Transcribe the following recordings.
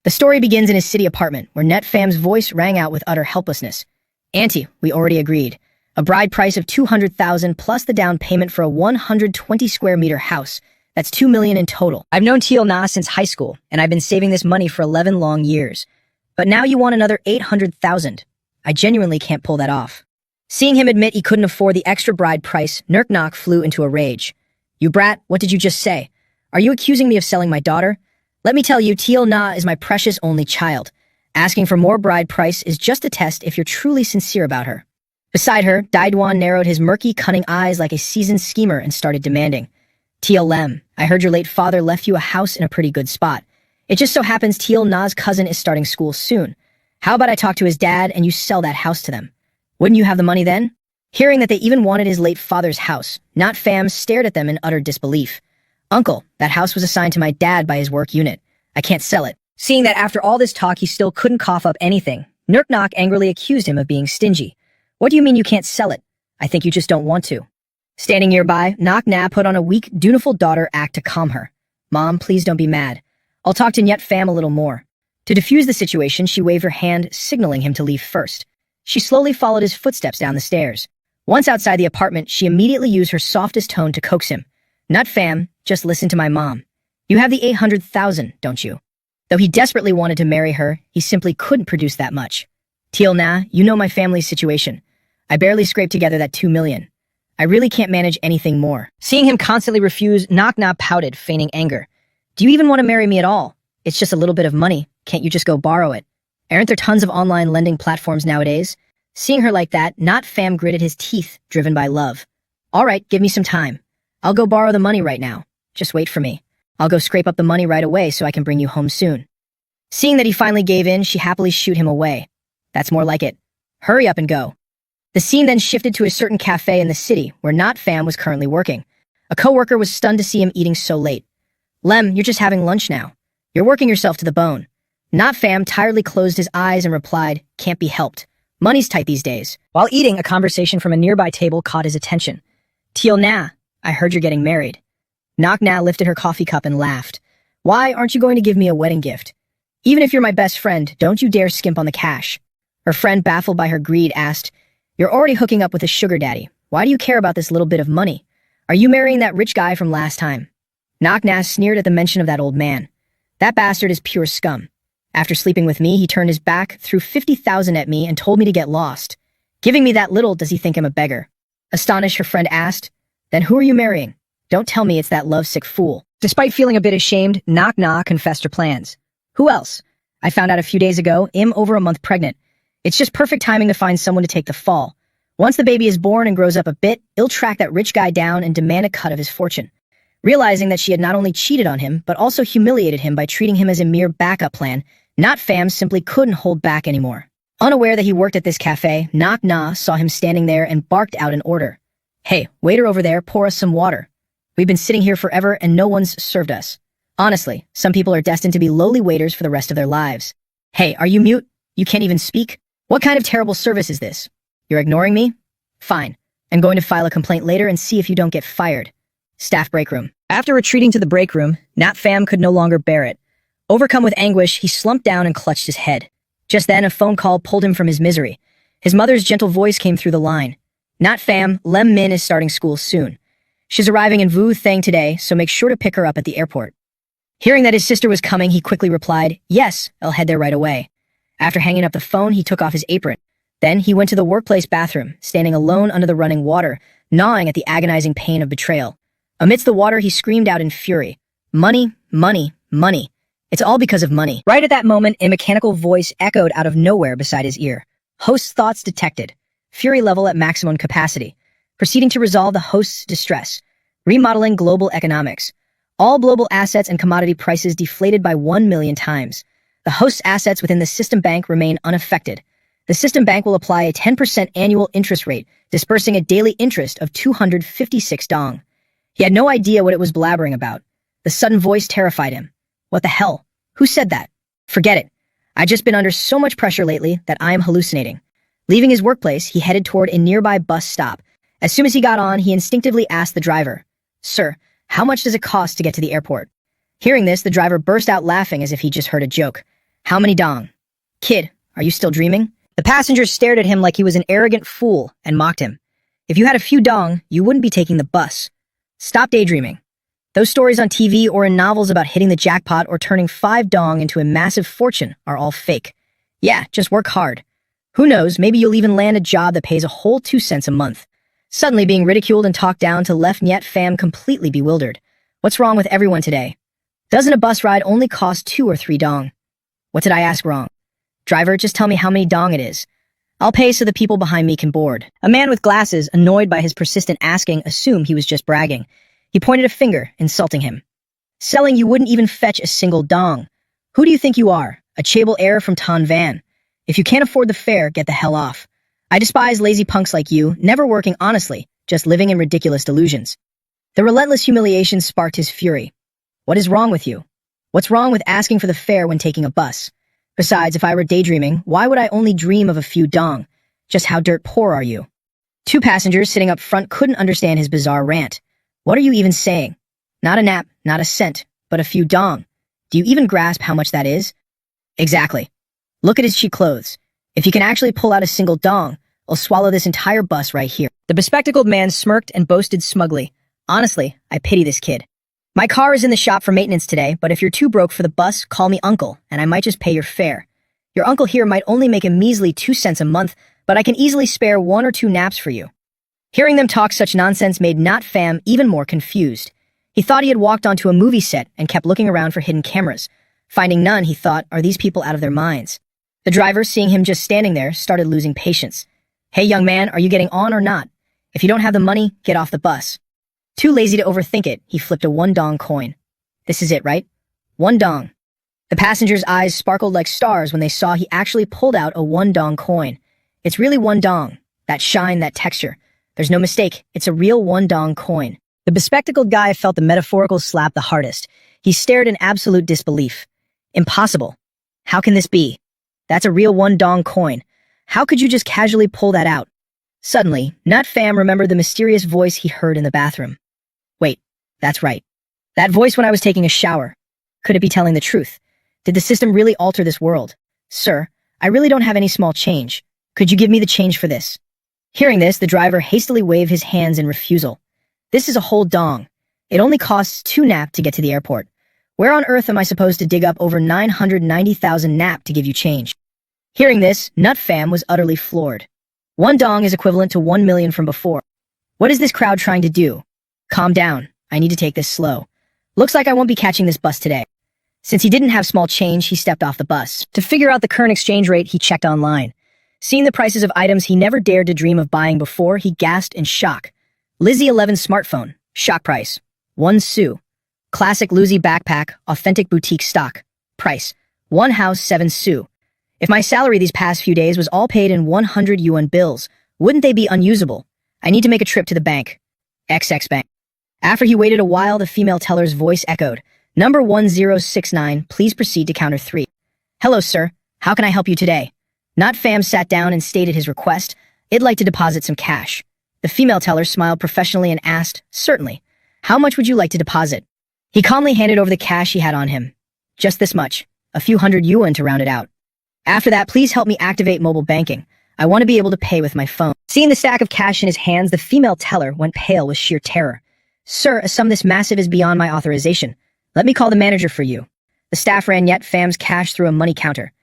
The story begins in his city apartment, where Netfam's voice rang out with utter helplessness. Auntie, we already agreed. A bride price of $200,000 plus the down payment for a 120 square meter house. That's $2 million in total. I've known Teal Na since high school, and I've been saving this money for 11 long years. But now you want another $800,000. I genuinely can't pull that off. Seeing him admit he couldn't afford the extra bride price, Nurknok flew into a rage. You brat, what did you just say? Are you accusing me of selling my daughter? Let me tell you, Teal Na is my precious only child. Asking for more bride price is just a test if you're truly sincere about her. Beside her, Daiduan narrowed his murky, cunning eyes like a seasoned schemer and started demanding. Teal Lem, I heard your late father left you a house in a pretty good spot. It just so happens Teal Na's cousin is starting school soon. How about I talk to his dad and you sell that house to them? Wouldn't you have the money then? Hearing that they even wanted his late father's house, Notfam stared at them in utter disbelief. Uncle, that house was assigned to my dad by his work unit. I can't sell it. Seeing that after all this talk he still couldn't cough up anything, Nurknok angrily accused him of being stingy. What do you mean you can't sell it? I think you just don't want to. Standing nearby, Nok Na put on a weak, dutiful daughter act to calm her. Mom, please don't be mad. I'll talk to Nyet Pham a little more. To defuse the situation, she waved her hand, signaling him to leave first. She slowly followed his footsteps down the stairs. Once outside the apartment, she immediately used her softest tone to coax him. Nut Pham, just listen to my mom. You have the 800,000, don't you? Though he desperately wanted to marry her, he simply couldn't produce that much. Teal Na, you know my family's situation. I barely scraped together that $2 million. I really can't manage anything more. Seeing him constantly refuse, Nok Na pouted, feigning anger. Do you even want to marry me at all? It's just a little bit of money. Can't you just go borrow it? Aren't there tons of online lending platforms nowadays? Seeing her like that, Not Pham gritted his teeth, driven by love. All right, give me some time. I'll go borrow the money right now. Just wait for me. I'll go scrape up the money right away so I can bring you home soon. Seeing that he finally gave in, she happily shooed him away. That's more like it. Hurry up and go. The scene then shifted to a certain cafe in the city where Not Pham was currently working. A coworker was stunned to see him eating so late. Lem, you're just having lunch now. You're working yourself to the bone. Not Pham tiredly closed his eyes and replied, can't be helped. Money's tight these days. While eating, a conversation from a nearby table caught his attention. Teal Na, I heard you're getting married. Nok Na lifted her coffee cup and laughed. Why aren't you going to give me a wedding gift? Even if you're my best friend, don't you dare skimp on the cash. Her friend, baffled by her greed, asked, you're already hooking up with a sugar daddy. Why do you care about this little bit of money? Are you marrying that rich guy from last time? Nok Na sneered at the mention of that old man. That bastard is pure scum. After sleeping with me, he turned his back, threw 50,000 at me, and told me to get lost. Giving me that little, does he think I'm a beggar? Astonished, her friend asked, then who are you marrying? Don't tell me it's that lovesick fool. Despite feeling a bit ashamed, Nok Na confessed her plans. Who else? I found out a few days ago, I'm over a month pregnant. It's just perfect timing to find someone to take the fall. Once the baby is born and grows up a bit, I'll track that rich guy down and demand a cut of his fortune. Realizing that she had not only cheated on him, but also humiliated him by treating him as a mere backup plan, Not Pham simply couldn't hold back anymore. Unaware that he worked at this cafe, Nok Na saw him standing there and barked out an order. Hey, waiter over there, pour us some water. We've been sitting here forever and no one's served us. Honestly, some people are destined to be lowly waiters for the rest of their lives. Hey, are you mute? You can't even speak? What kind of terrible service is this? You're ignoring me? Fine. I'm going to file a complaint later and see if you don't get fired. Staff break room. After retreating to the break room, Not Pham could no longer bear it. Overcome with anguish, he slumped down and clutched his head. Just then, a phone call pulled him from his misery. His mother's gentle voice came through the line. Not Pham, Lem Min is starting school soon. She's arriving in Vu Thang today, so make sure to pick her up at the airport. Hearing that his sister was coming, he quickly replied, yes, I'll head there right away. After hanging up the phone, he took off his apron. Then he went to the workplace bathroom, standing alone under the running water, gnawing at the agonizing pain of betrayal. Amidst the water, he screamed out in fury, money, money, money. It's all because of money. Right at that moment, a mechanical voice echoed out of nowhere beside his ear. Host's thoughts detected. Fury level at maximum capacity. Proceeding to resolve the host's distress. Remodeling global economics. All global assets and commodity prices deflated by 1 million times. The host's assets within the system bank remain unaffected. The system bank will apply a 10% annual interest rate, dispersing a daily interest of 256 dong. He had no idea what it was blabbering about. The sudden voice terrified him. What the hell? Who said that? Forget it. I've just been under so much pressure lately that I am hallucinating. Leaving his workplace, he headed toward a nearby bus stop. As soon as he got on, he instinctively asked the driver, Sir, how much does it cost to get to the airport? Hearing this, the driver burst out laughing as if he just heard a joke. How many dong? Kid, are you still dreaming? The passengers stared at him like he was an arrogant fool and mocked him. If you had a few dong, you wouldn't be taking the bus. Stop daydreaming. Those stories on TV or in novels about hitting the jackpot or turning 5 dong into a massive fortune are all fake. Yeah, just work hard. Who knows, maybe you'll even land a job that pays a whole 2 cents a month. Suddenly being ridiculed and talked down to left Nyet fam completely bewildered. What's wrong with everyone today? Doesn't a bus ride only cost 2 or 3 dong? What did I ask wrong? Driver, just tell me how many dong it is. I'll pay so the people behind me can board. A man with glasses, annoyed by his persistent asking, assumed he was just bragging. He pointed a finger, insulting him. Selling you wouldn't even fetch a single dong. Who do you think you are? A chaebol heir from Tan Van? If you can't afford the fare, get the hell off. I despise lazy punks like you, never working honestly, just living in ridiculous delusions. The relentless humiliation sparked his fury. What is wrong with you? What's wrong with asking for the fare when taking a bus? Besides, if I were daydreaming, why would I only dream of a few dong? Just how dirt poor are you? 2 passengers sitting up front couldn't understand his bizarre rant. What are you even saying? Not a nap, not a cent, but a few dong. Do you even grasp how much that is? Exactly. Look at his cheap clothes. If you can actually pull out a single dong, I'll swallow this entire bus right here. The bespectacled man smirked and boasted smugly. Honestly, I pity this kid. My car is in the shop for maintenance today, but if you're too broke for the bus, call me uncle, and I might just pay your fare. Your uncle here might only make a measly 2 cents a month, but I can easily spare 1 or 2 naps for you. Hearing them talk such nonsense made Not Fam even more confused. He thought he had walked onto a movie set and kept looking around for hidden cameras. Finding none, he thought, are these people out of their minds? The driver, seeing him just standing there, started losing patience. Hey young man, are you getting on or not? If you don't have the money, get off the bus. Too lazy to overthink it, he flipped a 1 dong coin. This is it, right? 1 dong. The passenger's eyes sparkled like stars when they saw he actually pulled out a 1 dong coin. It's really 1 dong. That shine, that texture. There's no mistake, it's a real 1 dong coin. The bespectacled guy felt the metaphorical slap the hardest. He stared in absolute disbelief. Impossible. How can this be? That's a real 1 dong coin. How could you just casually pull that out? Suddenly, Nut Fam remembered the mysterious voice he heard in the bathroom. Wait, that's right. That voice when I was taking a shower. Could it be telling the truth? Did the system really alter this world? Sir, I really don't have any small change. Could you give me the change for this? Hearing this, the driver hastily waved his hands in refusal. This is a whole dong. It only costs 2 nap to get to the airport. Where on earth am I supposed to dig up over 990,000 nap to give you change? Hearing this, Nut Fam was utterly floored. 1 dong is equivalent to 1 million from before. What is this crowd trying to do? Calm down. I need to take this slow. Looks like I won't be catching this bus today. Since he didn't have small change, he stepped off the bus. To figure out the current exchange rate, he checked online. Seeing the prices of items he never dared to dream of buying before, he gasped in shock. Lizzie 11 smartphone. Shock price. 1 su. Classic Luzi backpack, authentic boutique stock. Price. 1 house 7 su. If my salary these past few days was all paid in 100 yuan bills, wouldn't they be unusable? I need to make a trip to the bank. XX Bank. After he waited a while, the female teller's voice echoed. Number 1069, please proceed to counter 3. Hello, sir. How can I help you today? Not Fam sat down and stated his request. I'd like to deposit some cash. The female teller smiled professionally and asked, certainly. How much would you like to deposit? He calmly handed over the cash he had on him. Just this much. A few hundred yuan to round it out. After that, please help me activate mobile banking. I want to be able to pay with my phone. Seeing the stack of cash in his hands, the female teller went pale with sheer terror. Sir, a sum this massive is beyond my authorization. Let me call the manager for you. The staff ran Yet Fam's cash through a money counter.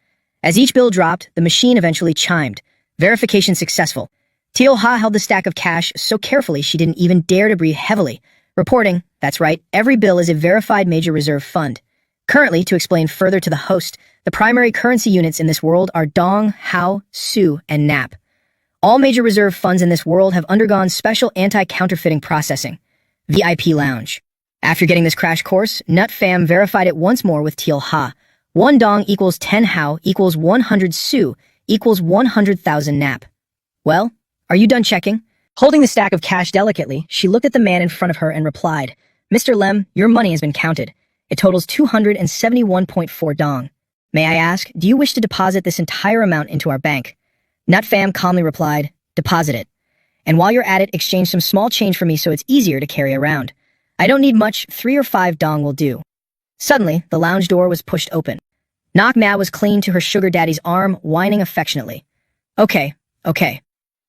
As each bill dropped, the machine eventually chimed. Verification successful. Teo Ha held the stack of cash so carefully she didn't even dare to breathe heavily, reporting, that's right, every bill is a verified major reserve fund. Currently, to explain further to the host, the primary currency units in this world are dong, hao, su, and nap. All major reserve funds in this world have undergone special anti-counterfeiting processing. VIP Lounge. After getting this crash course, Nut Fam verified it once more with Teal Ha. 1 dong equals 10 hao equals 100 su equals 100,000 nap. Well, are you done checking? Holding the stack of cash delicately, she looked at the man in front of her and replied, Mr. Lem, your money has been counted. It totals 271.4 dong. May I ask, do you wish to deposit this entire amount into our bank? Nut Fam calmly replied, deposit it. And while you're at it, exchange some small change for me so it's easier to carry around. I don't need much, 3 or 5 dong will do. Suddenly, the lounge door was pushed open. Knock Na was clinging to her sugar daddy's arm, whining affectionately. Okay, okay.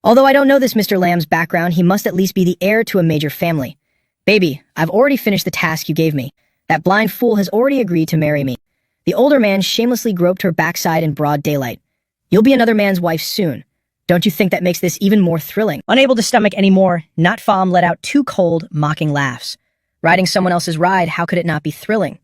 Although I don't know this Mr. Lamb's background, he must at least be the heir to a major family. Baby, I've already finished the task you gave me. That blind fool has already agreed to marry me. The older man shamelessly groped her backside in broad daylight. You'll be another man's wife soon. Don't you think that makes this even more thrilling? Unable to stomach any more, Natfam let out 2 cold, mocking laughs. Riding someone else's ride, how could it not be thrilling?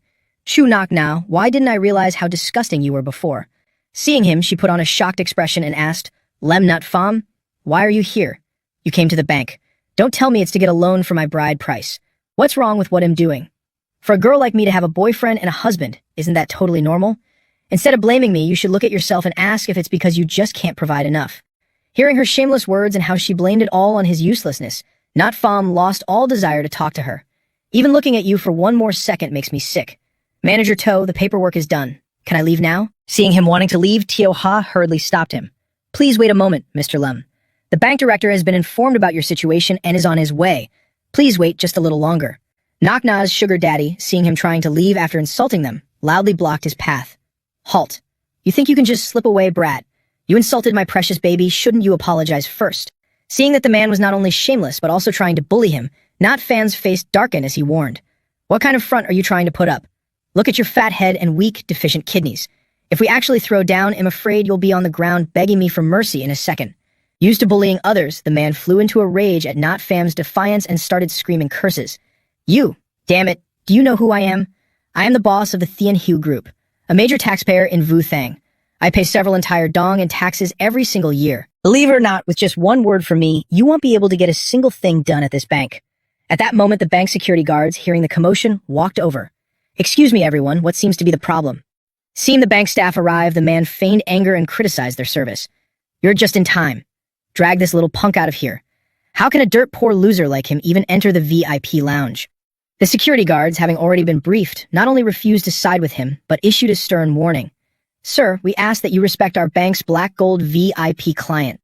Shoo knock now, why didn't I realize how disgusting you were before? Seeing him, she put on a shocked expression and asked, Lem Natfam, why are you here? You came to the bank. Don't tell me it's to get a loan for my bride price. What's wrong with what I'm doing? For a girl like me to have a boyfriend and a husband, isn't that totally normal? Instead of blaming me, you should look at yourself and ask if it's because you just can't provide enough. Hearing her shameless words and how she blamed it all on his uselessness, Natfam lost all desire to talk to her. Even looking at you for one more second makes me sick. Manager To, the paperwork is done. Can I leave now? Seeing him wanting to leave, Teo Ha hurriedly stopped him. Please wait a moment, Mr. Lum. The bank director has been informed about your situation and is on his way. Please wait just a little longer. Knock Na's sugar daddy, seeing him trying to leave after insulting them, loudly blocked his path. Halt. You think you can just slip away, brat? You insulted my precious baby, shouldn't you apologize first? Seeing that the man was not only shameless but also trying to bully him, Natfam's face darkened as he warned. What kind of front are you trying to put up? Look at your fat head and weak, deficient kidneys. If we actually throw down, I'm afraid you'll be on the ground begging me for mercy in a second. Used to bullying others, the man flew into a rage at Natfam's defiance and started screaming curses. You, damn it, do you know who I am? I am the boss of the Thien Hu Group, a major taxpayer in Vu Thang. I pay several entire dong in taxes every single year. Believe it or not, with just one word from me, you won't be able to get a single thing done at this bank. At that moment, the bank security guards, hearing the commotion, walked over. Excuse me, everyone, what seems to be the problem? Seeing the bank staff arrive, the man feigned anger and criticized their service. You're just in time. Drag this little punk out of here. How can a dirt poor loser like him even enter the VIP lounge? The security guards, having already been briefed, not only refused to side with him, but issued a stern warning. Sir, we ask that you respect our bank's black gold VIP client.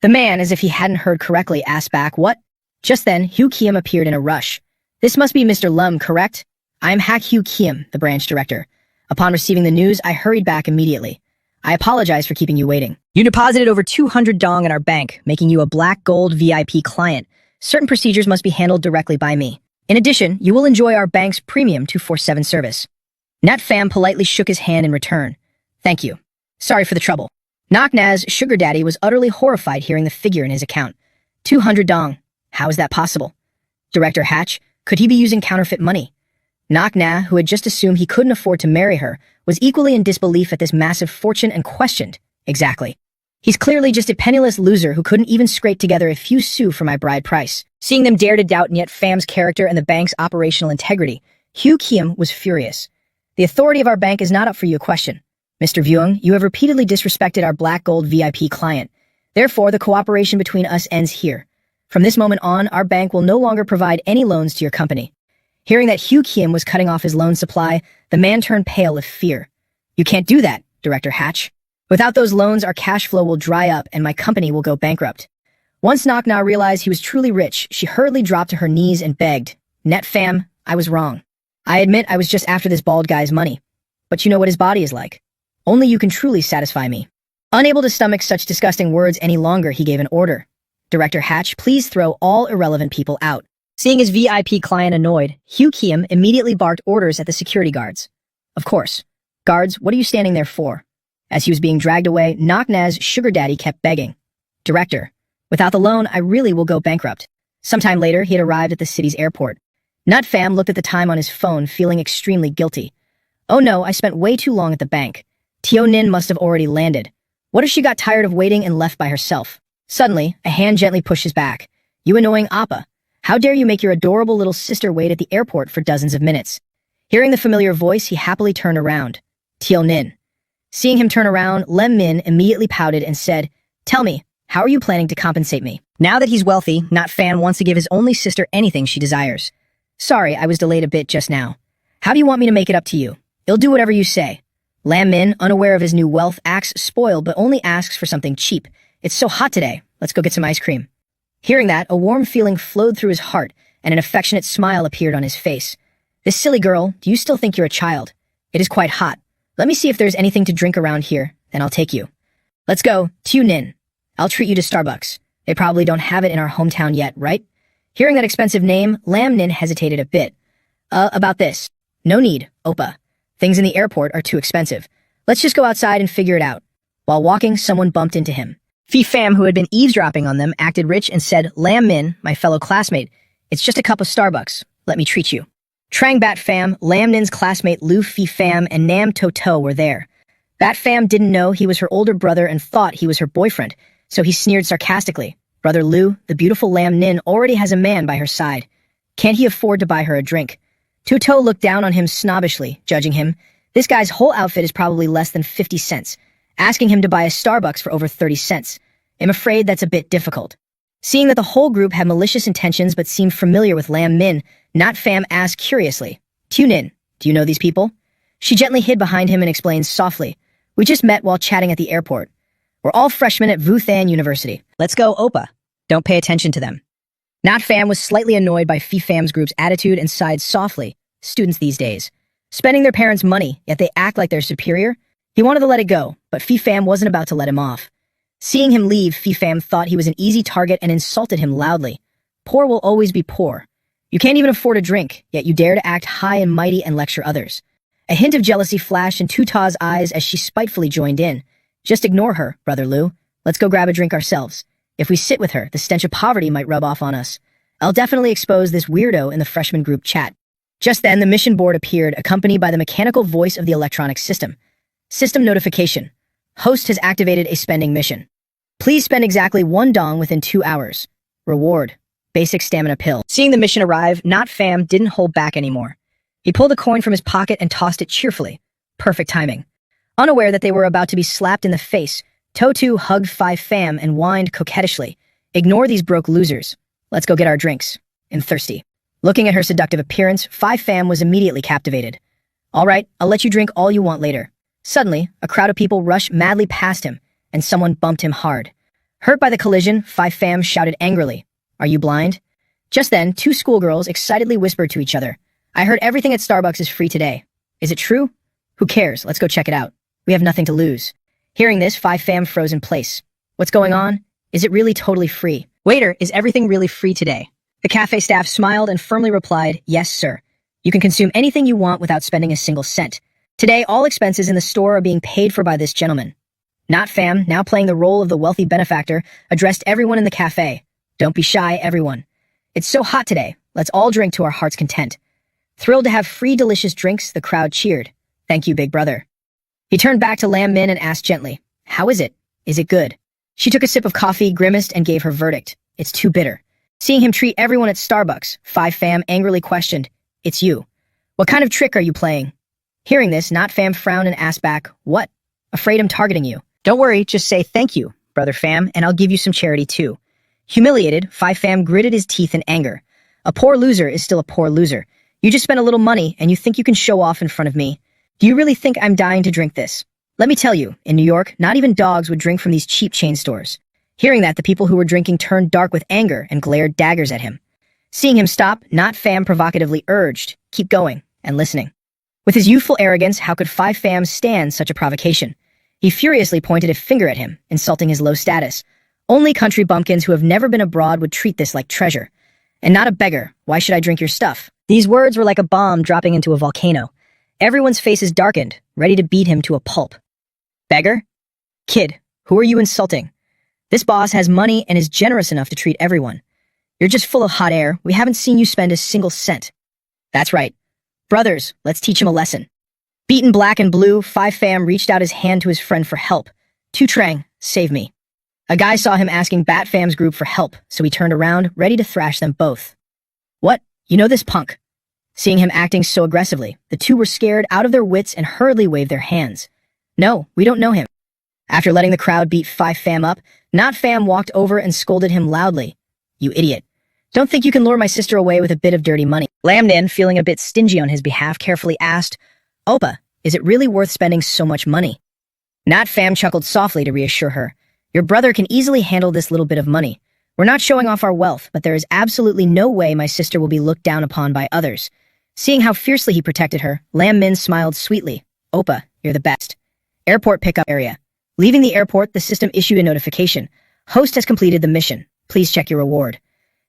The man, as if he hadn't heard correctly, asked back, what? Just then, Hugh Kiem appeared in a rush. This must be Mr. Lum, correct? I am Hack Hugh Kiem, the branch director. Upon receiving the news, I hurried back immediately. I apologize for keeping you waiting. You deposited over 200 dong in our bank, making you a black gold VIP client. Certain procedures must be handled directly by me. In addition, you will enjoy our bank's premium 247 service. Natfam politely shook his hand in return. Thank you. Sorry for the trouble. Knock Na's sugar daddy was utterly horrified hearing the figure in his account. 200 dong. How is that possible? Director Hatch, could he be using counterfeit money? Knock Na, who had just assumed he couldn't afford to marry her, was equally in disbelief at this massive fortune and questioned. Exactly. He's clearly just a penniless loser who couldn't even scrape together a few sous for my bride price. Seeing them dare to doubt Niet Fam's character and the bank's operational integrity, Hugh Kiem was furious. The authority of our bank is not up for you to question. Mr. Vuong, you have repeatedly disrespected our black gold VIP client. Therefore, the cooperation between us ends here. From this moment on, our bank will no longer provide any loans to your company. Hearing that Hugh Kiem was cutting off his loan supply, the man turned pale with fear. You can't do that, Director Hatch. Without those loans, our cash flow will dry up and my company will go bankrupt. Once Knock Na realized he was truly rich, she hurriedly dropped to her knees and begged, Net Fam, I was wrong. I admit I was just after this bald guy's money. But you know what his body is like. Only you can truly satisfy me. Unable to stomach such disgusting words any longer, he gave an order. Director Hatch, please throw all irrelevant people out. Seeing his VIP client annoyed, Hugh Kiem immediately barked orders at the security guards. Of course. Guards, what are you standing there for? As he was being dragged away, Knock Na's sugar daddy kept begging. Director, without the loan, I really will go bankrupt. Sometime later, he had arrived at the city's airport. Nut Fam looked at the time on his phone, feeling extremely guilty. Oh no, I spent way too long at the bank. Teo Nin must have already landed. What if she got tired of waiting and left by herself? Suddenly, a hand gently pushed his back. You annoying Appa. How dare you make your adorable little sister wait at the airport for dozens of minutes? Hearing the familiar voice, he happily turned around. Teo Nin. Seeing him turn around, Lem Min immediately pouted and said, Tell me, how are you planning to compensate me? Now that he's wealthy, Not Fan wants to give his only sister anything she desires. Sorry, I was delayed a bit just now. How do you want me to make it up to you? I'll do whatever you say. Lam Min, unaware of his new wealth, acts spoiled but only asks for something cheap. It's so hot today. Let's go get some ice cream. Hearing that, a warm feeling flowed through his heart and an affectionate smile appeared on his face. This silly girl, do you still think you're a child? It is quite hot. Let me see if there's anything to drink around here, then I'll take you. Let's go, tune in. I'll treat you to Starbucks. They probably don't have it in our hometown yet, right? Hearing that expensive name, Lam Nin hesitated a bit. About this. No need, Oppa. Things in the airport are too expensive. Let's just go outside and figure it out. While walking, someone bumped into him. Fee Pham, who had been eavesdropping on them, acted rich and said, Lam Min, my fellow classmate, it's just a cup of Starbucks. Let me treat you. Trang Bat Pham, Lam Nin's classmate Lu Fee Pham, and Nam To To were there. Bat Pham didn't know he was her older brother and thought he was her boyfriend, so he sneered sarcastically. Brother Lu, the beautiful Lam Nin, already has a man by her side. Can't he afford to buy her a drink? To To looked down on him snobbishly, judging him. This guy's whole outfit is probably less than 50 cents. Asking him to buy a Starbucks for over 30 cents. I'm afraid that's a bit difficult. Seeing that the whole group had malicious intentions but seemed familiar with Lam Min, Not Pham asked curiously, Tune in, do you know these people? She gently hid behind him and explained softly, We just met while chatting at the airport. We're all freshmen at Vu Than University. Let's go, Oppa. Don't pay attention to them. Not Pham was slightly annoyed by Fee Pham's group's attitude and sighed softly. Students these days. Spending their parents' money, yet they act like they're superior? He wanted to let it go, but Fee Pham wasn't about to let him off. Seeing him leave, Fee Pham thought he was an easy target and insulted him loudly. Poor will always be poor. You can't even afford a drink, yet you dare to act high and mighty and lecture others. A hint of jealousy flashed in Tuta's eyes as she spitefully joined in. Just ignore her, Brother Lu. Let's go grab a drink ourselves. If we sit with her, the stench of poverty might rub off on us. I'll definitely expose this weirdo in the freshman group chat. Just then, the mission board appeared, accompanied by the mechanical voice of the electronic system. System notification. Host has activated a spending mission. Please spend exactly 1 dong within 2 hours. Reward. Basic stamina pill. Seeing the mission arrive, Not Pham didn't hold back anymore. He pulled a coin from his pocket and tossed it cheerfully. Perfect timing. Unaware that they were about to be slapped in the face, Totu hugged Phi Pham and whined coquettishly. Ignore these broke losers. Let's go get our drinks. I'm thirsty. Looking at her seductive appearance, Phi Pham was immediately captivated. All right, I'll let you drink all you want later. Suddenly, a crowd of people rushed madly past him, and someone bumped him hard. Hurt by the collision, Phi Pham shouted angrily, Are you blind? Just then, 2 schoolgirls excitedly whispered to each other, I heard everything at Starbucks is free today. Is it true? Who cares? Let's go check it out. We have nothing to lose. Hearing this, Phi Pham froze in place. What's going on? Is it really totally free? Waiter, is everything really free today? The cafe staff smiled and firmly replied, Yes, sir. You can consume anything you want without spending a single cent. Today, all expenses in the store are being paid for by this gentleman. Not Pham, now playing the role of the wealthy benefactor, addressed everyone in the cafe. Don't be shy, everyone. It's so hot today. Let's all drink to our heart's content. Thrilled to have free delicious drinks, the crowd cheered. Thank you, big brother. He turned back to Lam Min and asked gently, How is it? Is it good? She took a sip of coffee, grimaced, and gave her verdict. It's too bitter. Seeing him treat everyone at Starbucks, Phi Pham angrily questioned, It's you. What kind of trick are you playing? Hearing this, Not Pham frowned and asked back, What? Afraid I'm targeting you. Don't worry, just say thank you, Brother Pham, and I'll give you some charity too. Humiliated, Phi Pham gritted his teeth in anger. A poor loser is still a poor loser. You just spent a little money and you think you can show off in front of me. Do you really think I'm dying to drink this? Let me tell you, in New York, not even dogs would drink from these cheap chain stores. Hearing that, the people who were drinking turned dark with anger and glared daggers at him. Seeing him stop, Not Pham provocatively urged, Keep going, and listening. With his youthful arrogance, how could Phi Pham stand such a provocation? He furiously pointed a finger at him, insulting his low status. Only country bumpkins who have never been abroad would treat this like treasure. And not a beggar, why should I drink your stuff? These words were like a bomb dropping into a volcano. Everyone's faces darkened, ready to beat him to a pulp. Beggar? Kid, who are you insulting? This boss has money and is generous enough to treat everyone. You're just full of hot air. We haven't seen you spend a single cent. That's right. Brothers, let's teach him a lesson. Beaten black and blue, Phi Pham reached out his hand to his friend for help. Tu Trang, save me. A guy saw him asking Bat Pham's group for help, so he turned around, ready to thrash them both. What? You know this punk? Seeing him acting so aggressively, the two were scared out of their wits and hurriedly waved their hands. No, we don't know him. After letting the crowd beat Phi Pham up, Not Pham walked over and scolded him loudly. You idiot. Don't think you can lure my sister away with a bit of dirty money. Lam Nin, feeling a bit stingy on his behalf, carefully asked, Oppa, is it really worth spending so much money? Not Pham chuckled softly to reassure her. Your brother can easily handle this little bit of money. We're not showing off our wealth, but there is absolutely no way my sister will be looked down upon by others. Seeing how fiercely he protected her, Lam Min smiled sweetly. Oppa, You're the best. Airport pickup area. Leaving the airport, the system issued a notification. Host has completed the mission. Please check your reward.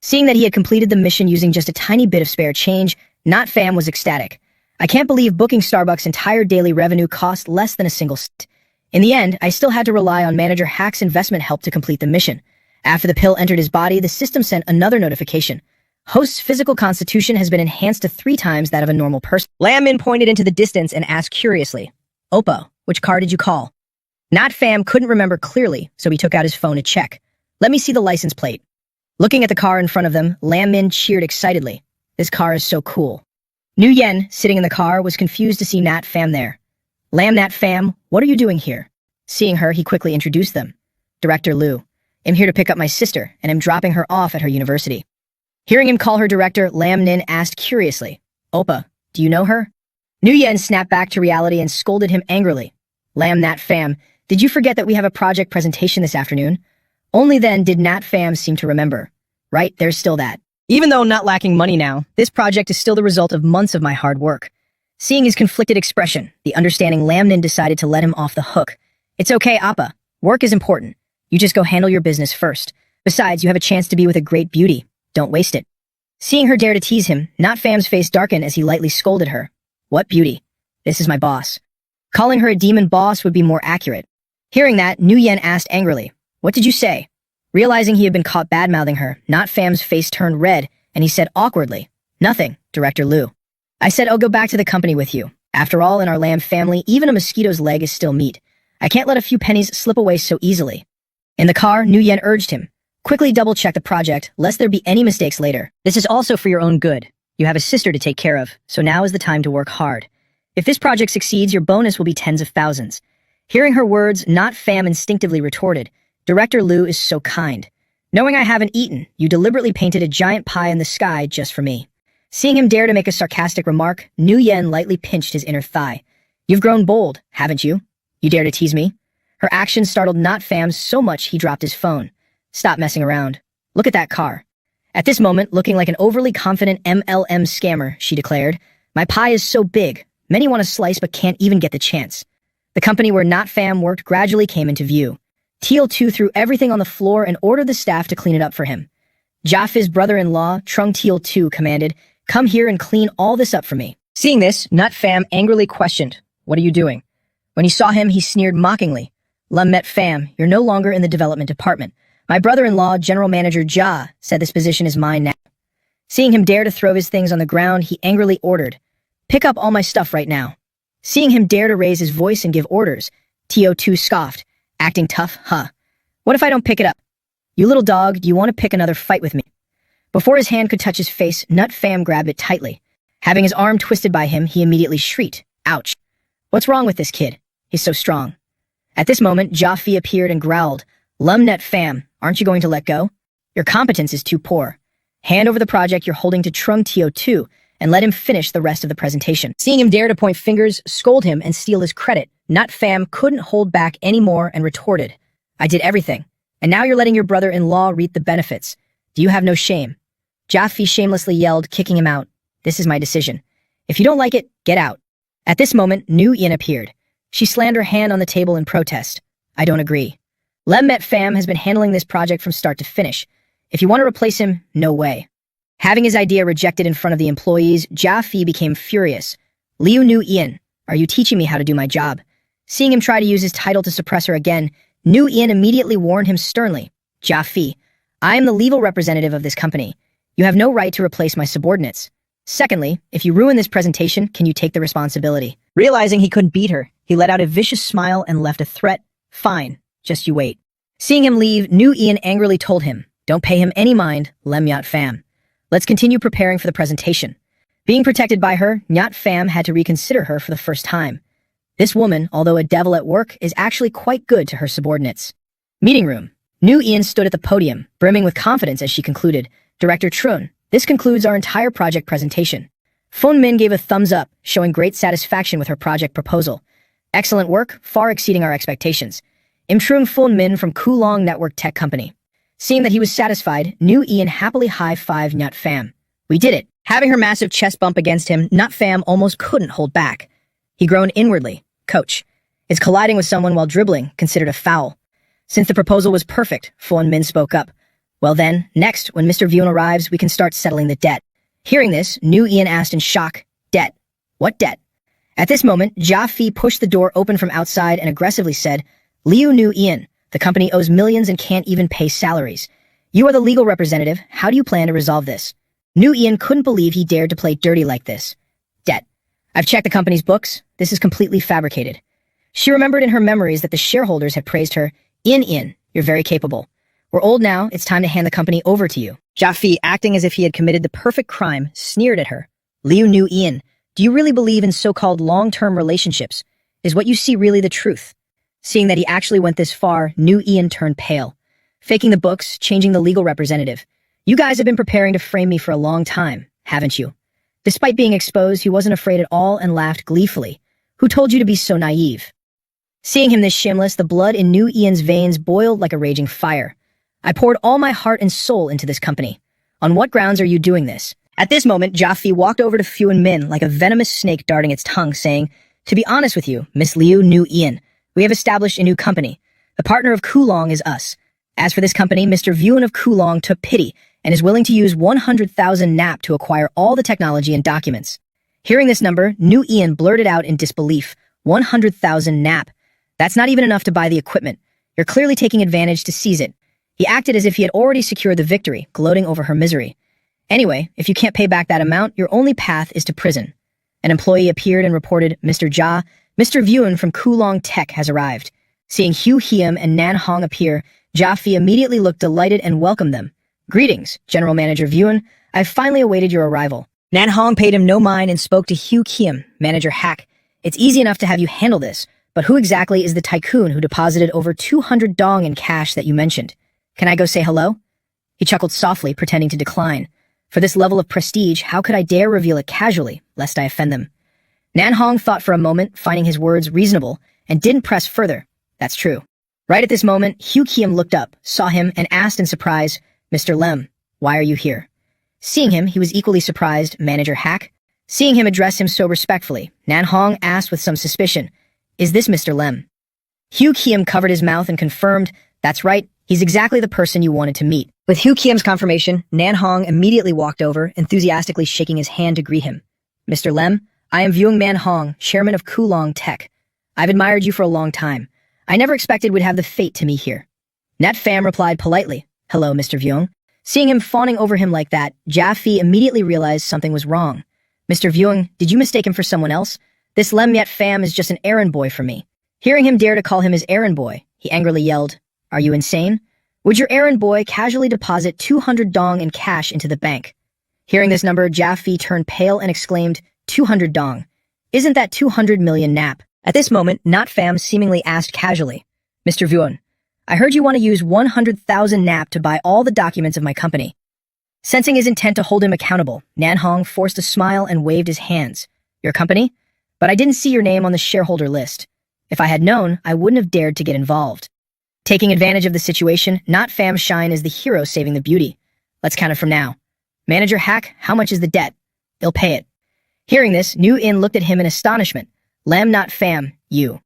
Seeing that he had completed the mission using just a tiny bit of spare change, Not Fam was ecstatic. I can't believe booking Starbucks' entire daily revenue cost less than a single cent. In the end, I still had to rely on Manager Hack's investment help to complete the mission. After the pill entered his body, the system sent another notification. Host's physical constitution has been enhanced to 3 times that of a normal person. Lam Min pointed into the distance and asked curiously, Oppo, which car did you call? Not Fam couldn't remember clearly, so he took out his phone to check. Let me see the license plate. Looking at the car in front of them, Lam Min cheered excitedly. This car is so cool. Nu Yen, sitting in the car, was confused to see Nat Fam there. Lam Nat Fam, what are you doing here? Seeing her, he quickly introduced them. Director Liu. I'm here to pick up my sister, and I'm dropping her off at her university. Hearing him call her director, Lam Nin asked curiously, Oppa, do you know her? Nu Yen snapped back to reality and scolded him angrily. Lam Nat Fam, did you forget that we have a project presentation this afternoon? Only then did Nat Fam seem to remember. Right, there's still that. Even though not lacking money now, this project is still the result of months of my hard work. Seeing his conflicted expression, the understanding Lam Nin decided to let him off the hook. It's okay, Appa. Work is important. You just go handle your business first. Besides, you have a chance to be with a great beauty. Don't waste it. Seeing her dare to tease him, Not Fam's face darkened as he lightly scolded her. What beauty? This is my boss. Calling her a demon boss would be more accurate. Hearing that, Nu Yen asked angrily, What did you say? Realizing he had been caught bad-mouthing her, Not Fam's face turned red, and he said awkwardly, Nothing, Director Liu. I said I'll go back to the company with you. After all, in our Lamb family, even a mosquito's leg is still meat. I can't let a few pennies slip away so easily. In the car, Nu Yen urged him, Quickly double-check the project, lest there be any mistakes later. This is also for your own good. You have a sister to take care of, so now is the time to work hard. If this project succeeds, your bonus will be tens of thousands. Hearing her words, Not Fam instinctively retorted, Director Liu is so kind. Knowing I haven't eaten, you deliberately painted a giant pie in the sky just for me. Seeing him dare to make a sarcastic remark, Nu Yen lightly pinched his inner thigh. You've grown bold, haven't you? You dare to tease me? Her actions startled Not Fam so much he dropped his phone. Stop messing around. Look at that car. At this moment, looking like an overly confident MLM scammer, she declared, My pie is so big, many want a slice but can't even get the chance. The company where Not Fam worked gradually came into view. Teal-2 threw everything on the floor and ordered the staff to clean it up for him. Jafi's brother-in-law, Trung Teal-2, commanded, Come here and clean all this up for me. Seeing this, Not Fam angrily questioned, What are you doing? When he saw him, he sneered mockingly. Met Fam, you're no longer in the development department. My brother-in-law, General Manager Ja, said this position is mine now. Seeing him dare to throw his things on the ground, he angrily ordered, Pick up all my stuff right now. Seeing him dare to raise his voice and give orders, Teo-2 scoffed, acting tough, What if I don't pick it up? You little dog, do you want to pick another fight with me? Before his hand could touch his face, Nut Fam grabbed it tightly. Having his arm twisted by him, he immediately shrieked, Ouch. What's wrong with this kid? He's so strong. At this moment, Jafi appeared and growled, Nut Fam, aren't you going to let go? Your competence is too poor. Hand over the project you're holding to Trung Teo-2 and let him finish the rest of the presentation. Seeing him dare to point fingers, scold him, and steal his credit, Nut Fam couldn't hold back anymore and retorted, I did everything, and now you're letting your brother-in-law reap the benefits. Do you have no shame? Jafi shamelessly yelled, kicking him out. This is my decision. If you don't like it, get out. At this moment, Nu Yin appeared. She slammed her hand on the table in protest. I don't agree. Met Fam has been handling this project from start to finish. If you want to replace him, no way. Having his idea rejected in front of the employees, Jafi became furious. Liu Nu Yin, are you teaching me how to do my job? Seeing him try to use his title to suppress her again, Nu Yin immediately warned him sternly. Jafi, I am the legal representative of this company. You have no right to replace my subordinates. Secondly, if you ruin this presentation, can you take the responsibility? Realizing he couldn't beat her, he let out a vicious smile and left a threat. Fine, just you wait. Seeing him leave, Nu Yin angrily told him, Don't pay him any mind, Nyat Fam. Let's continue preparing for the presentation. Being protected by her, Nyat Fam had to reconsider her for the first time. This woman, although a devil at work, is actually quite good to her subordinates. Meeting room. Nu Yin stood at the podium, brimming with confidence as she concluded, Director Trun, this concludes our entire project presentation. Fun Min gave a thumbs up, showing great satisfaction with her project proposal. Excellent work, far exceeding our expectations. Trung Fun Min from Kulong Network Tech Company. Seeing that he was satisfied, Nu Ian happily high-fived Nut Fam. We did it. Having her massive chest bump against him, Nut Fam almost couldn't hold back. He groaned inwardly. Coach. Is colliding with someone while dribbling considered a foul? Since the proposal was perfect, Fuan Min spoke up. Well then, next, when Mr. Vyun arrives, we can start settling the debt. Hearing this, New Ian asked in shock, debt? What debt? At this moment, Jia Fi pushed the door open from outside and aggressively said, Liu New Ian, the company owes millions and can't even pay salaries. You are the legal representative. How do you plan to resolve this? New Ian couldn't believe he dared to play dirty like this. Debt. I've checked the company's books. This is completely fabricated. She remembered in her memories that the shareholders had praised her. Ian, you're very capable. We're old now. It's time to hand the company over to you. Jia Fi, acting as if he had committed the perfect crime, sneered at her. Liu New Ian, do you really believe in so-called long-term relationships? Is what you see really the truth? Seeing that he actually went this far, New Ian turned pale. Faking the books, changing the legal representative. You guys have been preparing to frame me for a long time, haven't you? Despite being exposed, he wasn't afraid at all and laughed gleefully. Who told you to be so naive? Seeing him this shameless, the blood in New Ian's veins boiled like a raging fire. I poured all my heart and soul into this company. On what grounds are you doing this? At this moment, Jia Fi walked over to Fuan Min like a venomous snake darting its tongue, saying, To be honest with you, Miss Liu New Ian, we have established a new company. The partner of Kulong is us. As for this company, Mr. Vyun of Kulong took pity and is willing to use 100,000 nap to acquire all the technology and documents. Hearing this number, New Ian blurted out in disbelief, 100,000 nap. That's not even enough to buy the equipment. You're clearly taking advantage to seize it. He acted as if he had already secured the victory, gloating over her misery. Anyway, if you can't pay back that amount, your only path is to prison. An employee appeared and reported, Mr. Vyun from Kulong Tech has arrived. Seeing Hu Hiem and Nan Hong appear, Jia Fi immediately looked delighted and welcomed them. Greetings, General Manager Vyun. I've finally awaited your arrival. Nan Hong paid him no mind and spoke to Hu Hiem, Manager Hack. It's easy enough to have you handle this, but who exactly is the tycoon who deposited over 200 dong in cash that you mentioned? Can I go say hello? He chuckled softly, pretending to decline. For this level of prestige, how could I dare reveal it casually, lest I offend them? Nan Hong thought for a moment, finding his words reasonable, and didn't press further. That's true. Right at this moment, Hu Kiem looked up, saw him, and asked in surprise, Mr. Lem, why are you here? Seeing him, he was equally surprised, Manager Hack. Seeing him address him so respectfully, Nan Hong asked with some suspicion, Is this Mr. Lem? Hu Kiem covered his mouth and confirmed, That's right, he's exactly the person you wanted to meet. With Hu Kiem's confirmation, Nan Hong immediately walked over, enthusiastically shaking his hand to greet him. Mr. Lem, I am Vyung Man Hong, chairman of Kulong Tech. I've admired you for a long time. I never expected we'd have the fate to meet here. Nat Pham replied politely, Hello, Mr. Vyung. Seeing him fawning over him like that, Jia Fi immediately realized something was wrong. Mr. Vyung, did you mistake him for someone else? This Lem Yet Pham is just an errand boy for me. Hearing him dare to call him his errand boy, he angrily yelled, Are you insane? Would your errand boy casually deposit 200 dong in cash into the bank? Hearing this number, Jia Fi turned pale and exclaimed, 200 dong. Isn't that 200 million nap? At this moment, Not Pham seemingly asked casually, Mr. Vyun, I heard you want to use 100,000 nap to buy all the documents of my company. Sensing his intent to hold him accountable, Nan Hong forced a smile and waved his hands. Your company? But I didn't see your name on the shareholder list. If I had known, I wouldn't have dared to get involved. Taking advantage of the situation, Not Pham shine as the hero saving the beauty. Let's count it from now. Manager Hack, how much is the debt? They'll pay it. Hearing this, New In looked at him in astonishment. Lam Not Pham, you.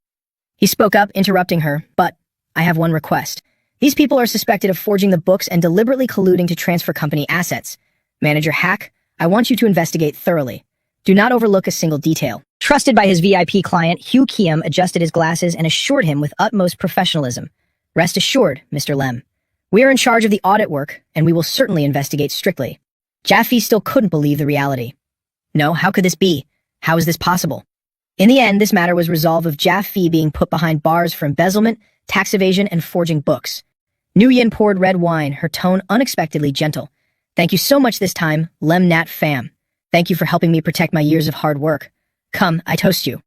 He spoke up, interrupting her, but I have one request. These people are suspected of forging the books and deliberately colluding to transfer company assets. Manager Hack, I want you to investigate thoroughly. Do not overlook a single detail. Trusted by his VIP client, Hu Kiem adjusted his glasses and assured him with utmost professionalism. Rest assured, Mr. Lem. We are in charge of the audit work, and we will certainly investigate strictly. Jia Fi still couldn't believe the reality. No, how could this be? How is this possible? In the end, this matter was resolved with Jia Fi being put behind bars for embezzlement, tax evasion, and forging books. Nu Yin poured red wine, her tone unexpectedly gentle. Thank you so much this time, Lem Nat Pham. Thank you for helping me protect my years of hard work. Come, I toast you.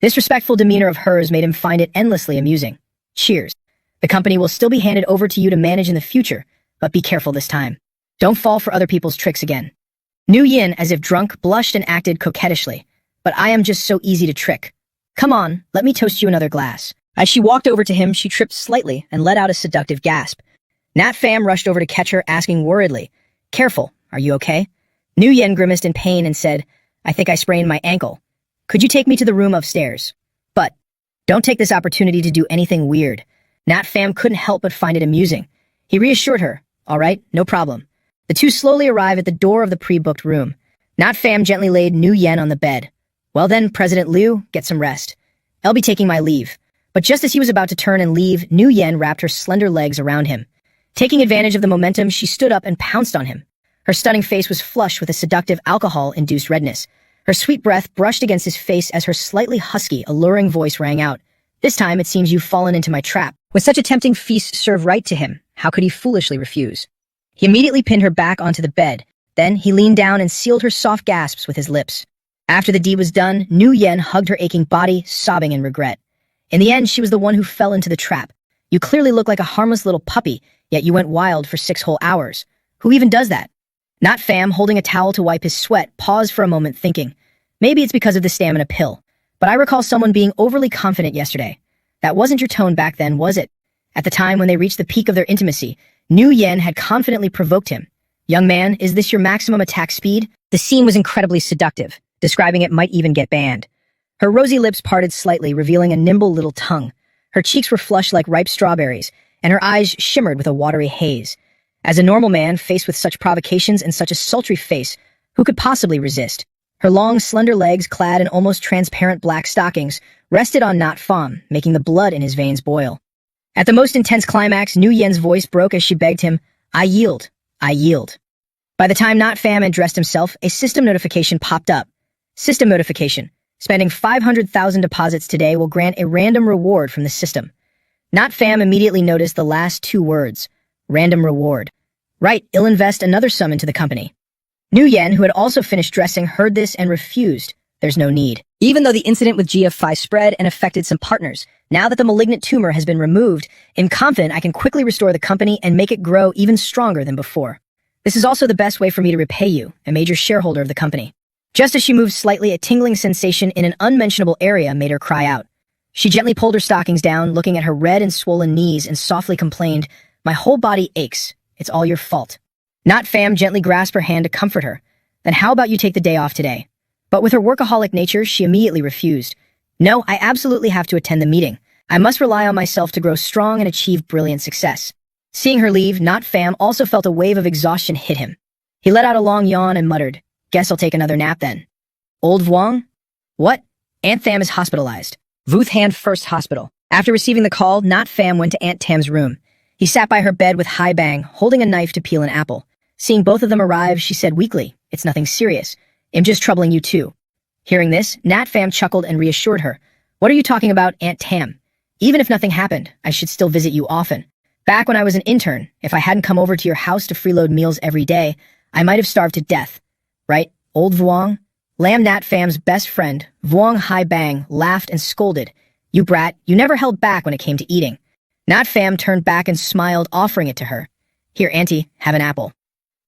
This respectful demeanor of hers made him find it endlessly amusing. Cheers. The company will still be handed over to you to manage in the future, but be careful this time. Don't fall for other people's tricks again. Nu Yin, as if drunk, blushed and acted coquettishly. But I am just so easy to trick. Come on, let me toast you another glass. As she walked over to him, she tripped slightly and let out a seductive gasp. Nat Pham rushed over to catch her, asking worriedly, Careful, are you okay? Nu Yen grimaced in pain and said, I think I sprained my ankle. Could you take me to the room upstairs? But Don't take this opportunity to do anything weird. Nat Pham couldn't help but find it amusing. He reassured her, all right, no problem. The two slowly arrive at the door of the pre-booked room. Nat Pham gently laid Nu Yen on the bed. Well then, President Liu, get some rest. I'll be taking my leave. But just as he was about to turn and leave, Nu Yen wrapped her slender legs around him. Taking advantage of the momentum, she stood up and pounced on him. Her stunning face was flushed with a seductive alcohol-induced redness. Her sweet breath brushed against his face as her slightly husky, alluring voice rang out. This time it seems you've fallen into my trap. With such a tempting feast served right to him, how could he foolishly refuse? He immediately pinned her back onto the bed. Then he leaned down and sealed her soft gasps with his lips. After the deed was done, Nu Yen hugged her aching body, sobbing in regret. In the end, she was the one who fell into the trap. You clearly look like a harmless little puppy, yet you went wild for 6 whole hours. Who even does that? Nat Pham, holding a towel to wipe his sweat, paused for a moment thinking. Maybe it's because of the stamina pill. But I recall someone being overly confident yesterday. That wasn't your tone back then, was it? At the time when they reached the peak of their intimacy, Nu Yen had confidently provoked him. Young man, is this your maximum attack speed? The scene was incredibly seductive. Describing it might even get banned. Her rosy lips parted slightly, revealing a nimble little tongue. Her cheeks were flushed like ripe strawberries, and her eyes shimmered with a watery haze. As a normal man, faced with such provocations and such a sultry face, who could possibly resist? Her long, slender legs, clad in almost transparent black stockings, rested on Nat Pham, making the blood in his veins boil. At the most intense climax, Nu Yen's voice broke as she begged him, I yield. I yield. By the time Nat Pham had dressed himself, a system notification popped up. System notification. Spending 500,000 deposits today will grant a random reward from the system. Nat Pham immediately noticed the last 2 words. Random reward. Right, I'll invest another sum into the company. Nu Yen, who had also finished dressing, heard this and refused. There's no need. Even though the incident with GF5 spread and affected some partners, now that the malignant tumor has been removed, I'm confident I can quickly restore the company and make it grow even stronger than before. This is also the best way for me to repay you, a major shareholder of the company. Just as she moved slightly, a tingling sensation in an unmentionable area made her cry out. She gently pulled her stockings down, looking at her red and swollen knees, and softly complained, My whole body aches. It's all your fault. Nat Pham gently grasped her hand to comfort her. Then how about you take the day off today? But with her workaholic nature, she immediately refused. No, I absolutely have to attend the meeting. I must rely on myself to grow strong and achieve brilliant success. Seeing her leave, Nat Pham also felt a wave of exhaustion hit him. He let out a long yawn and muttered, Guess I'll take another nap then. Old Vuong? What? Aunt Tham is hospitalized. Vuth Hand First Hospital. After receiving the call, Nat Pham went to Aunt Tam's room. He sat by her bed with Hai Bang, holding a knife to peel an apple. Seeing both of them arrive, she said weakly, It's nothing serious. I'm just troubling you too. Hearing this, Nat Pham chuckled and reassured her. What are you talking about, Aunt Tam? Even if nothing happened, I should still visit you often. Back when I was an intern, if I hadn't come over to your house to freeload meals every day, I might have starved to death. Right, old Vuong? Lam Nat Pham's best friend, Vuong Hai Bang, laughed and scolded. You brat, you never held back when it came to eating. Nat Pham turned back and smiled, offering it to her. Here, Auntie, have an apple.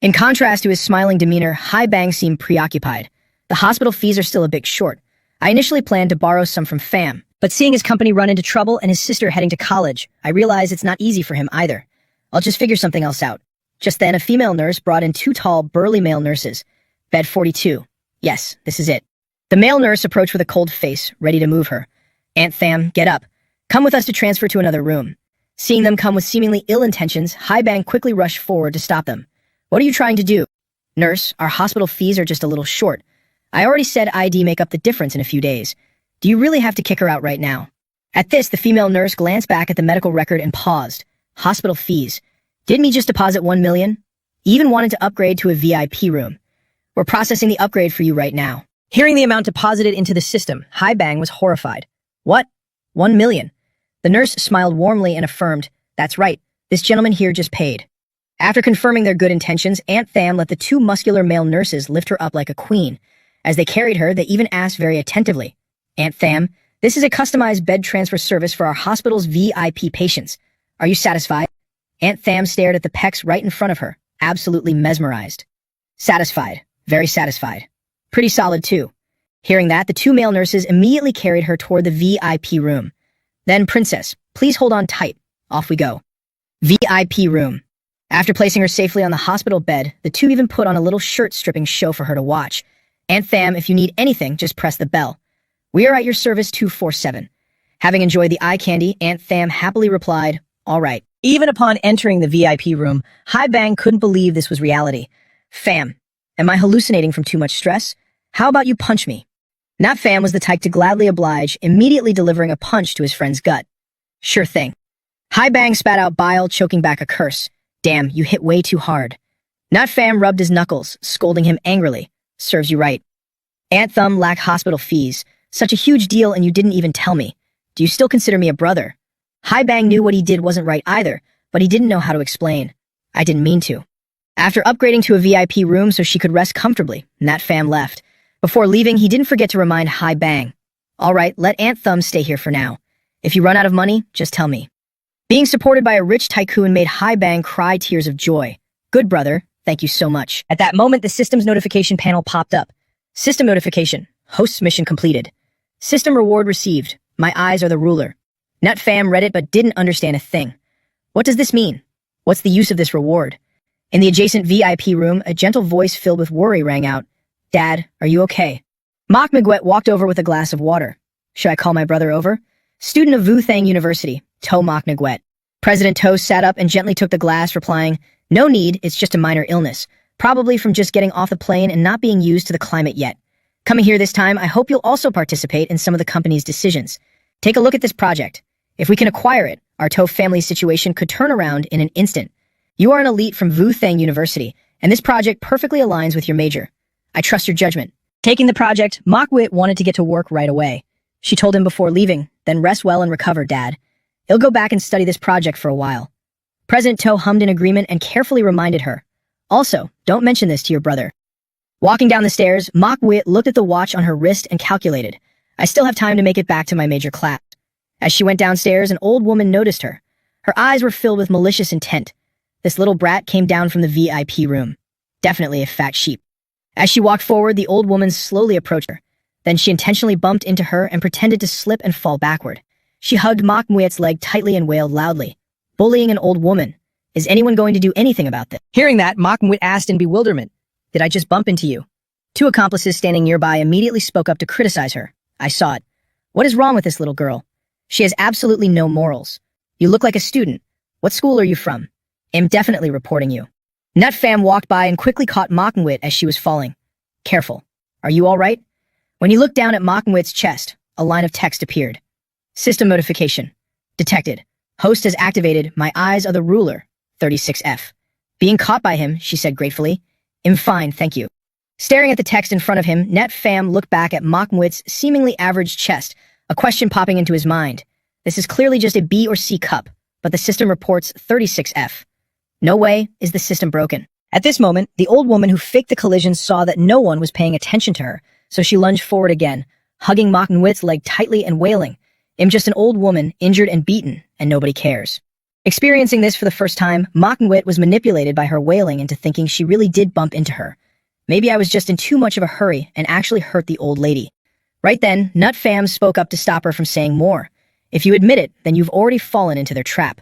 In contrast to his smiling demeanor, Hai Bang seemed preoccupied. The hospital fees are still a bit short. I initially planned to borrow some from Pham, but seeing his company run into trouble and his sister heading to college, I realize it's not easy for him either. I'll just figure something else out. Just then, a female nurse brought in 2 tall, burly male nurses. Bed 42. Yes, this is it. The male nurse approached with a cold face, ready to move her. Aunt Tham, get up. Come with us to transfer to another room. Seeing them come with seemingly ill intentions, Hai Bang quickly rushed forward to stop them. What are you trying to do? Nurse, our hospital fees are just a little short. I already said ID make up the difference in a few days. Do you really have to kick her out right now? At this, the female nurse glanced back at the medical record and paused. Hospital fees. Didn't he just deposit 1 million? Even wanted to upgrade to a VIP room. We're processing the upgrade for you right now. Hearing the amount deposited into the system, Hai Bang was horrified. What? 1 million? The nurse smiled warmly and affirmed, That's right, this gentleman here just paid. After confirming their good intentions, Aunt Tham let the 2 muscular male nurses lift her up like a queen. As they carried her, they even asked very attentively, Aunt Tham, this is a customized bed transfer service for our hospital's VIP patients. Are you satisfied? Aunt Tham stared at the pecs right in front of her, absolutely mesmerized. Satisfied. Very satisfied. Pretty solid, too. Hearing that, the 2 male nurses immediately carried her toward the VIP room. Then, Princess, please hold on tight. Off we go. VIP room. After placing her safely on the hospital bed, the 2 even put on a little shirt-stripping show for her to watch. Aunt Tham, if you need anything, just press the bell. We are at your service 247. Having enjoyed the eye candy, Aunt Tham happily replied, "All right." Even upon entering the VIP room, Hai Bang couldn't believe this was reality. "Fam, am I hallucinating from too much stress? How about you punch me?" Nat Pham was the type to gladly oblige, immediately delivering a punch to his friend's gut. "Sure thing." Hai Bang spat out bile, choking back a curse. "Damn, you hit way too hard." Nat Pham rubbed his knuckles, scolding him angrily. "Serves you right." "Aunt Thumb lack hospital fees. Such a huge deal and you didn't even tell me. Do you still consider me a brother?" Hai Bang knew what he did wasn't right either, but he didn't know how to explain. "I didn't mean to." After upgrading to a VIP room so she could rest comfortably, Nat Pham left. Before leaving, he didn't forget to remind Hai Bang, "All right, let Aunt Thumb stay here for now. If you run out of money, just tell me." Being supported by a rich tycoon made Hai Bang cry tears of joy. "Good brother, thank you so much." At that moment, the system's notification panel popped up. System notification. Host's mission completed. System reward received. My eyes are the ruler. Nat Pham read it but didn't understand a thing. What does this mean? What's the use of this reward? In the adjacent VIP room, a gentle voice filled with worry rang out. "Dad, are you okay?" Mok Miguet walked over with a glass of water. "Should I call my brother over?" Student of Vu Thang University, To Mok Miguet. President To sat up and gently took the glass, replying, "No need, it's just a minor illness. Probably from just getting off the plane and not being used to the climate yet. Coming here this time, I hope you'll also participate in some of the company's decisions. Take a look at this project. If we can acquire it, our To family's situation could turn around in an instant. You are an elite from Vu Thang University, and this project perfectly aligns with your major. I trust your judgment." Taking the project, Mok Wit wanted to get to work right away. She told him before leaving, "Then rest well and recover, Dad. He'll go back and study this project for a while." President To hummed in agreement and carefully reminded her, "Also, don't mention this to your brother." Walking down the stairs, Mok Wit looked at the watch on her wrist and calculated, "I still have time to make it back to my major class." As she went downstairs, an old woman noticed her. Her eyes were filled with malicious intent. This little brat came down from the VIP room. Definitely a fat sheep. As she walked forward, the old woman slowly approached her. Then she intentionally bumped into her and pretended to slip and fall backward. She hugged Mok Muet's leg tightly and wailed loudly. "Bullying an old woman. Is anyone going to do anything about this?" Hearing that, Mok Muet asked in bewilderment, "Did I just bump into you?" Two accomplices standing nearby immediately spoke up to criticize her. "I saw it. What is wrong with this little girl? She has absolutely no morals. You look like a student. What school are you from? I'm definitely reporting you." Nut Pham walked by and quickly caught Mok Nwit as she was falling. "Careful. Are you all right?" When he looked down at Mok Nwit's chest, a line of text appeared. System notification. Detected. Host has activated My Eyes Are the Ruler, 36F. Being caught by him, she said gratefully, "I'm fine, thank you." Staring at the text in front of him, Net Pham looked back at Mok Nwit's seemingly average chest, a question popping into his mind. This is clearly just a B or C cup, but the system reports 36F. No way is the system broken. At this moment, the old woman who faked the collision saw that no one was paying attention to her, so she lunged forward again, hugging Mok Nwit's leg tightly and wailing, "I'm just an old woman, injured and beaten, and nobody cares." Experiencing this for the first time, Mok Nwit was manipulated by her wailing into thinking she really did bump into her. Maybe I was just in too much of a hurry and actually hurt the old lady. Right then, Nut Pham spoke up to stop her from saying more. "If you admit it, then you've already fallen into their trap."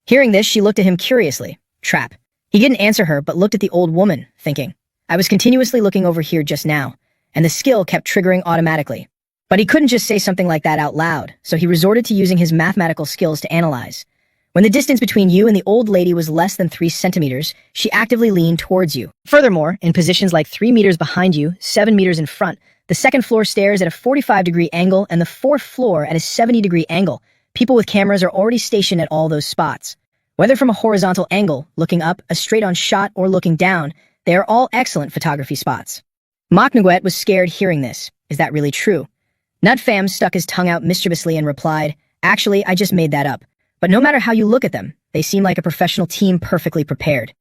Hearing this, she looked at him curiously. Trap. He didn't answer her, but looked at the old woman, thinking, "I was continuously looking over here just now, and the skill kept triggering automatically." But he couldn't just say something like that out loud, so he resorted to using his mathematical skills to analyze. When the distance between you and the old lady was less than 3 centimeters, she actively leaned towards you. Furthermore, in positions like 3 meters behind you, 7 meters in front, the second floor stairs at a 45-degree angle and the fourth floor at a 70-degree angle, people with cameras are already stationed at all those spots. Whether from a horizontal angle, looking up, a straight-on shot, or looking down, they are all excellent photography spots. Mok Nwit was scared hearing this. Is that really true? Nut Pham stuck his tongue out mischievously and replied, "Actually, I just made that up. But no matter how you look at them, they seem like a professional team perfectly prepared."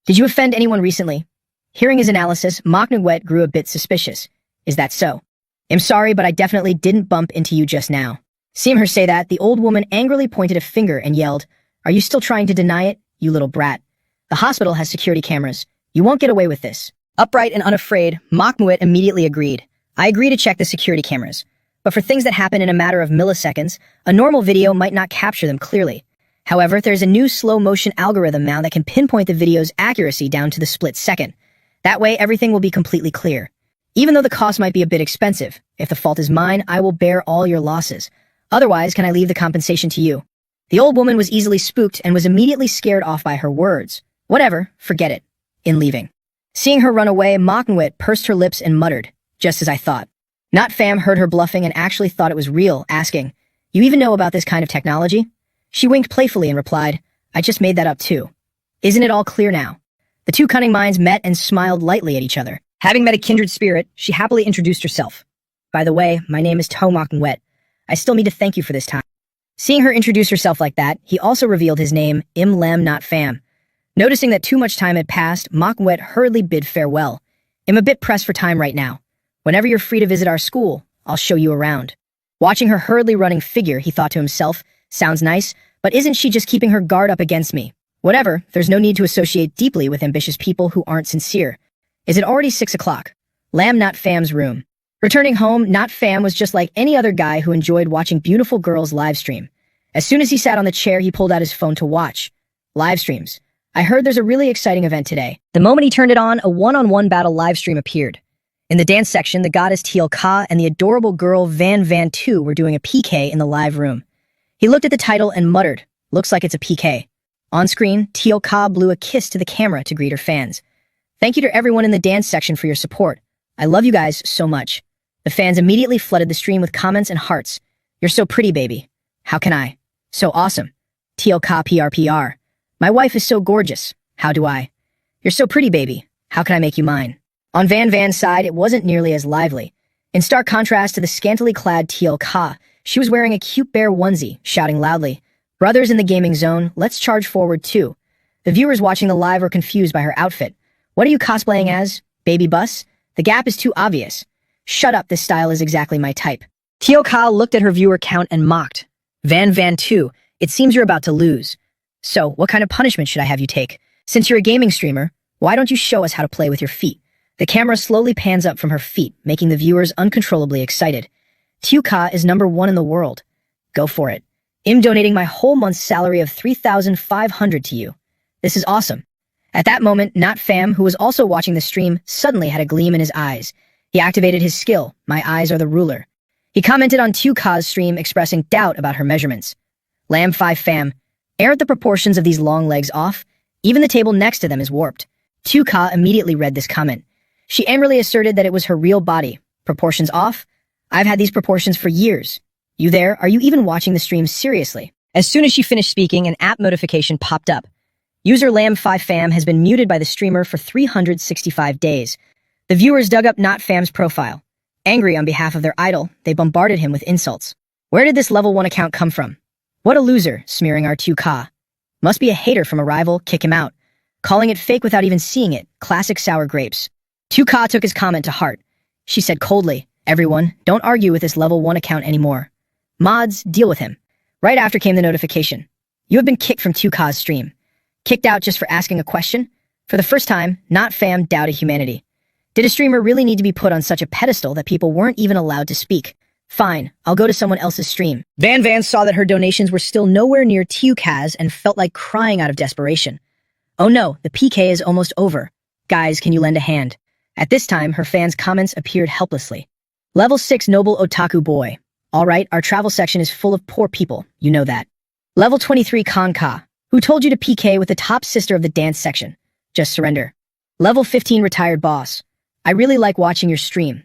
"Did you offend anyone recently?" Hearing his analysis, Mok Nwit grew a bit suspicious. "Is that so?" "I'm sorry, but I definitely didn't bump into you just now." Seeing her say that, the old woman angrily pointed a finger and yelled, "Are you still trying to deny it, you little brat? The hospital has security cameras. You won't get away with this." Upright and unafraid, Mok Nwit immediately agreed. "I agree to check the security cameras. But for things that happen in a matter of milliseconds, a normal video might not capture them clearly. However, there's a new slow-motion algorithm now that can pinpoint the video's accuracy down to the split second. That way, everything will be completely clear. Even though the cost might be a bit expensive, if the fault is mine, I will bear all your losses. Otherwise, can I leave the compensation to you? The old woman was easily spooked and was immediately scared off by her words. Whatever, forget it. In leaving. Seeing her run away, Manhwa pursed her lips and muttered, just as I thought. Not Fam heard her bluffing and actually thought it was real, asking, you even know about this kind of technology? She winked playfully and replied, I just made that up too. Isn't it all clear now? The two cunning minds met and smiled lightly at each other. Having met a kindred spirit, she happily introduced herself. By the way, my name is Manhwa. I still need to thank you for this time. Seeing her introduce herself like that, he also revealed his name, Lem not Fam. Noticing that too much time had passed, Manhwa hurriedly bid farewell. I'm a bit pressed for time right now. Whenever you're free to visit our school, I'll show you around. Watching her hurriedly running figure, he thought to himself, sounds nice, but isn't she just keeping her guard up against me? Whatever, there's no need to associate deeply with ambitious people who aren't sincere. Is it already 6 o'clock? Lam Not Fam's room. Returning home, Not Fam was just like any other guy who enjoyed watching beautiful girls live stream. As soon as he sat on the chair, he pulled out his phone to watch. Live streams. I heard there's a really exciting event today. The moment he turned it on, a one-on-one battle live stream appeared. In the dance section, the goddess Teal Ka and the adorable girl Van Van 2 were doing a PK in the live room. He looked at the title and muttered, looks like it's a PK. On screen, Teal Ka blew a kiss to the camera to greet her fans. Thank you to everyone in the dance section for your support. I love you guys so much. The fans immediately flooded the stream with comments and hearts. You're so pretty, baby. How can I? So awesome. Teal Ka PRPR. My wife is so gorgeous. How do I? You're so pretty, baby. How can I make you mine? On Van Van's side, it wasn't nearly as lively. In stark contrast to the scantily clad Teal Ka, she was wearing a cute bear onesie, shouting loudly, brothers in the gaming zone, let's charge forward too. The viewers watching the live were confused by her outfit. What are you cosplaying as? Baby bus? The gap is too obvious. Shut up, this style is exactly my type. Teal Ka looked at her viewer count and mocked. Van Van 2, it seems you're about to lose. So, what kind of punishment should I have you take? Since you're a gaming streamer, why don't you show us how to play with your feet? The camera slowly pans up from her feet, making the viewers uncontrollably excited. Teal Ka is #1 in the world. Go for it. I'm donating my whole month's salary of 3,500 to you. This is awesome. At that moment, Not Fam, who was also watching the stream, suddenly had a gleam in his eyes. He activated his skill, My Eyes Are the Ruler. He commented on Teal Ka's stream, expressing doubt about her measurements. Lam 5 Fam, aren't the proportions of these long legs off? Even the table next to them is warped. Teal Ka immediately read this comment. She angrily asserted that it was her real body. Proportions off? I've had these proportions for years. You there? Are you even watching the stream seriously? As soon as she finished speaking, an app notification popped up. User Lam 5 Fam has been muted by the streamer for 365 days. The viewers dug up Not Fam's profile. Angry on behalf of their idol, they bombarded him with insults. Where did this level 1 account come from? What a loser, smearing our Teal Ka. Must be a hater from a rival, kick him out. Calling it fake without even seeing it, classic sour grapes. Teal Ka took his comment to heart. She said coldly, everyone, don't argue with this level 1 account anymore. Mods, deal with him. Right after came the notification. You have been kicked from Teal Ka's stream. Kicked out just for asking a question? For the first time, Not Fam doubted humanity. Did a streamer really need to be put on such a pedestal that people weren't even allowed to speak? Fine, I'll go to someone else's stream. Van Van saw that her donations were still nowhere near Teal Ka's and felt like crying out of desperation. Oh no, the PK is almost over. Guys, can you lend a hand? At this time, her fans' comments appeared helplessly. Level 6 Noble Otaku Boy. Alright, our travel section is full of poor people, you know that. Level 23 Kanka. Who told you to PK with the top sister of the dance section? Just surrender. Level 15 Retired Boss. I really like watching your stream.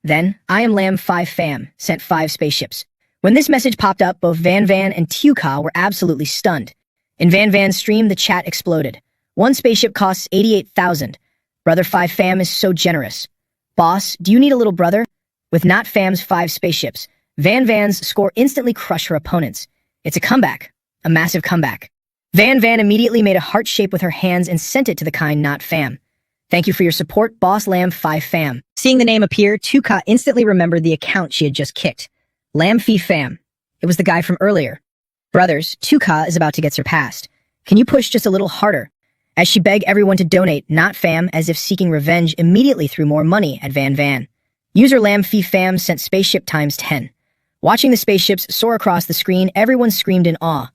Then, I am Lam 5 Fam, sent 5 spaceships. When this message popped up, both Van Van and Teal Ka were absolutely stunned. In Van Van's stream, the chat exploded. 1 spaceship costs 88,000. Brother 5 Fam is so generous. Boss, do you need a little brother? With Not Fam's 5 spaceships, Van Van's score instantly crushed her opponents. It's a comeback. A massive comeback. Van Van immediately made a heart shape with her hands and sent it to the kind Not Fam. Thank you for your support, Boss Lam 5 Fam. Seeing the name appear, Teal Ka instantly remembered the account she had just kicked. Lam 5 Fam. It was the guy from earlier. Brothers, Teal Ka is about to get surpassed. Can you push just a little harder? As she begged everyone to donate, Not Fam, as if seeking revenge, immediately threw more money at Van Van. User Lam 5 Fam sent spaceship times 10. Watching the spaceships soar across the screen, everyone screamed in awe.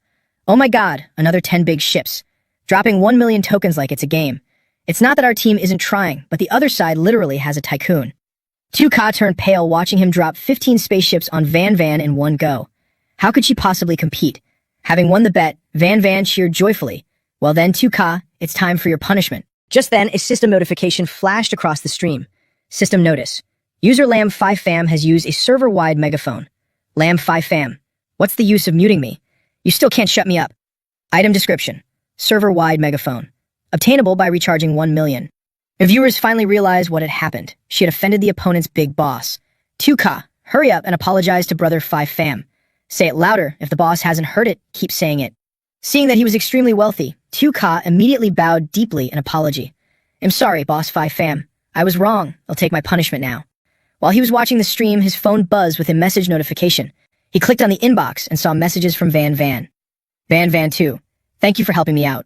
Oh my god, another 10 big ships. Dropping 1 million tokens like it's a game. It's not that our team isn't trying, but the other side literally has a tycoon. Teal Ka turned pale watching him drop 15 spaceships on Van Van in one go. How could she possibly compete? Having won the bet, Van cheered joyfully. Well then, 2K, it's time for your punishment. Just then, a system notification flashed across the stream. System notice. User Lamb5Fam has used a server-wide megaphone. Lamb5Fam, what's the use of muting me? You still can't shut me up. Item description. Server-wide megaphone. Obtainable by recharging 1 million. The viewers finally realized what had happened. She had offended the opponent's big boss. 2K, hurry up and apologize to brother 5Fam. Say it louder. If the boss hasn't heard it, keep saying it. Seeing that he was extremely wealthy, 2K immediately bowed deeply in apology. I'm sorry, boss 5Fam. I was wrong. I'll take my punishment now. While he was watching the stream, his phone buzzed with a message notification. He clicked on the inbox and saw messages from Van. Van 2. Thank you for helping me out.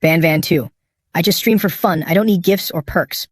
Van 2. I just stream for fun. I don't need gifts or perks.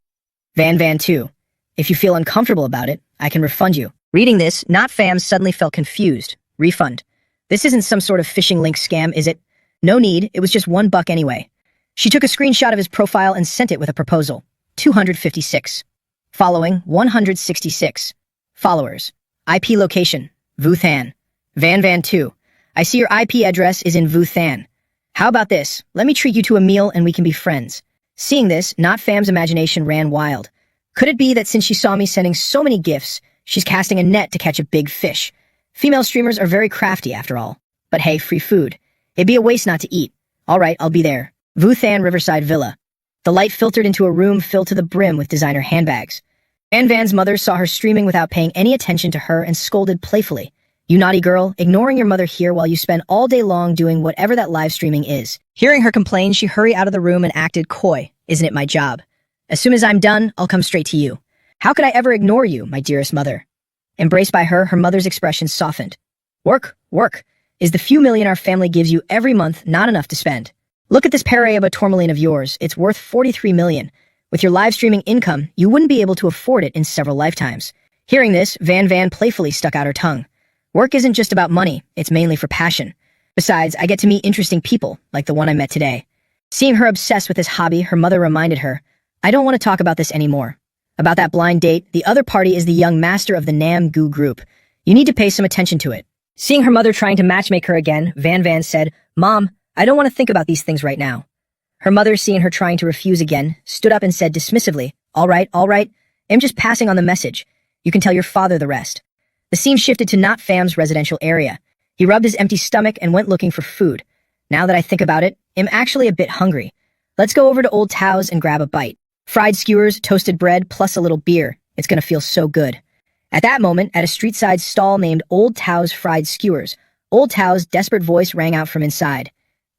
Van 2. If you feel uncomfortable about it, I can refund you. Reading this, Not Fam suddenly felt confused. Refund. This isn't some sort of phishing link scam, is it? No need, it was just $1 anyway. She took a screenshot of his profile and sent it with a proposal. 256. Following, 166. Followers. IP location, Vuthan. Van 2. I see your IP address is in Vuthan. How about this? Let me treat you to a meal and we can be friends. Seeing this, Not Fam's imagination ran wild. Could it be that since she saw me sending so many gifts, she's casting a net to catch a big fish? Female streamers are very crafty after all. But hey, free food. It'd be a waste not to eat. Alright, I'll be there. Vuthan Riverside Villa. The light filtered into a room filled to the brim with designer handbags. Van's mother saw her streaming without paying any attention to her and scolded playfully. You naughty girl, ignoring your mother here while you spend all day long doing whatever that live streaming is. Hearing her complain, she hurried out of the room and acted coy. Isn't it my job? As soon as I'm done, I'll come straight to you. How could I ever ignore you, my dearest mother? Embraced by her, her mother's expression softened. Work. Is the few million our family gives you every month not enough to spend? Look at this Paraiba tourmaline of yours. It's worth 43 million. With your live streaming income, you wouldn't be able to afford it in several lifetimes. Hearing this, Van playfully stuck out her tongue. Work isn't just about money, it's mainly for passion. Besides, I get to meet interesting people, like the one I met today. Seeing her obsessed with this hobby, her mother reminded her, I don't want to talk about this anymore. About that blind date, the other party is the young master of the Nam Gu group. You need to pay some attention to it. Seeing her mother trying to matchmake her again, Van said, Mom, I don't want to think about these things right now. Her mother, seeing her trying to refuse again, stood up and said dismissively, All right. I'm just passing on the message. You can tell your father the rest. The scene shifted to Not Fam's residential area. He rubbed his empty stomach and went looking for food. Now that I think about it, I'm actually a bit hungry. Let's go over to Old Tao's and grab a bite. Fried skewers, toasted bread, plus a little beer. It's gonna feel so good. At that moment, at a street-side stall named Old Tao's Fried Skewers, Old Tao's desperate voice rang out from inside.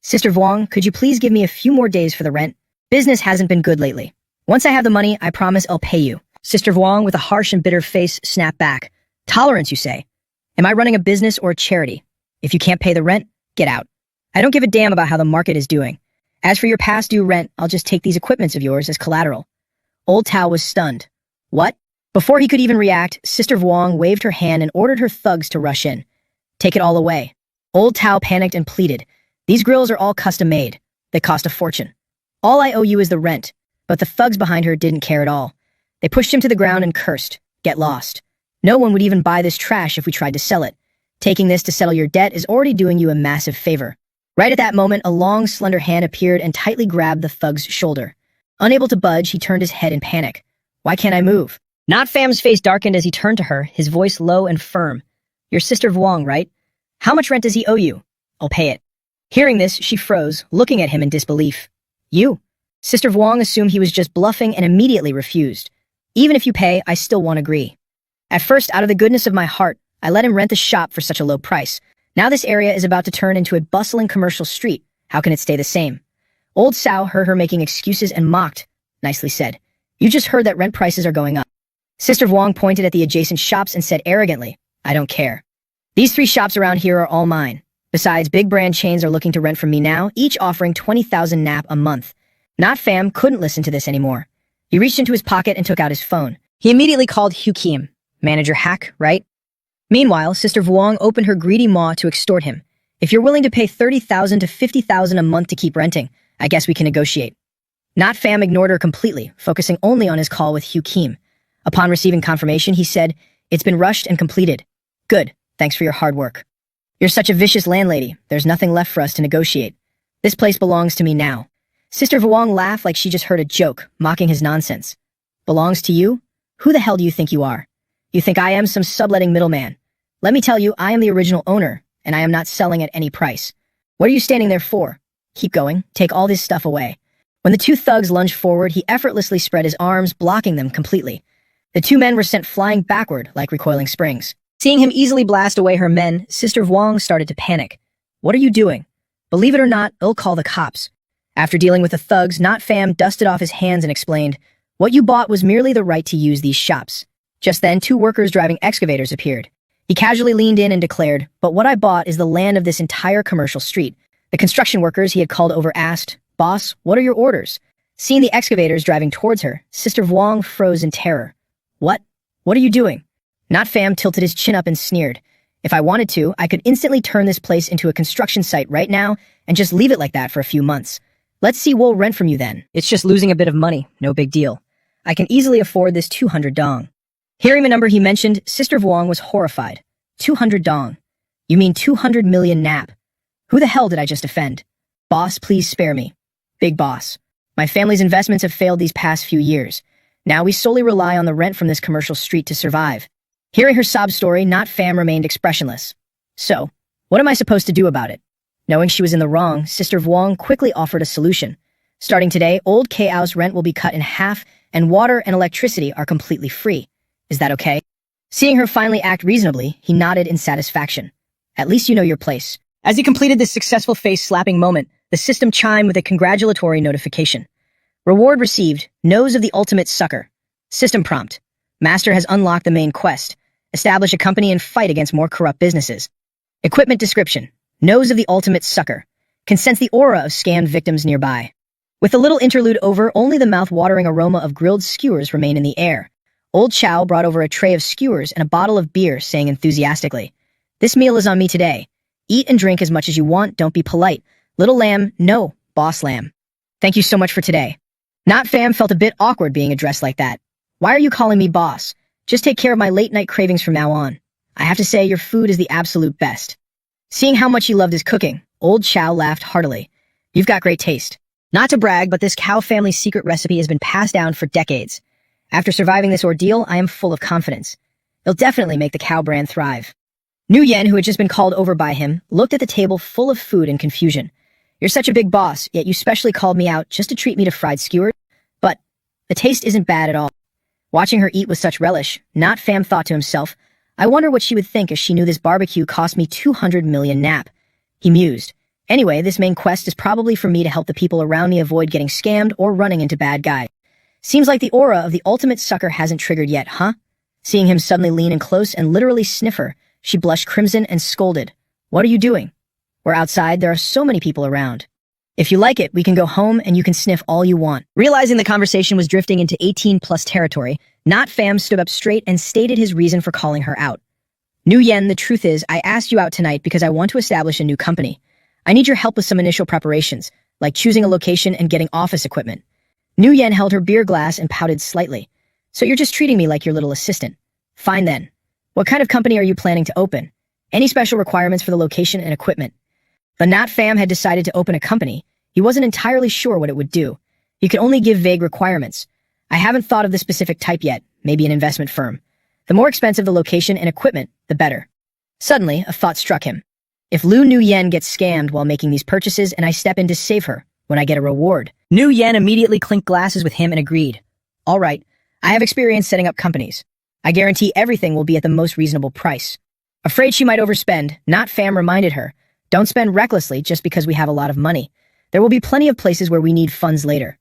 Sister Vuong, could you please give me a few more days for the rent? Business hasn't been good lately. Once I have the money, I promise I'll pay you. Sister Vuong, with a harsh and bitter face, snapped back. Tolerance, you say? Am I running a business or a charity? If you can't pay the rent, get out. I don't give a damn about how the market is doing. As for your past due rent, I'll just take these equipments of yours as collateral. Old Tao was stunned. What? Before he could even react, Sister Vuong waved her hand and ordered her thugs to rush in. Take it all away. Old Tao panicked and pleaded. These grills are all custom-made. They cost a fortune. All I owe you is the rent. But the thugs behind her didn't care at all. They pushed him to the ground and cursed. Get lost. No one would even buy this trash if we tried to sell it. Taking this to settle your debt is already doing you a massive favor. Right at that moment, a long, slender hand appeared and tightly grabbed the thug's shoulder. Unable to budge, he turned his head in panic. Why can't I move? Not Fam's face darkened as he turned to her, his voice low and firm. Your sister Vuong, right? How much rent does he owe you? I'll pay it. Hearing this, she froze, looking at him in disbelief. You? Sister Vuong assumed he was just bluffing and immediately refused. Even if you pay, I still won't agree. At first, out of the goodness of my heart, I let him rent the shop for such a low price. Now this area is about to turn into a bustling commercial street. How can it stay the same? Old Sao heard her making excuses and mocked. Nicely said. You just heard that rent prices are going up. Sister Vuong pointed at the adjacent shops and said arrogantly, I don't care. These 3 shops around here are all mine. Besides, big brand chains are looking to rent from me now, each offering 20,000 nap a month. Not Fam couldn't listen to this anymore. He reached into his pocket and took out his phone. He immediately called Hugh Kim. Manager hack, right? Meanwhile, Sister Vuong opened her greedy maw to extort him. If you're willing to pay 30,000 to 50,000 a month to keep renting, I guess we can negotiate. Not Fam ignored her completely, focusing only on his call with Hugh Kim. Upon receiving confirmation, he said, It's been rushed and completed. Good, thanks for your hard work. You're such a vicious landlady. There's nothing left for us to negotiate. This place belongs to me now. Sister Vuong laughed like she just heard a joke, mocking his nonsense. Belongs to you? Who the hell do you think you are? You think I am some subletting middleman? Let me tell you, I am the original owner, and I am not selling at any price. What are you standing there for? Keep going. Take all this stuff away. When the two thugs lunged forward, he effortlessly spread his arms, blocking them completely. The two men were sent flying backward like recoiling springs. Seeing him easily blast away her men, Sister Vuong started to panic. What are you doing? Believe it or not, I'll call the cops. After dealing with the thugs, Not Fam dusted off his hands and explained, what you bought was merely the right to use these shops. Just then, two workers driving excavators appeared. He casually leaned in and declared, but what I bought is the land of this entire commercial street. The construction workers he had called over asked, Boss, what are your orders? Seeing the excavators driving towards her, Sister Vuong froze in terror. What? What are you doing? Not Fam tilted his chin up and sneered. If I wanted to, I could instantly turn this place into a construction site right now and just leave it like that for a few months. Let's see we'll rent from you then. It's just losing a bit of money, no big deal. I can easily afford this 200 dong. Hearing the number he mentioned, Sister Vuong was horrified. 200 dong. You mean 200 million nap? Who the hell did I just offend? Boss, please spare me. Big boss. My family's investments have failed these past few years. Now we solely rely on the rent from this commercial street to survive. Hearing her sob story, Not Fam remained expressionless. So, what am I supposed to do about it? Knowing she was in the wrong, Sister Vuong quickly offered a solution. Starting today, Old K-House rent will be cut in half, and water and electricity are completely free. Is that okay? Seeing her finally act reasonably, he nodded in satisfaction. At least you know your place. As he completed this successful face-slapping moment, the system chimed with a congratulatory notification. Reward received, Nose of the Ultimate Sucker. System prompt. Master has unlocked the main quest. Establish a company and fight against more corrupt businesses. Equipment description. Nose of the Ultimate Sucker. Can sense the aura of scammed victims nearby. With the little interlude over, only the mouth-watering aroma of grilled skewers remained in the air. Old Chow brought over a tray of skewers and a bottle of beer, saying enthusiastically, This meal is on me today. Eat and drink as much as you want, don't be polite. Little lamb, no, boss lamb. Thank you so much for today. Not Fam felt a bit awkward being addressed like that. Why are you calling me boss? Just take care of my late-night cravings from now on. I have to say, your food is the absolute best. Seeing how much he loved his cooking, Old Chow laughed heartily. You've got great taste. Not to brag, but this cow family's secret recipe has been passed down for decades. After surviving this ordeal, I am full of confidence. It'll definitely make the cow brand thrive. Nu Yen, who had just been called over by him, looked at the table full of food in confusion. You're such a big boss, yet you specially called me out just to treat me to fried skewers? But the taste isn't bad at all. Watching her eat with such relish, Not Fam thought to himself, I wonder what she would think if she knew this barbecue cost me 200 million nap. He mused. Anyway, this main quest is probably for me to help the people around me avoid getting scammed or running into bad guys. Seems like the aura of the ultimate sucker hasn't triggered yet, huh? Seeing him suddenly lean in close and literally sniff her, she blushed crimson and scolded. What are you doing? We're outside, there are so many people around. If you like it, we can go home and you can sniff all you want. Realizing the conversation was drifting into 18-plus territory, Not Fam stood up straight and stated his reason for calling her out. Nu Yen, the truth is, I asked you out tonight because I want to establish a new company. I need your help with some initial preparations, like choosing a location and getting office equipment. Nu Yen held her beer glass and pouted slightly. So you're just treating me like your little assistant. Fine then. What kind of company are you planning to open? Any special requirements for the location and equipment? But Not Fam had decided to open a company. He wasn't entirely sure what it would do. He could only give vague requirements. I haven't thought of the specific type yet, maybe an investment firm. The more expensive the location and equipment, the better. Suddenly, a thought struck him. If Lu Nu Yen gets scammed while making these purchases and I step in to save her, when I get a reward. Nu Yen immediately clinked glasses with him and agreed. All right, I have experience setting up companies. I guarantee everything will be at the most reasonable price. Afraid she might overspend, Not Fam reminded her, don't spend recklessly just because we have a lot of money. There will be plenty of places where we need funds later.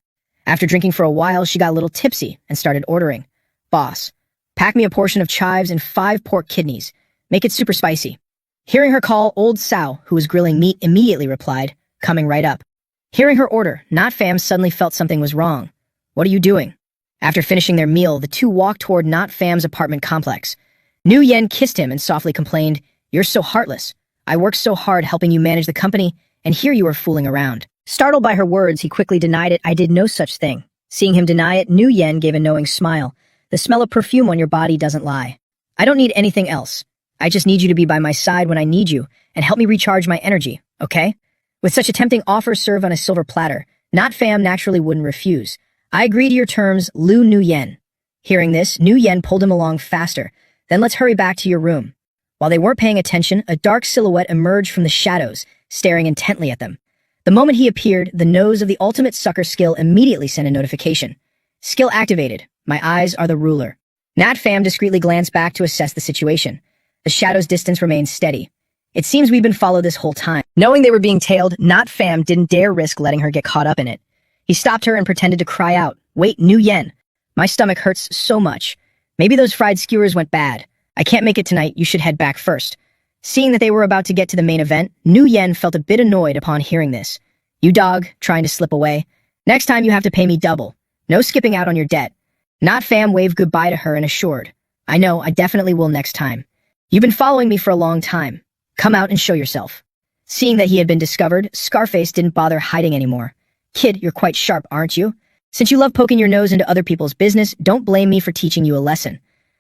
After drinking for a while, she got a little tipsy and started ordering. Boss, pack me a portion of chives and 5 pork kidneys. Make it super spicy. Hearing her call, Old Sao, who was grilling meat, immediately replied, coming right up. Hearing her order, Not Fam suddenly felt something was wrong. What are you doing? After finishing their meal, the two walked toward Not Fam's apartment complex. Nu Yen kissed him and softly complained, You're so heartless. I worked so hard helping you manage the company, and here you are fooling around. Startled by her words, he quickly denied it. I did no such thing. Seeing him deny it, Nu Yen gave a knowing smile. The smell of perfume on your body doesn't lie. I don't need anything else. I just need you to be by my side when I need you, and help me recharge my energy, okay? With such a tempting offer served on a silver platter, Not Fam naturally wouldn't refuse. I agree to your terms, Lu Nu Yen. Hearing this, Nu Yen pulled him along faster. Then let's hurry back to your room. While they weren't paying attention, a dark silhouette emerged from the shadows, staring intently at them. The moment he appeared, the nose of the ultimate sucker skill immediately sent a notification. Skill activated. My eyes are the ruler. Nat Fam discreetly glanced back to assess the situation. The shadow's distance remained steady. It seems we've been followed this whole time. Knowing they were being tailed, Nat Fam didn't dare risk letting her get caught up in it. He stopped her and pretended to cry out, "Wait, Nu Yen. My stomach hurts so much. Maybe those fried skewers went bad. I can't make it tonight, you should head back first." Seeing that they were about to get to the main event, Nu Yen felt a bit annoyed upon hearing this. "You dog, trying to slip away. Next time you have to pay me double. No skipping out on your debt." Not Fam waved goodbye to her and assured, "I know, I definitely will next time. You've been following me for a long time. Come out and show yourself." Seeing that he had been discovered, Scarface didn't bother hiding anymore. "Kid, you're quite sharp, aren't you? Since you love poking your nose into other people's business, don't blame me for teaching you a lesson."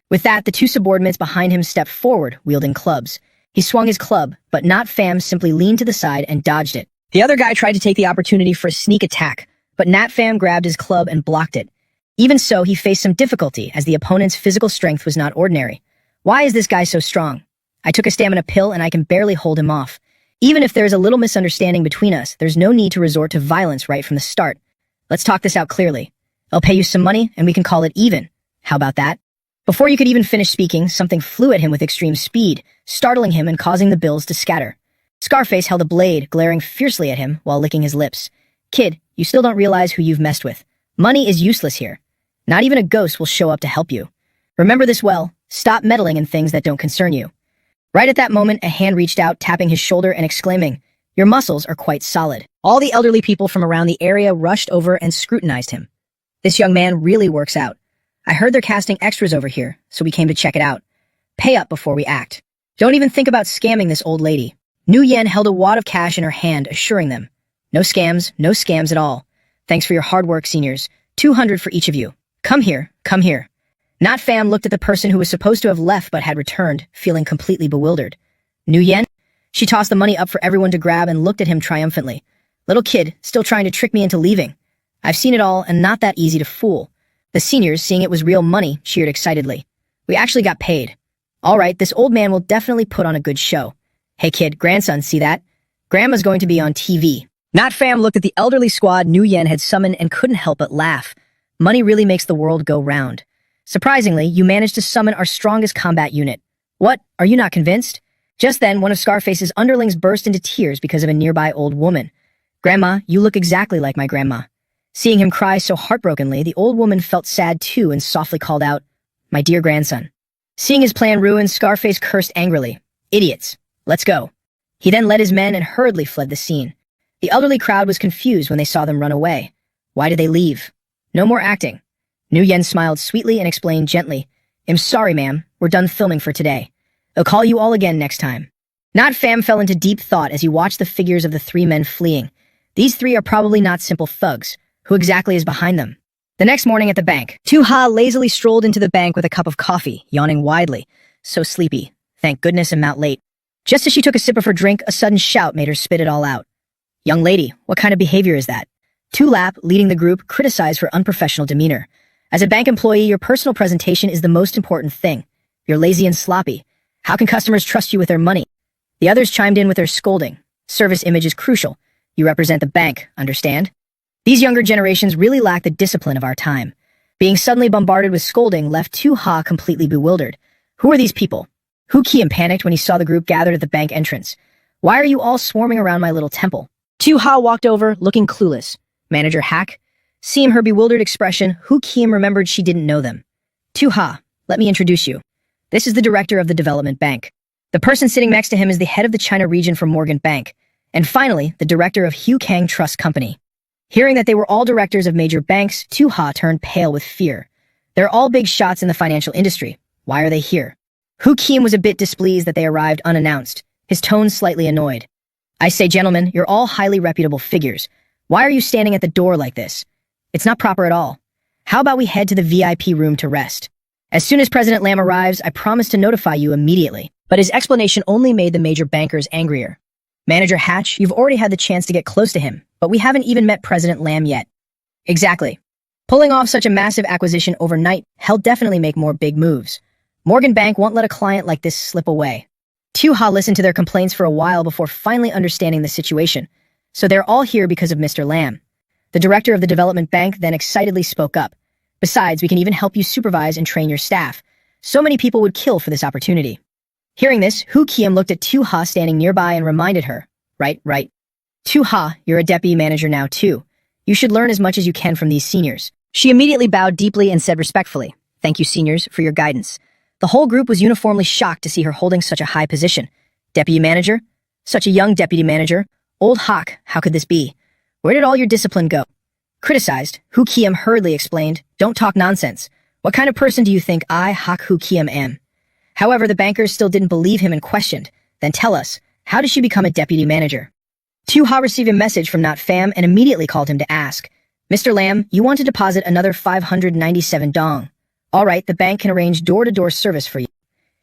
With that, the two subordinates behind him stepped forward, wielding clubs. He swung his club, but Not Fam simply leaned to the side and dodged it. The other guy tried to take the opportunity for a sneak attack, but Nat Fam grabbed his club and blocked it. Even so, he faced some difficulty as the opponent's physical strength was not ordinary. Why is this guy so strong? I took a stamina pill and I can barely hold him off. Even if there is a little misunderstanding between us, there's no need to resort to violence right from the start. Let's talk this out clearly. I'll pay you some money and we can call it even. How about that? Before you could even finish speaking, something flew at him with extreme speed, startling him and causing the bills to scatter. Scarface held a blade, glaring fiercely at him while licking his lips. "Kid, you still don't realize who you've messed with. Money is useless here. Not even a ghost will show up to help you. Remember this well. Stop meddling in things that don't concern you." Right at that moment, a hand reached out, tapping his shoulder and exclaiming, "Your muscles are quite solid." All the elderly people from around the area rushed over and scrutinized him. "This young man really works out. I heard they're casting extras over here, so we came to check it out. Pay up before we act. Don't even think about scamming this old lady." Nu Yen held a wad of cash in her hand, assuring them, no scams at all. Thanks for your hard work, seniors. 200 for each of you. Come here, come here." Not Fam looked at the person who was supposed to have left but had returned, feeling completely bewildered. Nu Yen? She tossed the money up for everyone to grab and looked at him triumphantly. "Little kid, still trying to trick me into leaving. I've seen it all and not that easy to fool." The seniors, seeing it was real money, cheered excitedly. "We actually got paid. All right, this old man will definitely put on a good show. Hey kid, grandson, see that? Grandma's going to be on TV." Not Fam looked at the elderly squad Nu Yen had summoned and couldn't help but laugh. Money really makes the world go round. "Surprisingly, you managed to summon our strongest combat unit. What, are you not convinced?" Just then, one of Scarface's underlings burst into tears because of a nearby old woman. "Grandma, you look exactly like my grandma." Seeing him cry so heartbrokenly, the old woman felt sad too and softly called out, "My dear grandson." Seeing his plan ruined, Scarface cursed angrily. "Idiots, let's go." He then led his men and hurriedly fled the scene. The elderly crowd was confused when they saw them run away. Why did they leave? No more acting. Nu Yen smiled sweetly and explained gently, "I'm sorry, ma'am. We're done filming for today. I'll call you all again next time." Not Fam fell into deep thought as he watched the figures of the three men fleeing. These three are probably not simple thugs. Who exactly is behind them? The next morning at the bank, Tu-ha lazily strolled into the bank with a cup of coffee, yawning widely. So sleepy. Thank goodness I'm out late. Just as she took a sip of her drink, a sudden shout made her spit it all out. "Young lady, what kind of behavior is that?" Tu-lap, leading the group, criticized her unprofessional demeanor. "As a bank employee, your personal presentation is the most important thing. You're lazy and sloppy. How can customers trust you with their money?" The others chimed in with their scolding. "Service image is crucial. You represent the bank, understand?" These younger generations really lack the discipline of our time. Being suddenly bombarded with scolding left Tu-ha completely bewildered. Who are these people? Hu-Kiem panicked when he saw the group gathered at the bank entrance. "Why are you all swarming around my little temple?" Tu-ha walked over, looking clueless. Manager Hack? Seeing her bewildered expression, Hu-Kiem remembered she didn't know them. "Tu-ha, let me introduce you. This is the director of the development bank. The person sitting next to him is the head of the China region for Morgan Bank. And finally, the director of Hugh Kang Trust Company." Hearing that they were all directors of major banks, Tu-ha turned pale with fear. They're all big shots in the financial industry. Why are they here? Hu-Kiem was a bit displeased that they arrived unannounced, his tone slightly annoyed. "I say, gentlemen, you're all highly reputable figures. Why are you standing at the door like this? It's not proper at all. How about we head to the VIP room to rest? As soon as President Lam arrives, I promise to notify you immediately." But his explanation only made the major bankers angrier. Manager Hatch, you've already had the chance to get close to him, but we haven't even met President Lam yet. Exactly. Pulling off such a massive acquisition overnight, he'll definitely make more big moves. Morgan Bank won't let a client like this slip away. Tu-ha listened to their complaints for a while before finally understanding the situation. So they're all here because of Mr. Lam. The director of the development bank then excitedly spoke up. Besides, we can even help you supervise and train your staff. So many people would kill for this opportunity. Hearing this, Hu Kiem looked at Tu-ha standing nearby and reminded her. Right. Tu-ha, you're a deputy manager now too. You should learn as much as you can from these seniors. She immediately bowed deeply and said respectfully, "Thank you, seniors, for your guidance." The whole group was uniformly shocked to see her holding such a high position. Deputy manager? Such a young deputy manager? Old Hawk, how could this be? Where did all your discipline go? Criticized, Hu Kiem hurriedly explained, "Don't talk nonsense. What kind of person do you think I, Hawk Hu Kiem, am?" However, the bankers still didn't believe him and questioned. Then tell us, how did she become a deputy manager? Tu-ha received a message from Not Fam and immediately called him to ask, "Mr. Lam, you want to deposit another 597 dong. All right, the bank can arrange door-to-door service for you."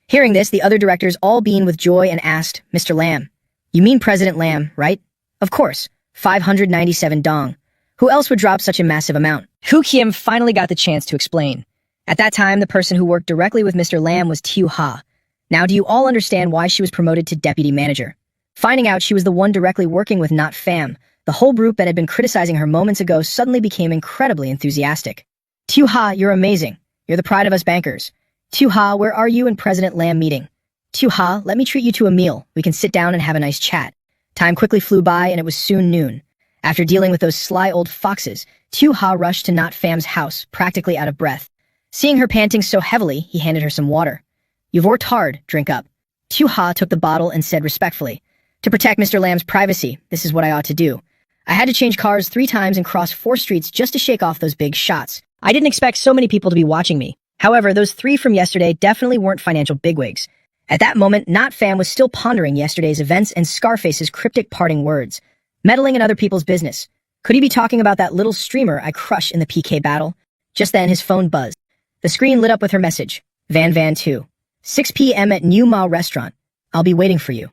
Hearing this, the other directors all beamed with joy and asked, "Mr. Lam, you mean President Lam, right?" "Of course, 597 dong. Who else would drop such a massive amount?" Hu Kiem finally got the chance to explain. At that time, the person who worked directly with Mr. Lam was Tu-ha. Now do you all understand why she was promoted to deputy manager? Finding out she was the one directly working with Not Fam, the whole group that had been criticizing her moments ago suddenly became incredibly enthusiastic. Tu-ha, you're amazing. You're the pride of us bankers. Tu-ha, where are you and President Lam meeting? Tu-ha, let me treat you to a meal. We can sit down and have a nice chat. Time quickly flew by and it was soon noon. After dealing with those sly old foxes, Tu-ha rushed to Not Fam's house, practically out of breath. Seeing her panting so heavily, he handed her some water. "You've worked hard, drink up." Tu-ha took the bottle and said respectfully, "To protect Mr. Lam's privacy, this is what I ought to do. I had to change cars 3 times and cross 4 streets just to shake off those big shots. I didn't expect so many people to be watching me. However, those 3 from yesterday definitely weren't financial bigwigs." At that moment, Not Fam was still pondering yesterday's events and Scarface's cryptic parting words. Meddling in other people's business. Could he be talking about that little streamer I crushed in the PK battle? Just then, his phone buzzed. The screen lit up with her message. Van 2. 6 p.m. at New Mao Restaurant. I'll be waiting for you.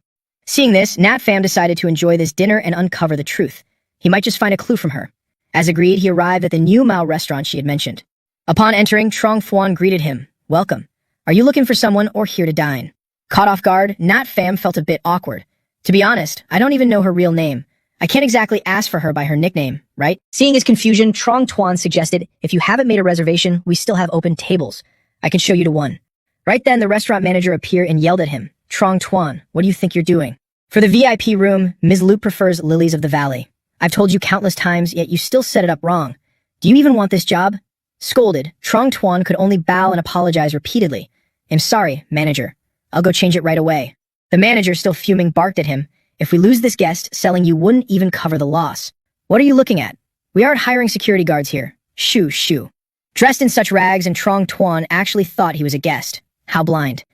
Seeing this, Nat Fam decided to enjoy this dinner and uncover the truth. He might just find a clue from her. As agreed, he arrived at the New Mao Restaurant she had mentioned. Upon entering, Trong Fuan greeted him. "Welcome. Are you looking for someone or here to dine?" Caught off guard, Nat Fam felt a bit awkward. To be honest, I don't even know her real name. I can't exactly ask for her by her nickname, right? Seeing his confusion, Trong Tuan suggested, "If you haven't made a reservation, we still have open tables. I can show you to one." Right then, the restaurant manager appeared and yelled at him. "Trong Tuan, what do you think you're doing?" "For the VIP room, Ms. Luke prefers Lilies of the Valley. I've told you countless times, yet you still set it up wrong. Do you even want this job?" Scolded, Trong Tuan could only bow and apologize repeatedly. "I'm sorry, manager. I'll go change it right away." The manager, still fuming, barked at him. "If we lose this guest, selling you wouldn't even cover the loss. What are you looking at? We aren't hiring security guards here. Shoo. Dressed in such rags, and Trong Tuan actually thought he was a guest. How blind.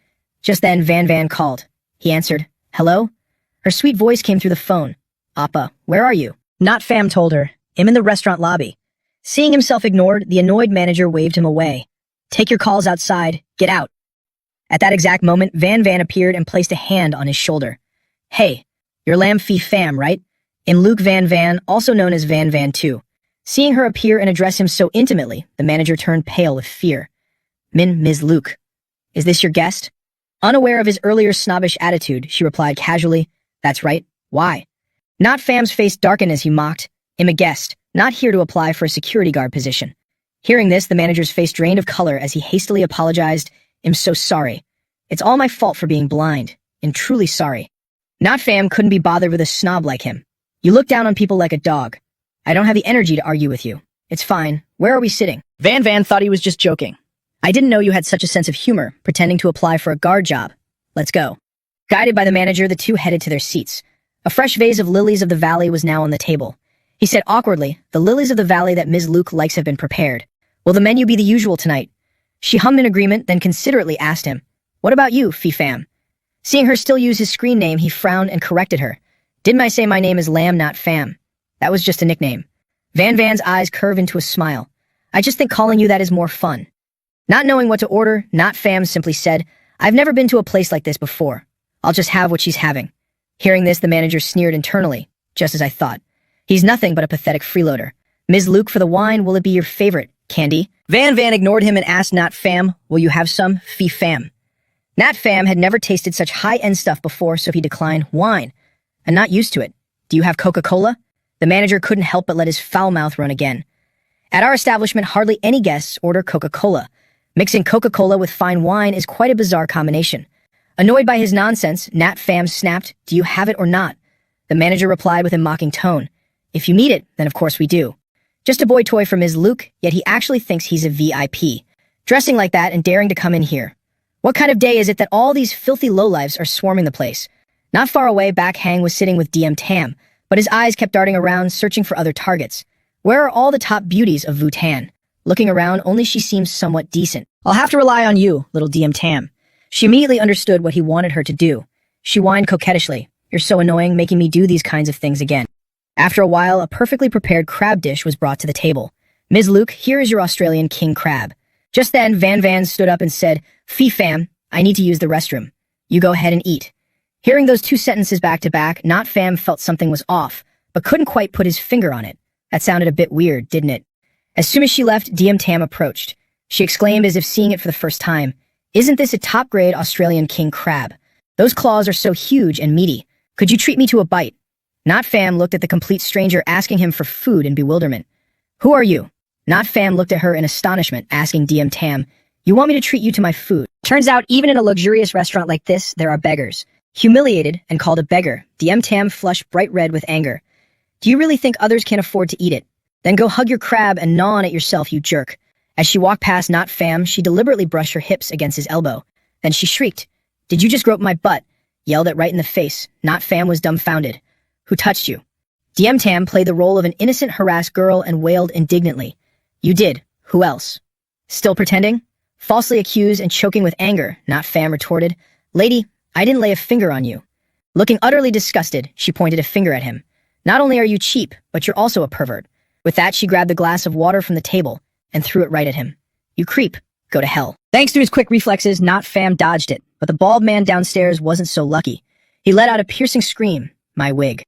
Just then, Van called. He answered. "Hello?" Her sweet voice came through the phone. "Appa, where are you?" Not Fam told her. "I'm in the restaurant lobby." Seeing himself ignored, the annoyed manager waved him away. "Take your calls outside. Get out." At that exact moment, Van appeared and placed a hand on his shoulder. "Hey. You're Lam Phi Pham, right? I'm Luke Van, also known as Van 2. Seeing her appear and address him so intimately, the manager turned pale with fear. "Ms. Luke. Is this your guest?" Unaware of his earlier snobbish attitude, she replied casually, "That's right. Why?" Not Fam's face darkened as he mocked. "I'm a guest, not here to apply for a security guard position." Hearing this, the manager's face drained of color as he hastily apologized. "I'm so sorry. It's all my fault for being blind. I'm truly sorry." Not Fam couldn't be bothered with a snob like him. "You look down on people like a dog. I don't have the energy to argue with you. It's fine. Where are we sitting?" Van thought he was just joking. "I didn't know you had such a sense of humor, pretending to apply for a guard job. Let's go." Guided by the manager, the two headed to their seats. A fresh vase of lilies of the valley was now on the table. He said awkwardly, "The lilies of the valley that Ms. Luke likes have been prepared. Will the menu be the usual tonight?" She hummed in agreement, then considerately asked him, "What about you, Phi Pham?" Seeing her still use his screen name, he frowned and corrected her. "Didn't I say my name is Lam, not Pham? That was just a nickname." Van's eyes curved into a smile. "I just think calling you that is more fun." Not knowing what to order, Not Pham simply said, I've never been to a place like this before. I'll just have what she's having. Hearing this, the manager sneered internally, just as I thought. He's nothing but a pathetic freeloader. Ms. Luke, for the wine, will it be your favorite, Candy? Van ignored him and asked Nat Pham, will you have some? Fee Pham. Nat Pham had never tasted such high-end stuff before, so he declined wine. I'm not used to it. Do you have Coca-Cola? The manager couldn't help but let his foul mouth run again. At our establishment, hardly any guests order Coca-Cola. Mixing Coca-Cola with fine wine is quite a bizarre combination. Annoyed by his nonsense, Nat Pham snapped, do you have it or not? The manager replied with a mocking tone, if you need it, then of course we do. Just a boy toy for Ms. Luke, yet he actually thinks he's a VIP. Dressing like that and daring to come in here. What kind of day is it that all these filthy lowlifes are swarming the place? Not far away, Back Hang was sitting with DM Tam, but his eyes kept darting around, searching for other targets. Where are all the top beauties of Bhutan? Looking around, only she seems somewhat decent. I'll have to rely on you, little DM Tam. She immediately understood what he wanted her to do. She whined coquettishly, you're so annoying, making me do these kinds of things again. After a while, a perfectly prepared crab dish was brought to the table. Ms. Luke, here is your Australian king crab. Just then, Van stood up and said, Fee Pham, I need to use the restroom. You go ahead and eat. Hearing those two sentences back to back, Nat Pham felt something was off, but couldn't quite put his finger on it. That sounded a bit weird, didn't it? As soon as she left, DM Tam approached. She exclaimed as if seeing it for the first time, isn't this a top-grade Australian king crab? Those claws are so huge and meaty. Could you treat me to a bite? Nat Pham looked at the complete stranger, asking him for food in bewilderment. Who are you? Nat Pham looked at her in astonishment, asking DM Tam, you want me to treat you to my food? Turns out, even in a luxurious restaurant like this, there are beggars. Humiliated and called a beggar, DM Tam flushed bright red with anger. Do you really think others can't afford to eat it? Then go hug your crab and gnaw on it yourself, you jerk. As she walked past Nat Pham, she deliberately brushed her hips against his elbow. Then she shrieked, did you just grope my butt? Yelled it right in the face. Nat Pham was dumbfounded. Who touched you? DM Tam played the role of an innocent, harassed girl and wailed indignantly. You did. Who else? Still pretending? Falsely accused and choking with anger, Nat Pham retorted, lady, I didn't lay a finger on you. Looking utterly disgusted, she pointed a finger at him. Not only are you cheap, but you're also a pervert. With that, she grabbed the glass of water from the table and threw it right at him. You creep. Go to hell. Thanks to his quick reflexes, Nat Pham dodged it, but the bald man downstairs wasn't so lucky. He let out a piercing scream. My wig.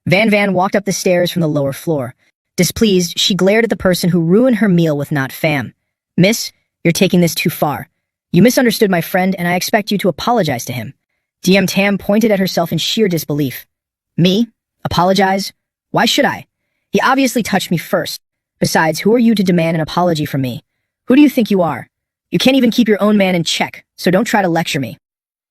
Van walked up the stairs from the lower floor. Displeased, she glared at the person who ruined her meal with Nat Pham. Miss, you're taking this too far. You misunderstood my friend, and I expect you to apologize to him. DM Tam pointed at herself in sheer disbelief. Me? Apologize? Why should I? He obviously touched me first. Besides, who are you to demand an apology from me? Who do you think you are? You can't even keep your own man in check, so don't try to lecture me.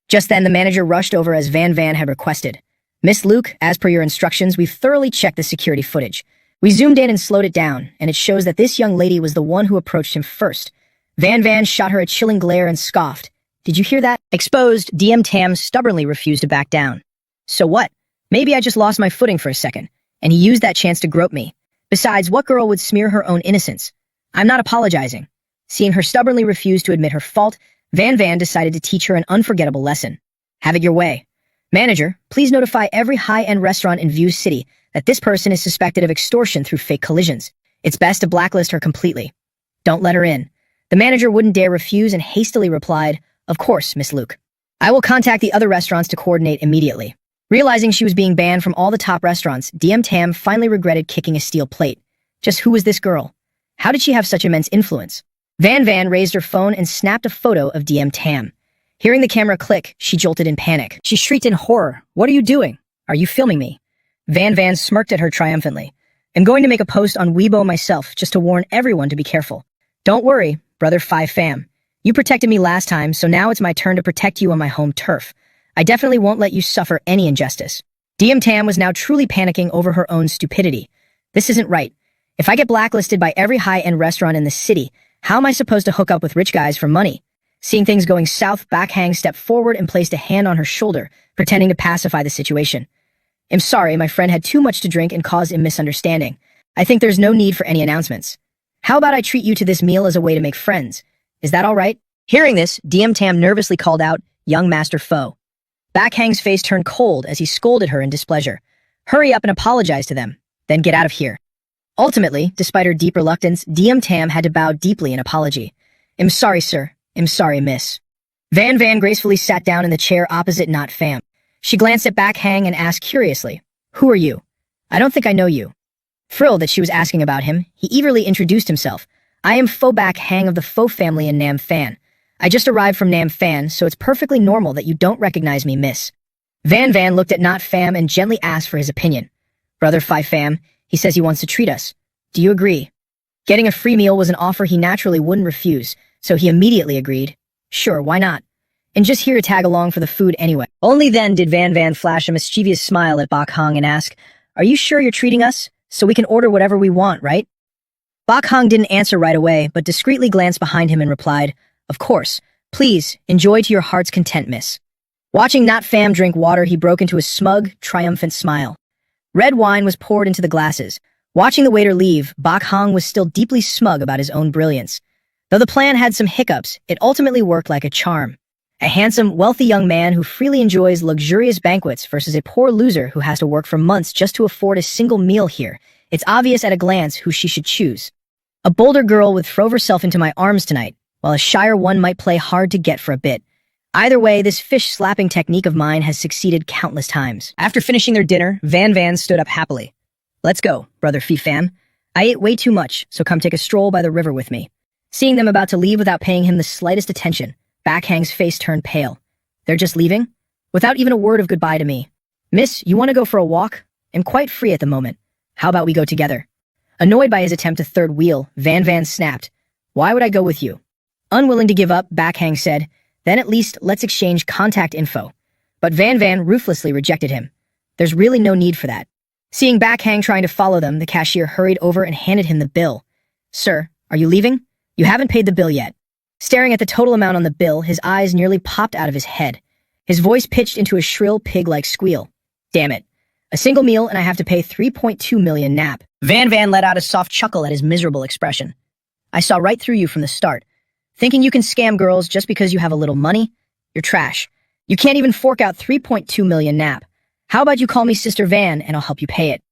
Just then, the manager rushed over as Van had requested. Miss Luke, as per your instructions, we've thoroughly checked the security footage. We zoomed in and slowed it down, and it shows that this young lady was the one who approached him first. Van shot her a chilling glare and scoffed. Did you hear that? Exposed, DM Tam stubbornly refused to back down. So what? Maybe I just lost my footing for a second, and he used that chance to grope me. Besides, what girl would smear her own innocence? I'm not apologizing. Seeing her stubbornly refuse to admit her fault, Van decided to teach her an unforgettable lesson. Have it your way. Manager, please notify every high-end restaurant in View City that this person is suspected of extortion through fake collisions. It's best to blacklist her completely. Don't let her in. The manager wouldn't dare refuse and hastily replied, of course, Miss Luke. I will contact the other restaurants to coordinate immediately. Realizing she was being banned from all the top restaurants, DM Tam finally regretted kicking a steel plate. Just who was this girl? How did she have such immense influence? Van raised her phone and snapped a photo of DM Tam. Hearing the camera click, she jolted in panic. She shrieked in horror. What are you doing? Are you filming me? Van smirked at her triumphantly. I'm going to make a post on Weibo myself just to warn everyone to be careful. Don't worry, brother Phi Pham. You protected me last time, so now it's my turn to protect you on my home turf. I definitely won't let you suffer any injustice. DM Tam was now truly panicking over her own stupidity. This isn't right. If I get blacklisted by every high-end restaurant in the city, how am I supposed to hook up with rich guys for money? Seeing things going south, Back Hang stepped forward and placed a hand on her shoulder, pretending to pacify the situation. I'm sorry, my friend had too much to drink and caused a misunderstanding. I think there's no need for any announcements. How about I treat you to this meal as a way to make friends? Is that all right? Hearing this, DM Tam nervously called out, young master foe. Back Hang's face turned cold as he scolded her in displeasure. Hurry up and apologize to them, then get out of here. Ultimately, despite her deep reluctance, DM Tam had to bow deeply in apology. I'm sorry, sir. I'm sorry, miss. Van Van gracefully sat down in the chair opposite Not Fam. She glanced at Back Hang and asked curiously, "Who are you? I don't think I know you." Thrilled that she was asking about him, he eagerly introduced himself. "I am Pho Back Hang of the Pho family in Nam Fan. I just arrived from Nam Fan, so it's perfectly normal that you don't recognize me, miss." Van Van looked at Not Fam and gently asked for his opinion. "Brother Phi Fam, he says he wants to treat us. Do you agree?" Getting a free meal was an offer he naturally wouldn't refuse, so he immediately agreed. Sure, why not? And just here to tag along for the food anyway. Only then did Van Van flash a mischievous smile at Bak Hang and ask, "Are you sure you're treating us? So we can order whatever we want, right?" Bak Hang didn't answer right away, but discreetly glanced behind him and replied, "Of course. Please, enjoy to your heart's content, miss." Watching Not Fam drink water, he broke into a smug, triumphant smile. Red wine was poured into the glasses. Watching the waiter leave, Bak Hang was still deeply smug about his own brilliance. Though the plan had some hiccups, it ultimately worked like a charm. A handsome, wealthy young man who freely enjoys luxurious banquets versus a poor loser who has to work for months just to afford a single meal here. It's obvious at a glance who she should choose. A bolder girl would throw herself into my arms tonight, while a shyer one might play hard to get for a bit. Either way, this fish-slapping technique of mine has succeeded countless times. After finishing their dinner, Van Van stood up happily. "Let's go, brother Phi Fam. I ate way too much, so come take a stroll by the river with me." Seeing them about to leave without paying him the slightest attention, Back Hang's face turned pale. "They're just leaving? Without even a word of goodbye to me. Miss, you want to go for a walk? I'm quite free at the moment. How about we go together?" Annoyed by his attempt to third wheel, Van Van snapped, "Why would I go with you?" Unwilling to give up, Back Hang said, "Then at least let's exchange contact info." But Van Van ruthlessly rejected him. "There's really no need for that." Seeing Back Hang trying to follow them, the cashier hurried over and handed him the bill. "Sir, are you leaving? You haven't paid the bill yet." Staring at the total amount on the bill, his eyes nearly popped out of his head. His voice pitched into a shrill pig-like squeal. "Damn it. A single meal and I have to pay 3.2 million nap." Van Van let out a soft chuckle at his miserable expression. "I saw right through you from the start. Thinking you can scam girls just because you have a little money? You're trash. You can't even fork out 3.2 million nap. How about you call me Sister Van and I'll help you pay it?"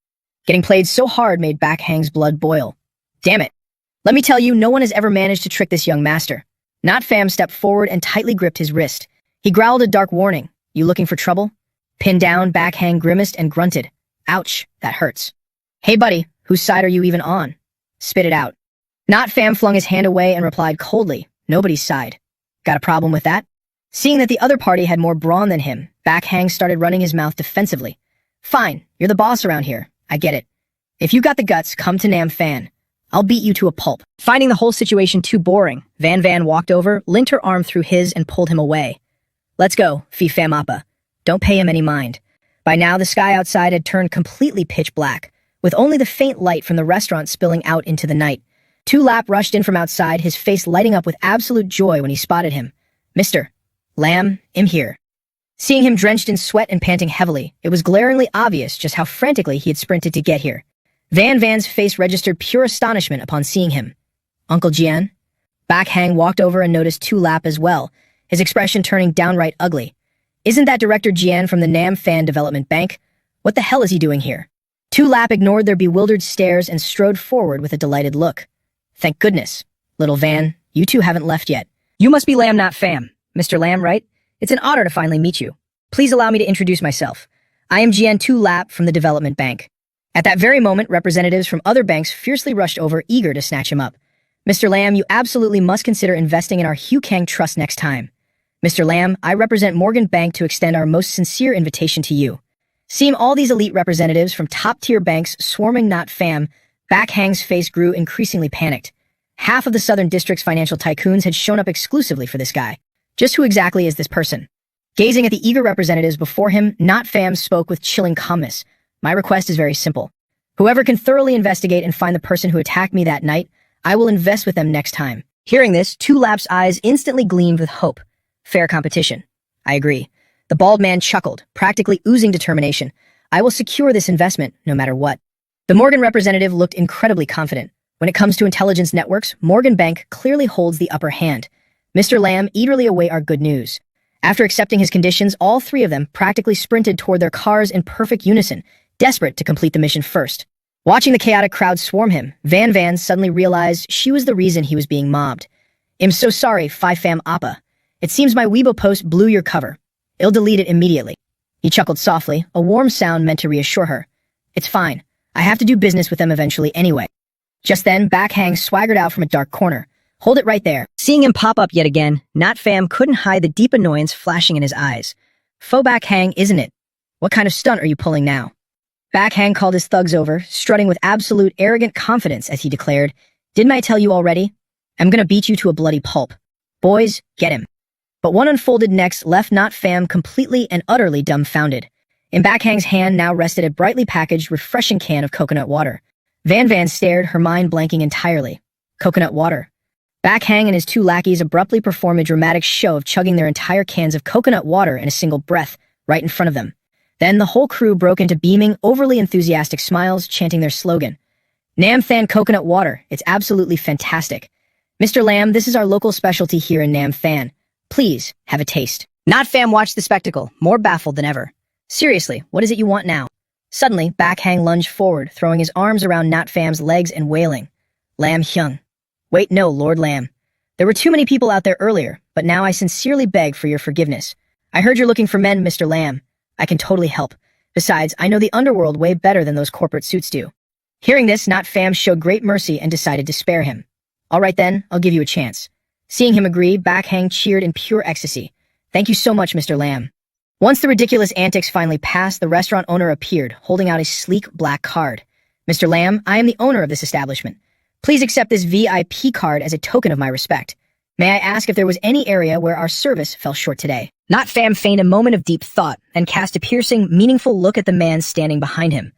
Getting played so hard made Back Hang's blood boil. "Damn it. Let me tell you, no one has ever managed to trick this young master." Not Fam stepped forward and tightly gripped his wrist. He growled a dark warning. "You looking for trouble?" Pinned down, Back Hang grimaced and grunted. "Ouch, that hurts." "Hey buddy, whose side are you even on? Spit it out." Not Fam flung his hand away and replied coldly, "Nobody's side." "Got a problem with that?" Seeing that the other party had more brawn than him, Back Hang started running his mouth defensively. "Fine, you're the boss around here. I get it. If you got the guts, come to Nam Fan. I'll beat you to a pulp." Finding the whole situation too boring, Van Van walked over, linked her arm through his, and pulled him away. "Let's go, Phi Fam Appa. Don't pay him any mind." By now, the sky outside had turned completely pitch black, with only the faint light from the restaurant spilling out into the night. Tu Lap rushed in from outside, his face lighting up with absolute joy when he spotted him. "Mr. Lamb, I'm here." Seeing him drenched in sweat and panting heavily, it was glaringly obvious just how frantically he had sprinted to get here. Van Van's face registered pure astonishment upon seeing him. "Uncle Jian?" Back Hang walked over and noticed Tu Lap as well, his expression turning downright ugly. "Isn't that Director Jian from the Nam Fan Development Bank? What the hell is he doing here?" Tu Lap ignored their bewildered stares and strode forward with a delighted look. "Thank goodness. Little Van, you two haven't left yet. You must be Lamb, not Fam. Mr. Lamb, right? It's an honor to finally meet you. Please allow me to introduce myself. I am Jian Tu Lap from the Development Bank." At that very moment, representatives from other banks fiercely rushed over, eager to snatch him up. "Mr. Lamb, you absolutely must consider investing in our Hugh Kang Trust next time. Mr. Lamb, I represent Morgan Bank to extend our most sincere invitation to you." Seeing all these elite representatives from top-tier banks swarming Not Fam, Back Hang's face grew increasingly panicked. Half of the Southern District's financial tycoons had shown up exclusively for this guy. Just who exactly is this person? Gazing at the eager representatives before him, Not Fam spoke with chilling calmness. "My request is very simple. Whoever can thoroughly investigate and find the person who attacked me that night, I will invest with them next time." Hearing this, Tu Lap's eyes instantly gleamed with hope. "Fair competition. I agree." The bald man chuckled, practically oozing determination. "I will secure this investment, no matter what." The Morgan representative looked incredibly confident. When it comes to intelligence networks, Morgan Bank clearly holds the upper hand. Mr. Lamb eagerly await our good news. After accepting his conditions, all three of them practically sprinted toward their cars in perfect unison, desperate to complete the mission first. Watching the chaotic crowd swarm him, Van Van suddenly realized she was the reason he was being mobbed. "I'm so sorry, Phi Fam Appa. It seems my Weibo post blew your cover. I'll delete it immediately. He chuckled softly, a warm sound meant to reassure her. It's fine. I have to do business with them eventually anyway. Just then, Backhang swaggered out from a dark corner. Hold it right there. Seeing him pop up yet again, Natfam couldn't hide the deep annoyance flashing in his eyes. Faux Backhang, isn't it? What kind of stunt are you pulling now? Backhang called his thugs over, strutting with absolute arrogant confidence as he declared, Didn't I tell you already? I'm gonna beat you to a bloody pulp. Boys, get him. But what unfolded next left Natfam completely and utterly dumbfounded. In Backhang's hand now rested a brightly packaged, refreshing can of coconut water. Van stared, her mind blanking entirely. Coconut water. Backhang and his two lackeys abruptly performed a dramatic show of chugging their entire cans of coconut water in a single breath, right in front of them. Then the whole crew broke into beaming, overly enthusiastic smiles, chanting their slogan. Nam Than coconut water. It's absolutely fantastic. Mr. Lam, this is our local specialty here in Nam Than. Please, have a taste. Natfam watched the spectacle, more baffled than ever. Seriously, what is it you want now? Suddenly, Backhang lunged forward, throwing his arms around Natfam's legs and wailing. Lam Hyung. Wait, no, Lord Lam. There were too many people out there earlier, but now I sincerely beg for your forgiveness. I heard you're looking for men, Mr. Lam. I can totally help. Besides, I know the underworld way better than those corporate suits do. Hearing this, Natfam showed great mercy and decided to spare him. All right then, I'll give you a chance. Seeing him agree, Backhang cheered in pure ecstasy. Thank you so much, Mr. Lam. Once the ridiculous antics finally passed, the restaurant owner appeared, holding out a sleek black card. Mr. Lam, I am the owner of this establishment. Please accept this VIP card as a token of my respect. May I ask if there was any area where our service fell short today? Natfam feigned a moment of deep thought and cast a piercing, meaningful look at the man standing behind him.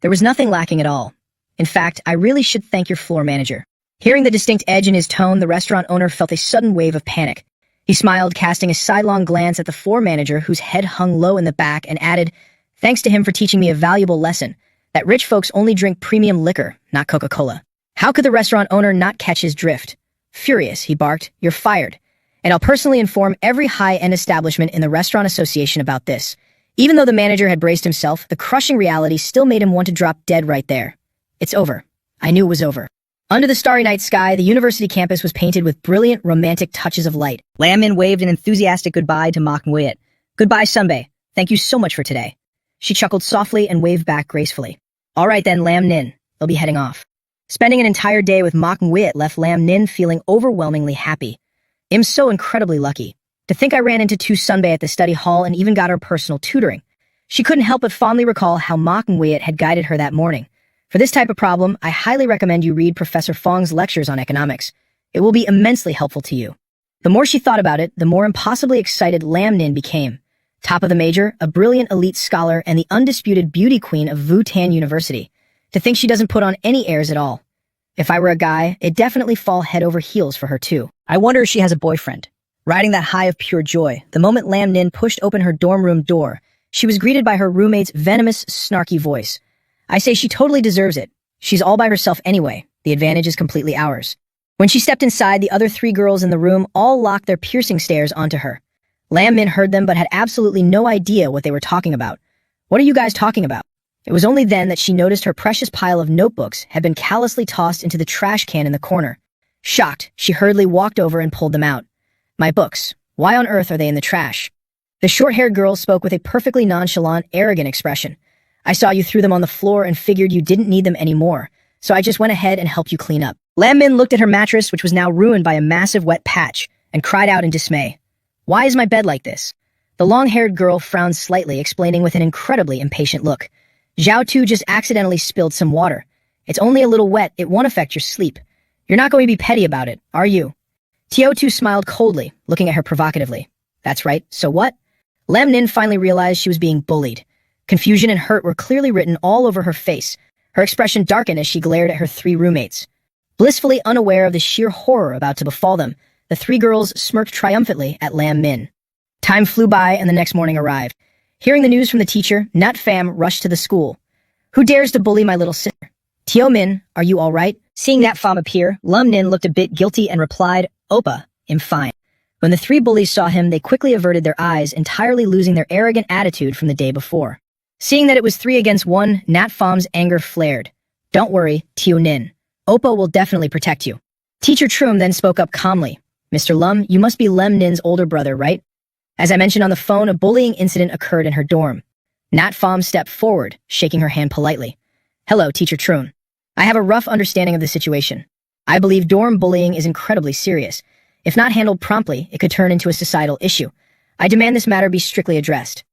There was nothing lacking at all. In fact, I really should thank your floor manager. Hearing the distinct edge in his tone, the restaurant owner felt a sudden wave of panic. He smiled, casting a sidelong glance at the floor manager whose head hung low in the back, and added, Thanks to him for teaching me a valuable lesson, that rich folks only drink premium liquor, not Coca-Cola. How could the restaurant owner not catch his drift? Furious, he barked, You're fired. And I'll personally inform every high-end establishment in the restaurant association about this. Even though the manager had braced himself, the crushing reality still made him want to drop dead right there. It's over. I knew it was over. Under the starry night sky, the university campus was painted with brilliant, romantic touches of light. Lam Min waved an enthusiastic goodbye to Mok Nguyet. Goodbye, Sunbae. Thank you so much for today. She chuckled softly and waved back gracefully. All right then, Lam Nin. They'll be heading off. Spending an entire day with Mok Nguyet left Lam Nin feeling overwhelmingly happy. I'm so incredibly lucky. To think I ran into Tu Sunbae at the study hall and even got her personal tutoring. She couldn't help but fondly recall how Mok Nguyet had guided her that morning. For this type of problem, I highly recommend you read Professor Fong's lectures on economics. It will be immensely helpful to you. The more she thought about it, the more impossibly excited Lam Nin became. Top of the major, a brilliant elite scholar and the undisputed beauty queen of Wutan University. To think she doesn't put on any airs at all. If I were a guy, it'd definitely fall head over heels for her too. I wonder if she has a boyfriend. Riding that high of pure joy, the moment Lam Nin pushed open her dorm room door, she was greeted by her roommate's venomous, snarky voice. I say she totally deserves it. She's all by herself anyway. The advantage is completely ours. When she stepped inside, the other three girls in the room all locked their piercing stares onto her. Lam Min heard them but had absolutely no idea what they were talking about. What are you guys talking about? It was only then that she noticed her precious pile of notebooks had been callously tossed into the trash can in the corner. Shocked, she hurriedly walked over and pulled them out. My books. Why on earth are they in the trash? The short-haired girl spoke with a perfectly nonchalant, arrogant expression. I saw you threw them on the floor and figured you didn't need them anymore, so I just went ahead and helped you clean up. Lam Min looked at her mattress, which was now ruined by a massive wet patch, and cried out in dismay. Why is my bed like this? The long-haired girl frowned slightly, explaining with an incredibly impatient look. Zhao Tu just accidentally spilled some water. It's only a little wet, it won't affect your sleep. You're not going to be petty about it, are you? Tio Tu smiled coldly, looking at her provocatively. That's right, so what? Lam Nin finally realized she was being bullied. Confusion and hurt were clearly written all over her face. Her expression darkened as she glared at her three roommates. Blissfully unaware of the sheer horror about to befall them, the three girls smirked triumphantly at Lam Min. Time flew by and the next morning arrived. Hearing the news from the teacher, Nat Pham rushed to the school. Who dares to bully my little sister? Tio Min, are you all right? Seeing Nat Pham appear, Lam Nin looked a bit guilty and replied, Oppa, I'm fine. When the three bullies saw him, they quickly averted their eyes, entirely losing their arrogant attitude from the day before. Seeing that it was 3 against 1, Nat Pham's anger flared. Don't worry, Tio Nin. Oppa will definitely protect you. Teacher Troom then spoke up calmly. Mr. Lum, you must be Lem Nin's older brother, right? As I mentioned on the phone, a bullying incident occurred in her dorm. Nat Pham stepped forward, shaking her hand politely. Hello, Teacher Trun. I have a rough understanding of the situation. I believe dorm bullying is incredibly serious. If not handled promptly, it could turn into a societal issue. I demand this matter be strictly addressed.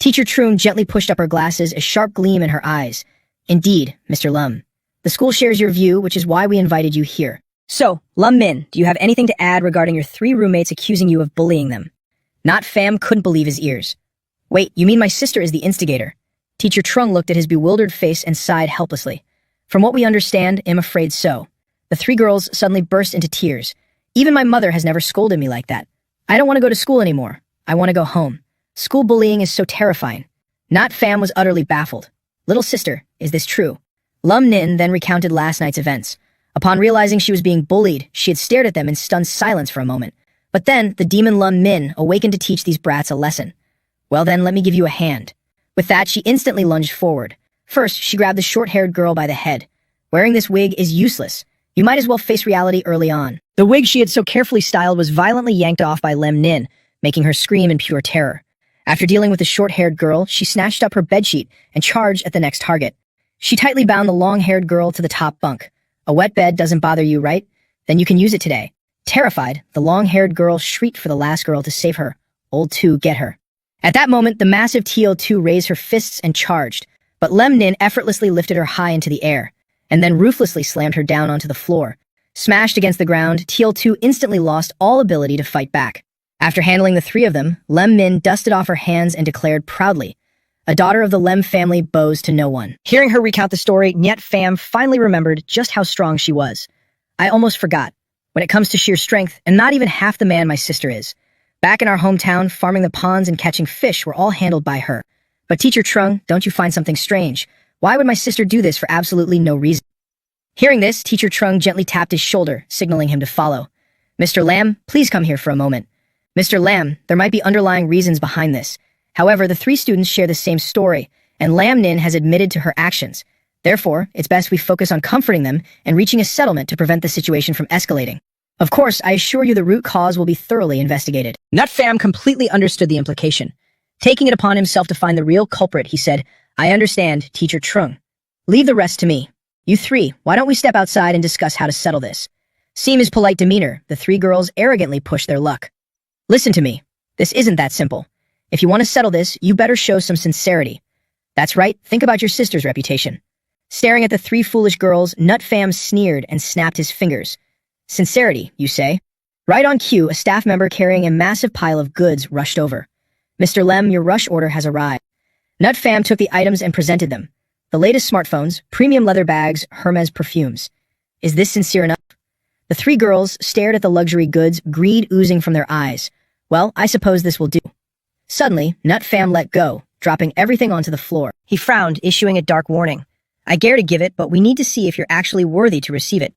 Teacher Trun gently pushed up her glasses, a sharp gleam in her eyes. Indeed, Mr. Lum. The school shares your view, which is why we invited you here. So, Lum Min, do you have anything to add regarding your 3 roommates accusing you of bullying them? Not Pham couldn't believe his ears. Wait, you mean my sister is the instigator? Teacher Trung looked at his bewildered face and sighed helplessly. From what we understand, I'm afraid so. The 3 girls suddenly burst into tears. Even my mother has never scolded me like that. I don't want to go to school anymore. I want to go home. School bullying is so terrifying. Not Pham was utterly baffled. Little sister, is this true? Lum Nin then recounted last night's events. Upon realizing she was being bullied, she had stared at them in stunned silence for a moment. But then, the demon Lum Min awakened to teach these brats a lesson. Well then, let me give you a hand. With that, she instantly lunged forward. First, she grabbed the short-haired girl by the head. Wearing this wig is useless. You might as well face reality early on. The wig she had so carefully styled was violently yanked off by Lem Nin, making her scream in pure terror. After dealing with the short-haired girl, she snatched up her bedsheet and charged at the next target. She tightly bound the long-haired girl to the top bunk. A wet bed doesn't bother you, right? Then you can use it today. Terrified, the long-haired girl shrieked for the last girl to save her. Old 2, get her. At that moment, the massive TL2 raised her fists and charged, but Lem Nin effortlessly lifted her high into the air, and then ruthlessly slammed her down onto the floor. Smashed against the ground, TL2 instantly lost all ability to fight back. After handling the 3 of them, Lem Min dusted off her hands and declared proudly, a daughter of the Lem family bows to no one. Hearing her recount the story, Nyet Pham finally remembered just how strong she was. I almost forgot. When it comes to sheer strength, I'm not even half the man my sister is. Back in our hometown, farming the ponds and catching fish were all handled by her. But Teacher Trung, don't you find something strange? Why would my sister do this for absolutely no reason? Hearing this, Teacher Trung gently tapped his shoulder, signaling him to follow. Mr. Lam, please come here for a moment. Mr. Lam, there might be underlying reasons behind this. However, the 3 students share the same story, and Lam Nin has admitted to her actions. Therefore, it's best we focus on comforting them and reaching a settlement to prevent the situation from escalating. Of course, I assure you the root cause will be thoroughly investigated. Nut Pham completely understood the implication. Taking it upon himself to find the real culprit, he said, I understand, Teacher Trung. Leave the rest to me. You 3, why don't we step outside and discuss how to settle this? Seeing his polite demeanor, the 3 girls arrogantly pushed their luck. Listen to me. This isn't that simple. If you want to settle this, you better show some sincerity. That's right, think about your sister's reputation. Staring at the 3 foolish girls, Nut Pham sneered and snapped his fingers. Sincerity, you say? Right on cue, a staff member carrying a massive pile of goods rushed over. Mr. Lem, your rush order has arrived. Nut Pham took the items and presented them. The latest smartphones, premium leather bags, Hermes perfumes. Is this sincere enough? The 3 girls stared at the luxury goods, greed oozing from their eyes. Well, I suppose this will do. Suddenly, Nut Pham let go, dropping everything onto the floor. He frowned, issuing a dark warning. I dare to give it, but we need to see if you're actually worthy to receive it.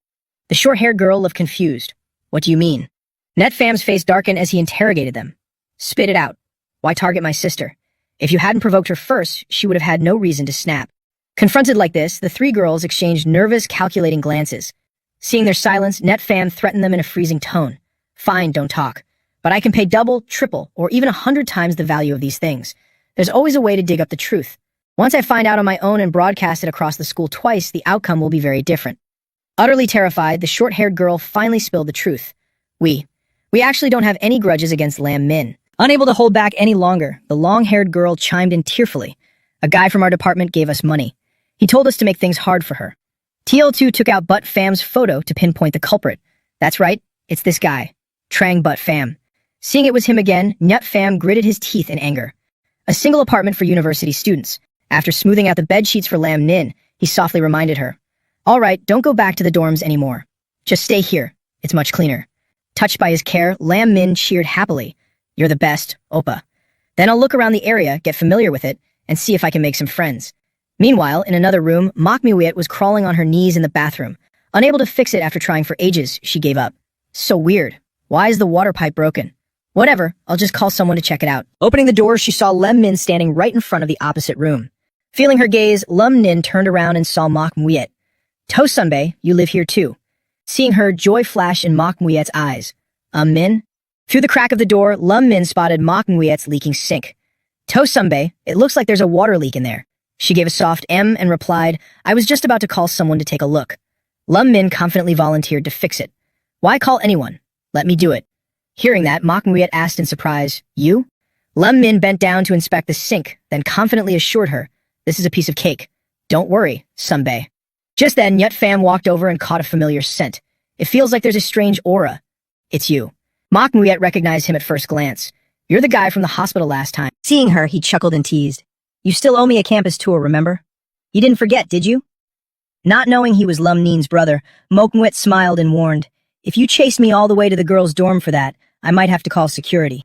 The short-haired girl looked confused. What do you mean? Nut Pham's face darkened as he interrogated them. Spit it out. Why target my sister? If you hadn't provoked her first, she would have had no reason to snap. Confronted like this, the 3 girls exchanged nervous, calculating glances. Seeing their silence, Nut Pham threatened them in a freezing tone. Fine, don't talk. But I can pay double, triple, or even 100 times the value of these things. There's always a way to dig up the truth. Once I find out on my own and broadcast it across the school twice, the outcome will be very different. Utterly terrified, the short-haired girl finally spilled the truth. We actually don't have any grudges against Lam Min. Unable to hold back any longer, the long-haired girl chimed in tearfully. A guy from our department gave us money. He told us to make things hard for her. TL2 took out Butt Pham's photo to pinpoint the culprit. That's right, it's this guy, Trang Butt Pham. Seeing it was him again, Nut Pham gritted his teeth in anger. A single apartment for university students. After smoothing out the bed sheets for Lam Nin, he softly reminded her. All right, don't go back to the dorms anymore. Just stay here. It's much cleaner. Touched by his care, Lam Min cheered happily. You're the best, Oppa. Then I'll look around the area, get familiar with it, and see if I can make some friends. Meanwhile, in another room, Mok Muyet was crawling on her knees in the bathroom. Unable to fix it after trying for ages, she gave up. So weird. Why is the water pipe broken? Whatever, I'll just call someone to check it out. Opening the door, she saw Lem Min standing right in front of the opposite room. Feeling her gaze, Lum Nin turned around and saw Mok Muyet. To Sunbae, you live here too. Seeing her, joy flashed in Mok Muyet's eyes. Min? Through the crack of the door, Min spotted Moknguet's leaking sink. Sunbae, it looks like there's a water leak in there. She gave a soft M and replied, I was just about to call someone to take a look. Min confidently volunteered to fix it. Why call anyone? Let me do it. Hearing that, Moknguet asked in surprise, You? Min bent down to inspect the sink, then confidently assured her, This is a piece of cake. Don't worry, Sunbae. Just then, Nyut Pham walked over and caught a familiar scent. It feels like there's a strange aura. It's you. Moknguet recognized him at first glance. You're the guy from the hospital last time. Seeing her, he chuckled and teased. You still owe me a campus tour, remember? You didn't forget, did you? Not knowing he was Nin's brother, Moknguet smiled and warned, If you chase me all the way to the girls' dorm for that, I might have to call security.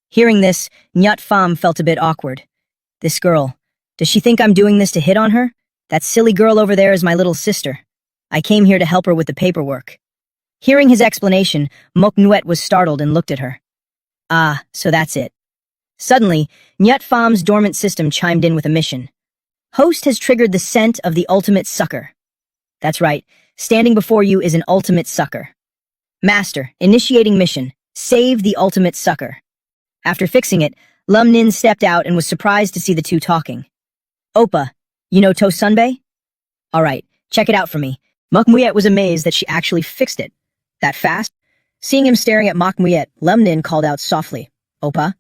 Hearing this, Nyut Pham felt a bit awkward. This girl, does she think I'm doing this to hit on her? That silly girl over there is my little sister. I came here to help her with the paperwork. Hearing his explanation, Moknguet was startled and looked at her. Ah, so that's it. Suddenly, Nyut Pham's dormant system chimed in with a mission. Host has triggered the scent of the ultimate sucker. That's right, standing before you is an ultimate sucker. Master, initiating mission, save the ultimate sucker. After fixing it, Nin stepped out and was surprised to see the two talking. Oppa, you know Sunbae? All right, check it out for me. Moknguet was amazed that she actually fixed it. That fast? Seeing him staring at Moknguet, Nin called out softly, Oppa?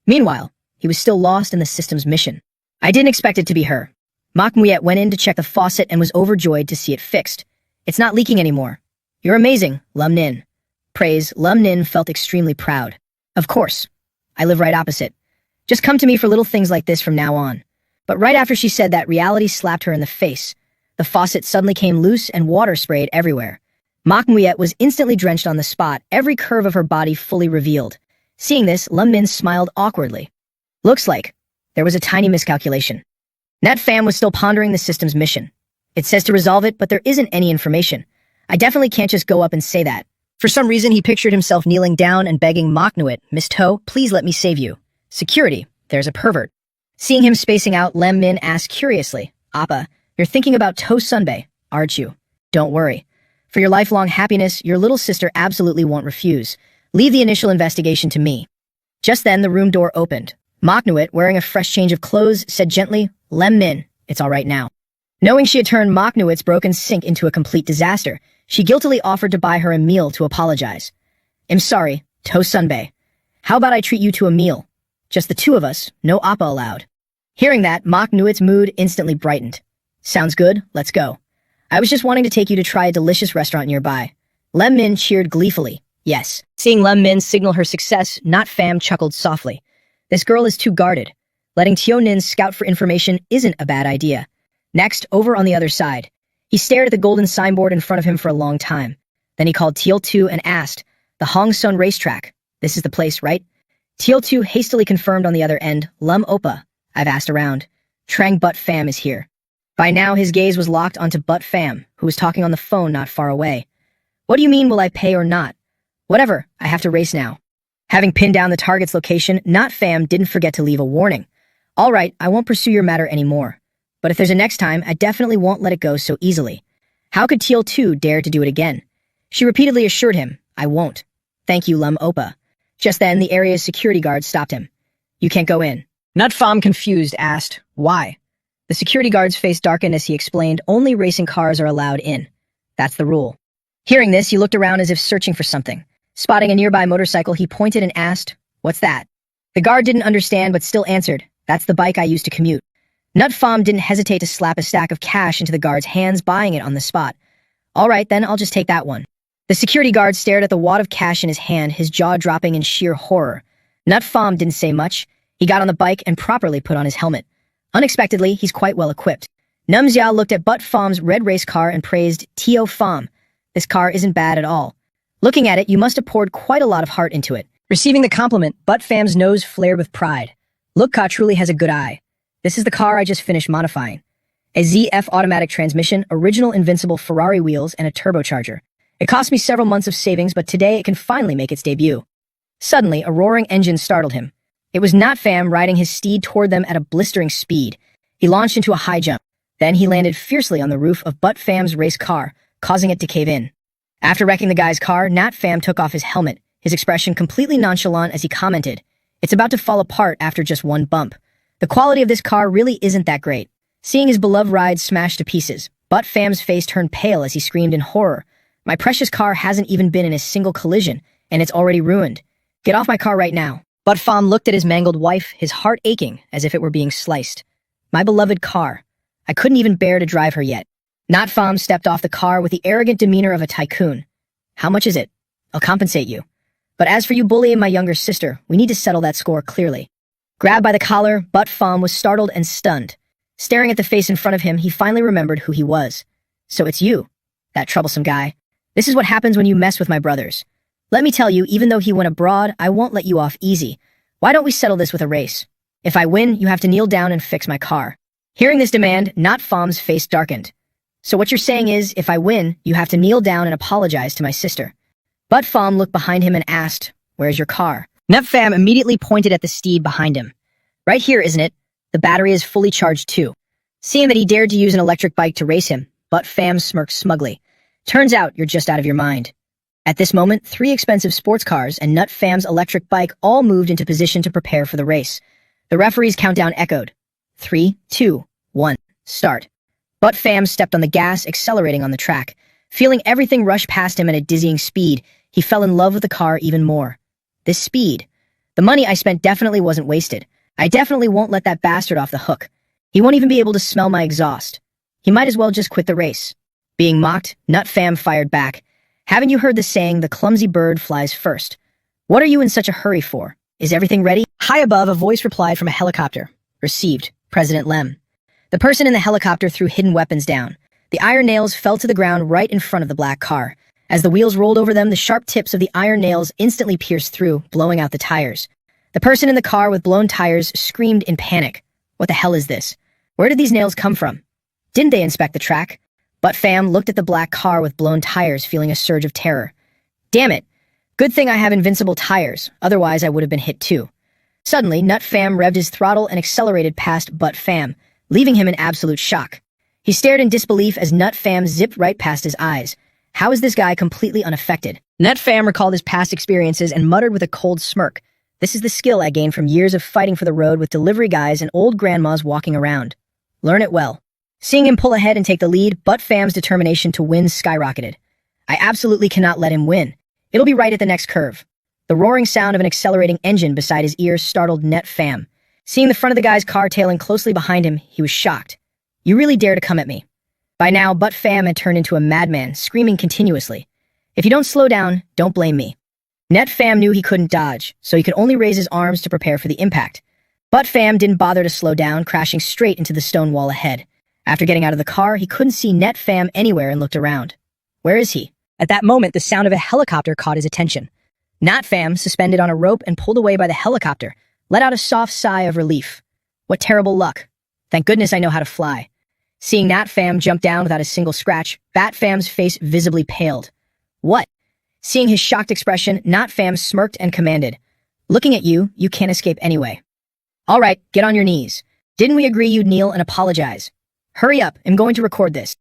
Meanwhile, he was still lost in the system's mission. I didn't expect it to be her. Moknguet went in to check the faucet and was overjoyed to see it fixed. It's not leaking anymore. You're amazing, Nin. Praise, Nin felt extremely proud. Of course. I live right opposite. Just come to me for little things like this from now on. But right after she said that, reality slapped her in the face. The faucet suddenly came loose and water sprayed everywhere. Moknguet was instantly drenched on the spot, every curve of her body fully revealed. Seeing this, Min smiled awkwardly. Looks like there was a tiny miscalculation. Nyut Pham was still pondering the system's mission. It says to resolve it, but there isn't any information. I definitely can't just go up and say that. For some reason, he pictured himself kneeling down and begging Moknguet, Miss Toe, please let me save you. Security, there's a pervert. Seeing him spacing out, Min asked curiously, Appa, you're thinking about Sunbae, aren't you? Don't worry. For your lifelong happiness, your little sister absolutely won't refuse. Leave the initial investigation to me. Just then, the room door opened. Moknguet, wearing a fresh change of clothes, said gently, Min, it's all right now. Knowing she had turned Moknguet's broken sink into a complete disaster, she guiltily offered to buy her a meal to apologize. I'm sorry, Sunbae. How about I treat you to a meal? Just the two of us, no Appa allowed. Hearing that, Moknguet's mood instantly brightened. Sounds good, let's go. I was just wanting to take you to try a delicious restaurant nearby. Min cheered gleefully. Yes. Seeing Min signal her success, Nyut Pham chuckled softly. This girl is too guarded. Letting Nin scout for information isn't a bad idea. Next, over on the other side. He stared at the golden signboard in front of him for a long time. Then he called Teal2 and asked, the Hong Sun racetrack. This is the place, right? Teal2 hastily confirmed on the other end, Oppa. I've asked around. Trang Butt Pham is here. By now, his gaze was locked onto Butt Pham, who was talking on the phone not far away. What do you mean, will I pay or not? Whatever, I have to race now. Having pinned down the target's location, Nyut Pham didn't forget to leave a warning. All right, I won't pursue your matter anymore. But if there's a next time, I definitely won't let it go so easily. How could Teal2 dare to do it again? She repeatedly assured him, I won't. Thank you, Oppa. Just then, the area's security guard stopped him. You can't go in. Nyut Pham, confused, asked, why? The security guard's face darkened as he explained, only racing cars are allowed in. That's the rule. Hearing this, he looked around as if searching for something. Spotting a nearby motorcycle, he pointed and asked, what's that? The guard didn't understand but still answered, that's the bike I used to commute. Nyut Pham didn't hesitate to slap a stack of cash into the guard's hands, buying it on the spot. All right, then I'll just take that one. The security guard stared at the wad of cash in his hand, his jaw dropping in sheer horror. Nyut Pham didn't say much. He got on the bike and properly put on his helmet. Unexpectedly, he's quite well equipped. Numzia looked at Butt Pham's red race car and praised Teo Pham. This car isn't bad at all. Looking at it, you must have poured quite a lot of heart into it. Receiving the compliment, Butt Pham's nose flared with pride. Look, Ka truly has a good eye. This is the car I just finished modifying. A ZF automatic transmission, original invincible Ferrari wheels, and a turbocharger. It cost me several months of savings, but today it can finally make its debut. Suddenly, a roaring engine startled him. It was Nyut Pham riding his steed toward them at a blistering speed. He launched into a high jump. Then he landed fiercely on the roof of Butt Pham's race car, causing it to cave in. After wrecking the guy's car, Nyut Pham took off his helmet. his expression completely nonchalant as he commented, "It's about to fall apart after just one bump. The quality of this car really isn't that great." Seeing his beloved ride smashed to pieces, Butt Fam's face turned pale as he screamed in horror. "My precious car hasn't even been in a single collision, and it's already ruined. Get off my car right now." Butt Fam looked at his mangled wife, his heart aching as if it were being sliced. "My beloved car. I couldn't even bear to drive her yet." Not Fam stepped off the car with the arrogant demeanor of a tycoon. "How much is it? I'll compensate you. But as for you bullying my younger sister, we need to settle that score clearly." Grabbed by the collar, Butt Fam was startled and stunned. Staring at the face in front of him, he finally remembered who he was. "So it's you, that troublesome guy. This is what happens when you mess with my brothers. Let me tell you, even though he went abroad, I won't let you off easy. Why don't we settle this with a race? If I win, you have to kneel down and fix my car." Hearing this demand, Not Fam's face darkened. "So what you're saying is, if I win, you have to kneel down and apologize to my sister." Butt Fam looked behind him and asked, "Where's your car?" Nut Fam immediately pointed at the steed behind him. "Right here, isn't it? The battery is fully charged too." Seeing that he dared to use an electric bike to race him, Butt Fam smirked smugly. "Turns out you're just out of your mind." At this moment, 3 expensive sports cars and Nut Fam's electric bike all moved into position to prepare for the race. The referee's countdown echoed. 3, 2, 1, start. Butt Fam stepped on the gas, accelerating on the track. Feeling everything rush past him at a dizzying speed, he fell in love with the car even more. This speed. The money I spent definitely wasn't wasted. I definitely won't let that bastard off the hook. He won't even be able to smell my exhaust. He might as well just quit the race. Being mocked, Nut Fam fired back. "Haven't you heard the saying, the clumsy bird flies first? What are you in such a hurry for? Is everything ready?" High above, a voice replied from a helicopter. "Received, President Lem." The person in the helicopter threw hidden weapons down. The iron nails fell to the ground right in front of the black car. As the wheels rolled over them, the sharp tips of the iron nails instantly pierced through, blowing out the tires. The person in the car with blown tires screamed in panic. "What the hell is this? Where did these nails come from? Didn't they inspect the track?" Butt Fam looked at the black car with blown tires, feeling a surge of terror. "Damn it! Good thing I have invincible tires, otherwise I would have been hit too." Suddenly, Nut Fam revved his throttle and accelerated past Butt Fam, leaving him in absolute shock. He stared in disbelief as Nut Fam zipped right past his eyes. How is this guy completely unaffected? Nut Fam recalled his past experiences and muttered with a cold smirk. "This is the skill I gained from years of fighting for the road with delivery guys and old grandmas walking around. Learn it well." Seeing him pull ahead and take the lead, Butt Fam's determination to win skyrocketed. "I absolutely cannot let him win. It'll be right at the next curve." The roaring sound of an accelerating engine beside his ears startled Nut Fam. Seeing the front of the guy's car tailing closely behind him, he was shocked. "You really dare to come at me?" By now, Butt Fam had turned into a madman, screaming continuously. "If you don't slow down, don't blame me." Nut Fam knew he couldn't dodge, so he could only raise his arms to prepare for the impact. Butt Fam didn't bother to slow down, crashing straight into the stone wall ahead. After getting out of the car, he couldn't see Nut Fam anywhere and looked around. Where is he? At that moment, the sound of a helicopter caught his attention. Nut Fam, suspended on a rope and pulled away by the helicopter, let out a soft sigh of relief. "What terrible luck. Thank goodness I know how to fly." Seeing Nut Fam jump down without a single scratch, Bat Fam's face visibly paled. "What?" Seeing his shocked expression, Nut Fam smirked and commanded, "Looking at you, you can't escape anyway. All right, get on your knees. Didn't we agree you'd kneel and apologize? Hurry up, I'm going to record this."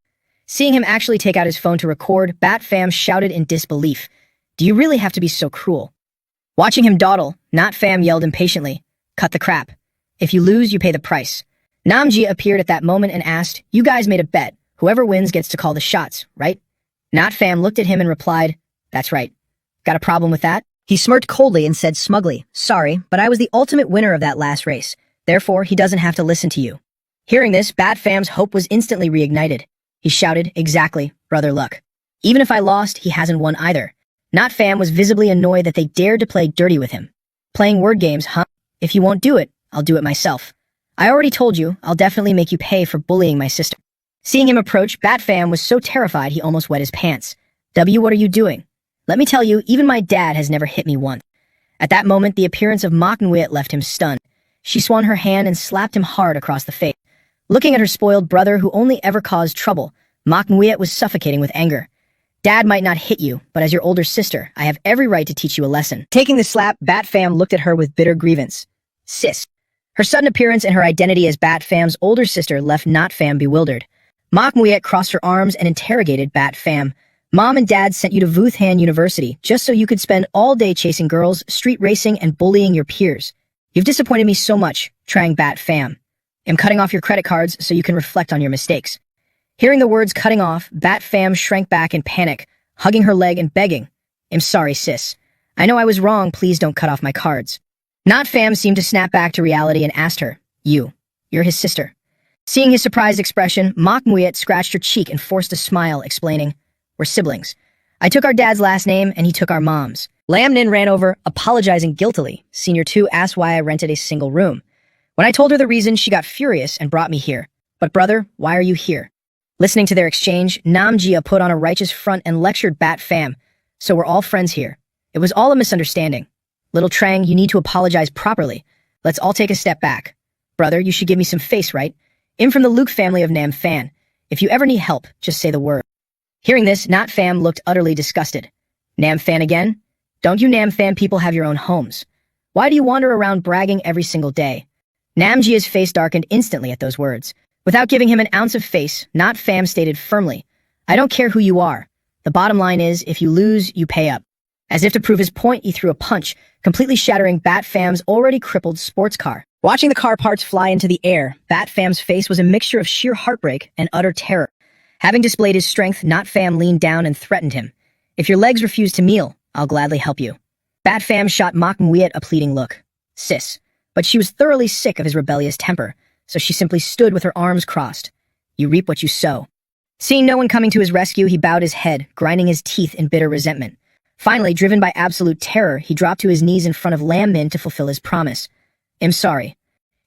Seeing him actually take out his phone to record, Bat Fam shouted in disbelief. "Do you really have to be so cruel?" Watching him dawdle, Nut Fam yelled impatiently, "Cut the crap. If you lose, you pay the price." Namji appeared at that moment and asked, "You guys made a bet. Whoever wins gets to call the shots, right?" Nut Fam looked at him and replied, "That's right. Got a problem with that?" He smirked coldly and said smugly, "Sorry, but I was the ultimate winner of that last race. Therefore, he doesn't have to listen to you." Hearing this, Bat Fam's hope was instantly reignited. He shouted, "Exactly, brother luck. Even if I lost, he hasn't won either." Nut Fam was visibly annoyed that they dared to play dirty with him. "Playing word games, huh? If you won't do it, I'll do it myself. I already told you, I'll definitely make you pay for bullying my sister." Seeing him approach, Bat Fam was so terrified he almost wet his pants. What are you doing? Let me tell you, even my dad has never hit me once." At that moment, the appearance of Manhwa left him stunned. She swung her hand and slapped him hard across the face. Looking at her spoiled brother who only ever caused trouble, Manhwa was suffocating with anger. "Dad might not hit you, but as your older sister, I have every right to teach you a lesson." Taking the slap, Bat Fam looked at her with bitter grievance. "Sis." Her sudden appearance and her identity as Bat Fam's older sister left Nut Fam bewildered. Manhwa crossed her arms and interrogated Bat Fam. Mom and Dad sent you to Wuthan University just so you could spend all day chasing girls, street racing, and bullying your peers. You've disappointed me so much, Trang Bat Fam. I'm cutting off your credit cards so you can reflect on your mistakes. Hearing the words cutting off, Bat Fam shrank back in panic, hugging her leg and begging, I'm sorry, sis. I know I was wrong, please don't cut off my cards. Not Fam seemed to snap back to reality and asked her, you're his sister. Seeing his surprised expression, Mak Muyet scratched her cheek and forced a smile, explaining, we're siblings. I took our dad's last name and he took our mom's. Lam Nin ran over, apologizing guiltily. Senior 2 asked why I rented a single room. When I told her the reason, she got furious and brought me here. But brother, why are you here? Listening to their exchange, Nam Jia put on a righteous front and lectured Bat Fam. So we're all friends here. It was all a misunderstanding. Little Trang, you need to apologize properly. Let's all take a step back. Brother, you should give me some face, right? I'm from the Luke family of Nam Fan. If you ever need help, just say the word. Hearing this, Not Fam looked utterly disgusted. Nam Fan again? Don't you Nam Fan people have your own homes? Why do you wander around bragging every single day? Nam Jia's face darkened instantly at those words. Without giving him an ounce of face, Not Fam stated firmly, I don't care who you are. The bottom line is, if you lose, you pay up. As if to prove his point, he threw a punch, completely shattering Bat Fam's already crippled sports car. Watching the car parts fly into the air, Bat Fam's face was a mixture of sheer heartbreak and utter terror. Having displayed his strength, Not Fam leaned down and threatened him. If your legs refuse to kneel, I'll gladly help you. Bat Fam shot Mak Muyet a pleading look. Sis. But she was thoroughly sick of his rebellious temper, so she simply stood with her arms crossed. You reap what you sow. Seeing no one coming to his rescue, he bowed his head, grinding his teeth in bitter resentment. Finally, driven by absolute terror, he dropped to his knees in front of Lam Min to fulfill his promise. I'm sorry.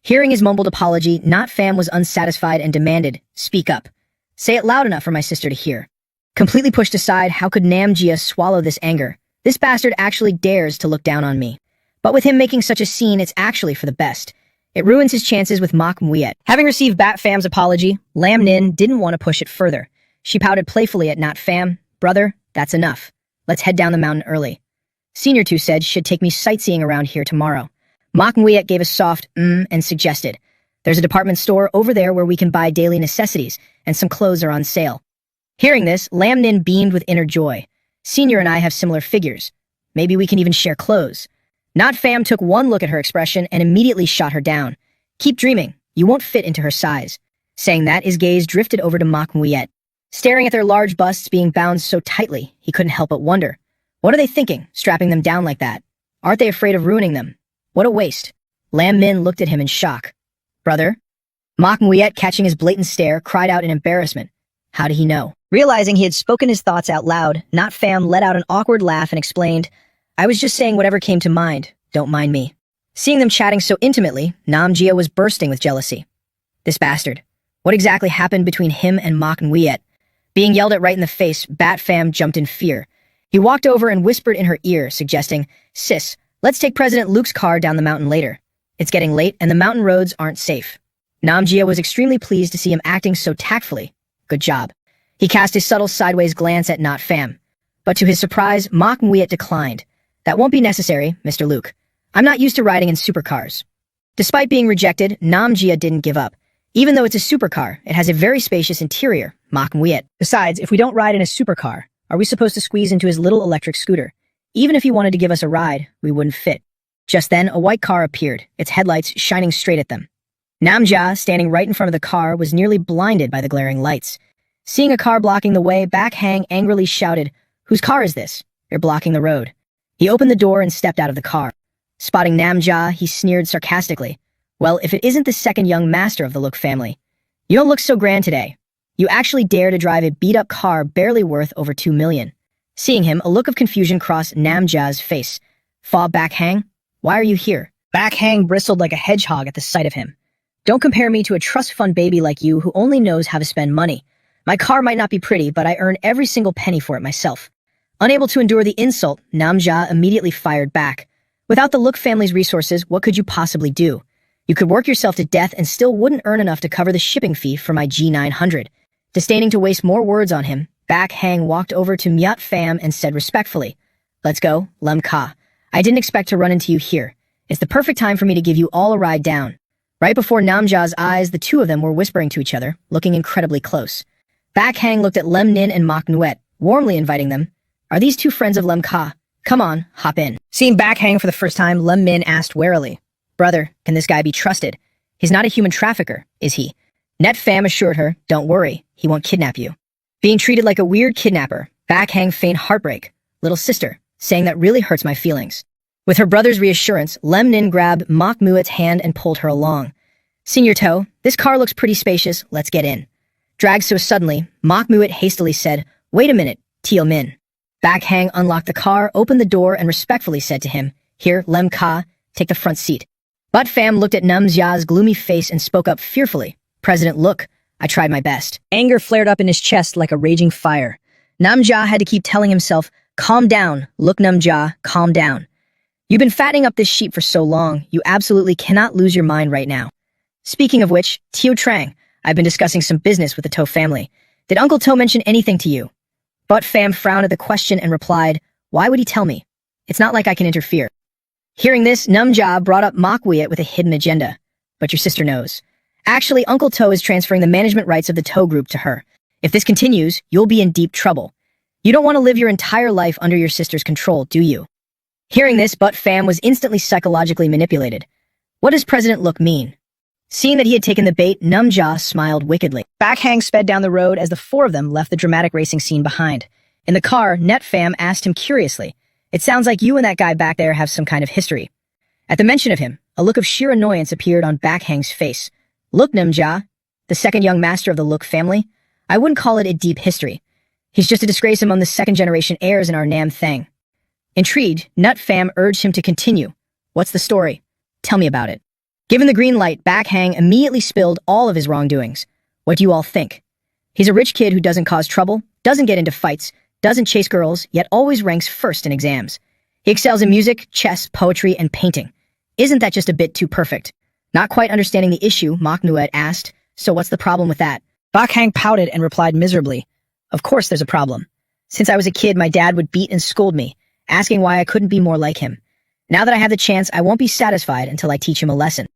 Hearing his mumbled apology, Not Fam was unsatisfied and demanded, speak up. Say it loud enough for my sister to hear. Completely pushed aside, how could Nam Jia swallow this anger? This bastard actually dares to look down on me. But with him making such a scene, it's actually for the best. It ruins his chances with Mak Muyet. Having received Bat Fam's apology, Lam Nin didn't want to push it further. She pouted playfully at Not Fam. Brother, that's enough. Let's head down the mountain early. Senior 2 said should take me sightseeing around here tomorrow. Mak Muyet gave a soft and suggested, there's a department store over there where we can buy daily necessities, and some clothes are on sale. Hearing this, Lam Nin beamed with inner joy. Senior and I have similar figures. Maybe we can even share clothes. Not Fam took one look at her expression and immediately shot her down. Keep dreaming, you won't fit into her size. Saying that, his gaze drifted over to Mak Muyet. Staring at their large busts being bound so tightly, he couldn't help but wonder. What are they thinking, strapping them down like that? Aren't they afraid of ruining them? What a waste. Lam Min looked at him in shock. Brother? Mak Muyet, catching his blatant stare, cried out in embarrassment. How did he know? Realizing he had spoken his thoughts out loud, Not Fam let out an awkward laugh and explained, I was just saying whatever came to mind. Don't mind me. Seeing them chatting so intimately, Nam Jia was bursting with jealousy. This bastard. What exactly happened between him and Mak Muyet? Being yelled at right in the face, Bat Fam jumped in fear. He walked over and whispered in her ear, suggesting, Sis, let's take President Luke's car down the mountain later. It's getting late and the mountain roads aren't safe. Nam Jia was extremely pleased to see him acting so tactfully. Good job. He cast a subtle sideways glance at Not Fam. But to his surprise, Mak Muyet declined. That won't be necessary, Mr. Luke. I'm not used to riding in supercars. Despite being rejected, Nam Jia didn't give up. Even though it's a supercar, it has a very spacious interior, Mak Muyet. Besides, if we don't ride in a supercar, are we supposed to squeeze into his little electric scooter? Even if he wanted to give us a ride, we wouldn't fit. Just then, a white car appeared, its headlights shining straight at them. Nam Jia, standing right in front of the car, was nearly blinded by the glaring lights. Seeing a car blocking the way, Back Hang angrily shouted, Whose car is this? You're blocking the road. He opened the door and stepped out of the car. Spotting Nam Jia, he sneered sarcastically. Well, if it isn't the second young master of the Look family. You don't look so grand today. You actually dare to drive a beat-up car barely worth over 2 million. Seeing him, a look of confusion crossed Nam Jia's face. Fa Back Hang? Why are you here? Back Hang bristled like a hedgehog at the sight of him. Don't compare me to a trust fund baby like you who only knows how to spend money. My car might not be pretty, but I earn every single penny for it myself. Unable to endure the insult, Nam Jia immediately fired back. Without the Look family's resources, what could you possibly do? You could work yourself to death and still wouldn't earn enough to cover the shipping fee for my G900. Disdaining to waste more words on him, Back Hang walked over to Myat Pham and said respectfully, Let's go, Lem Ka. I didn't expect to run into you here. It's the perfect time for me to give you all a ride down. Right before Nam Jia's eyes, the two of them were whispering to each other, looking incredibly close. Back Hang looked at Lem Nin and Mak Nuet, warmly inviting them. Are these two friends of Lem Ka? Come on, hop in. Seeing Back Hang for the first time, Lem Min asked warily, Brother, can this guy be trusted? He's not a human trafficker, is he? Net Fam assured her, don't worry, he won't kidnap you. Being treated like a weird kidnapper, Back Hang feigned heartbreak. Little sister, saying that really hurts my feelings. With her brother's reassurance, Lem Nin grabbed Mok Muet's hand and pulled her along. Senior Toe, this car looks pretty spacious, let's get in. Dragged so suddenly, Mok Muet hastily said, Wait a minute, Teo Min. Back Hang unlocked the car, opened the door, and respectfully said to him, Here, Lem Ka, take the front seat. But Fam looked at Nam Jia's gloomy face and spoke up fearfully. President, look, I tried my best. Anger flared up in his chest like a raging fire. Nam Jia had to keep telling himself, Calm down, look Nam Jia, calm down. You've been fattening up this sheep for so long, you absolutely cannot lose your mind right now. Speaking of which, Teo Trang, I've been discussing some business with the To family. Did Uncle To mention anything to you? But Fam frowned at the question and replied, Why would he tell me? It's not like I can interfere. Hearing this, Nam Jia brought up Mok Wiet with a hidden agenda. But your sister knows. Actually, Uncle To is transferring the management rights of the To group to her. If this continues, you'll be in deep trouble. You don't want to live your entire life under your sister's control, do you? Hearing this, But Fam was instantly psychologically manipulated. What does President Look mean? Seeing that he had taken the bait, Nam Jia smiled wickedly. Back Hang sped down the road as the four of them left the dramatic racing scene behind. In the car, Net Fam asked him curiously, It sounds like you and that guy back there have some kind of history. At the mention of him, a look of sheer annoyance appeared on Back Hang's face. Look, Nam Jia, the second young master of the Look family, I wouldn't call it a deep history. He's just a disgrace among the second-generation heirs in our Nam Thang. Intrigued, Nut Fam urged him to continue. What's the story? Tell me about it. Given the green light, Back Hang immediately spilled all of his wrongdoings. What do you all think? He's a rich kid who doesn't cause trouble, doesn't get into fights, doesn't chase girls, yet always ranks first in exams. He excels in music, chess, poetry, and painting. Isn't that just a bit too perfect? Not quite understanding the issue, Mok Nuet asked, So what's the problem with that? Back Hang pouted and replied miserably, Of course there's a problem. Since I was a kid, my dad would beat and scold me, asking why I couldn't be more like him. Now that I have the chance, I won't be satisfied until I teach him a lesson.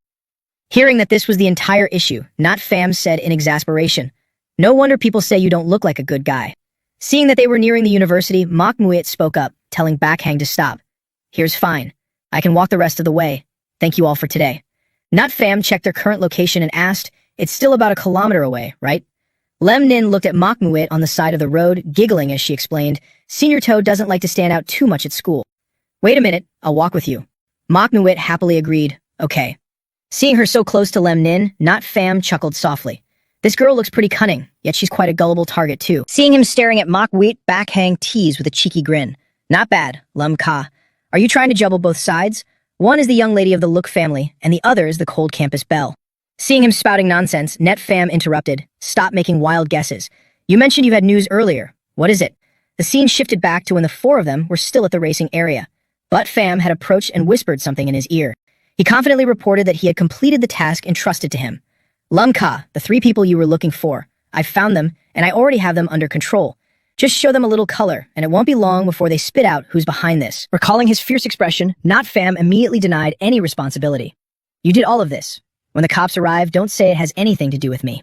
Hearing that this was the entire issue, Not Fam said in exasperation, No wonder people say you don't look like a good guy. Seeing that they were nearing the university, Mok Muet spoke up, telling Back Hang to stop. Here's fine. I can walk the rest of the way. Thank you all for today. Not Fam checked their current location and asked, It's still about 1 kilometer away, right? Lem Nin looked at Mok Muet on the side of the road, giggling as she explained, Senior Toe doesn't like to stand out too much at school. Wait a minute, I'll walk with you. Mok Muet happily agreed, Okay. Seeing her so close to Lem Nin, Not Fam chuckled softly. This girl looks pretty cunning, yet she's quite a gullible target too. Seeing him staring at Mok Wheat, Back Hang teased with a cheeky grin. Not bad, Lem Ka. Are you trying to juggle both sides? One is the young lady of the Look family, and the other is the cold campus belle. Seeing him spouting nonsense, Net Fam interrupted. Stop making wild guesses. You mentioned you had news earlier. What is it? The scene shifted back to when the four of them were still at the racing area. But Fam had approached and whispered something in his ear. He confidently reported that he had completed the task entrusted to him. Lum Ka, the 3 people you were looking for. I've found them, and I already have them under control. Just show them a little color, and it won't be long before they spit out who's behind this. Recalling his fierce expression, Not Fam immediately denied any responsibility. You did all of this. When the cops arrive, don't say it has anything to do with me.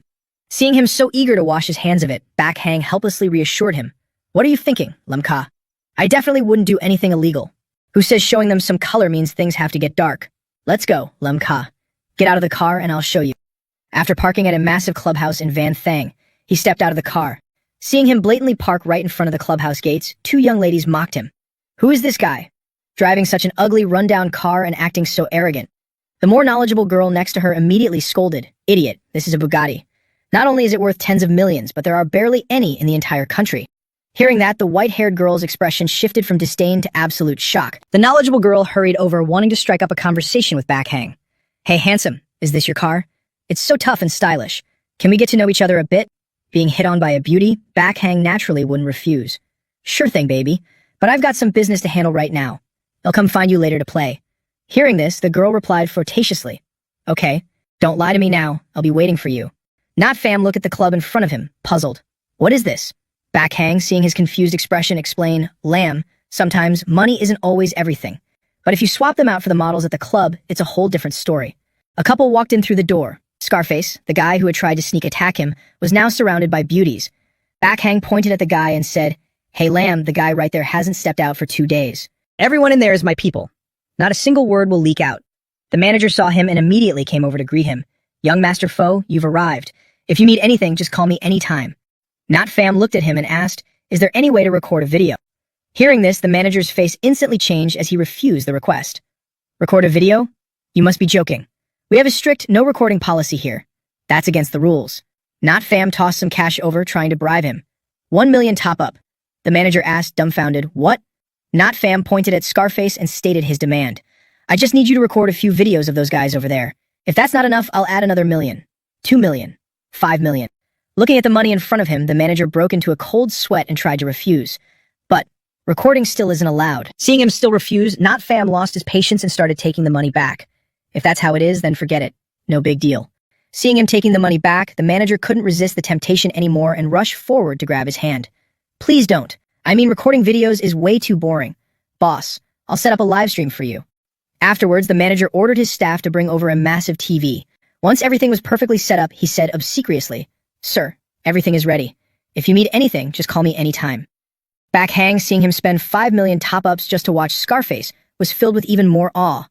Seeing him so eager to wash his hands of it, Back Hang helplessly reassured him. What are you thinking, Lum Ka? I definitely wouldn't do anything illegal. Who says showing them some color means things have to get dark? Let's go, Lum Ka. Get out of the car and I'll show you. After parking at a massive clubhouse in Van Thang, he stepped out of the car. Seeing him blatantly park right in front of the clubhouse gates, 2 young ladies mocked him. Who is this guy? Driving such an ugly, rundown car and acting so arrogant. The more knowledgeable girl next to her immediately scolded. Idiot, this is a Bugatti. Not only is it worth tens of millions, but there are barely any in the entire country. Hearing that, the white-haired girl's expression shifted from disdain to absolute shock. The knowledgeable girl hurried over, wanting to strike up a conversation with Back Hang. Hey, handsome, is this your car? It's so tough and stylish. Can we get to know each other a bit? Being hit on by a beauty, Back Hang naturally wouldn't refuse. Sure thing, baby, but I've got some business to handle right now. I'll come find you later to play. Hearing this, the girl replied flirtatiously. Okay, don't lie to me now, I'll be waiting for you. Not Fam looked at the club in front of him, puzzled. What is this? Back Hang, seeing his confused expression, explained, Lamb, sometimes money isn't always everything. But if you swap them out for the models at the club, it's a whole different story. A couple walked in through the door. Scarface, the guy who had tried to sneak attack him, was now surrounded by beauties. Back Hang pointed at the guy and said, Hey Lamb, the guy right there hasn't stepped out for 2 days. Everyone in there is my people. Not a single word will leak out. The manager saw him and immediately came over to greet him. Young Master Foe, you've arrived. If you need anything, just call me anytime. Not Fam looked at him and asked, is there any way to record a video? Hearing this, the manager's face instantly changed as he refused the request. Record a video? You must be joking. We have a strict no recording policy here. That's against the rules. Not Fam tossed some cash over, trying to bribe him. 1 million top up. The manager asked, dumbfounded, what? Not Fam pointed at Scarface and stated his demand. I just need you to record a few videos of those guys over there. If that's not enough, I'll add another 1 million. 2 million. 5 million. Looking at the money in front of him, the manager broke into a cold sweat and tried to refuse. But recording still isn't allowed. Seeing him still refuse, Not Fam lost his patience and started taking the money back. If that's how it is, then forget it. No big deal. Seeing him taking the money back, the manager couldn't resist the temptation anymore and rushed forward to grab his hand. Please don't. I mean, recording videos is way too boring. Boss, I'll set up a live stream for you. Afterwards, the manager ordered his staff to bring over a massive TV. Once everything was perfectly set up, he said obsequiously, Sir, everything is ready. If you need anything, just call me anytime. Back Hang, seeing him spend 5 million top-ups just to watch Scarface, was filled with even more awe.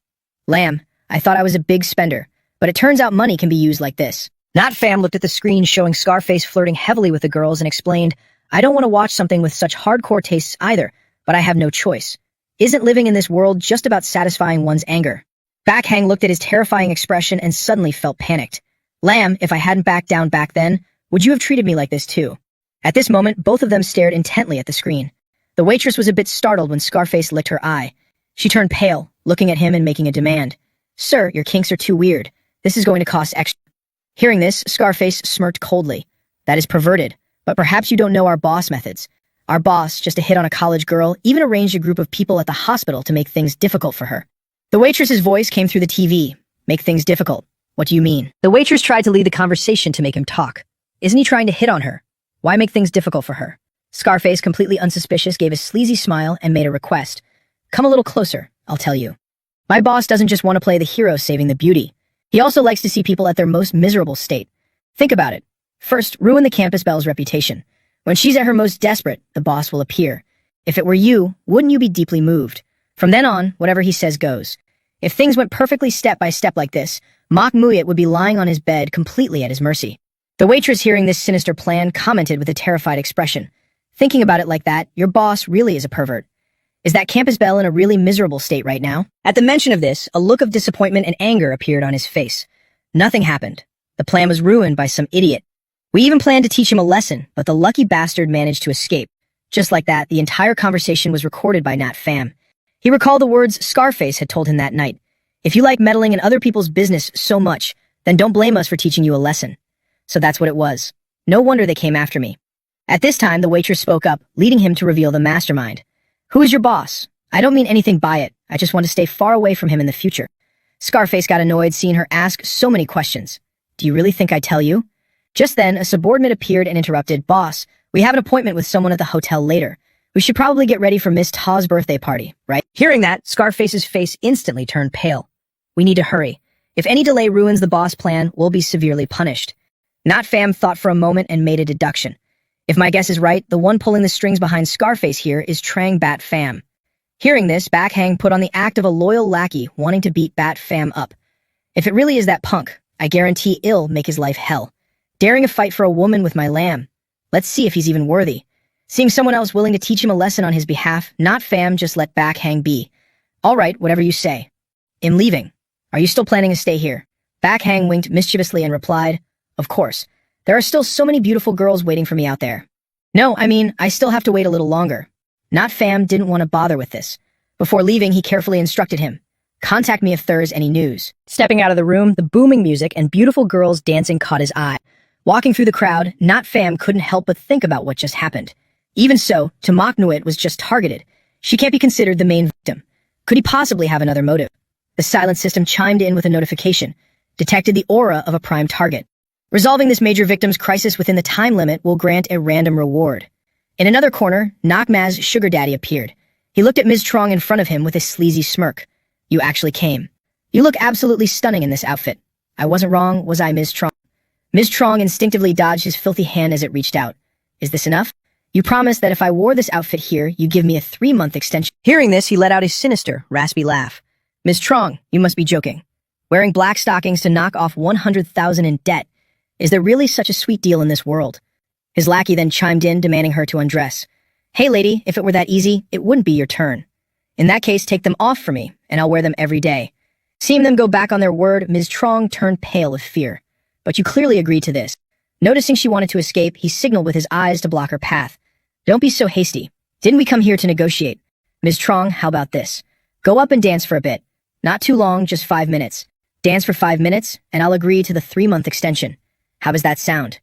Lamb, I thought I was a big spender, but it turns out money can be used like this. Not Fam looked at the screen showing Scarface flirting heavily with the girls and explained, I don't want to watch something with such hardcore tastes either, but I have no choice. Isn't living in this world just about satisfying one's anger? Back Hang looked at his terrifying expression and suddenly felt panicked. Lamb, if I hadn't backed down back then, would you have treated me like this too? At this moment, both of them stared intently at the screen. The waitress was a bit startled when Scarface licked her eye. She turned pale, looking at him and making a demand. Sir, your kinks are too weird. This is going to cost extra. Hearing this, Scarface smirked coldly. That is perverted, but perhaps you don't know our boss methods. Our boss, just a hit on a college girl, even arranged a group of people at the hospital to make things difficult for her. The waitress's voice came through the TV. Make things difficult. What do you mean? The waitress tried to lead the conversation to make him talk. Isn't he trying to hit on her? Why make things difficult for her? Scarface, completely unsuspicious, gave a sleazy smile and made a request. Come a little closer, I'll tell you. My boss doesn't just want to play the hero saving the beauty. He also likes to see people at their most miserable state. Think about it. First, ruin the campus belle's reputation. When she's at her most desperate, the boss will appear. If it were you, wouldn't you be deeply moved? From then on, whatever he says goes. If things went perfectly step by step like this, Manhwa would be lying on his bed completely at his mercy. The waitress, hearing this sinister plan, commented with a terrified expression. Thinking about it like that, your boss really is a pervert. Is that campus belle in a really miserable state right now? At the mention of this, a look of disappointment and anger appeared on his face. Nothing happened. The plan was ruined by some idiot. We even planned to teach him a lesson, but the lucky bastard managed to escape. Just like that, the entire conversation was recorded by Nat Fam. He recalled the words Scarface had told him that night. If you like meddling in other people's business so much, then don't blame us for teaching you a lesson. So that's what it was. No wonder they came after me. At this time, the waitress spoke up, leading him to reveal the mastermind. Who is your boss? I don't mean anything by it. I just want to stay far away from him in the future. Scarface got annoyed seeing her ask so many questions. Do you really think I'd tell you? Just then, a subordinate appeared and interrupted. Boss, we have an appointment with someone at the hotel later. We should probably get ready for Miss Ta's birthday party, right? Hearing that, Scarface's face instantly turned pale. We need to hurry. If any delay ruins the boss plan, we'll be severely punished. Not Fam thought for a moment and made a deduction. If my guess is right, the one pulling the strings behind Scarface here is Trang Bat Fam. Hearing this, Back Hang put on the act of a loyal lackey wanting to beat Bat Fam up. If it really is that punk, I guarantee it'll make his life hell. Daring a fight for a woman with my lamb. Let's see if he's even worthy. Seeing someone else willing to teach him a lesson on his behalf, Not Fam just let Back Hang be. All right, whatever you say. In leaving, are you still planning to stay here? Back Hang winked mischievously and replied, Of course. There are still so many beautiful girls waiting for me out there. No, I mean, I still have to wait a little longer. Not Fam didn't want to bother with this. Before leaving, he carefully instructed him. Contact me if there's any news. Stepping out of the room, the booming music and beautiful girls dancing caught his eye. Walking through the crowd, Not Fam couldn't help but think about what just happened. Even so, Tamaknuit was just targeted. She can't be considered the main victim. Could he possibly have another motive? The silent system chimed in with a notification. Detected the aura of a prime target. Resolving this major victim's crisis within the time limit will grant a random reward. In another corner, Nakmaz's sugar daddy appeared. He looked at Ms. Trong in front of him with a sleazy smirk. You actually came. You look absolutely stunning in this outfit. I wasn't wrong, was I, Ms. Trong? Ms. Trong instinctively dodged his filthy hand as it reached out. Is this enough? You promised that if I wore this outfit here, you'd give me a 3-month extension. Hearing this, he let out a sinister, raspy laugh. Ms. Trong, you must be joking. Wearing black stockings to knock off 100,000 in debt. Is there really such a sweet deal in this world? His lackey then chimed in, demanding her to undress. Hey lady, if it were that easy, it wouldn't be your turn. In that case, take them off for me, and I'll wear them every day. Seeing them go back on their word, Ms. Trong turned pale with fear. But you clearly agreed to this. Noticing she wanted to escape, he signaled with his eyes to block her path. Don't be so hasty. Didn't we come here to negotiate? Ms. Trong, how about this? Go up and dance for a bit. Not too long, just 5 minutes. Dance for 5 minutes, and I'll agree to the 3-month extension. How does that sound?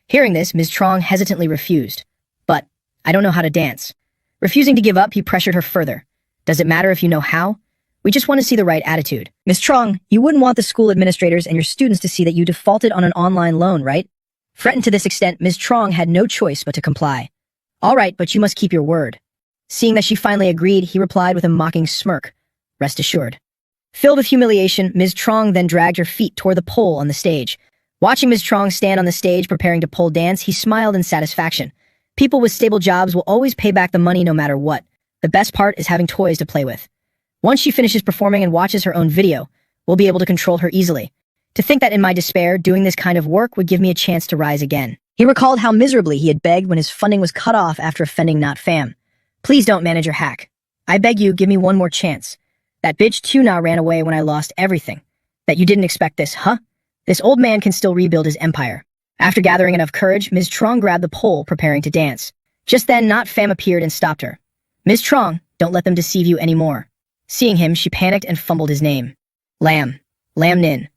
Hearing this, Ms. Trong hesitantly refused. But, I don't know how to dance. Refusing to give up, he pressured her further. Does it matter if you know how? We just want to see the right attitude. Ms. Trong, you wouldn't want the school administrators and your students to see that you defaulted on an online loan, right? Threatened to this extent, Ms. Trong had no choice but to comply. All right, but you must keep your word. Seeing that she finally agreed, he replied with a mocking smirk. Rest assured. Filled with humiliation, Ms. Trong then dragged her feet toward the pole on the stage. Watching Ms. Trong stand on the stage preparing to pole dance, he smiled in satisfaction. People with stable jobs will always pay back the money no matter what. The best part is having toys to play with. Once she finishes performing and watches her own video, we'll be able to control her easily. To think that in my despair, doing this kind of work would give me a chance to rise again. He recalled how miserably he had begged when his funding was cut off after offending Not Fam. Please don't manager hack. I beg you, give me one more chance. That bitch Tuna ran away when I lost everything. That you didn't expect this, huh? This old man can still rebuild his empire. After gathering enough courage, Ms. Trong grabbed the pole, preparing to dance. Just then, Not Fam appeared and stopped her. Ms. Trong, don't let them deceive you anymore. Seeing him, she panicked and fumbled his name. Lam Nin.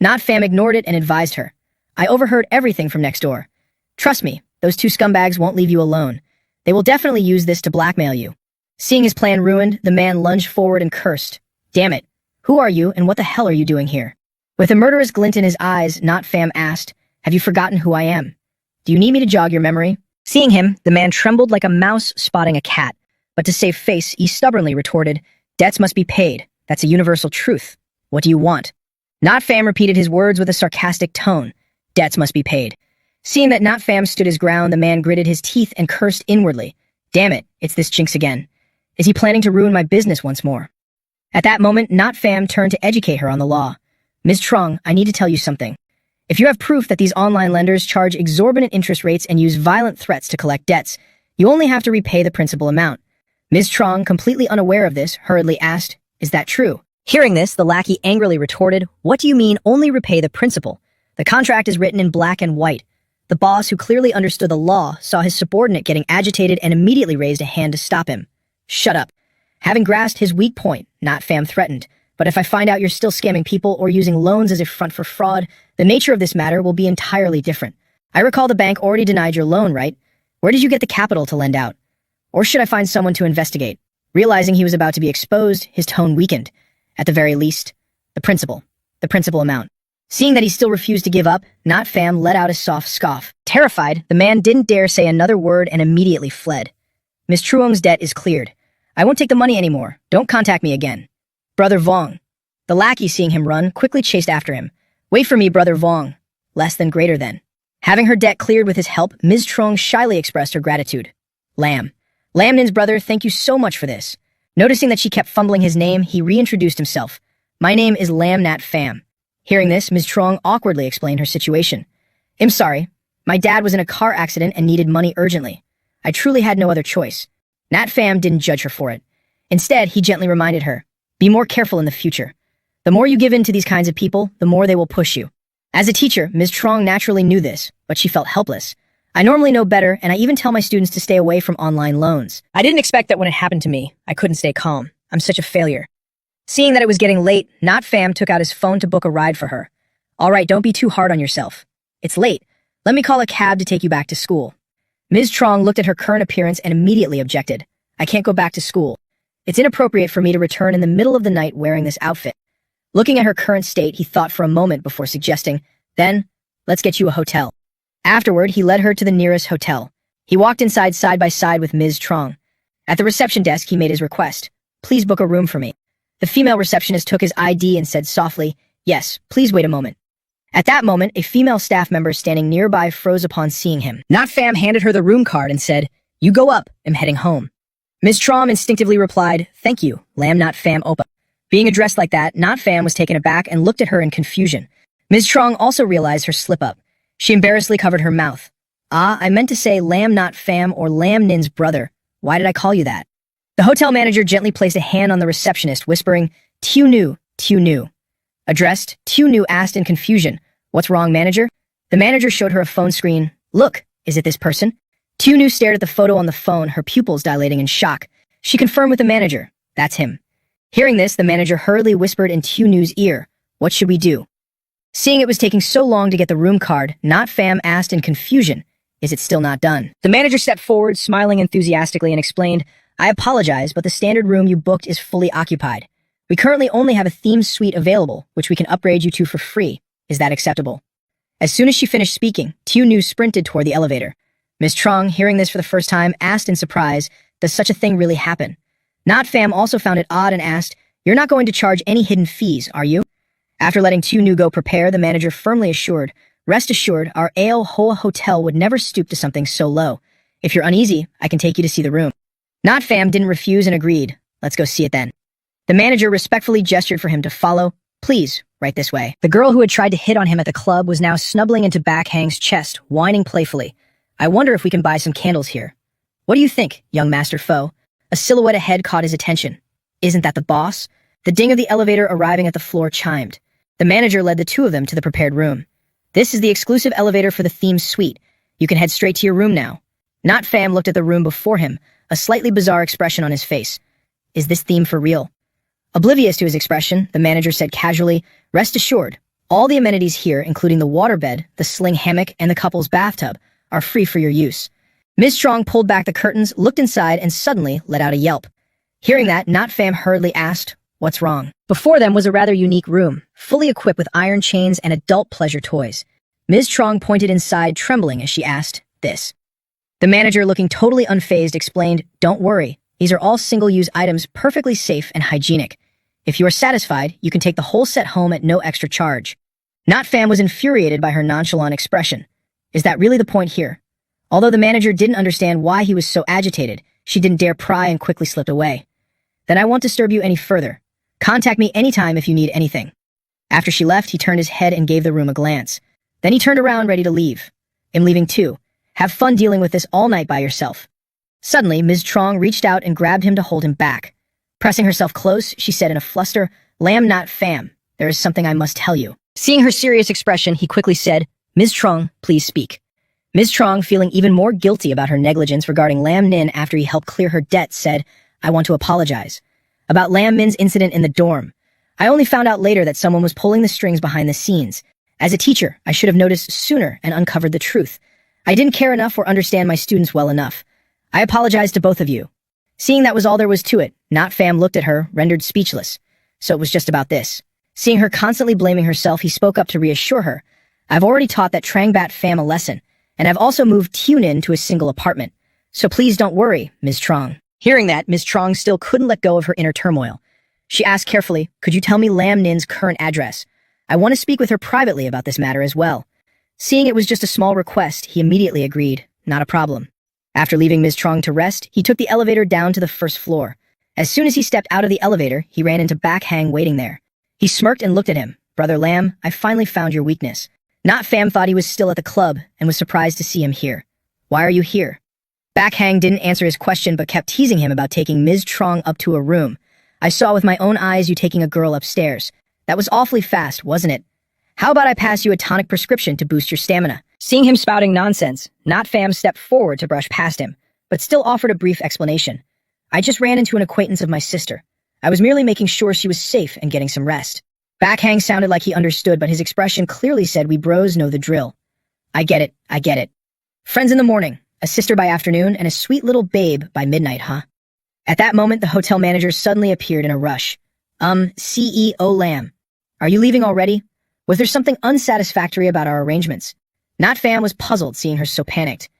Not Fam ignored it and advised her. I overheard everything from next door. Trust me, those two scumbags won't leave you alone. They will definitely use this to blackmail you. Seeing his plan ruined, the man lunged forward and cursed. Damn it. Who are you and what the hell are you doing here? With a murderous glint in his eyes, Not Fam asked, have you forgotten who I am? Do you need me to jog your memory? Seeing him, the man trembled like a mouse spotting a cat. But to save face, he stubbornly retorted, debts must be paid. That's a universal truth. What do you want? Not Fam repeated his words with a sarcastic tone. Debts must be paid. Seeing that Not Fam stood his ground, the man gritted his teeth and cursed inwardly. Damn it, it's this jinx again. Is he planning to ruin my business once more? At that moment, Not Fam turned to educate her on the law. Ms. Trong, I need to tell you something. If you have proof that these online lenders charge exorbitant interest rates and use violent threats to collect debts, you only have to repay the principal amount. Ms. Trong, completely unaware of this, hurriedly asked, is that true? Hearing this, the lackey angrily retorted, what do you mean only repay the principal? The contract is written in black and white. The boss, who clearly understood the law, saw his subordinate getting agitated and immediately raised a hand to stop him. Shut up. Having grasped his weak point, Not Fam threatened, but if I find out you're still scamming people or using loans as a front for fraud, the nature of this matter will be entirely different. I recall the bank already denied your loan, right? Where did you get the capital to lend out? Or should I find someone to investigate? Realizing he was about to be exposed, his tone weakened. At the very least, the principal amount. Seeing that he still refused to give up, Not Fam let out a soft scoff. Terrified, the man didn't dare say another word and immediately fled. Ms. Truong's debt is cleared. I won't take the money anymore. Don't contact me again. Brother Vong. The lackey, seeing him run, quickly chased after him. Wait for me, Brother Vong. Less than greater than. Having her debt cleared with his help, Ms. Trong shyly expressed her gratitude. Lam Nin's brother, thank you so much for this. Noticing that she kept fumbling his name, he reintroduced himself. My name is Lam Nat Fam. Hearing this, Ms. Trong awkwardly explained her situation. I'm sorry. My dad was in a car accident and needed money urgently. I truly had no other choice. Nat Fam didn't judge her for it. Instead, he gently reminded her, be more careful in the future. The more you give in to these kinds of people, the more they will push you. As a teacher, Ms. Trong naturally knew this, but she felt helpless. I normally know better, and I even tell my students to stay away from online loans. I didn't expect that when it happened to me, I couldn't stay calm. I'm such a failure. Seeing that it was getting late, Not Fam took out his phone to book a ride for her. All right, don't be too hard on yourself. It's late. Let me call a cab to take you back to school. Ms. Trong looked at her current appearance and immediately objected. I can't go back to school. It's inappropriate for me to return in the middle of the night wearing this outfit. Looking at her current state, he thought for a moment before suggesting, then, let's get you a hotel. Afterward, he led her to the nearest hotel. He walked inside side by side with Ms. Trong. At the reception desk, he made his request. Please book a room for me. The female receptionist took his ID and said softly, yes, please wait a moment. At that moment, a female staff member standing nearby froze upon seeing him. Not Fam handed her the room card and said, You go up. I'm heading home. Ms. Trom instinctively replied, thank you, lam not fam opa. Being addressed like that, not fam was taken aback and looked at her in confusion. Ms. Trong also realized her slip-up. She embarrassedly covered her mouth. Ah, I meant to say lam not fam or lam nin's brother. Why did I call you that? The hotel manager gently placed a hand on the receptionist, whispering, Tu Nu, Tu Nu. Addressed, Tu Nu asked in confusion, what's wrong, manager? The manager showed her a phone screen. Look, is it this person? Tu Nu stared at the photo on the phone, her pupils dilating in shock. She confirmed with the manager, that's him. Hearing this, the manager hurriedly whispered in Tu Nu's ear, what should we do? Seeing it was taking so long to get the room card, Not Fam asked in confusion, is it still not done? The manager stepped forward, smiling enthusiastically, and explained, I apologize, but the standard room you booked is fully occupied. We currently only have a theme suite available, which we can upgrade you to for free. Is that acceptable? As soon as she finished speaking, Tu Nu sprinted toward the elevator. Ms. Trong, hearing this for the first time, asked in surprise, does such a thing really happen? Not Fam also found it odd and asked, you're not going to charge any hidden fees, are you? After letting Tu Nu go prepare, the manager firmly assured, rest assured, our Ale Hoa Hotel would never stoop to something so low. If you're uneasy, I can take you to see the room. Not Fam didn't refuse and agreed. Let's go see it then. The manager respectfully gestured for him to follow. Please, right this way. The girl who had tried to hit on him at the club was now snubbling into Backhang's chest, whining playfully. I wonder if we can buy some candles here. What do you think, young master foe? A silhouette ahead caught his attention. Isn't that the boss? The ding of the elevator arriving at the floor chimed. The manager led the two of them to the prepared room. This is the exclusive elevator for the theme suite. You can head straight to your room now. Not Fam looked at the room before him, a slightly bizarre expression on his face. Is this theme for real? Oblivious to his expression, the manager said casually, rest assured, all the amenities here, including the waterbed, the sling hammock, and the couple's bathtub, are free for your use. Ms. Strong pulled back the curtains, looked inside, and suddenly let out a yelp. Hearing that, Not Fam hurriedly asked, what's wrong? Before them was a rather unique room, fully equipped with iron chains and adult pleasure toys. Ms. Trong pointed inside, trembling as she asked, this. The manager, looking totally unfazed, explained, don't worry, these are all single-use items perfectly safe and hygienic. If you are satisfied, you can take the whole set home at no extra charge. Not Fam was infuriated by her nonchalant expression. Is that really the point here? Although the manager didn't understand why he was so agitated, she didn't dare pry and quickly slipped away. Then I won't disturb you any further. Contact me anytime if you need anything. After she left, he turned his head and gave the room a glance. Then he turned around ready to leave. I'm leaving too. Have fun dealing with this all night by yourself. Suddenly, Ms. Trong reached out and grabbed him to hold him back. Pressing herself close, she said in a fluster, Lam not fam, there is something I must tell you. Seeing her serious expression, he quickly said, Ms. Trong, please speak. Ms. Trong, feeling even more guilty about her negligence regarding Lam Nin after he helped clear her debt, said, I want to apologize. About Lam Min's incident in the dorm. I only found out later that someone was pulling the strings behind the scenes. As a teacher, I should have noticed sooner and uncovered the truth. I didn't care enough or understand my students well enough. I apologize to both of you. Seeing that was all there was to it, Not Fam looked at her, rendered speechless. So it was just about this. Seeing her constantly blaming herself, he spoke up to reassure her. I've already taught that Trangbat Fam a lesson, and I've also moved Tunin to a single apartment. So please don't worry, Ms. Trong. Hearing that, Ms. Trong still couldn't let go of her inner turmoil. She asked carefully, could you tell me Lam Nin's current address? I want to speak with her privately about this matter as well. Seeing it was just a small request, he immediately agreed, not a problem. After leaving Ms. Trong to rest, he took the elevator down to the first floor. As soon as he stepped out of the elevator, he ran into Backhang waiting there. He smirked and looked at him. Brother Lam, I finally found your weakness. Not Fam thought he was still at the club and was surprised to see him here. Why are you here? Backhang didn't answer his question but kept teasing him about taking Ms. Trong up to a room. I saw with my own eyes you taking a girl upstairs. That was awfully fast, wasn't it? How about I pass you a tonic prescription to boost your stamina? Seeing him spouting nonsense, Not Fam stepped forward to brush past him, but still offered a brief explanation. I just ran into an acquaintance of my sister. I was merely making sure she was safe and getting some rest. Backhang sounded like he understood, but his expression clearly said we bros know the drill. I get it, I get it. Friends in the morning, a sister by afternoon, and a sweet little babe by midnight, huh? At that moment, the hotel manager suddenly appeared in a rush. CEO Lam. Are you leaving already? Was there something unsatisfactory about our arrangements? Not Fam was puzzled seeing her so panicked.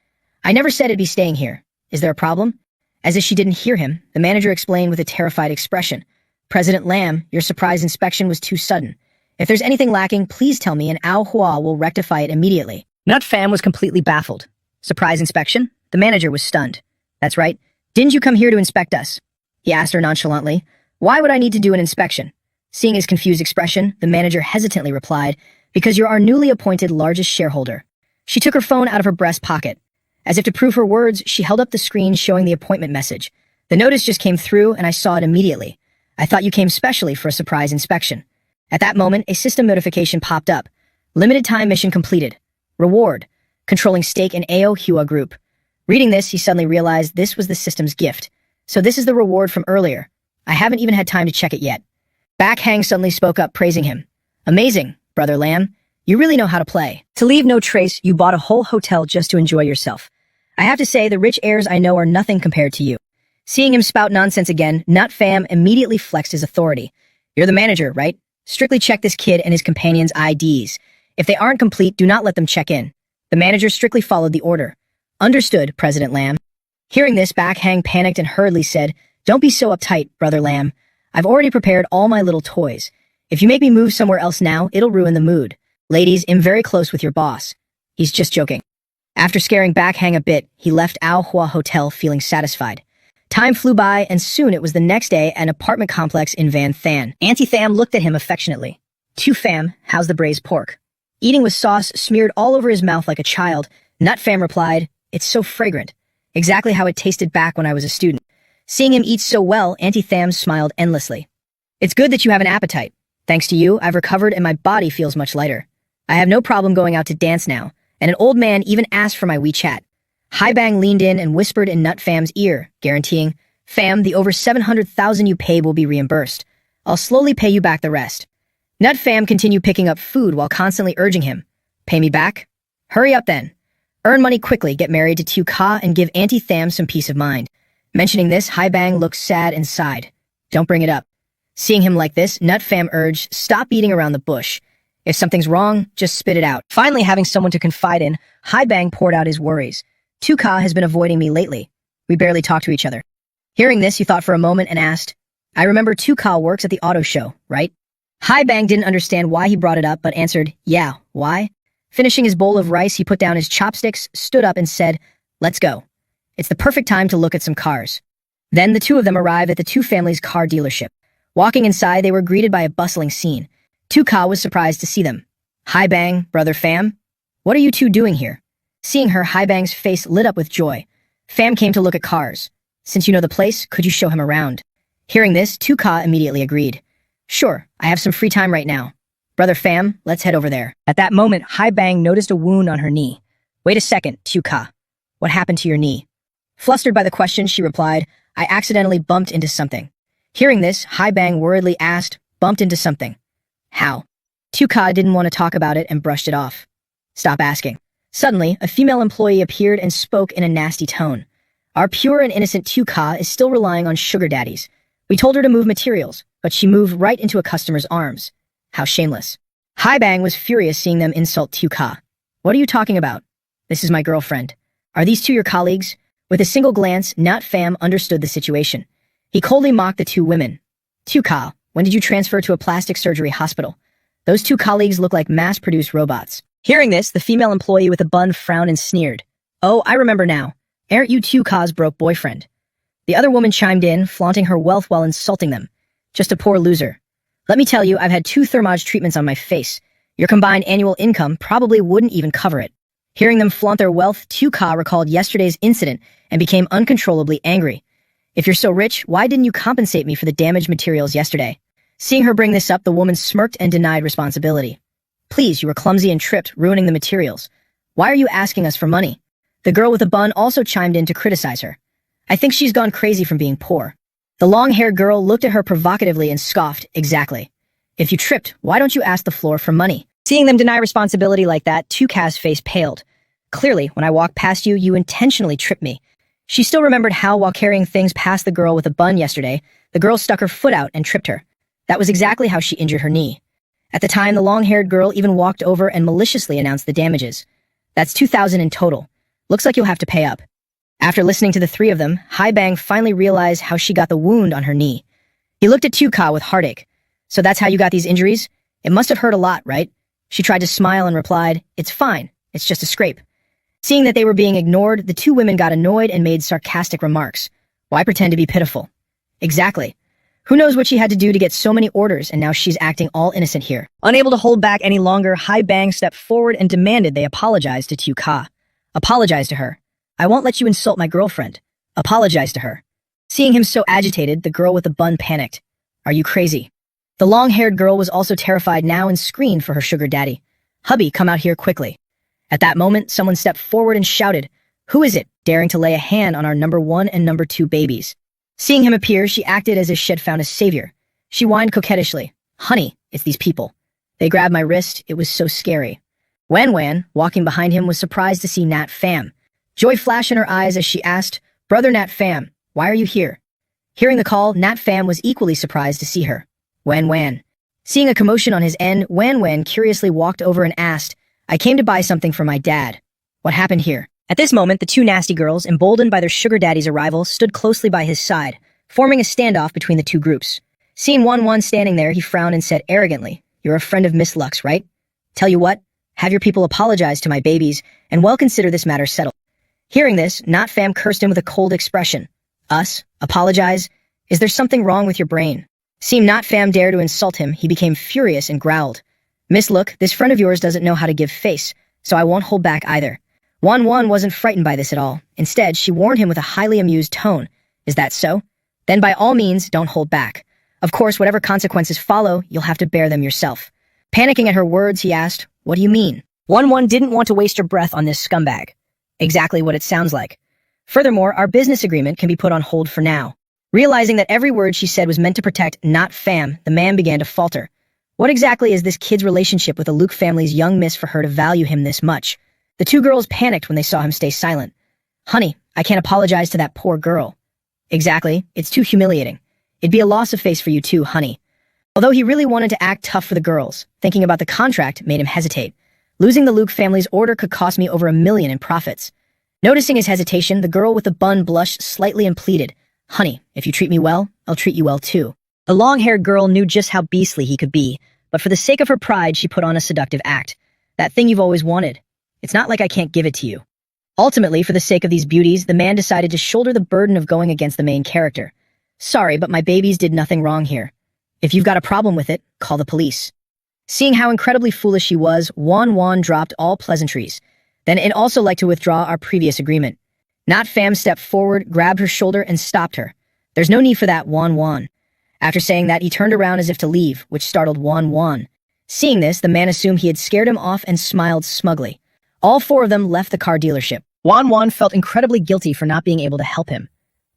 I never said I'd be staying here. Is there a problem? As if she didn't hear him, the manager explained with a terrified expression. President Lam, your surprise inspection was too sudden. If there's anything lacking, please tell me and Ao Hua will rectify it immediately. Not Fam was completely baffled. Surprise inspection? The manager was stunned. That's right. Didn't you come here to inspect us? He asked her nonchalantly. Why would I need to do an inspection? Seeing his confused expression, the manager hesitantly replied, because you're our newly appointed largest shareholder. She took her phone out of her breast pocket. As if to prove her words, she held up the screen showing the appointment message. The notice just came through and I saw it immediately. I thought you came specially for a surprise inspection. At that moment, a system notification popped up. Limited time mission completed. Reward. Controlling stake in AO Hua Group. Reading this, he suddenly realized this was the system's gift. So this is the reward from earlier. I haven't even had time to check it yet. Back Hang suddenly spoke up, praising him. Amazing, Brother Lam. You really know how to play. To leave no trace, you bought a whole hotel just to enjoy yourself. I have to say, the rich heirs I know are nothing compared to you. Seeing him spout nonsense again, Nut Fam immediately flexed his authority. You're the manager, right? Strictly check this kid and his companion's IDs. If they aren't complete, do not let them check in. The manager strictly followed the order. Understood, President Lam. Hearing this, Back Hang panicked and hurriedly said, Don't be so uptight, Brother Lam. I've already prepared all my little toys. If you make me move somewhere else now, it'll ruin the mood. Ladies, I'm very close with your boss. He's just joking. After scaring Back Hang a bit, he left Ao Hua Hotel feeling satisfied. Time flew by, and soon it was the next day at an apartment complex in Van Than. Auntie Tham looked at him affectionately. Tu Pham, how's the braised pork? Eating with sauce smeared all over his mouth like a child, Nut Pham replied, It's so fragrant. Exactly how it tasted back when I was a student. Seeing him eat so well, Auntie Tham smiled endlessly. It's good that you have an appetite. Thanks to you, I've recovered and my body feels much lighter. I have no problem going out to dance now, and an old man even asked for my WeChat. Hai Bang leaned in and whispered in Nut Fam's ear, guaranteeing, Fam, the over 700,000 you paid will be reimbursed. I'll slowly pay you back the rest. Nut Fam continued picking up food while constantly urging him, Pay me back? Hurry up then. Earn money quickly, get married to Tu Ka, and give Auntie Tham some peace of mind. Mentioning this, Hai Bang looked sad and sighed. Don't bring it up. Seeing him like this, Nut Fam urged, Stop beating around the bush. If something's wrong, just spit it out. Finally, having someone to confide in, Hai Bang poured out his worries. Tu Ka has been avoiding me lately. We barely talk to each other. Hearing this, he thought for a moment and asked, I remember Tu Ka works at the auto show, right? Hai Bang didn't understand why he brought it up, but answered, Yeah, why? Finishing his bowl of rice, he put down his chopsticks, stood up and said, Let's go. It's the perfect time to look at some cars. Then the two of them arrived at the two families' car dealership. Walking inside, they were greeted by a bustling scene. Tu Ka was surprised to see them. Hai Bang, Brother Pham, what are you two doing here? Seeing her, Hai Bang's face lit up with joy. Pham came to look at cars. Since you know the place, could you show him around? Hearing this, Tu Ka immediately agreed. Sure, I have some free time right now. Brother Pham, let's head over there. At that moment, Hai Bang noticed a wound on her knee. Wait a second, Tu Ka. What happened to your knee? Flustered by the question, she replied, I accidentally bumped into something. Hearing this, Hai Bang worriedly asked, Bumped into something? How? Tu Ka didn't want to talk about it and brushed it off. Stop asking. Suddenly, a female employee appeared and spoke in a nasty tone. Our pure and innocent Tu Ka is still relying on sugar daddies. We told her to move materials, but she moved right into a customer's arms. How shameless. Hai Bang was furious seeing them insult Tu Ka. What are you talking about? This is my girlfriend. Are these two your colleagues? With a single glance, Nut Pham understood the situation. He coldly mocked the two women. Tu Ka, when did you transfer to a plastic surgery hospital? Those two colleagues look like mass-produced robots. Hearing this, the female employee with a bun frowned and sneered. Oh, I remember now. Aren't you Tu Ka's broke boyfriend? The other woman chimed in, flaunting her wealth while insulting them. Just a poor loser. Let me tell you, I've had 2 thermage treatments on my face. Your combined annual income probably wouldn't even cover it. Hearing them flaunt their wealth, Tu Ka recalled yesterday's incident and became uncontrollably angry. If you're so rich, why didn't you compensate me for the damaged materials yesterday? Seeing her bring this up, the woman smirked and denied responsibility. Please, you were clumsy and tripped, ruining the materials. Why are you asking us for money? The girl with the bun also chimed in to criticize her. I think she's gone crazy from being poor. The long-haired girl looked at her provocatively and scoffed, exactly. If you tripped, why don't you ask the floor for money? Seeing them deny responsibility like that, Tu Ka's face paled. Clearly, when I walked past you, you intentionally tripped me. She still remembered how, while carrying things past the girl with the bun yesterday, the girl stuck her foot out and tripped her. That was exactly how she injured her knee. At the time, the long-haired girl even walked over and maliciously announced the damages. That's 2,000 in total. Looks like you'll have to pay up. After listening to the three of them, Hai Bang finally realized how she got the wound on her knee. He looked at Tu Ka with heartache. So that's how you got these injuries? It must have hurt a lot, right? She tried to smile and replied, It's fine. It's just a scrape. Seeing that they were being ignored, the two women got annoyed and made sarcastic remarks. Why pretend to be pitiful? Exactly. Who knows what she had to do to get so many orders, and now she's acting all innocent here. Unable to hold back any longer, Hai Bang stepped forward and demanded they apologize to Tu Ka. Apologize to her. I won't let you insult my girlfriend. Apologize to her. Seeing him so agitated, the girl with the bun panicked. Are you crazy? The long-haired girl was also terrified now and screamed for her sugar daddy. Hubby, come out here quickly. At that moment, someone stepped forward and shouted, Who is it, daring to lay a hand on our number 1 and number 2 babies? Seeing him appear, she acted as if she had found a savior. She whined coquettishly, Honey, it's these people. They grabbed my wrist, it was so scary. Wan Wan, walking behind him, was surprised to see Nat Pham. Joy flashed in her eyes as she asked, Brother Nat Pham, why are you here? Hearing the call, Nat Pham was equally surprised to see her. Wan Wan. Seeing a commotion on his end, Wan Wan curiously walked over and asked, I came to buy something for my dad. What happened here? At this moment, the two nasty girls, emboldened by their sugar daddy's arrival, stood closely by his side, forming a standoff between the two groups. Seeing Wan Wan standing there, he frowned and said arrogantly, You're a friend of Miss Lux, right? Tell you what, have your people apologize to my babies, and well consider this matter settled. Hearing this, Nat Pham cursed him with a cold expression. Us? Apologize? Is there something wrong with your brain? Seeing Nat Pham dare to insult him, he became furious and growled. Miss Look, this friend of yours doesn't know how to give face, so I won't hold back either. Wan Wan wasn't frightened by this at all. Instead, she warned him with a highly amused tone. Is that so? Then by all means, don't hold back. Of course, whatever consequences follow, you'll have to bear them yourself. Panicking at her words, he asked, What do you mean? Wan Wan didn't want to waste her breath on this scumbag. Exactly what it sounds like. Furthermore, our business agreement can be put on hold for now. Realizing that every word she said was meant to protect Nat Pham, the man began to falter. What exactly is this kid's relationship with the Luke family's young miss for her to value him this much? The two girls panicked when they saw him stay silent. Honey, I can't apologize to that poor girl. Exactly, it's too humiliating. It'd be a loss of face for you too, honey. Although he really wanted to act tough for the girls, thinking about the contract made him hesitate. Losing the Luke family's order could cost me over $1 million in profits. Noticing his hesitation, the girl with the bun blushed slightly and pleaded, Honey, if you treat me well, I'll treat you well too. The long-haired girl knew just how beastly he could be, but for the sake of her pride, she put on a seductive act. That thing you've always wanted. It's not like I can't give it to you. Ultimately, for the sake of these beauties, the man decided to shoulder the burden of going against the main character. Sorry, but my babies did nothing wrong here. If you've got a problem with it, call the police. Seeing how incredibly foolish she was, Wan Wan dropped all pleasantries. Then I'd also like to withdraw our previous agreement. Nat Pham stepped forward, grabbed her shoulder, and stopped her. There's no need for that, Wan Wan. After saying that, he turned around as if to leave, which startled Wan Wan. Seeing this, the man assumed he had scared him off and smiled smugly. All four of them left the car dealership. Wan Wan felt incredibly guilty for not being able to help him.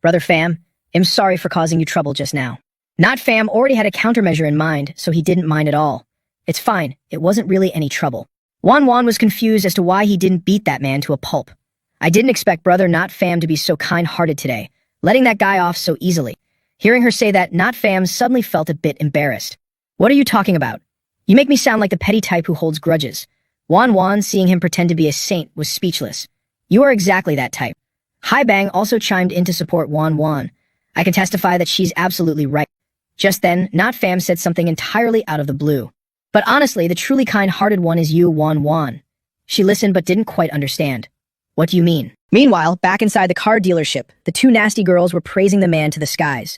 Brother Pham, I'm sorry for causing you trouble just now. Nat Pham already had a countermeasure in mind, so he didn't mind at all. It's fine, it wasn't really any trouble. Wan Wan was confused as to why he didn't beat that man to a pulp. I didn't expect Brother Nat Pham to be so kind-hearted today, letting that guy off so easily. Hearing her say that, Nat Pham suddenly felt a bit embarrassed. What are you talking about? You make me sound like the petty type who holds grudges. Wan Wan, seeing him pretend to be a saint, was speechless. You are exactly that type. Hai Bang also chimed in to support Wan Wan. I can testify that she's absolutely right. Just then, Nat Pham said something entirely out of the blue. But honestly, the truly kind-hearted one is you, Wan Wan. She listened but didn't quite understand. What do you mean? Meanwhile, back inside the car dealership, the two nasty girls were praising the man to the skies.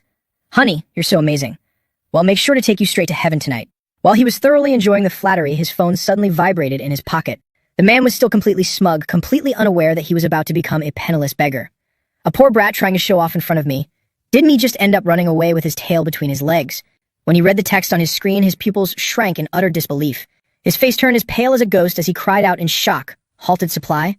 Honey, you're so amazing. Well, make sure to take you straight to heaven tonight. While he was thoroughly enjoying the flattery, his phone suddenly vibrated in his pocket. The man was still completely smug, completely unaware that he was about to become a penniless beggar. A poor brat trying to show off in front of me. Didn't he just end up running away with his tail between his legs? When he read the text on his screen, his pupils shrank in utter disbelief. His face turned as pale as a ghost as he cried out in shock. Halted supply?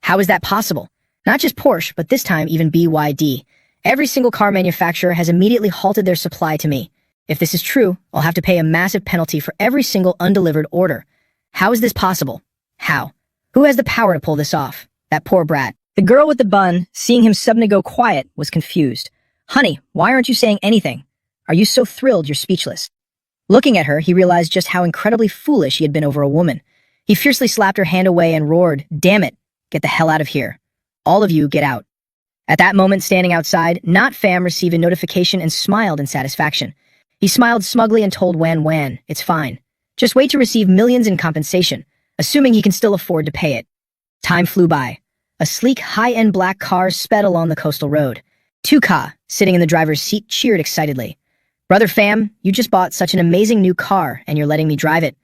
How is that possible? Not just Porsche, but this time even BYD. Every single car manufacturer has immediately halted their supply to me. If this is true, I'll have to pay a massive penalty for every single undelivered order. How is this possible? How? Who has the power to pull this off? That poor brat. The girl with the bun, seeing him suddenly go quiet, was confused. Honey, why aren't you saying anything? Are you so thrilled you're speechless? Looking at her, he realized just how incredibly foolish he had been over a woman. He fiercely slapped her hand away and roared, Damn it, get the hell out of here. All of you, get out. At that moment, standing outside, Nat Pham received a notification and smiled in satisfaction. He smiled smugly and told Wan Wan, It's fine. Just wait to receive millions in compensation, assuming he can still afford to pay it. Time flew by. A sleek, high-end black car sped along the coastal road. Tuka, sitting in the driver's seat, cheered excitedly. Brother Fam, you just bought such an amazing new car, and you're letting me drive it.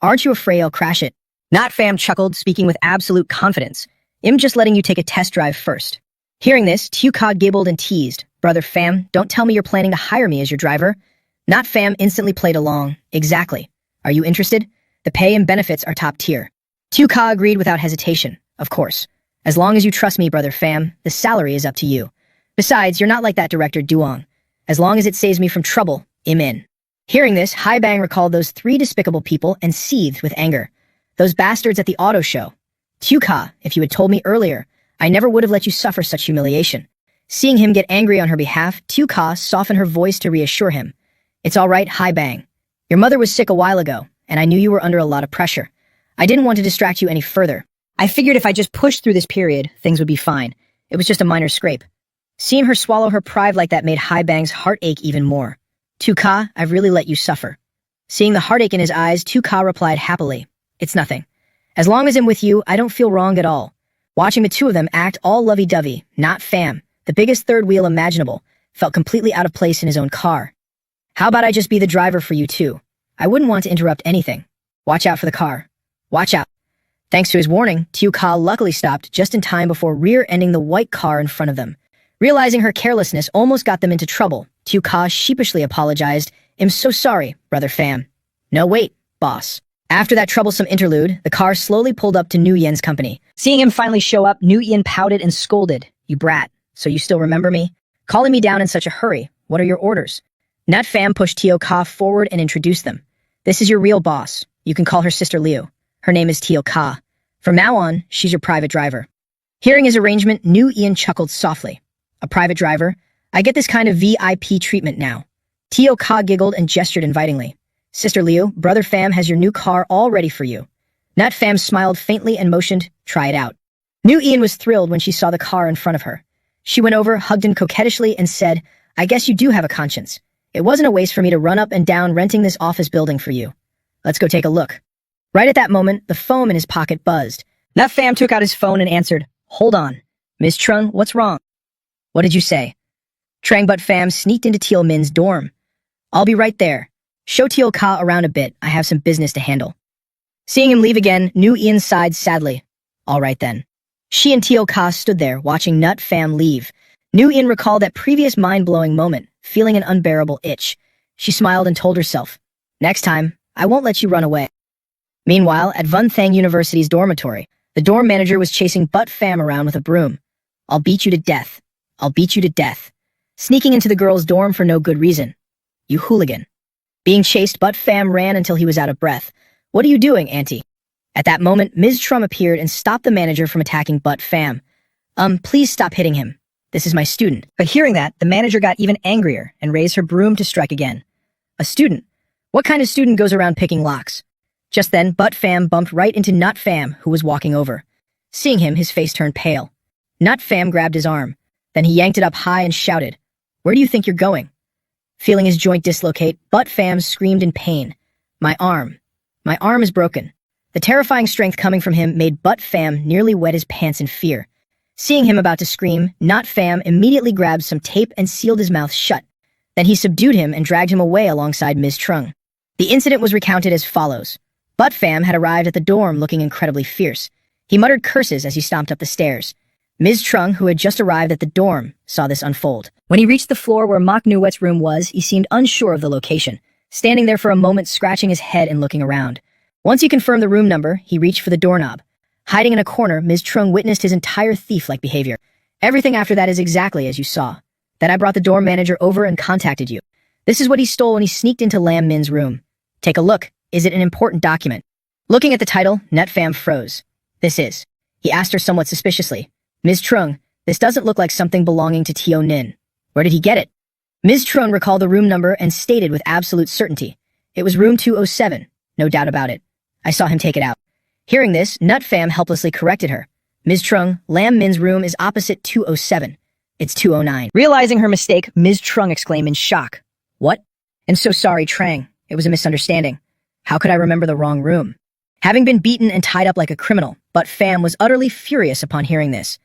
Aren't you afraid I'll crash it? Not Fam chuckled, speaking with absolute confidence. I'm just letting you take a test drive first. Hearing this, Tuka gibbled and teased. Brother Fam, don't tell me you're planning to hire me as your driver. Not Fam instantly played along. Exactly. Are you interested? The pay and benefits are top tier. Tuka agreed without hesitation. Of course. As long as you trust me, Brother Fam, the salary is up to you. Besides, you're not like that director Duong. As long as it saves me from trouble, I'm in. Hearing this, Haibang recalled those 3 despicable people and seethed with anger. Those bastards at the auto show. Tuka, if you had told me earlier, I never would have let you suffer such humiliation. Seeing him get angry on her behalf, Tuka softened her voice to reassure him. It's all right, Haibang. Your mother was sick a while ago, and I knew you were under a lot of pressure. I didn't want to distract you any further. I figured if I just pushed through this period, things would be fine. It was just a minor scrape. Seeing her swallow her pride like that made Haibang's heart ache even more. Tuka, I've really let you suffer. Seeing the heartache in his eyes, Tuka replied happily. It's nothing. As long as I'm with you, I don't feel wrong at all. Watching the two of them act all lovey-dovey, not Fam, the biggest third wheel imaginable, felt completely out of place in his own car. How about I just be the driver for you too? I wouldn't want to interrupt anything. Watch out for the car. Watch out. Thanks to his warning, Tuka luckily stopped just in time before rear-ending the white car in front of them. Realizing her carelessness almost got them into trouble, Tuka sheepishly apologized. I'm so sorry, Brother Fam. No, wait, boss. After that troublesome interlude, the car slowly pulled up to Nu Yen's company. Seeing him finally show up, Nu Yen pouted and scolded. You brat, so you still remember me? Calling me down in such a hurry. What are your orders? Nut Fam pushed Tio Ka forward and introduced them. This is your real boss. You can call her Sister Liu. Her name is Tio Ka. From now on, she's your private driver. Hearing his arrangement, Nu Yen chuckled softly. A private driver? I get this kind of VIP treatment now. Tio Ka giggled and gestured invitingly. Sister Liu, Brother Fam has your new car all ready for you. Nut Fam smiled faintly and motioned, try it out. Nu Yen was thrilled when she saw the car in front of her. She went over, hugged him coquettishly, and said, I guess you do have a conscience. It wasn't a waste for me to run up and down renting this office building for you. Let's go take a look. Right at that moment, the phone in his pocket buzzed. Nut Fam took out his phone and answered, Hold on. Miss Trung, what's wrong? What did you say? Trang But Fam sneaked into Teal Min's dorm. I'll be right there. Show Teal Ka around a bit. I have some business to handle. Seeing him leave again, Nu Yen sighed sadly. All right then. She and Teal Ka stood there, watching Nut Fam leave. Nu Yen recalled that previous mind-blowing moment, feeling an unbearable itch. She smiled and told herself, Next time, I won't let you run away. Meanwhile, at Vun Thang University's dormitory, the dorm manager was chasing Butt Fam around with a broom. I'll beat you to death. I'll beat you to death. Sneaking into the girls' dorm for no good reason. You hooligan. Being chased, Butt Fam ran until he was out of breath. What are you doing, Auntie? At that moment, Ms. Trum appeared and stopped the manager from attacking Butt Fam. Please stop hitting him. This is my student. But hearing that, the manager got even angrier and raised her broom to strike again. A student? What kind of student goes around picking locks? Just then, Butt Fam bumped right into Nut Fam, who was walking over. Seeing him, his face turned pale. Nut Fam grabbed his arm. Then he yanked it up high and shouted, Where do you think you're going? Feeling his joint dislocate, Butt Fam screamed in pain. My arm is broken. The terrifying strength coming from him made Butt Fam nearly wet his pants in fear. Seeing him about to scream, Nut Fam immediately grabbed some tape and sealed his mouth shut. Then he subdued him and dragged him away alongside Ms. Trung. The incident was recounted as follows. Butt Fam had arrived at the dorm looking incredibly fierce. He muttered curses as he stomped up the stairs. Ms. Trung, who had just arrived at the dorm, saw this unfold. When he reached the floor where Mok Nuet's room was, he seemed unsure of the location, standing there for a moment scratching his head and looking around. Once he confirmed the room number, he reached for the doorknob. Hiding in a corner, Ms. Trung witnessed his entire thief-like behavior. Everything after that is exactly as you saw. Then I brought the dorm manager over and contacted you. This is what he stole when he sneaked into Lam Min's room. Take a look. Is it an important document? Looking at the title, Nut Fam froze. This is. He asked her somewhat suspiciously. Ms. Trung, this doesn't look like something belonging to Tio Nin. Where did he get it? Ms. Trung recalled the room number and stated with absolute certainty. It was room 207, no doubt about it. I saw him take it out. Hearing this, Nut Fam helplessly corrected her. Ms. Trung, Lam Min's room is opposite 207. It's 209. Realizing her mistake, Ms. Trung exclaimed in shock. What? And so sorry, Trang. It was a misunderstanding. How could I remember the wrong room? Having been beaten and tied up like a criminal, Butt Fam was utterly furious upon hearing this.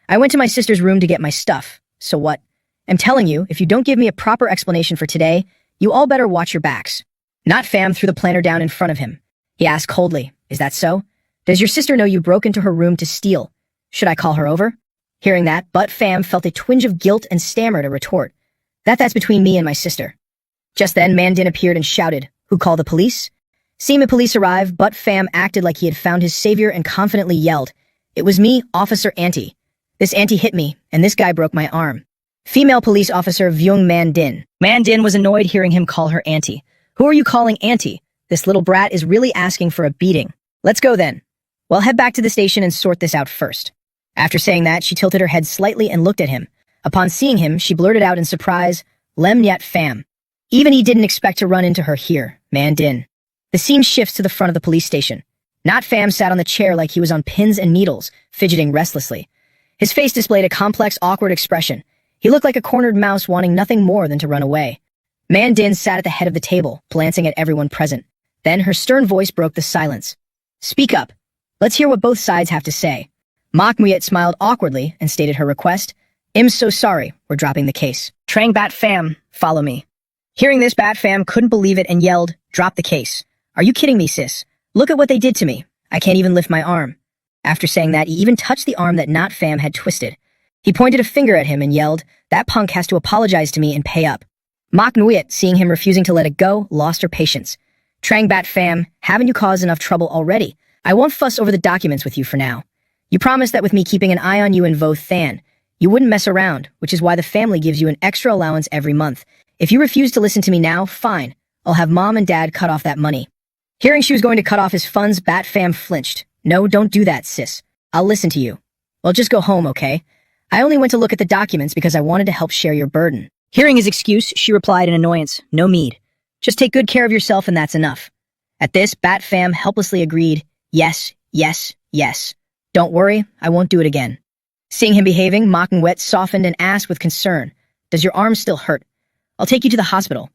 I went to my sister's room to get my stuff. So what? I'm telling you, if you don't give me a proper explanation for today, you all better watch your backs. Not Fam threw the planner down in front of him. He asked coldly, is that so? Does your sister know you broke into her room to steal? Should I call her over? Hearing that, But Fam felt a twinge of guilt and stammered a retort. That's between me and my sister. Just then, Mandin appeared and shouted, who called the police? Seeing the police arrive, But Fam acted like he had found his savior and confidently yelled, it was me, Officer Auntie. This auntie hit me, and this guy broke my arm. Female police officer Vyung Mandin. Mandin was annoyed hearing him call her auntie. Who are you calling auntie? This little brat is really asking for a beating. Let's go then. Well, head back to the station and sort this out first. After saying that, she tilted her head slightly and looked at him. Upon seeing him, she blurted out in surprise, Lem Nyat Fam. Even he didn't expect to run into her here, Mandin. The scene shifts to the front of the police station. Not Fam sat on the chair like he was on pins and needles, fidgeting restlessly. His face displayed a complex, awkward expression. He looked like a cornered mouse wanting nothing more than to run away. Mandin sat at the head of the table, glancing at everyone present. Then her stern voice broke the silence. Speak up. Let's hear what both sides have to say. Mak Muyet smiled awkwardly and stated her request. I'm so sorry, we're dropping the case. Trang Bat Fam, follow me. Hearing this, Bat Fam couldn't believe it and yelled, drop the case. Are you kidding me, sis? Look at what they did to me. I can't even lift my arm. After saying that, he even touched the arm that Not Fam had twisted. He pointed a finger at him and yelled, that punk has to apologize to me and pay up. Mak Nguyet, seeing him refusing to let it go, lost her patience. Trang Bat Fam, haven't you caused enough trouble already? I won't fuss over the documents with you for now. You promised that with me keeping an eye on you and Vo Than, you wouldn't mess around, which is why the family gives you an extra allowance every month. If you refuse to listen to me now, fine. I'll have mom and dad cut off that money. Hearing she was going to cut off his funds, Bat Fam flinched. No, don't do that, sis. I'll listen to you. Well, just go home, okay? I only went to look at the documents because I wanted to help share your burden. Hearing his excuse, she replied in annoyance, no need. Just take good care of yourself and that's enough. At this, Bat Fam helplessly agreed, yes, yes, yes. Don't worry, I won't do it again. Seeing him behaving, Mak Nguyet softened and asked with concern, does your arm still hurt? I'll take you to the hospital.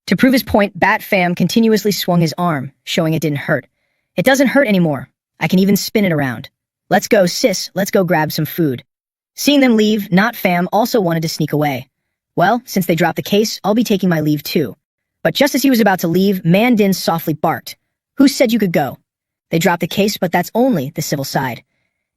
To prove his point, Bat Fam continuously swung his arm, showing it didn't hurt. It doesn't hurt anymore. I can even spin it around. Let's go, sis, let's go grab some food. Seeing them leave, Not Fam also wanted to sneak away. Well, since they dropped the case, I'll be taking my leave too. But just as he was about to leave, Mandin softly barked. Who said you could go? They dropped the case, but that's only the civil side.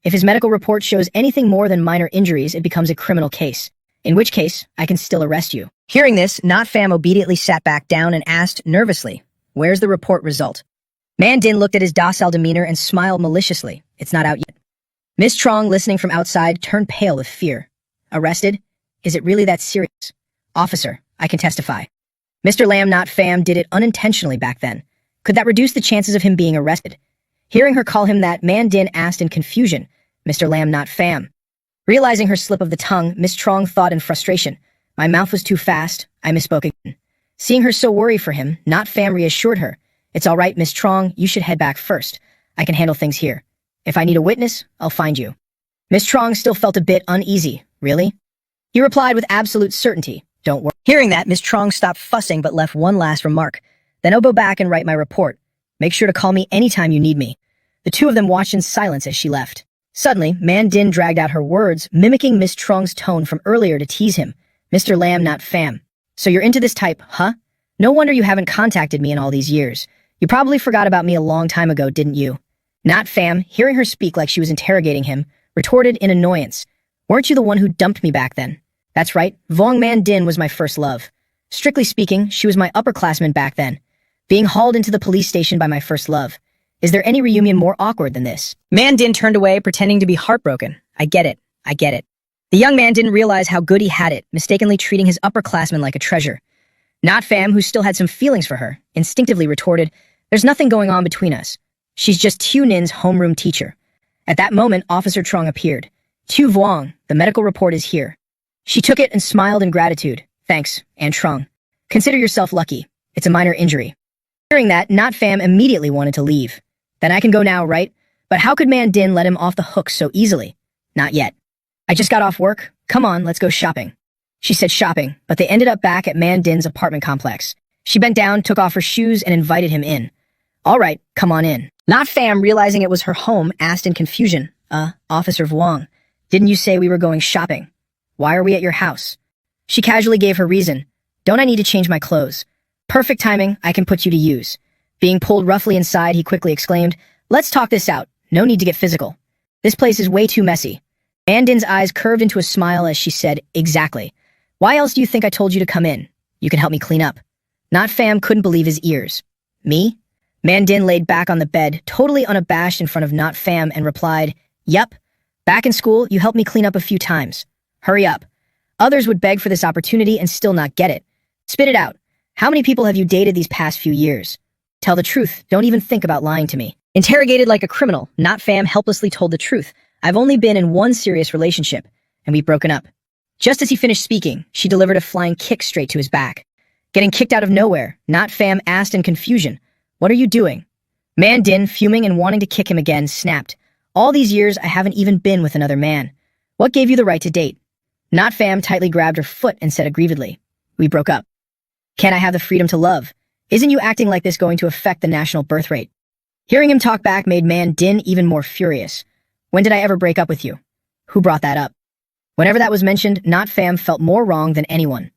If his medical report shows anything more than minor injuries, it becomes a criminal case. In which case, I can still arrest you. Hearing this, Not Fam obediently sat back down and asked nervously, where's the report result? Mandin looked at his docile demeanor and smiled maliciously. It's not out yet. Miss Trong, listening from outside, turned pale with fear. Arrested? Is it really that serious? Officer, I can testify. Mr. Lam Not Fam did it unintentionally back then. Could that reduce the chances of him being arrested? Hearing her call him that, Mandin asked in confusion, Mr. Lam Not Fam. Realizing her slip of the tongue, Miss Trong thought in frustration, my mouth was too fast, I misspoke again. Seeing her so worried for him, Not Fam reassured her, it's all right, Miss Trong, you should head back first. I can handle things here. If I need a witness, I'll find you. Miss Trong still felt a bit uneasy. Really? He replied with absolute certainty, don't worry. Hearing that, Miss Trong stopped fussing but left one last remark. Then I'll go back and write my report. Make sure to call me anytime you need me. The two of them watched in silence as she left. Suddenly, Mandin dragged out her words, mimicking Miss Trong's tone from earlier to tease him. Mr. Lam Not Fam. So you're into this type, huh? No wonder you haven't contacted me in all these years. You probably forgot about me a long time ago, didn't you? Not Fam, hearing her speak like she was interrogating him, retorted in annoyance. Weren't you the one who dumped me back then? That's right, Vong Mandin was my first love. Strictly speaking, she was my upperclassman back then. Being hauled into the police station by my first love. Is there any reunion more awkward than this? Mandin turned away, pretending to be heartbroken. I get it. I get it. The young man didn't realize how good he had it, mistakenly treating his upperclassman like a treasure. Not Fam, who still had some feelings for her, instinctively retorted, there's nothing going on between us. She's just Tu Nin's homeroom teacher. At that moment, Officer Trong appeared. Tu Vuong, the medical report is here. She took it and smiled in gratitude. Thanks, Aunt Trong. Consider yourself lucky. It's a minor injury. Hearing that, Not Fam immediately wanted to leave. Then I can go now, right? But how could Mandin let him off the hook so easily? Not yet. I just got off work. Come on, let's go shopping. She said shopping, but they ended up back at Mandin's apartment complex. She bent down, took off her shoes, and invited him in. All right, come on in. Not Fam, realizing it was her home, asked in confusion, Officer Vuong, Didn't you say we were going shopping? Why are we at your house? She casually gave her reason. Don't I need to change my clothes? Perfect timing, I can put you to use. Being pulled roughly inside, he quickly exclaimed, let's talk this out. No need to get physical. This place is way too messy. Mandin's eyes curved into a smile as she said, exactly. Why else do you think I told you to come in? You can help me clean up. Not Fam couldn't believe his ears. Me? Mandin laid back on the bed, totally unabashed in front of Not Fam, and replied, yup. Back in school, you helped me clean up a few times. Hurry up. Others would beg for this opportunity and still not get it. Spit it out. How many people have you dated these past few years? Tell the truth. Don't even think about lying to me. Interrogated like a criminal, Not Fam helplessly told the truth. I've only been in one serious relationship, and we've broken up. Just as he finished speaking, she delivered a flying kick straight to his back. Getting kicked out of nowhere, Not Fam asked in confusion, what are you doing? Mandin, fuming and wanting to kick him again, snapped. All these years, I haven't even been with another man. What gave you the right to date? Not Fam tightly grabbed her foot and said aggrievedly, we broke up. Can I have the freedom to love? Isn't you acting like this going to affect the national birth rate? Hearing him talk back made Mandin even more furious. When did I ever break up with you? Who brought that up? Whenever that was mentioned, Not Fam felt more wrong than anyone.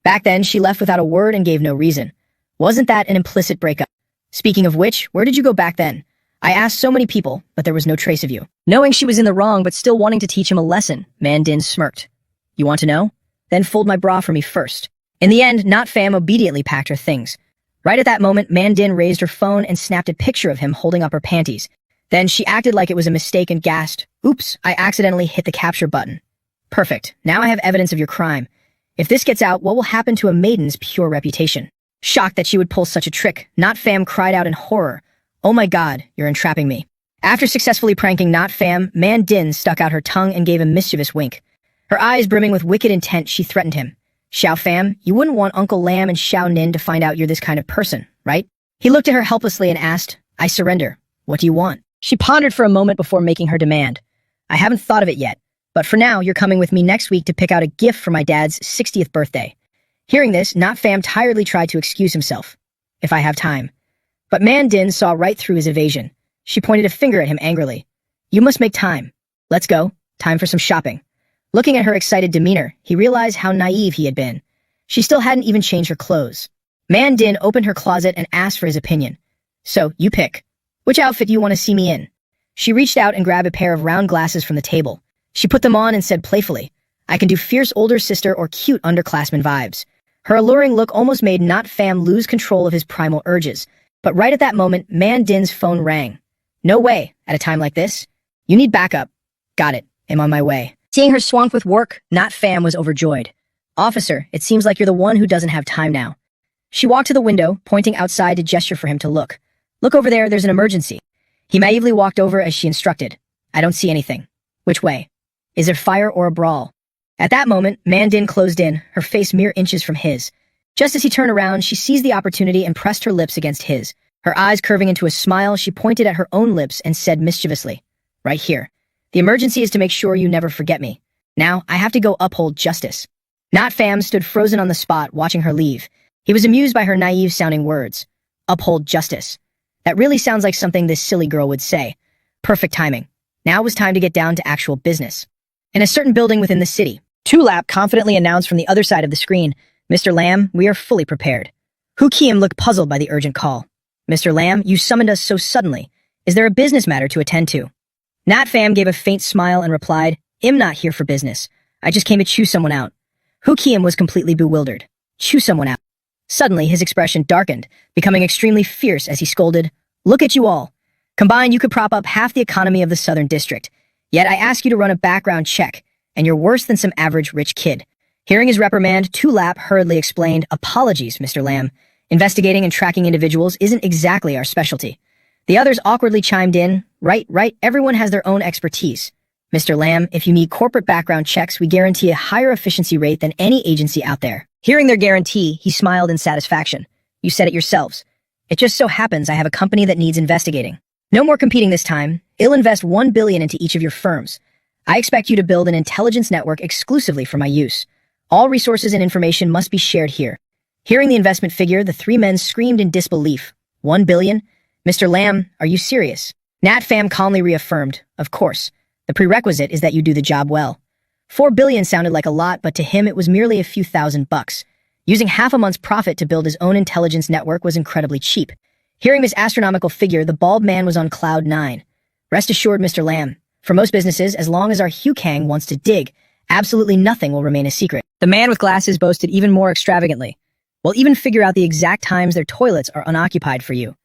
Back then, she left without a word and gave no reason. Wasn't that an implicit breakup? Speaking of which, where did you go back then? I asked so many people, but there was no trace of you. Knowing she was in the wrong but still wanting to teach him a lesson, Mandin smirked. You want to know? Then fold my bra for me first. In the end, Not Fam obediently packed her things. Right at that moment, Mandin raised her phone and snapped a picture of him holding up her panties. Then she acted like it was a mistake and gasped, oops, I accidentally hit the capture button. Perfect. Now I have evidence of your crime. If this gets out, what will happen to a maiden's pure reputation? Shocked that she would pull such a trick, Not Fam cried out in horror. Oh my god, you're entrapping me. After successfully pranking Not Fam, Mandin stuck out her tongue and gave a mischievous wink. Her eyes brimming with wicked intent, she threatened him. Xiao Fam, you wouldn't want Uncle Lam and Xiao Nin to find out you're this kind of person, right? He looked at her helplessly and asked, I surrender. What do you want? She pondered for a moment before making her demand. I haven't thought of it yet, but for now, you're coming with me next week to pick out a gift for my dad's 60th birthday. Hearing this, Not Fam tiredly tried to excuse himself. If I have time. But Mandin saw right through his evasion. She pointed a finger at him angrily. You must make time. Let's go. Time for some shopping. Looking at her excited demeanor, he realized how naive he had been. She still hadn't even changed her clothes. Mandin opened her closet and asked for his opinion. So, you pick. Which outfit do you want to see me in? She reached out and grabbed a pair of round glasses from the table. She put them on and said playfully, I can do fierce older sister or cute underclassman vibes. Her alluring look almost made Not Fam lose control of his primal urges. But right at that moment, Mandin's phone rang. No way, at a time like this. You need backup. Got it. I'm on my way. Seeing her swamped with work, Not Fam was overjoyed. Officer, it seems like you're the one who doesn't have time now. She walked to the window, pointing outside to gesture for him to look. Look over there, there's an emergency. He naively walked over as she instructed. I don't see anything. Which way? Is there fire or a brawl? At that moment, Mandin closed in, her face mere inches from his. Just as he turned around, she seized the opportunity and pressed her lips against his. Her eyes curving into a smile, she pointed at her own lips and said mischievously, right here. The emergency is to make sure you never forget me. Now, I have to go uphold justice. Not Fam stood frozen on the spot, watching her leave. He was amused by her naive-sounding words. Uphold justice. That really sounds like something this silly girl would say. Perfect timing. Now it was time to get down to actual business. In a certain building within the city, Tulap confidently announced from the other side of the screen, Mr. Lam, we are fully prepared. Hu Kiem looked puzzled by the urgent call. Mr. Lam, you summoned us so suddenly. Is there a business matter to attend to? Nat Fam gave a faint smile and replied, I'm not here for business. I just came to chew someone out. Hu Kiem was completely bewildered. Chew someone out. Suddenly, his expression darkened, becoming extremely fierce as he scolded, Look at you all. Combined, you could prop up half the economy of the Southern District. Yet I ask you to run a background check, and you're worse than some average rich kid. Hearing his reprimand, Tulap hurriedly explained, Apologies, Mr. Lam. Investigating and tracking individuals isn't exactly our specialty. The others awkwardly chimed in, Right, everyone has their own expertise. Mr. Lam, if you need corporate background checks, we guarantee a higher efficiency rate than any agency out there. Hearing their guarantee, he smiled in satisfaction. You said it yourselves. It just so happens I have a company that needs investigating. No more competing this time. I'll invest $1 billion into each of your firms. I expect you to build an intelligence network exclusively for my use. All resources and information must be shared here. Hearing the investment figure, the three men screamed in disbelief. $1 billion? Mr. Lam, are you serious? Nat Fam calmly reaffirmed, Of course. The prerequisite is that you do the job well. 4 billion sounded like a lot, but to him it was merely a few $1,000s. Using half a month's profit to build his own intelligence network was incredibly cheap. Hearing this astronomical figure, the bald man was on cloud 9. Rest assured, Mr. Lam, for most businesses, as long as our Hugh Kang wants to dig, absolutely nothing will remain a secret. The man with glasses boasted even more extravagantly. We'll even figure out the exact times their toilets are unoccupied for you.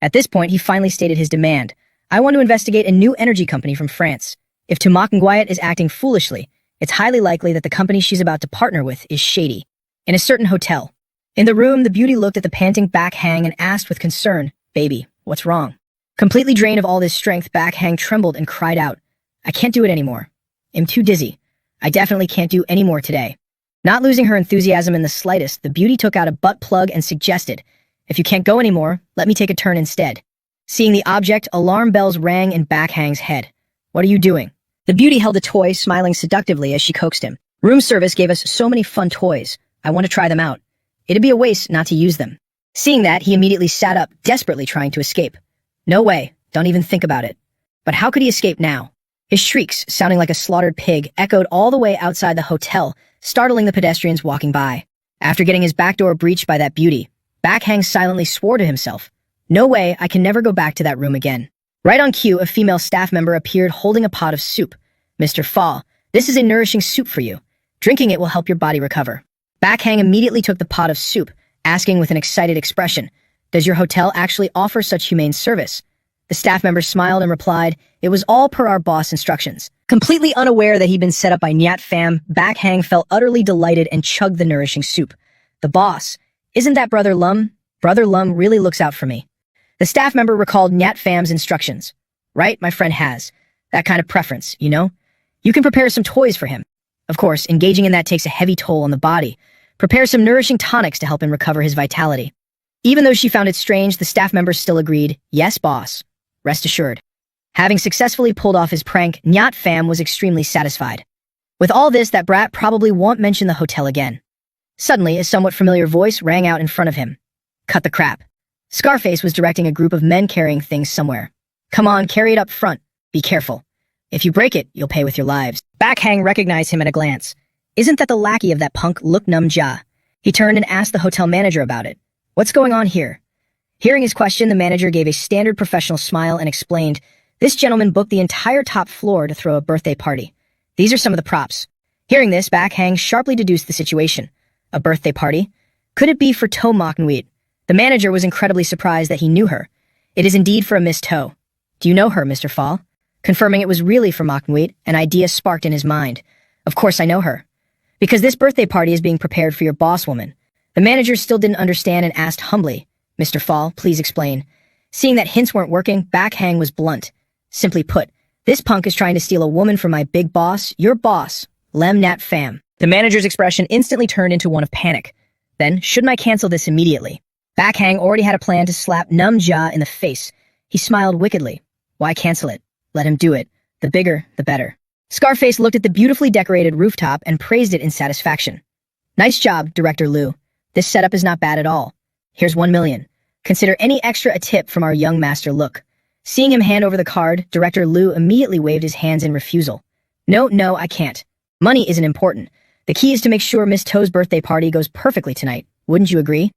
At this point, he finally stated his demand. I want to investigate a new energy company from France. If Tumak Nguyen is acting foolishly, it's highly likely that the company she's about to partner with is shady. In a certain hotel. In the room, the beauty looked at the panting Back Hang and asked with concern, "Baby, what's wrong?" Completely drained of all this strength, Back Hang trembled and cried out, "I can't do it anymore. I'm too dizzy. I definitely can't do any more today." Not losing her enthusiasm in the slightest, the beauty took out a butt plug and suggested, "If you can't go anymore, let me take a turn instead." Seeing the object, alarm bells rang in Back Hang's head. "What are you doing?" The beauty held the toy, smiling seductively as she coaxed him. "Room service gave us so many fun toys. I want to try them out. It'd be a waste not to use them." Seeing that, he immediately sat up, desperately trying to escape. No way, don't even think about it. But how could he escape now? His shrieks, sounding like a slaughtered pig, echoed all the way outside the hotel, startling the pedestrians walking by. After getting his back door breached by that beauty, Back Hang silently swore to himself, "No way, I can never go back to that room again." Right on cue, a female staff member appeared holding a pot of soup. "Mr. Fa, this is a nourishing soup for you. Drinking it will help your body recover." Back Hang immediately took the pot of soup, asking with an excited expression, "Does your hotel actually offer such humane service?" The staff member smiled and replied, "It was all per our boss instructions." Completely unaware that he'd been set up by Nyat Pham, Back Hang felt utterly delighted and chugged the nourishing soup. "The boss, isn't that Brother Lum? Brother Lum really looks out for me." The staff member recalled Nyat Pham's instructions. "Right, my friend has. That kind of preference, you know? You can prepare some toys for him. Of course, engaging in that takes a heavy toll on the body. Prepare some nourishing tonics to help him recover his vitality." Even though she found it strange, the staff member still agreed, "Yes, boss. Rest assured." Having successfully pulled off his prank, Nyat Pham was extremely satisfied. With all this, that brat probably won't mention the hotel again. Suddenly, a somewhat familiar voice rang out in front of him. "Cut the crap." Scarface was directing a group of men carrying things somewhere. "Come on, carry it up front. Be careful. If you break it, you'll pay with your lives." Back Hang recognized him at a glance. Isn't that the lackey of that punk Look Num Ja? He turned and asked the hotel manager about it. "What's going on here?" Hearing his question, the manager gave a standard professional smile and explained, "This gentleman booked the entire top floor to throw a birthday party. These are some of the props." Hearing this, Back Hang sharply deduced the situation. A birthday party? Could it be for To Mok Nguyen? The manager was incredibly surprised that he knew her. "It is indeed for a Miss To. Do you know her, Mr. Fall?" Confirming it was really for Mok Nguyen, an idea sparked in his mind. "Of course I know her. Because this birthday party is being prepared for your boss woman." The manager still didn't understand and asked humbly, "Mr. Fall, please explain." Seeing that hints weren't working, Back Hang was blunt. "Simply put, this punk is trying to steal a woman from my big boss, your boss, Lem Nat Pham." The manager's expression instantly turned into one of panic. Then, shouldn't I cancel this immediately? Back Hang already had a plan to slap Num Ja in the face. He smiled wickedly. Why cancel it? Let him do it. The bigger, the better. Scarface looked at the beautifully decorated rooftop and praised it in satisfaction. "Nice job, Director Liu. This setup is not bad at all. Here's 1 million. Consider any extra a tip from our young master Look." Seeing him hand over the card, Director Liu immediately waved his hands in refusal. No, I can't. Money isn't important. The key is to make sure Miss To's birthday party goes perfectly tonight. Wouldn't you agree?"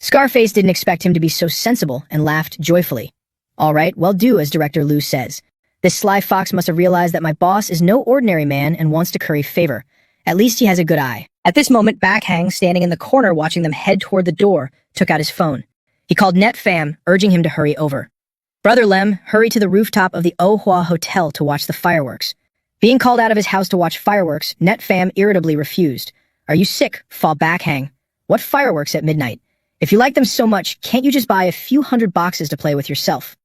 Scarface didn't expect him to be so sensible and laughed joyfully. "All right, well do as Director Liu says. This sly fox must have realized that my boss is no ordinary man and wants to curry favor. At least he has a good eye." At this moment, Back Hang, standing in the corner watching them head toward the door, took out his phone. He called Net Pham, urging him to hurry over. Brother Lem hurried to the rooftop of the Oh Hua Hotel to watch the fireworks. Being called out of his house to watch fireworks, Net Pham irritably refused. "Are you sick, Fa Back Hang? What fireworks at midnight? If you like them so much, can't you just buy a few hundred boxes to play with yourself?"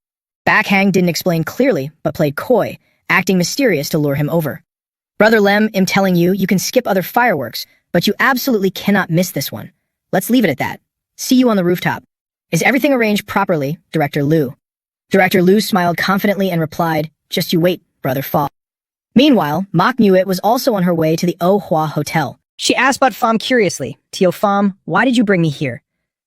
Back Hang didn't explain clearly, but played coy, acting mysterious to lure him over. "Brother Lem, I'm telling you, you can skip other fireworks, but you absolutely cannot miss this one. Let's leave it at that. See you on the rooftop. Is everything arranged properly, Director Liu?" Director Liu smiled confidently and replied, "Just you wait, Brother Fa." Meanwhile, Mok Nguyen was also on her way to the Oh Hua Hotel. She asked But Pham curiously, "Tio Pham, why did you bring me here?"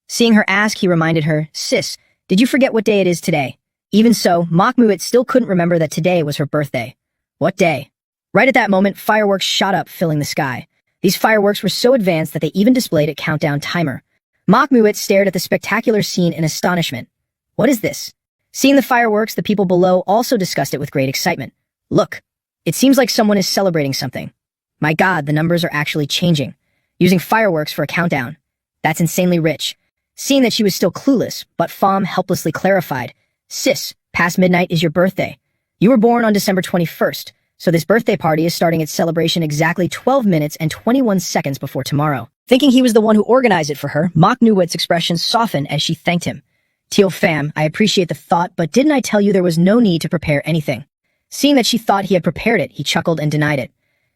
Seeing her ask, he reminded her, "Sis, did you forget what day it is today?" Even so, Mok Nguyen still couldn't remember that today was her birthday. What day? Right at that moment, fireworks shot up, filling the sky. These fireworks were so advanced that they even displayed a countdown timer. Manhwa stared at the spectacular scene in astonishment. What is this? Seeing the fireworks, the people below also discussed it with great excitement. Look, it seems like someone is celebrating something. My God, the numbers are actually changing. Using fireworks for a countdown. That's insanely rich. Seeing that she was still clueless, but Pham helplessly clarified. Sis, past midnight is your birthday. You were born on December 21st, so this birthday party is starting its celebration exactly 12 minutes and 21 seconds before tomorrow. Thinking he was the one who organized it for her, Manhwa's expression softened as she thanked him. Tio Pham, I appreciate the thought, but didn't I tell you there was no need to prepare anything? Seeing that she thought he had prepared it, he chuckled and denied it.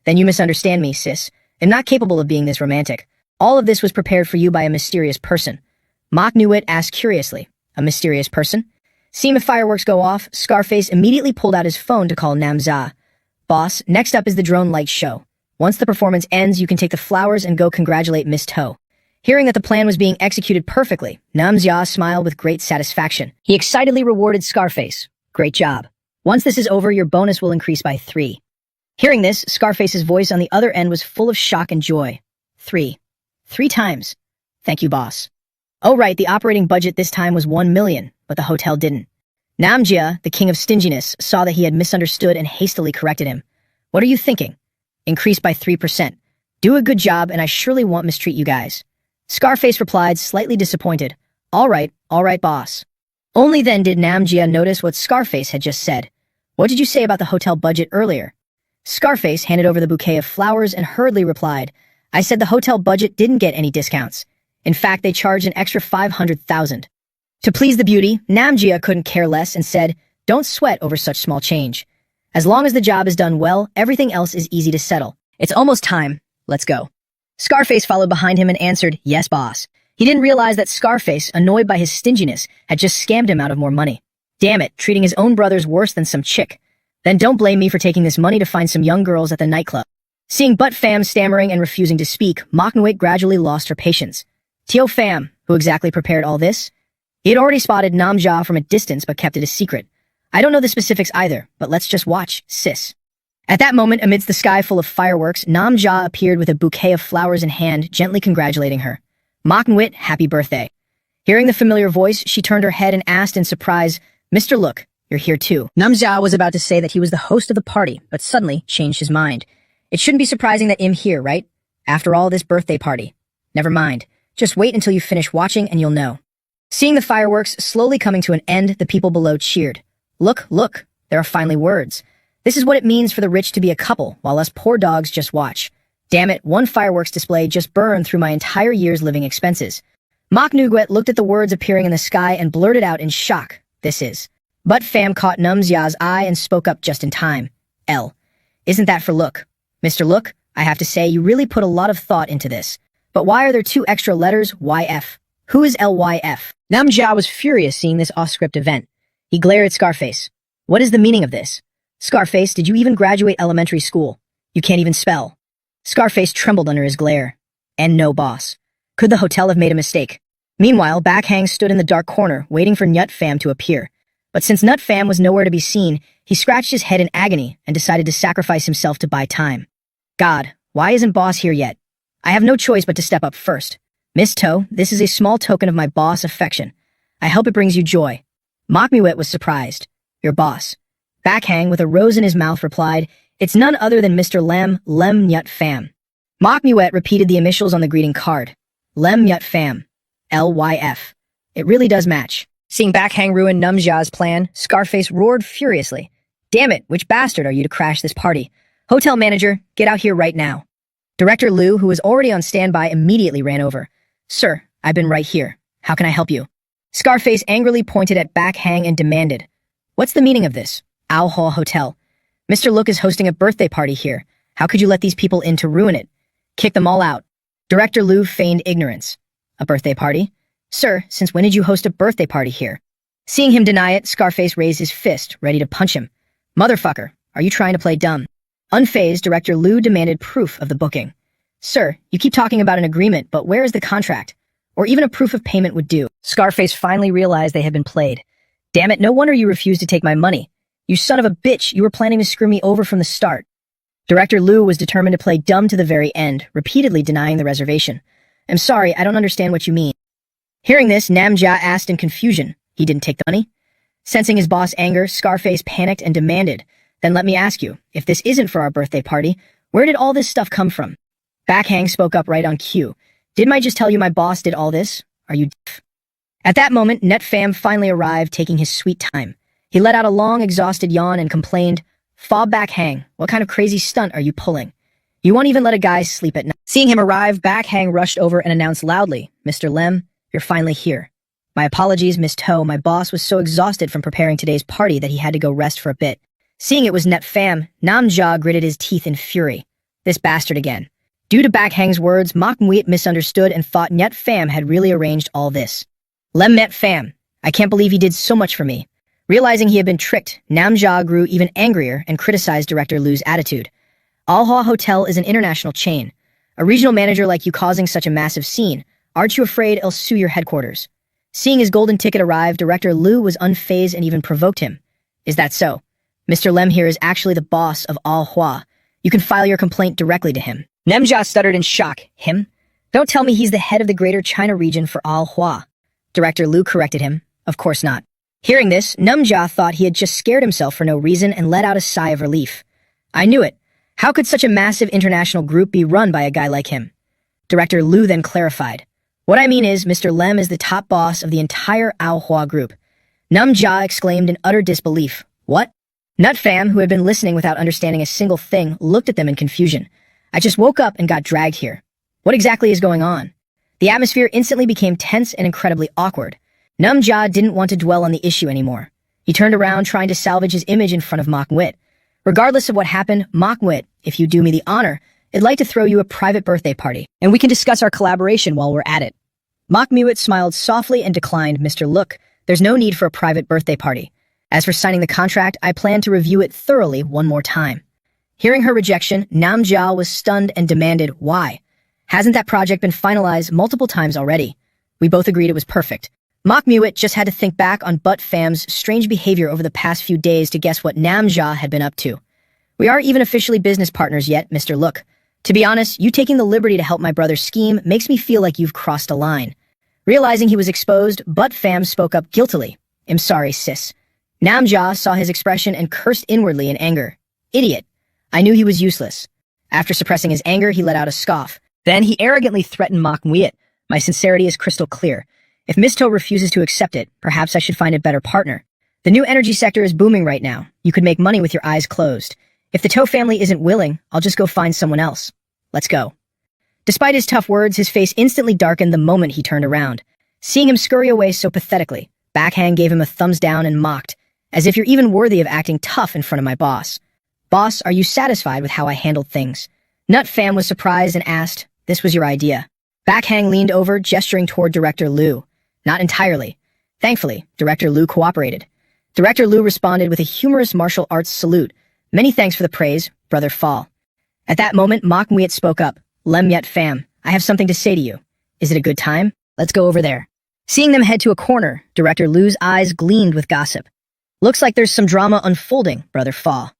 Then you misunderstand me, sis. I'm not capable of being this romantic. All of this was prepared for you by a mysterious person. Manhwa asked curiously, a mysterious person? Seeing the fireworks go off, Scarface immediately pulled out his phone to call Namja. Boss, next up is the drone light show. Once the performance ends, you can take the flowers and go congratulate Miss To. Hearing that the plan was being executed perfectly, Namja smiled with great satisfaction. He excitedly rewarded Scarface. Great job. Once this is over, your bonus will increase by 3. Hearing this, Scarface's voice on the other end was full of shock and joy. 3. 3 times. Thank you, boss. Oh right, the operating budget this time was 1 million, but the hotel didn't. Namja, the king of stinginess, saw that he had misunderstood and hastily corrected him. What are you thinking? Increase by 3%. Do a good job and I surely won't mistreat you guys. Scarface replied, slightly disappointed. All right, boss. Only then did Namja notice what Scarface had just said. What did you say about the hotel budget earlier? Scarface handed over the bouquet of flowers and hurriedly replied, I said the hotel budget didn't get any discounts. In fact, they charged an extra 500,000. To please the beauty, Namja couldn't care less and said, don't sweat over such small change. As long as the job is done well, everything else is easy to settle. It's almost time. Let's go. Scarface followed behind him and answered, yes, boss. He didn't realize that Scarface, annoyed by his stinginess, had just scammed him out of more money. Damn it, treating his own brothers worse than some chick. Then don't blame me for taking this money to find some young girls at the nightclub. Seeing Butt Pham stammering and refusing to speak, Manhwa gradually lost her patience. Tio Pham, who exactly prepared all this? He had already spotted Namja from a distance but kept it a secret. I don't know the specifics either, but let's just watch, sis. At that moment, amidst the sky full of fireworks, Namja appeared with a bouquet of flowers in hand, gently congratulating her. Manhwa, happy birthday. Hearing the familiar voice, she turned her head and asked in surprise, Mr. Look, you're here too. Namja was about to say that he was the host of the party, but suddenly changed his mind. It shouldn't be surprising that I'm here, right? After all, this birthday party. Never mind. Just wait until you finish watching and you'll know. Seeing the fireworks slowly coming to an end, the people below cheered. Look, there are finally words. This is what it means for the rich to be a couple, while us poor dogs just watch. Damn it, one fireworks display just burned through my entire year's living expenses. Manhwa looked at the words appearing in the sky and blurted out in shock. This is. But Pham caught Namja's eye and spoke up just in time. Isn't that for Look? Mr. Look, I have to say you really put a lot of thought into this. But why are there 2 extra letters, YF? Who is LYF? Namja was furious seeing this off-script event. He glared at Scarface. What is the meaning of this? Scarface, did you even graduate elementary school? You can't even spell. Scarface trembled under his glare. And no, boss. Could the hotel have made a mistake? Meanwhile, Backhang stood in the dark corner, waiting for Nut Pham to appear. But since Nut Pham was nowhere to be seen, he scratched his head in agony and decided to sacrifice himself to buy time. God, why isn't boss here yet? I have no choice but to step up first. Miss To, this is a small token of my boss' affection. I hope it brings you joy. Manhwa was surprised. Your boss. Backhang, with a rose in his mouth, replied, it's none other than Mr. Lem Nut Pham. Manhwa repeated the initials on the greeting card. Lem Nut Pham. LYF. It really does match. Seeing Backhang ruin Namja's plan, Scarface roared furiously. Damn it, which bastard are you to crash this party? Hotel manager, get out here right now. Director Liu, who was already on standby, immediately ran over. Sir, I've been right here. How can I help you? Scarface angrily pointed at Backhang and demanded, what's the meaning of this? Owl Hall Hotel. Mr. Look is hosting a birthday party here. How could you let these people in to ruin it? Kick them all out. Director Liu feigned ignorance. A birthday party? Sir, since when did you host a birthday party here? Seeing him deny it, Scarface raised his fist, ready to punch him. Motherfucker, are you trying to play dumb? Unfazed, Director Liu demanded proof of the booking. Sir, you keep talking about an agreement, but where is the contract? Or even a proof of payment would do. Scarface finally realized they had been played. Damn it, no wonder you refused to take my money. You son of a bitch, you were planning to screw me over from the start. Director Liu was determined to play dumb to the very end, repeatedly denying the reservation. I'm sorry, I don't understand what you mean. Hearing this, Namja asked in confusion. He didn't take the money? Sensing his boss' anger, Scarface panicked and demanded, then let me ask you, if this isn't for our birthday party, where did all this stuff come from? Backhang spoke up right on cue. Didn't I just tell you my boss did all this? Are you deaf? At that moment, Netfam finally arrived, taking his sweet time. He let out a long, exhausted yawn and complained, Fob Backhang, what kind of crazy stunt are you pulling? You won't even let a guy sleep at night. Seeing him arrive, Backhang rushed over and announced loudly, Mr. Lem, you're finally here. My apologies, Miss Toe. My boss was so exhausted from preparing today's party that he had to go rest for a bit. Seeing it was Netfam, Namja gritted his teeth in fury. This bastard again. Due to Backhang's words, Mak Muit misunderstood and thought Netfam had really arranged all this. Lem Netfam, I can't believe he did so much for me. Realizing he had been tricked, Namja grew even angrier and criticized Director Liu's attitude. Alhua Hotel is an international chain. A regional manager like you causing such a massive scene. Aren't you afraid I'll sue your headquarters? Seeing his golden ticket arrive, Director Liu was unfazed and even provoked him. Is that so? Mr. Lem here is actually the boss of Alhua. You can file your complaint directly to him. Namja stuttered in shock. Him? Don't tell me he's the head of the Greater China region for Alhua. Director Liu corrected him. Of course not. Hearing this, Namja thought he had just scared himself for no reason and let out a sigh of relief. I knew it. How could such a massive international group be run by a guy like him? Director Liu then clarified. What I mean is, Mr. Lem is the top boss of the entire Alhua group. Namja exclaimed in utter disbelief. What? Nutfam, who had been listening without understanding a single thing, looked at them in confusion. I just woke up and got dragged here. What exactly is going on? The atmosphere instantly became tense and incredibly awkward. Namja didn't want to dwell on the issue anymore. He turned around trying to salvage his image in front of Mak Muit. Regardless of what happened, Mak Muit, if you do me the honor, I'd like to throw you a private birthday party, and we can discuss our collaboration while we're at it. Mak Muit smiled softly and declined, Mr. Look, there's no need for a private birthday party. As for signing the contract, I plan to review it thoroughly one more time. Hearing her rejection, Namja was stunned and demanded, why? Hasn't that project been finalized multiple times already? We both agreed it was perfect. Mak Muit just had to think back on Butt Fam's strange behavior over the past few days to guess what Namja had been up to. We aren't even officially business partners yet, Mr. Look. To be honest, you taking the liberty to help my brother's scheme makes me feel like you've crossed a line. Realizing he was exposed, Butt Fam spoke up guiltily. I'm sorry, sis. Namja saw his expression and cursed inwardly in anger. Idiot. I knew he was useless. After suppressing his anger, he let out a scoff. Then he arrogantly threatened Mak Muit. My sincerity is crystal clear. If Miss To refuses to accept it, perhaps I should find a better partner. The new energy sector is booming right now. You could make money with your eyes closed. If the To family isn't willing, I'll just go find someone else. Let's go. Despite his tough words, his face instantly darkened the moment he turned around. Seeing him scurry away so pathetically, Backhand gave him a thumbs down and mocked, as if you're even worthy of acting tough in front of my boss. Boss, are you satisfied with how I handled things? Nutfam was surprised and asked, this was your idea. Backhand leaned over, gesturing toward Director Liu. Not entirely. Thankfully, Director Liu cooperated. Director Liu responded with a humorous martial arts salute. Many thanks for the praise, Brother Fall. At that moment, Mak Muit spoke up. Lem Yet Fam, I have something to say to you. Is it a good time? Let's go over there. Seeing them head to a corner, Director Liu's eyes gleamed with gossip. Looks like there's some drama unfolding, Brother Fall.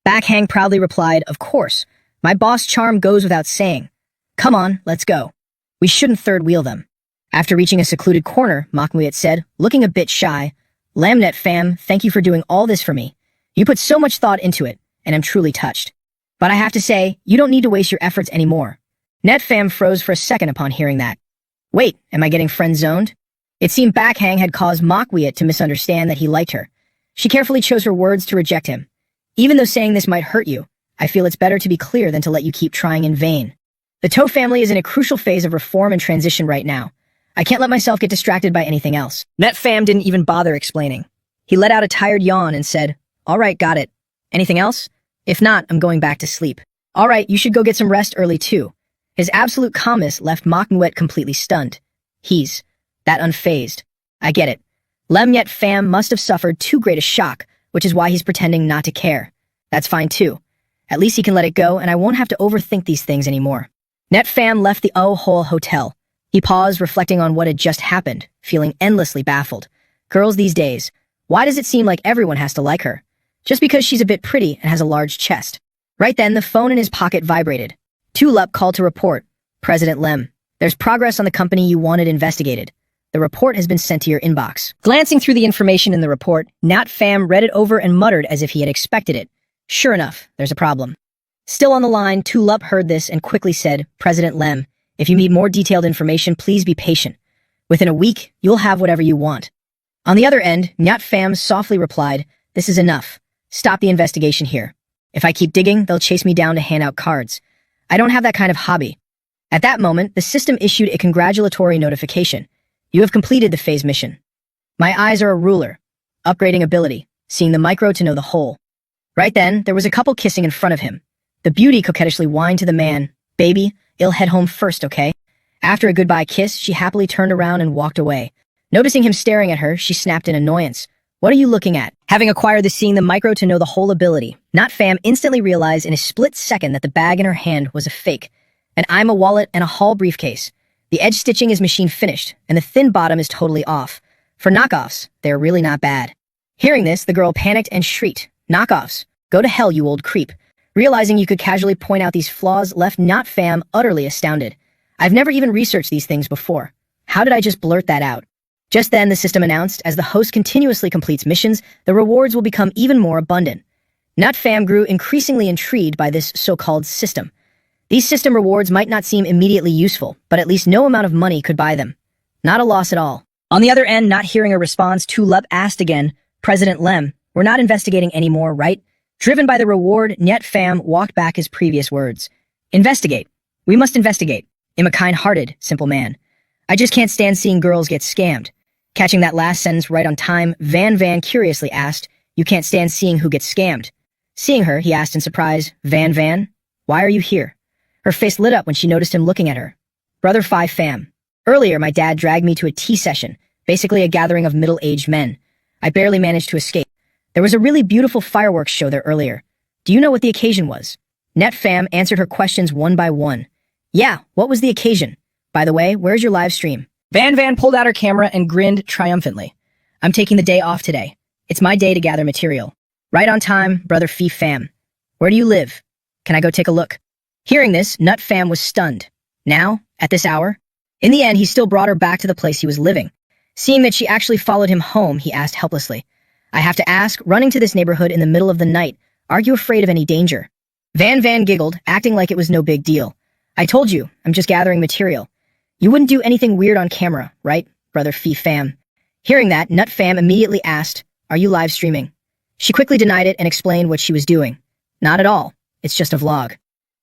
Backhang proudly replied, of course. My boss charm goes without saying. Come on, let's go. We shouldn't third wheel them. After reaching a secluded corner, Mak Muit said, looking a bit shy, Lamnet fam, thank you for doing all this for me. You put so much thought into it, and I'm truly touched. But I have to say, you don't need to waste your efforts anymore. Netfam froze for a second upon hearing that. Wait, am I getting friend-zoned? It seemed Backhang had caused Mak Muit to misunderstand that he liked her. She carefully chose her words to reject him. Even though saying this might hurt you, I feel it's better to be clear than to let you keep trying in vain. The To family is in a crucial phase of reform and transition right now. I can't let myself get distracted by anything else. Netfam didn't even bother explaining. He let out a tired yawn and said, all right, got it. Anything else? If not, I'm going back to sleep. All right, you should go get some rest early too. His absolute calmness left Mak Muit completely stunned. He's that unfazed. I get it. Lemyet Fam must have suffered too great a shock, which is why he's pretending not to care. That's fine too. At least he can let it go, and I won't have to overthink these things anymore. Net Fam left the Hole Hotel. He paused, reflecting on what had just happened, feeling endlessly baffled. Girls these days, why does it seem like everyone has to like her? just because she's a bit pretty and has a large chest. Right then, the phone in his pocket vibrated. Tulip called to report. President Lem, there's progress on the company you wanted investigated. The report has been sent to your inbox. Glancing through the information in the report, Nat Pham read it over and muttered as if he had expected it. Sure enough, there's a problem. Still on the line, Tulip heard this and quickly said, President Lem, if you need more detailed information, please be patient. Within a week, you'll have whatever you want. On the other end, Nat Pham softly replied, this is enough. Stop the investigation here. If I keep digging, they'll chase me down to hand out cards. I don't have that kind of hobby. At that moment, the system issued a congratulatory notification. You have completed the phase mission. My eyes are a ruler. Upgrading ability, seeing the micro to know the whole. Right then, there was a couple kissing in front of him. The beauty coquettishly whined to the man, baby, I'll head home first, okay? After a goodbye kiss, she happily turned around and walked away. Noticing him staring at her, she snapped in annoyance. What are you looking at? Having acquired the seeing the micro to know the whole ability, Nat Pham instantly realized in a split second that the bag in her hand was a fake. An IMA wallet and a Hall briefcase. The edge stitching is machine finished, and the thin bottom is totally off. For knockoffs, they're really not bad. Hearing this, the girl panicked and shrieked, knockoffs, go to hell, you old creep. Realizing you could casually point out these flaws left Nat Pham utterly astounded. I've never even researched these things before. How did I just blurt that out? Just then, the system announced, as the host continuously completes missions, the rewards will become even more abundant. Nat Pham grew increasingly intrigued by this so-called system. These system rewards might not seem immediately useful, but at least no amount of money could buy them. Not a loss at all. On the other end, not hearing a response, Tulip asked again, President Lem, we're not investigating anymore, right? Driven by the reward, Nat Pham walked back his previous words. Investigate. We must investigate. I'm a kind-hearted, simple man. I just can't stand seeing girls get scammed. Catching that last sentence right on time, Van curiously asked, you can't stand seeing who gets scammed. Seeing her, he asked in surprise, Van, why are you here? Her face lit up when she noticed him looking at her. Brother Phi Pham. Earlier, my dad dragged me to a tea session, basically a gathering of middle-aged men. I barely managed to escape. There was a really beautiful fireworks show there earlier. Do you know what the occasion was? Nat Pham answered her questions one by one. Yeah, what was the occasion? By the way, where's your live stream? Van pulled out her camera and grinned triumphantly. I'm taking the day off today. It's my day to gather material. Right on time, Brother Phi Pham. Where do you live? Can I go take a look? Hearing this, Nat Pham was stunned. Now? At this hour? In the end, he still brought her back to the place he was living. Seeing that she actually followed him home, he asked helplessly. I have to ask, running to this neighborhood in the middle of the night, are you afraid of any danger? Van giggled, acting like it was no big deal. I told you, I'm just gathering material. You wouldn't do anything weird on camera, right, Brother Phi Pham? Hearing that, Nat Pham immediately asked, are you live streaming? She quickly denied it and explained what she was doing. Not at all. It's just a vlog.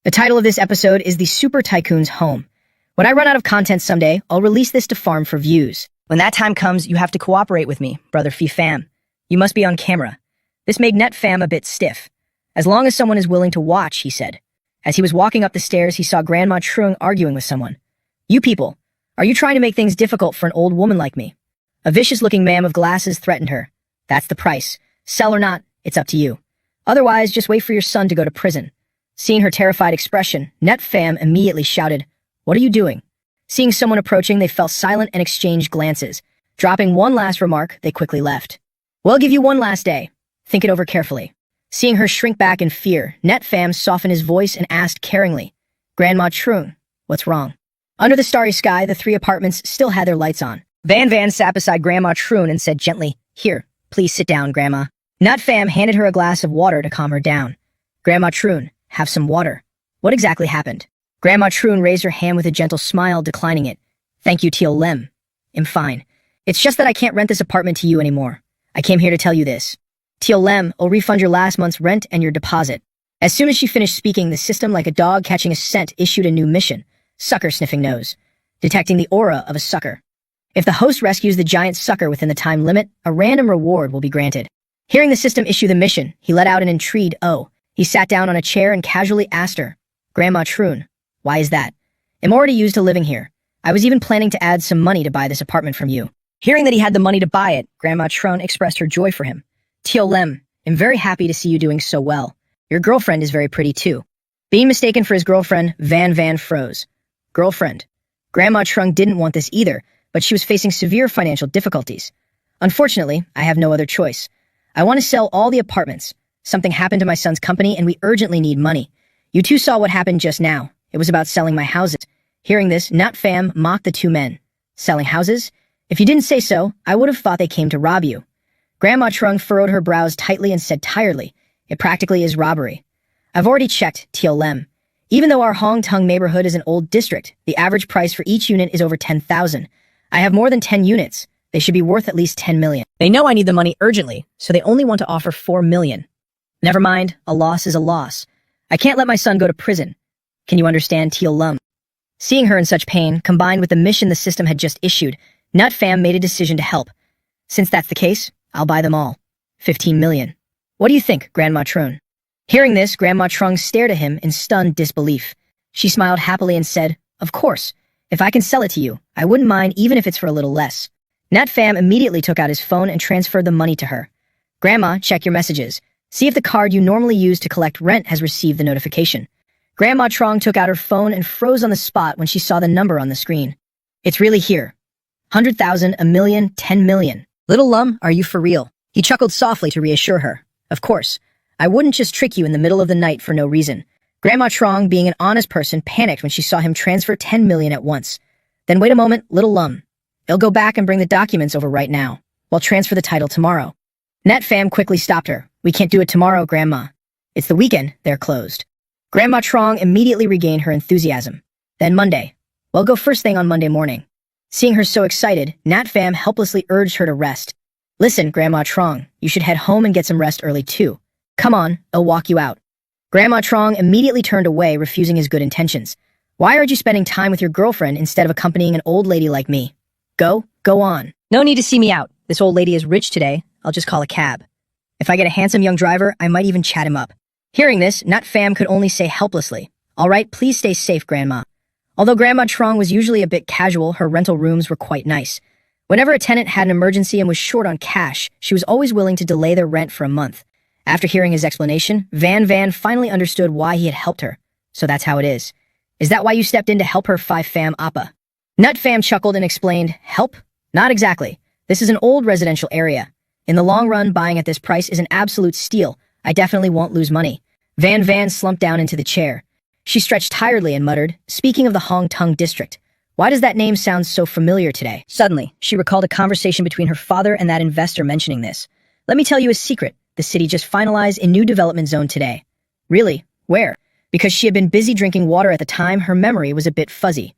The title of this episode is The Super Tycoon's Home. When I run out of content someday, I'll release this to farm for views. When that time comes, you have to cooperate with me, Brother Phi Pham. You must be on camera. This made Nat Pham a bit stiff. As long as someone is willing to watch, he said. As he was walking up the stairs, he saw Grandma Trung arguing with someone. You people, are you trying to make things difficult for an old woman like me? A vicious-looking man of glasses threatened her. That's the price. Sell or not, it's up to you. Otherwise, just wait for your son to go to prison. Seeing her terrified expression, Nat Pham immediately shouted, What are you doing? Seeing someone approaching, they fell silent and exchanged glances. Dropping one last remark, they quickly left. Well, I'll give you one last day. Think it over carefully. Seeing her shrink back in fear, Nat Pham softened his voice and asked caringly, Grandma Trung, what's wrong? Under the starry sky, the three apartments still had their lights on. Van sat beside Grandma Trung and said gently, Here, please sit down, Grandma. Nat Pham handed her a glass of water to calm her down. Grandma Trung, have some water. What exactly happened? Grandma Trung raised her hand with a gentle smile, declining it. Thank you, Teal Lem. I'm fine. It's just that I can't rent this apartment to you anymore. I came here to tell you this. Teal Lem, I'll refund your last month's rent and your deposit. As soon as she finished speaking, the system, like a dog catching a scent, issued a new mission. Sucker sniffing nose. Detecting the aura of a sucker. If the host rescues the giant sucker within the time limit, a random reward will be granted. Hearing the system issue the mission, he let out an intrigued oh. He sat down on a chair and casually asked her, Grandma Trung, why is that? I'm already used to living here. I was even planning to add some money to buy this apartment from you. Hearing that he had the money to buy it, Grandma Trung expressed her joy for him. Teal Lem, I'm very happy to see you doing so well. Your girlfriend is very pretty too. Being mistaken for his girlfriend, Van froze. Girlfriend. Grandma Trung didn't want this either, but she was facing severe financial difficulties. Unfortunately, I have no other choice. I want to sell all the apartments. Something happened to my son's company and we urgently need money. You two saw what happened just now. It was about selling my houses. Hearing this, Nut Fam mocked the two men. Selling houses? If you didn't say so, I would have thought they came to rob you. Grandma Trung furrowed her brows tightly and said tiredly, it practically is robbery. I've already checked, Tio Lem. Even though our Hong Tung neighborhood is an old district, the average price for each unit is over 10,000. I have more than 10 units. They should be worth at least 10 million. They know I need the money urgently, so they only want to offer 4 million. Never mind, a loss is a loss. I can't let my son go to prison. Can you understand, Tio Lum? Seeing her in such pain, combined with the mission the system had just issued, Nut Fam made a decision to help. Since that's the case, I'll buy them all. 15 million. What do you think, Grandma Trung? Hearing this, Grandma Trung stared at him in stunned disbelief. She smiled happily and said, of course. If I can sell it to you, I wouldn't mind even if it's for a little less. Nut Fam immediately took out his phone and transferred the money to her. Grandma, check your messages. See if the card you normally use to collect rent has received the notification. Grandma Trung took out her phone and froze on the spot when she saw the number on the screen. It's really here. 100,000, a million, 10 million. Little Lum, are you for real? He chuckled softly to reassure her. Of course. I wouldn't just trick you in the middle of the night for no reason. Grandma Trung, being an honest person, panicked when she saw him transfer 10 million at once. Then wait a moment, Little Lum. I'll go back and bring the documents over right now. We'll transfer the title tomorrow. Nut Fam quickly stopped her. We can't do it tomorrow, Grandma. It's the weekend, they're closed. Grandma Trung immediately regained her enthusiasm. Then Monday. We'll go first thing on Monday morning. Seeing her so excited, Nat Fam helplessly urged her to rest. Listen, Grandma Trung, you should head home and get some rest early too. Come on, I'll walk you out. Grandma Trung immediately turned away, refusing his good intentions. Why aren't you spending time with your girlfriend instead of accompanying an old lady like me? Go on. No need to see me out. This old lady is rich today. I'll just call a cab. If I get a handsome young driver, I might even chat him up. Hearing this, Nut Fam could only say helplessly, all right, please stay safe, Grandma. Although Grandma Trung was usually a bit casual, her rental rooms were quite nice. Whenever a tenant had an emergency and was short on cash, she was always willing to delay their rent for a month. After hearing his explanation, Van finally understood why he had helped her. So that's how it is. Is that why you stepped in to help her, Phi Fam Appa? Nut Fam chuckled and explained, help? Not exactly. This is an old residential area. In the long run, buying at this price is an absolute steal. I definitely won't lose money. Van slumped down into the chair. She stretched tiredly and muttered, speaking of the Hong Tung district, why does that name sound so familiar today? Suddenly, she recalled a conversation between her father and that investor mentioning this. Let me tell you a secret. The city just finalized a new development zone today. Really? Where? Because she had been busy drinking water at the time, her memory was a bit fuzzy.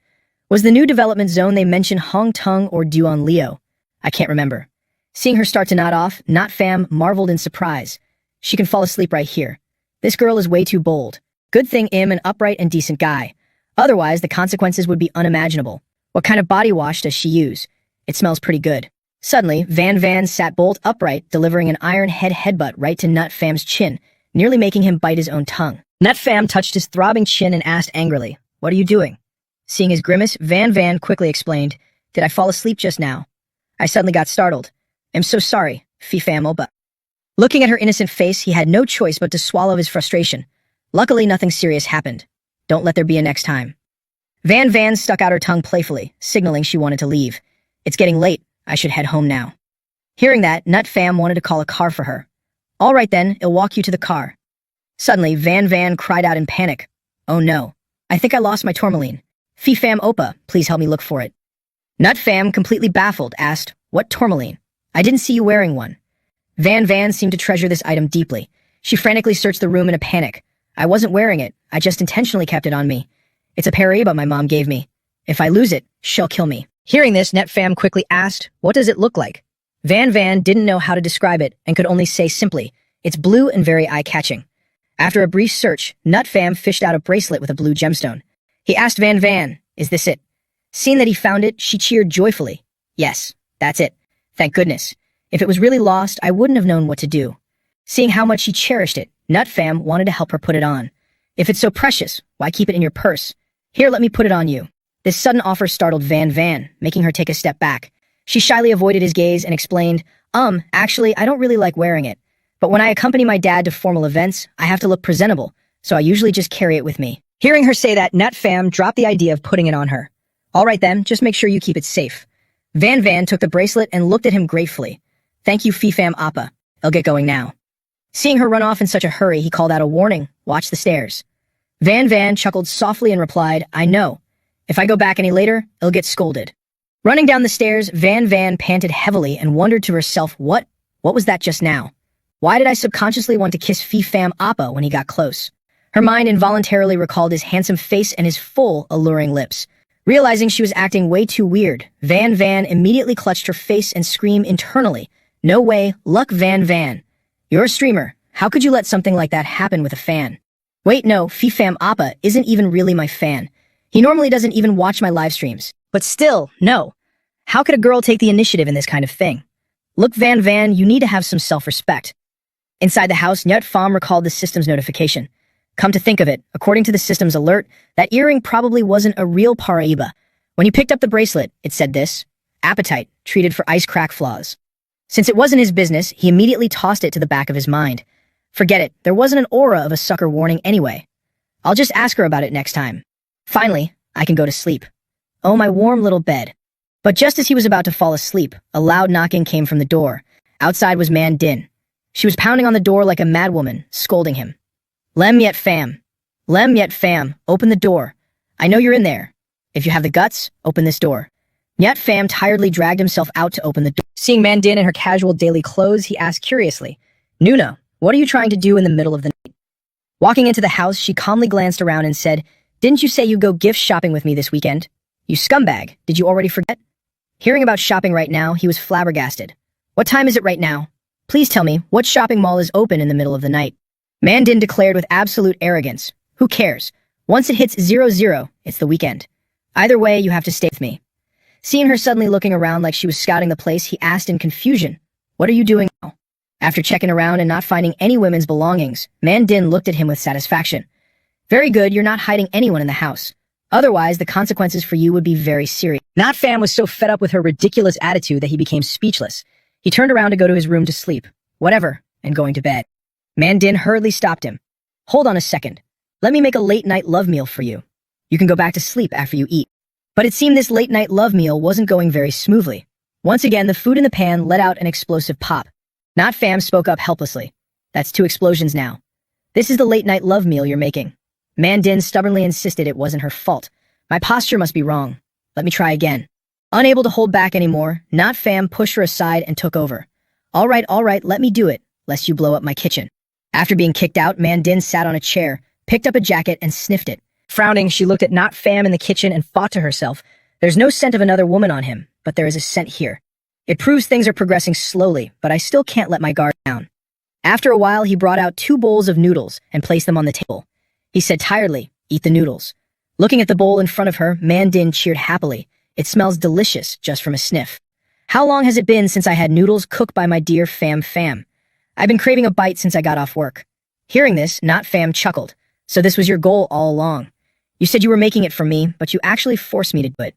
Was the new development zone they mentioned Hong Tung or Duan Leo? I can't remember. Seeing her start to nod off, Nat Fam marveled in surprise. She can fall asleep right here. This girl is way too bold. Good thing I'm an upright and decent guy. Otherwise, the consequences would be unimaginable. What kind of body wash does she use? It smells pretty good. Suddenly, Van sat bolt upright, delivering an iron headbutt right to Nut Fam's chin, nearly making him bite his own tongue. Nut Fam touched his throbbing chin and asked angrily, what are you doing? Seeing his grimace, Van quickly explained, did I fall asleep just now? I suddenly got startled. I'm so sorry, Phi Fam but. Looking at her innocent face, he had no choice but to swallow his frustration. Luckily, nothing serious happened. Don't let there be a next time. Van stuck out her tongue playfully, signaling she wanted to leave. It's getting late. I should head home now. Hearing that, Nut Fam wanted to call a car for her. All right then, I'll walk you to the car. Suddenly, Van cried out in panic. Oh no. I think I lost my tourmaline. Phi Fam Oppa, please help me look for it. Nut Fam, completely baffled, asked, what tourmaline? I didn't see you wearing one. Van seemed to treasure this item deeply. She frantically searched the room in a panic. I wasn't wearing it. I just intentionally kept it on me. It's a pareba my mom gave me. If I lose it, she'll kill me. Hearing this, Nut Fam quickly asked, what does it look like? Van didn't know how to describe it and could only say simply, it's blue and very eye-catching. After a brief search, Nut Fam fished out a bracelet with a blue gemstone. He asked Van, is this it? Seeing that he found it, she cheered joyfully. Yes, that's it. Thank goodness. If it was really lost, I wouldn't have known what to do. Seeing how much she cherished it, Nut Fam wanted to help her put it on. If it's so precious, why keep it in your purse? Here, let me put it on you. This sudden offer startled Van, making her take a step back. She shyly avoided his gaze and explained, actually, I don't really like wearing it. But when I accompany my dad to formal events, I have to look presentable, so I usually just carry it with me. Hearing her say that, Nut Fam dropped the idea of putting it on her. All right then, just make sure you keep it safe. Van took the bracelet and looked at him gratefully. Thank you, Phi Fam Appa. I'll get going now. Seeing her run off in such a hurry, he called out a warning, "Watch the stairs." Van chuckled softly and replied, "I know. If I go back any later, I'll get scolded." Running down the stairs, Van panted heavily and wondered to herself, What was that just now? Why did I subconsciously want to kiss Fam Appa when he got close? Her mind involuntarily recalled his handsome face and his full, alluring lips. Realizing she was acting way too weird, Van immediately clutched her face and screamed internally, "No way, luck Van. You're a streamer. How could you let something like that happen with a fan?" Wait, no, Fam Appa isn't even really my fan. He normally doesn't even watch my live streams. But still, no. How could a girl take the initiative in this kind of thing? Look, Van, you need to have some self-respect. Inside the house, Nyut Pham recalled the system's notification. Come to think of it, according to the system's alert, that earring probably wasn't a real Paraiba. When he picked up the bracelet, it said this: appetite, treated for ice crack flaws. Since it wasn't his business, he immediately tossed it to the back of his mind. Forget it, there wasn't an aura of a sucker warning anyway. I'll just ask her about it next time. Finally, I can go to sleep. Oh, my warm little bed. But just as he was about to fall asleep, a loud knocking came from the door. Outside was Man Din. She was pounding on the door like a madwoman, scolding him. Lem Yet Pham, open the door. I know you're in there. If you have the guts, open this door. Nyut Pham tiredly dragged himself out to open the door. Seeing Man Din in her casual daily clothes, he asked curiously, Nuna, what are you trying to do in the middle of the night? Walking into the house, she calmly glanced around and said, Didn't you say you'd go gift shopping with me this weekend? You scumbag, did you already forget? Hearing about shopping right now, he was flabbergasted. What time is it right now? Please tell me, what shopping mall is open in the middle of the night? Man Din declared with absolute arrogance. Who cares? Once it hits 00, it's the weekend. Either way, you have to stay with me. Seeing her suddenly looking around like she was scouting the place, he asked in confusion, What are you doing now? After checking around and not finding any women's belongings, Man Din looked at him with satisfaction. Very good, you're not hiding anyone in the house. Otherwise, the consequences for you would be very serious. Nyut Pham was so fed up with her ridiculous attitude that he became speechless. He turned around to go to his room to sleep. Whatever, and going to bed. Man Din hurriedly stopped him. Hold on a second. Let me make a late-night love meal for you. You can go back to sleep after you eat. But it seemed this late-night love meal wasn't going very smoothly. Once again, the food in the pan let out an explosive pop. Nyut Pham spoke up helplessly. That's 2 explosions now. This is the late-night love meal you're making. Man Din stubbornly insisted it wasn't her fault. My posture must be wrong. Let me try again. Unable to hold back anymore, Nyut Pham pushed her aside and took over. All right, let me do it, lest you blow up my kitchen. After being kicked out, Man Din sat on a chair, picked up a jacket, and sniffed it. Frowning, she looked at Nyut Pham in the kitchen and thought to herself, There's no scent of another woman on him, but there is a scent here. It proves things are progressing slowly, but I still can't let my guard down. After a while, he brought out 2 bowls of noodles and placed them on the table. He said tiredly, Eat the noodles. Looking at the bowl in front of her, Man Din cheered happily. It smells delicious just from a sniff. How long has it been since I had noodles cooked by my dear Pham? I've been craving a bite since I got off work. Hearing this, Nyut Pham chuckled. So this was your goal all along. You said you were making it for me, but you actually forced me to do it.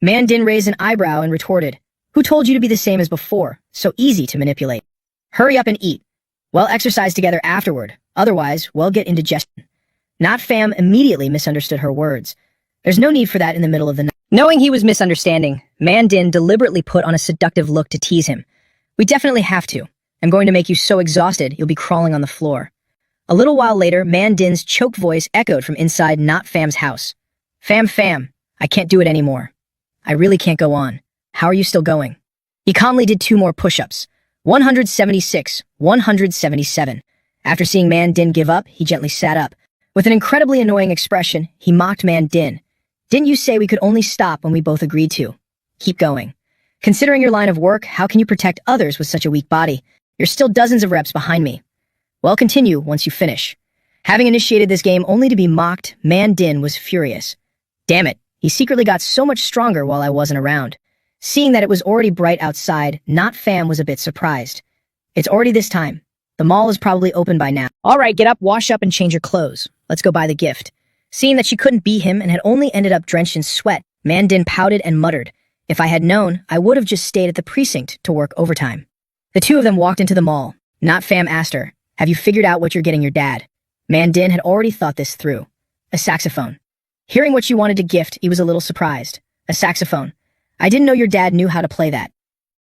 Man Din raised an eyebrow and retorted, Who told you to be the same as before? So easy to manipulate. Hurry up and eat. Well, exercise together afterward. Otherwise, we'll get indigestion. Nyut Pham immediately misunderstood her words. There's no need for that in the middle of the night. Knowing he was misunderstanding, Man Din deliberately put on a seductive look to tease him. We definitely have to. I'm going to make you so exhausted you'll be crawling on the floor. A little while later, Man Din's choked voice echoed from inside Nyut Pham's house. Pham, I can't do it anymore. I really can't go on. How are you still going? He calmly did 2 more push-ups. 176, 177. After seeing Man Din give up, he gently sat up. With an incredibly annoying expression, he mocked Man Din. Didn't you say we could only stop when we both agreed to? Keep going. Considering your line of work, how can you protect others with such a weak body? You're still dozens of reps behind me. Well, continue once you finish. Having initiated this game only to be mocked, Man Din was furious. Damn it, he secretly got so much stronger while I wasn't around. Seeing that it was already bright outside, Nyut Pham was a bit surprised. It's already this time. The mall is probably open by now. All right, get up, wash up, and change your clothes. Let's go buy the gift. Seeing that she couldn't beat him and had only ended up drenched in sweat, Man Din pouted and muttered, If I had known, I would have just stayed at the precinct to work overtime. The 2 of them walked into the mall. Nyut Pham asked her, Have you figured out what you're getting your dad? Man Din had already thought this through. A saxophone. Hearing what she wanted to gift, he was a little surprised. A saxophone. I didn't know your dad knew how to play that.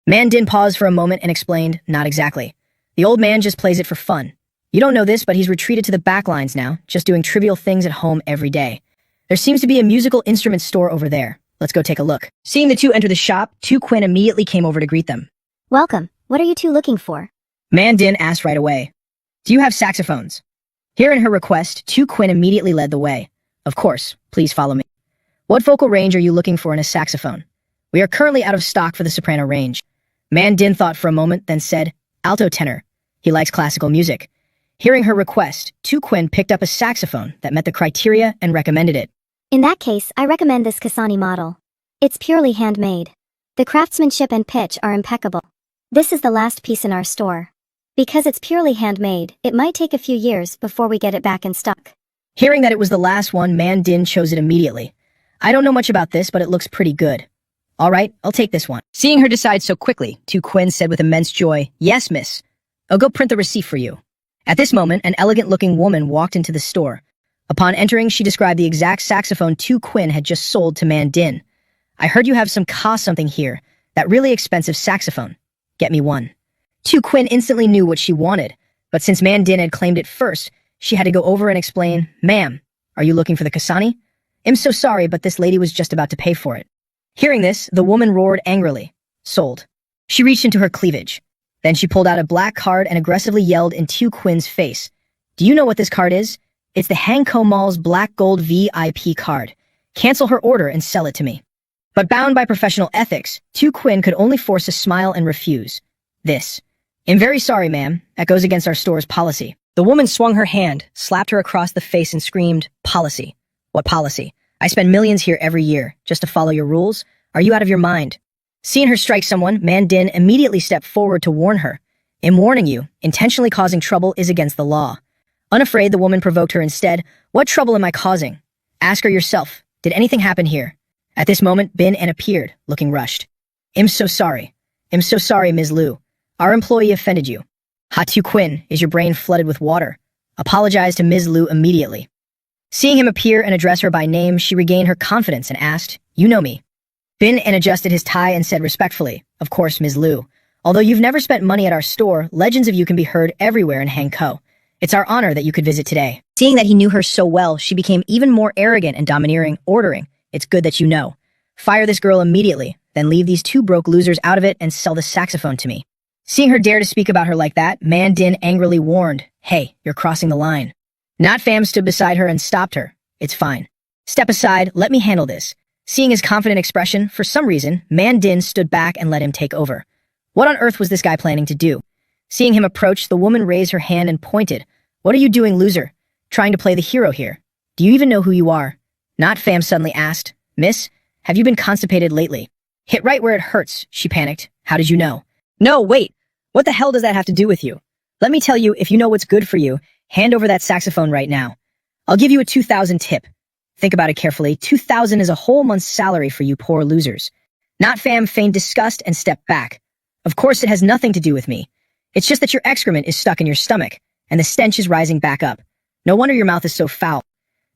Man Din paused for a moment and explained, Not exactly. The old man just plays it for fun. You don't know this, but he's retreated to the back lines now, just doing trivial things at home every day. There seems to be a musical instrument store over there. Let's go take a look. Seeing the two enter the shop, Tu Quinn immediately came over to greet them. Welcome. What are you two looking for? Man Din asked right away. Do you have saxophones? Hearing her request, Tu Quinn immediately led the way. Of course, please follow me. What vocal range are you looking for in a saxophone? We are currently out of stock for the soprano range. Man Din thought for a moment, then said, alto tenor. He likes classical music. Hearing her request, Tu Quinn picked up a saxophone that met the criteria and recommended it. In that case, I recommend this Kasani model. It's purely handmade. The craftsmanship and pitch are impeccable. This is the last piece in our store. Because it's purely handmade, it might take a few years before we get it back in stock. Hearing that it was the last one, Man Din chose it immediately. I don't know much about this, but it looks pretty good. All right, I'll take this one. Seeing her decide so quickly, Tu Quinn said with immense joy, yes, miss. I'll go print the receipt for you. At this moment, an elegant-looking woman walked into the store. Upon entering, she described the exact saxophone Tu Quinn had just sold to Man Din. I heard you have some something here, that really expensive saxophone. Get me one. Tu Quinn instantly knew what she wanted, but since Man Din had claimed it first, she had to go over and explain, ma'am, are you looking for the Kasani? I'm so sorry, but this lady was just about to pay for it. Hearing this, the woman roared angrily. Sold. She reached into her cleavage. Then she pulled out a black card and aggressively yelled in Tu Quinn's face. Do you know what this card is? It's the Hanko Mall's Black Gold VIP card. Cancel her order and sell it to me. But bound by professional ethics, Tu Quinn could only force a smile and refuse. This. I'm very sorry, ma'am. That goes against our store's policy. The woman swung her hand, slapped her across the face and screamed, policy. What policy? I spend millions here every year, just to follow your rules? Are you out of your mind? Seeing her strike someone, Man Din immediately stepped forward to warn her. I'm warning you, intentionally causing trouble is against the law. Unafraid, the woman provoked her instead. What trouble am I causing? Ask her yourself. Did anything happen here? At this moment, Bin An appeared, looking rushed. I'm so sorry. I'm so sorry, Ms. Liu. Our employee offended you. Tu Quinn, is your brain flooded with water? Apologize to Ms. Liu immediately. Seeing him appear and address her by name, she regained her confidence and asked, you know me. Bin An adjusted his tie and said respectfully, of course, Ms. Liu. Although you've never spent money at our store, legends of you can be heard everywhere in Hanko. It's our honor that you could visit today. Seeing that he knew her so well, she became even more arrogant and domineering, ordering, it's good that you know. Fire this girl immediately, then leave these two broke losers out of it and sell the saxophone to me. Seeing her dare to speak about her like that, Man Din angrily warned, hey, you're crossing the line. Not Fam stood beside her and stopped her. It's fine. Step aside, let me handle this. Seeing his confident expression, for some reason, Man Din stood back and let him take over. What on earth was this guy planning to do? Seeing him approach, the woman raised her hand and pointed. What are you doing, loser? Trying to play the hero here. Do you even know who you are? Not Fam suddenly asked. Miss, have you been constipated lately? Hit right where it hurts, she panicked. How did you know? No, wait. What the hell does that have to do with you? Let me tell you, if you know what's good for you, hand over that saxophone right now. I'll give you a 2,000 tip. Think about it carefully. 2,000 is a whole month's salary for you poor losers. Not Fam feigned disgust and stepped back. Of course, it has nothing to do with me. It's just that your excrement is stuck in your stomach, and the stench is rising back up. No wonder your mouth is so foul.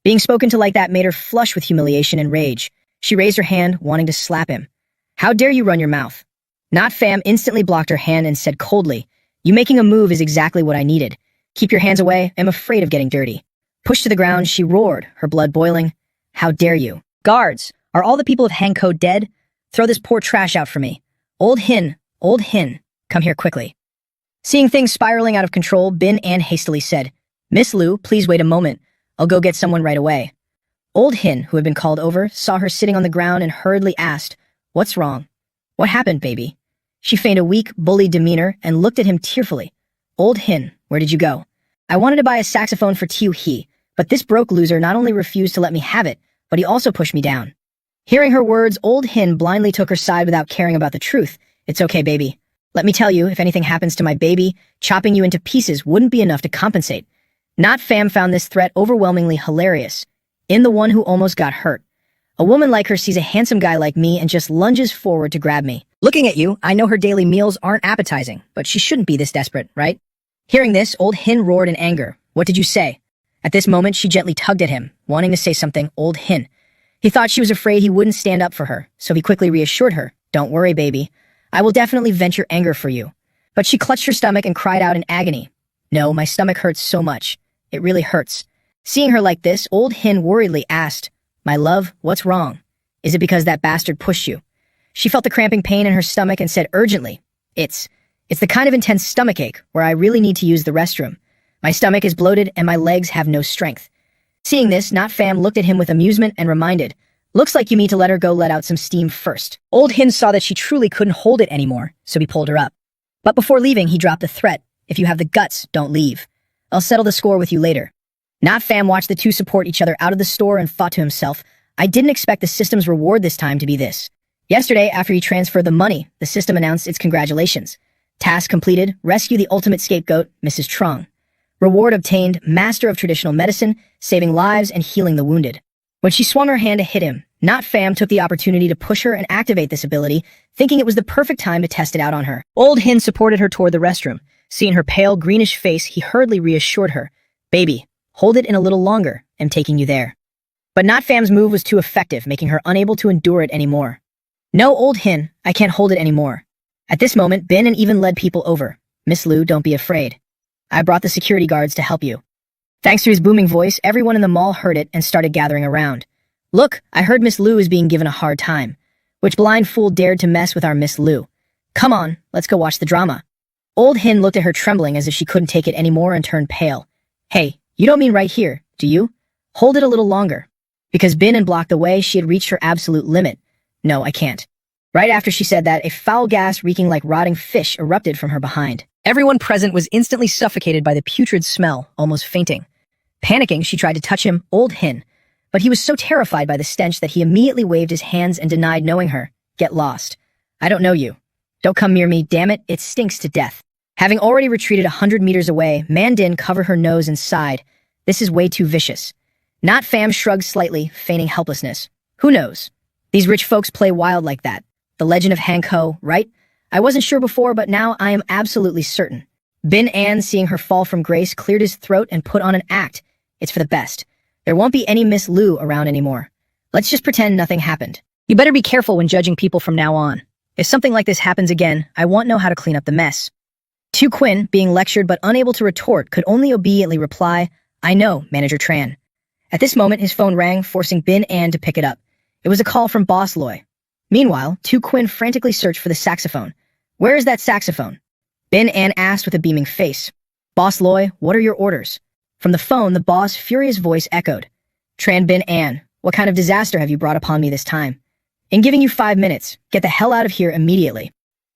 Being spoken to like that made her flush with humiliation and rage. She raised her hand, wanting to slap him. How dare you run your mouth? Not Fam instantly blocked her hand and said coldly, you making a move is exactly what I needed. Keep your hands away. I'm afraid of getting dirty. Pushed to the ground, she roared, her blood boiling. How dare you? Guards, are all the people of Hanko dead? Throw this poor trash out for me. Old Hin, come here quickly. Seeing things spiraling out of control, Bin An hastily said, Miss Liu, please wait a moment. I'll go get someone right away. Old Hin, who had been called over, saw her sitting on the ground and hurriedly asked, what's wrong? What happened, baby? She feigned a weak, bullied demeanor and looked at him tearfully. Old Hin, where did you go? I wanted to buy a saxophone for Tiu He, but this broke loser not only refused to let me have it, but he also pushed me down. Hearing her words, Old Hin blindly took her side without caring about the truth. It's okay, baby. Let me tell you, if anything happens to my baby, chopping you into pieces wouldn't be enough to compensate. Not Fam found this threat overwhelmingly hilarious. In the one who almost got hurt. A woman like her sees a handsome guy like me and just lunges forward to grab me. Looking at you, I know her daily meals aren't appetizing, but she shouldn't be this desperate, right? Hearing this, Old Hin roared in anger. What did you say? At this moment, she gently tugged at him, wanting to say something. Old Hin. He thought she was afraid he wouldn't stand up for her, so he quickly reassured her. Don't worry, baby. I will definitely vent your anger for you. But she clutched her stomach and cried out in agony. No, my stomach hurts so much. It really hurts. Seeing her like this, old Hin worriedly asked, "My love, what's wrong? Is it because that bastard pushed you?" She felt the cramping pain in her stomach and said urgently, It's the kind of intense stomachache where I really need to use the restroom. My stomach is bloated and my legs have no strength." Seeing this, Not Fam looked at him with amusement and reminded, "Looks like you need to let her go let out some steam first." Old Hin saw that she truly couldn't hold it anymore, so he pulled her up. But before leaving, he dropped a threat. "If you have the guts, don't leave. I'll settle the score with you later." Not Fam watched the two support each other out of the store and thought to himself, "I didn't expect the system's reward this time to be this." Yesterday, after he transferred the money, the system announced its congratulations. Task completed, rescue the ultimate scapegoat, Mrs. Trung. Reward obtained, Master of Traditional Medicine, saving lives and healing the wounded. When she swung her hand to hit him, Not Fam took the opportunity to push her and activate this ability, thinking it was the perfect time to test it out on her. Old Hin supported her toward the restroom. Seeing her pale, greenish face, he hurriedly reassured her, "Baby, hold it in a little longer. I'm taking you there." But Not Fam's move was too effective, making her unable to endure it anymore. "No, Old Hin, I can't hold it anymore." At this moment, Bin and even led people over. "Miss Lu, don't be afraid. I brought the security guards to help you." Thanks to his booming voice, everyone in the mall heard it and started gathering around. "Look, I heard Miss Lu is being given a hard time. Which blind fool dared to mess with our Miss Lu? Come on, let's go watch the drama." Old Hin looked at her trembling as if she couldn't take it anymore and turned pale. "Hey, you don't mean right here, do you? Hold it a little longer." Because Bin and blocked the way, she had reached her absolute limit. "No, I can't." Right after she said that, a foul gas reeking like rotting fish erupted from her behind. Everyone present was instantly suffocated by the putrid smell, almost fainting. Panicking, she tried to touch him, Old Hin, but he was so terrified by the stench that he immediately waved his hands and denied knowing her. "Get lost. I don't know you. Don't come near me, damn it, it stinks to death." Having already retreated 100 meters away, Mandin covered her nose and sighed. "This is way too vicious." Not Fam shrugged slightly, feigning helplessness. "Who knows? These rich folks play wild like that. The legend of Hanko, right? I wasn't sure before, but now I am absolutely certain." Bin An, seeing her fall from grace, cleared his throat and put on an act. "It's for the best. There won't be any Miss Lu around anymore. Let's just pretend nothing happened. You better be careful when judging people from now on. If something like this happens again, I won't know how to clean up the mess." Tu Quinn, being lectured but unable to retort, could only obediently reply, "I know, Manager Tran." At this moment, his phone rang, forcing Bin An to pick it up. It was a call from Boss Loy. Meanwhile, Tu Quinn frantically searched for the saxophone. "Where is that saxophone?" Bin An asked with a beaming face. "Boss Loy, what are your orders?" From the phone, the boss' furious voice echoed. "Tran Bin An, what kind of disaster have you brought upon me this time? In giving you 5 minutes, get the hell out of here immediately."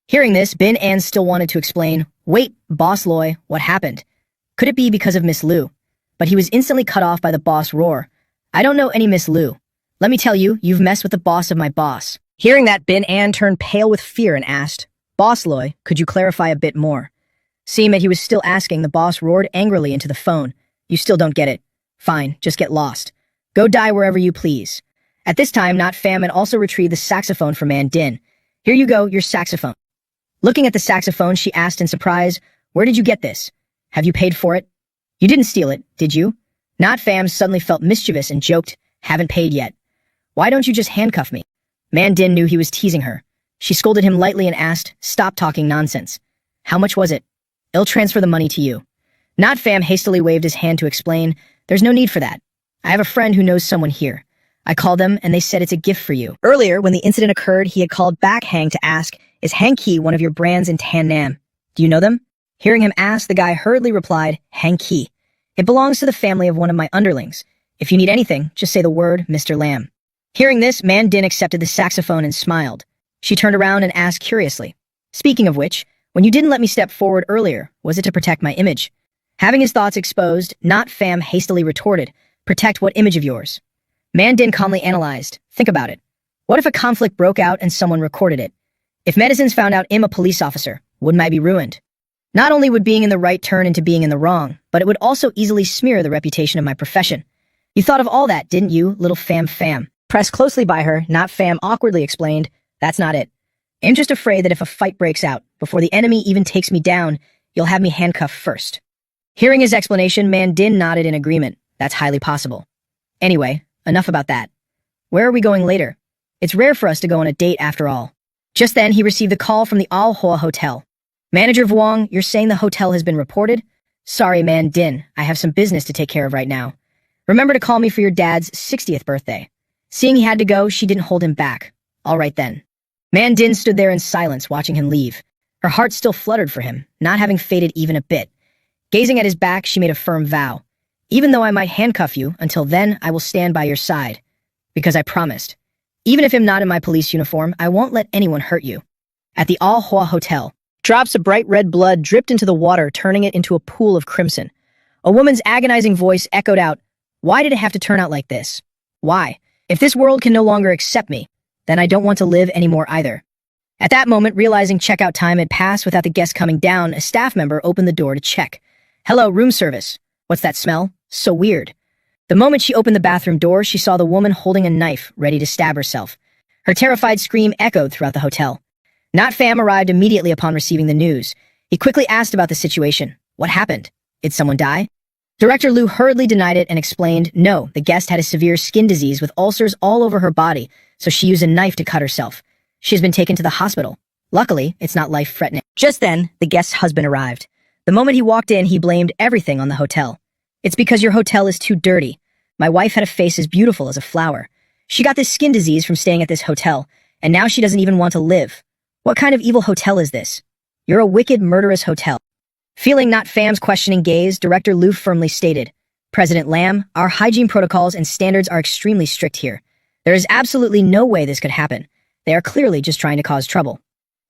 Hearing this, Bin An still wanted to explain, "Wait, Boss Loy, what happened? Could it be because of Miss Lu?" But he was instantly cut off by the boss' roar. "I don't know any Miss Lu. Let me tell you, you've messed with the boss of my boss." Hearing that, Bin An turned pale with fear and asked, "Boss Loy, could you clarify a bit more?" Seeing that he was still asking, the boss roared angrily into the phone. "You still don't get it. Fine, just get lost. Go die wherever you please." At this time, Not Fam had also retrieved the saxophone from Mandin. "Here you go, your saxophone." Looking at the saxophone, she asked in surprise, "Where did you get this? Have you paid for it?" "You didn't steal it, did you?" Not Fam suddenly felt mischievous and joked, "Haven't paid yet. Why don't you just handcuff me?" Mandin knew he was teasing her. She scolded him lightly and asked, "Stop talking nonsense. How much was it?" "I'll transfer the money to you." Not Fam hastily waved his hand to explain, "There's no need for that. I have a friend who knows someone here. I called them and they said it's a gift for you." Earlier, when the incident occurred, he had called back Hang to ask, "Is Hanki one of your brands in Tan Nam? Do you know them?" Hearing him ask, the guy hurriedly replied, "Hanki. It belongs to the family of one of my underlings. If you need anything, just say the word, Mr. Lamb." Hearing this, Mandin accepted the saxophone and smiled. She turned around and asked curiously, "Speaking of which, when you didn't let me step forward earlier, was it to protect my image?" Having his thoughts exposed, Not Fam hastily retorted, "Protect what image of yours?" Mandin calmly analyzed, "Think about it. What if a conflict broke out and someone recorded it? If medicines found out I'm a police officer, wouldn't I be ruined? Not only would being in the right turn into being in the wrong, but it would also easily smear the reputation of my profession. You thought of all that, didn't you, little Fam?" Pressed closely by her, Not Fam awkwardly explained, "That's not it. I'm just afraid that if a fight breaks out, before the enemy even takes me down, you'll have me handcuffed first." Hearing his explanation, Mandin nodded in agreement. "That's highly possible. Anyway, enough about that. Where are we going later? It's rare for us to go on a date after all." Just then, he received a call from the Al Hoa Hotel. "Manager Vuong, you're saying the hotel has been reported?" Sorry, man, Din. I have some business to take care of right now. Remember to call me for your dad's 60th birthday. Seeing he had to go, she didn't hold him back. All right then. Man Din stood there in silence, watching him leave. Her heart still fluttered for him, not having faded even a bit. Gazing at his back, she made a firm vow. Even though I might handcuff you, until then I will stand by your side. Because I promised. Even if I'm not in my police uniform, I won't let anyone hurt you. At the Al Hua Hotel, drops of bright red blood dripped into the water, turning it into a pool of crimson. A woman's agonizing voice echoed out, "Why did it have to turn out like this? Why? If this world can no longer accept me, then I don't want to live anymore either." At that moment, realizing checkout time had passed without the guest coming down, a staff member opened the door to check. "Hello, room service. What's that smell? So weird." The moment she opened the bathroom door, she saw the woman holding a knife, ready to stab herself. Her terrified scream echoed throughout the hotel. Not Fam arrived immediately upon receiving the news. He quickly asked about the situation. What happened? Did someone die? Director Liu hurriedly denied it and explained, no, the guest had a severe skin disease with ulcers all over her body, so she used a knife to cut herself. She has been taken to the hospital. Luckily, it's not life-threatening. Just then, the guest's husband arrived. The moment he walked in, he blamed everything on the hotel. "It's because your hotel is too dirty. My wife had a face as beautiful as a flower. She got this skin disease from staying at this hotel, and now she doesn't even want to live. What kind of evil hotel is this? You're a wicked, murderous hotel." Feeling not Fam's questioning gaze, Director Liu firmly stated, "President Lam, our hygiene protocols and standards are extremely strict here. There is absolutely no way this could happen. They are clearly just trying to cause trouble."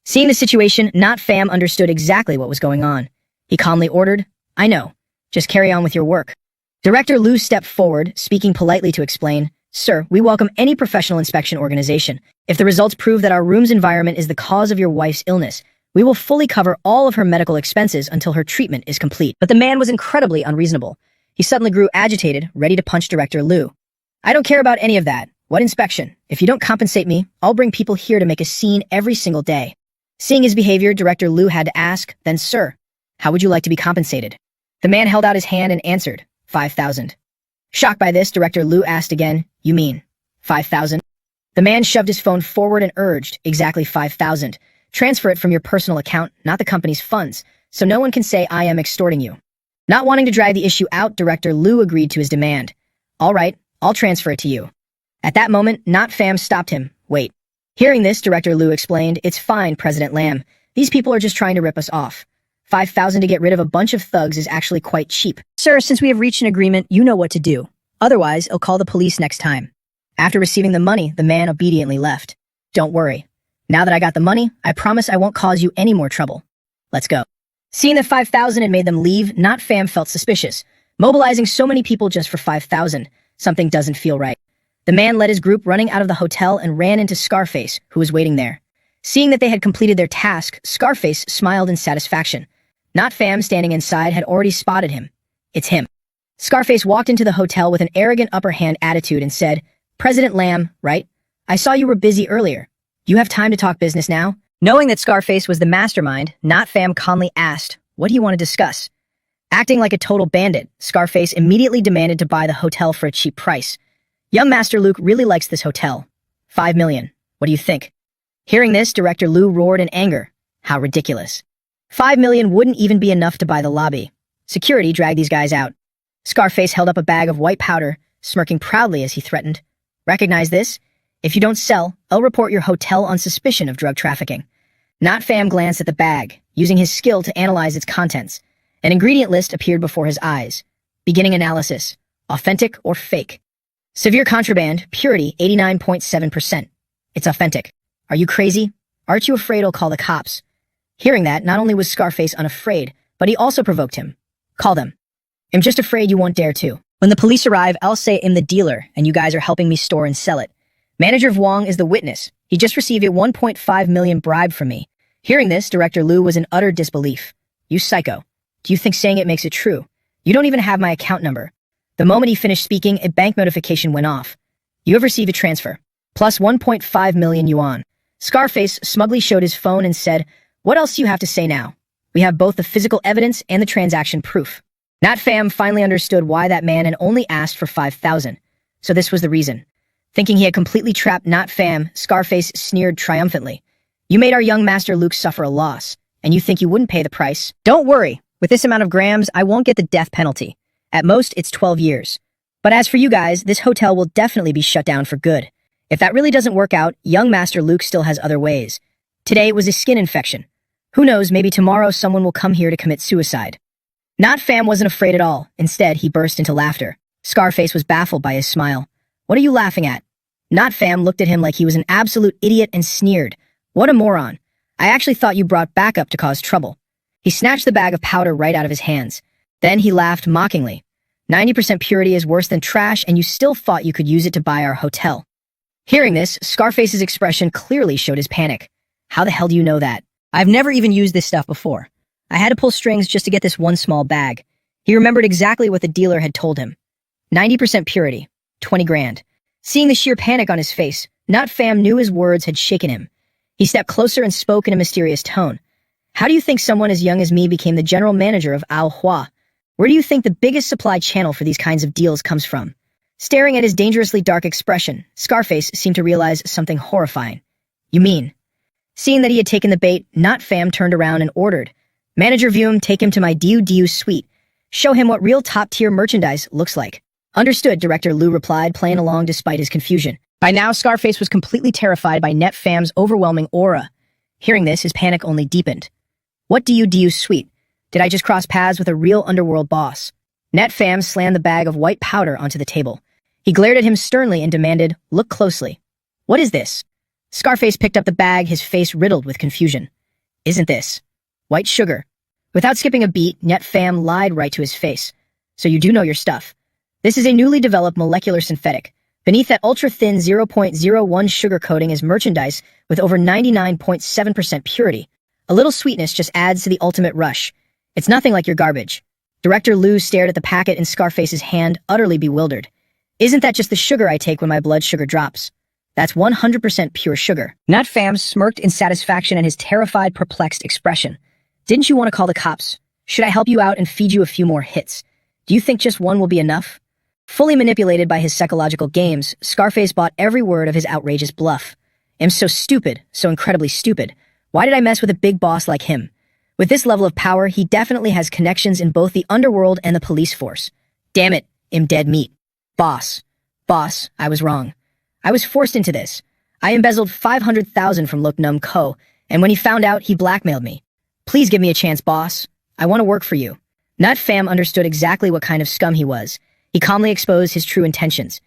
Seeing the situation, not Fam understood exactly what was going on. He calmly ordered, "I know. Just carry on with your work." Director Liu stepped forward, speaking politely to explain, "Sir, we welcome any professional inspection organization. If the results prove that our room's environment is the cause of your wife's illness, we will fully cover all of her medical expenses until her treatment is complete." But the man was incredibly unreasonable. He suddenly grew agitated, ready to punch Director Liu. "I don't care about any of that. What inspection? If you don't compensate me, I'll bring people here to make a scene every single day." Seeing his behavior, Director Liu had to ask, "Then sir, how would you like to be compensated?" The man held out his hand and answered, 5,000. Shocked by this, Director Liu asked again, "You mean 5,000? The man shoved his phone forward and urged, "Exactly 5,000. Transfer it from your personal account, not the company's funds, so no one can say I am extorting you." Not wanting to drag the issue out, Director Liu agreed to his demand. "All right, I'll transfer it to you." At that moment, Not Fam stopped him. "Wait." Hearing this, Director Liu explained, "It's fine, President Lam. These people are just trying to rip us off. 5,000 to get rid of a bunch of thugs is actually quite cheap. Sir, since we have reached an agreement, you know what to do. Otherwise, I'll call the police next time." After receiving the money, the man obediently left. "Don't worry. Now that I got the money, I promise I won't cause you any more trouble. Let's go." Seeing that 5,000 had made them leave, Not Fam felt suspicious. Mobilizing so many people just for 5,000, something doesn't feel right. The man led his group running out of the hotel and ran into Scarface, who was waiting there. Seeing that they had completed their task, Scarface smiled in satisfaction. Not Fam, standing inside, had already spotted him. "It's him." Scarface walked into the hotel with an arrogant upper hand attitude and said, "President Lam, right? I saw you were busy earlier. You have time to talk business now?" Knowing that Scarface was the mastermind, Not Fam calmly asked, "What do you want to discuss?" Acting like a total bandit, Scarface immediately demanded to buy the hotel for a cheap price. Young Master Luke really likes this hotel. 5 million. What do you think? Hearing this, Director Liu roared in anger. How ridiculous. 5 million wouldn't even be enough to buy the lobby. Security dragged these guys out. Scarface held up a bag of white powder, smirking proudly as he threatened, "Recognize this? If you don't sell, I'll report your hotel on suspicion of drug trafficking." Not Fam glanced at the bag, using his skill to analyze its contents. An ingredient list appeared before his eyes. Beginning analysis. Authentic or fake? Severe contraband, purity 89.7%. It's authentic. Are you crazy? Aren't you afraid I'll call the cops? Hearing that, not only was Scarface unafraid, but he also provoked him. "Call them. I'm just afraid you won't dare to. When the police arrive, I'll say I'm the dealer, and you guys are helping me store and sell it. Manager Wong is the witness. He just received a 1.5 million bribe from me." Hearing this, Director Liu was in utter disbelief. "You psycho. Do you think saying it makes it true? You don't even have my account number." The moment he finished speaking, a bank notification went off. "You have received a transfer. Plus 1.5 million yuan. Scarface smugly showed his phone and said, "What else do you have to say now? We have both the physical evidence and the transaction proof." Not Fam finally understood why that man had only asked for 5,000. So this was the reason. Thinking he had completely trapped Not Fam, Scarface sneered triumphantly. "You made our young master Luke suffer a loss, and you think you wouldn't pay the price? Don't worry, With this amount of grams, I won't get the death penalty. At most, it's 12 years. But as for you guys, this hotel will definitely be shut down for good. If that really doesn't work out, young Master Luke still has other ways. Today it was a skin infection. Who knows, maybe tomorrow someone will come here to commit suicide. Not Fam wasn't afraid at all. Instead, he burst into laughter. Scarface was baffled by his smile. What are you laughing at? Not Fam looked at him like he was an absolute idiot and sneered. What a moron. I actually thought you brought backup to cause trouble. He snatched the bag of powder right out of his hands. Then he laughed mockingly. 90% purity is worse than trash, and you still thought you could use it to buy our hotel. Hearing this, Scarface's expression clearly showed his panic. How the hell do you know that? I've never even used this stuff before. I had to pull strings just to get this one small bag. He remembered exactly what the dealer had told him. 90% purity. 20 grand. Seeing the sheer panic on his face, Not Fam knew his words had shaken him. He stepped closer and spoke in a mysterious tone. How do you think someone as young as me became the general manager of Al Hua? Where do you think the biggest supply channel for these kinds of deals comes from? Staring at his dangerously dark expression, Scarface seemed to realize something horrifying. You mean? Seeing that he had taken the bait, Not Fam turned around and ordered, Manager Vuem, take him to my Diu suite. Show him what real top-tier merchandise looks like. Understood, Director Liu replied, playing along despite his confusion. By now, Scarface was completely terrified by Net Fam's overwhelming aura. Hearing this, his panic only deepened. What Diu suite? Did I just cross paths with a real underworld boss? Net Fam slammed the bag of white powder onto the table. He glared at him sternly and demanded, look closely. What is this? Scarface picked up the bag, his face riddled with confusion. Isn't this white sugar? Without skipping a beat, Net Fam lied right to his face. So you do know your stuff. This is a newly developed molecular synthetic. Beneath that ultra-thin 0.01 sugar coating is merchandise with over 99.7% purity. A little sweetness just adds to the ultimate rush. It's nothing like your garbage. Director Liu stared at the packet in Scarface's hand, utterly bewildered. Isn't that just the sugar I take when my blood sugar drops? That's 100% pure sugar. Nut Fam smirked in satisfaction at his terrified, perplexed expression. Didn't you want to call the cops? Should I help you out and feed you a few more hits? Do you think just one will be enough? Fully manipulated by his psychological games, Scarface bought every word of his outrageous bluff. I'm so stupid, so incredibly stupid. Why did I mess with a big boss like him? With this level of power, he definitely has connections in both the underworld and the police force. Damn it, I'm dead meat. Boss, I was wrong. I was forced into this. I embezzled 500,000 from Look Num Co., and when he found out, he blackmailed me. Please give me a chance, boss. I want to work for you. Nut Fam understood exactly what kind of scum he was. He calmly exposed his true intentions.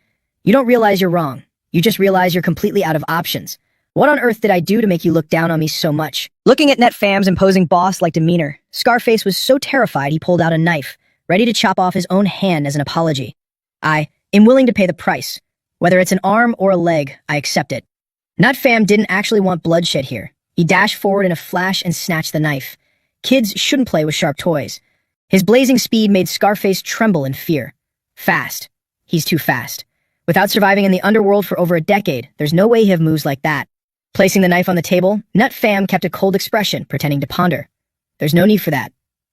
You don't realize you're wrong. You just realize you're completely out of options. What on earth did I do to make you look down on me so much? Looking at Net Fam's imposing boss-like demeanor, Scarface was so terrified he pulled out a knife, ready to chop off his own hand as an apology. I am willing to pay the price. Whether it's an arm or a leg, I accept it. Nut Fam didn't actually want bloodshed here. He dashed forward in a flash and snatched the knife. Kids shouldn't play with sharp toys. His blazing speed made Scarface tremble in fear. Fast. He's too fast. Without surviving in the underworld for over a decade, there's no way he have moves like that. Placing the knife on the table, Nut Fam kept a cold expression, pretending to ponder. There's no need for that.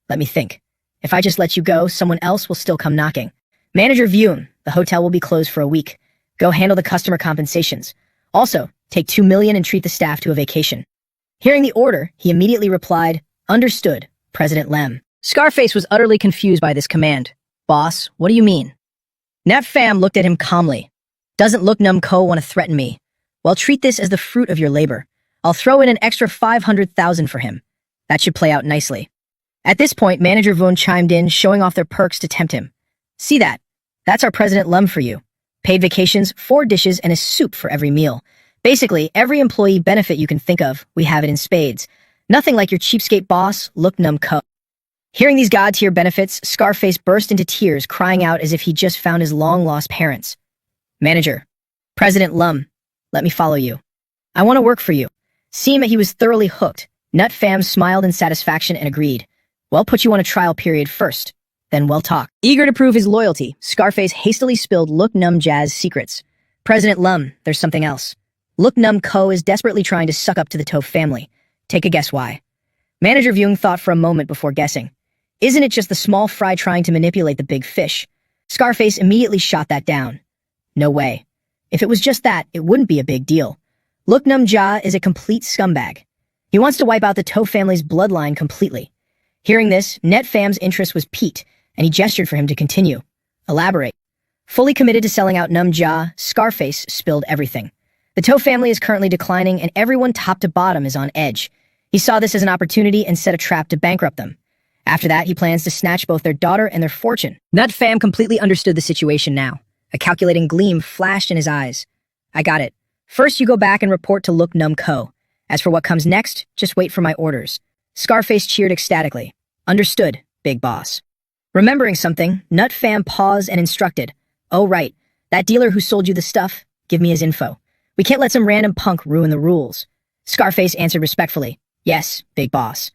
Let me think. If I just let you go, someone else will still come knocking. Manager Vuem, the hotel will be closed for a week. Go handle the customer compensations. Also, take 2 million and treat the staff to a vacation. Hearing the order, he immediately replied, Understood, President Lem. Scarface was utterly confused by this command. Boss, what do you mean? Nat Fam looked at him calmly. Doesn't Look Num Co. want to threaten me? Well, treat this as the fruit of your labor. I'll throw in an extra 500,000 for him. That should play out nicely. At this point, Manager Vuem chimed in, showing off their perks to tempt him. See that? That's our President Lem for you. Paid vacations, 4 dishes, and a soup for every meal. Basically, every employee benefit you can think of, we have it in spades. Nothing like your cheapskate boss, Look Num Co. Hearing these god-tier benefits, Scarface burst into tears, crying out as if he just found his long-lost parents. Manager, President Lum, let me follow you. I want to work for you. Seeing that he was thoroughly hooked, Nut Fam smiled in satisfaction and agreed. Well, put you on a trial period first. Then we'll talk. Eager to prove his loyalty, Scarface hastily spilled Look Num Jazz secrets. President Lum, there's something else. Look Num Co. is desperately trying to suck up to the Toe family. Take a guess why. Manager Vuem thought for a moment before guessing. Isn't it just the small fry trying to manipulate the big fish? Scarface immediately shot that down. No way. If it was just that, it wouldn't be a big deal. Look Num Ja is a complete scumbag. He wants to wipe out the Toe family's bloodline completely. Hearing this, Net Fam's interest was piqued, and he gestured for him to continue. Elaborate. Fully committed to selling out Num Ja, Scarface spilled everything. The Toe family is currently declining, and everyone top to bottom is on edge. He saw this as an opportunity and set a trap to bankrupt them. After that, he plans to snatch both their daughter and their fortune. Nut Fam completely understood the situation now. A calculating gleam flashed in his eyes. I got it. First, you go back and report to Look Num Co. As for what comes next, just wait for my orders. Scarface cheered ecstatically. Understood, big boss. Remembering something, Nut Fam paused and instructed. Oh right, that dealer who sold you the stuff, give me his info. We can't let some random punk ruin the rules. Scarface answered respectfully. Yes, big boss.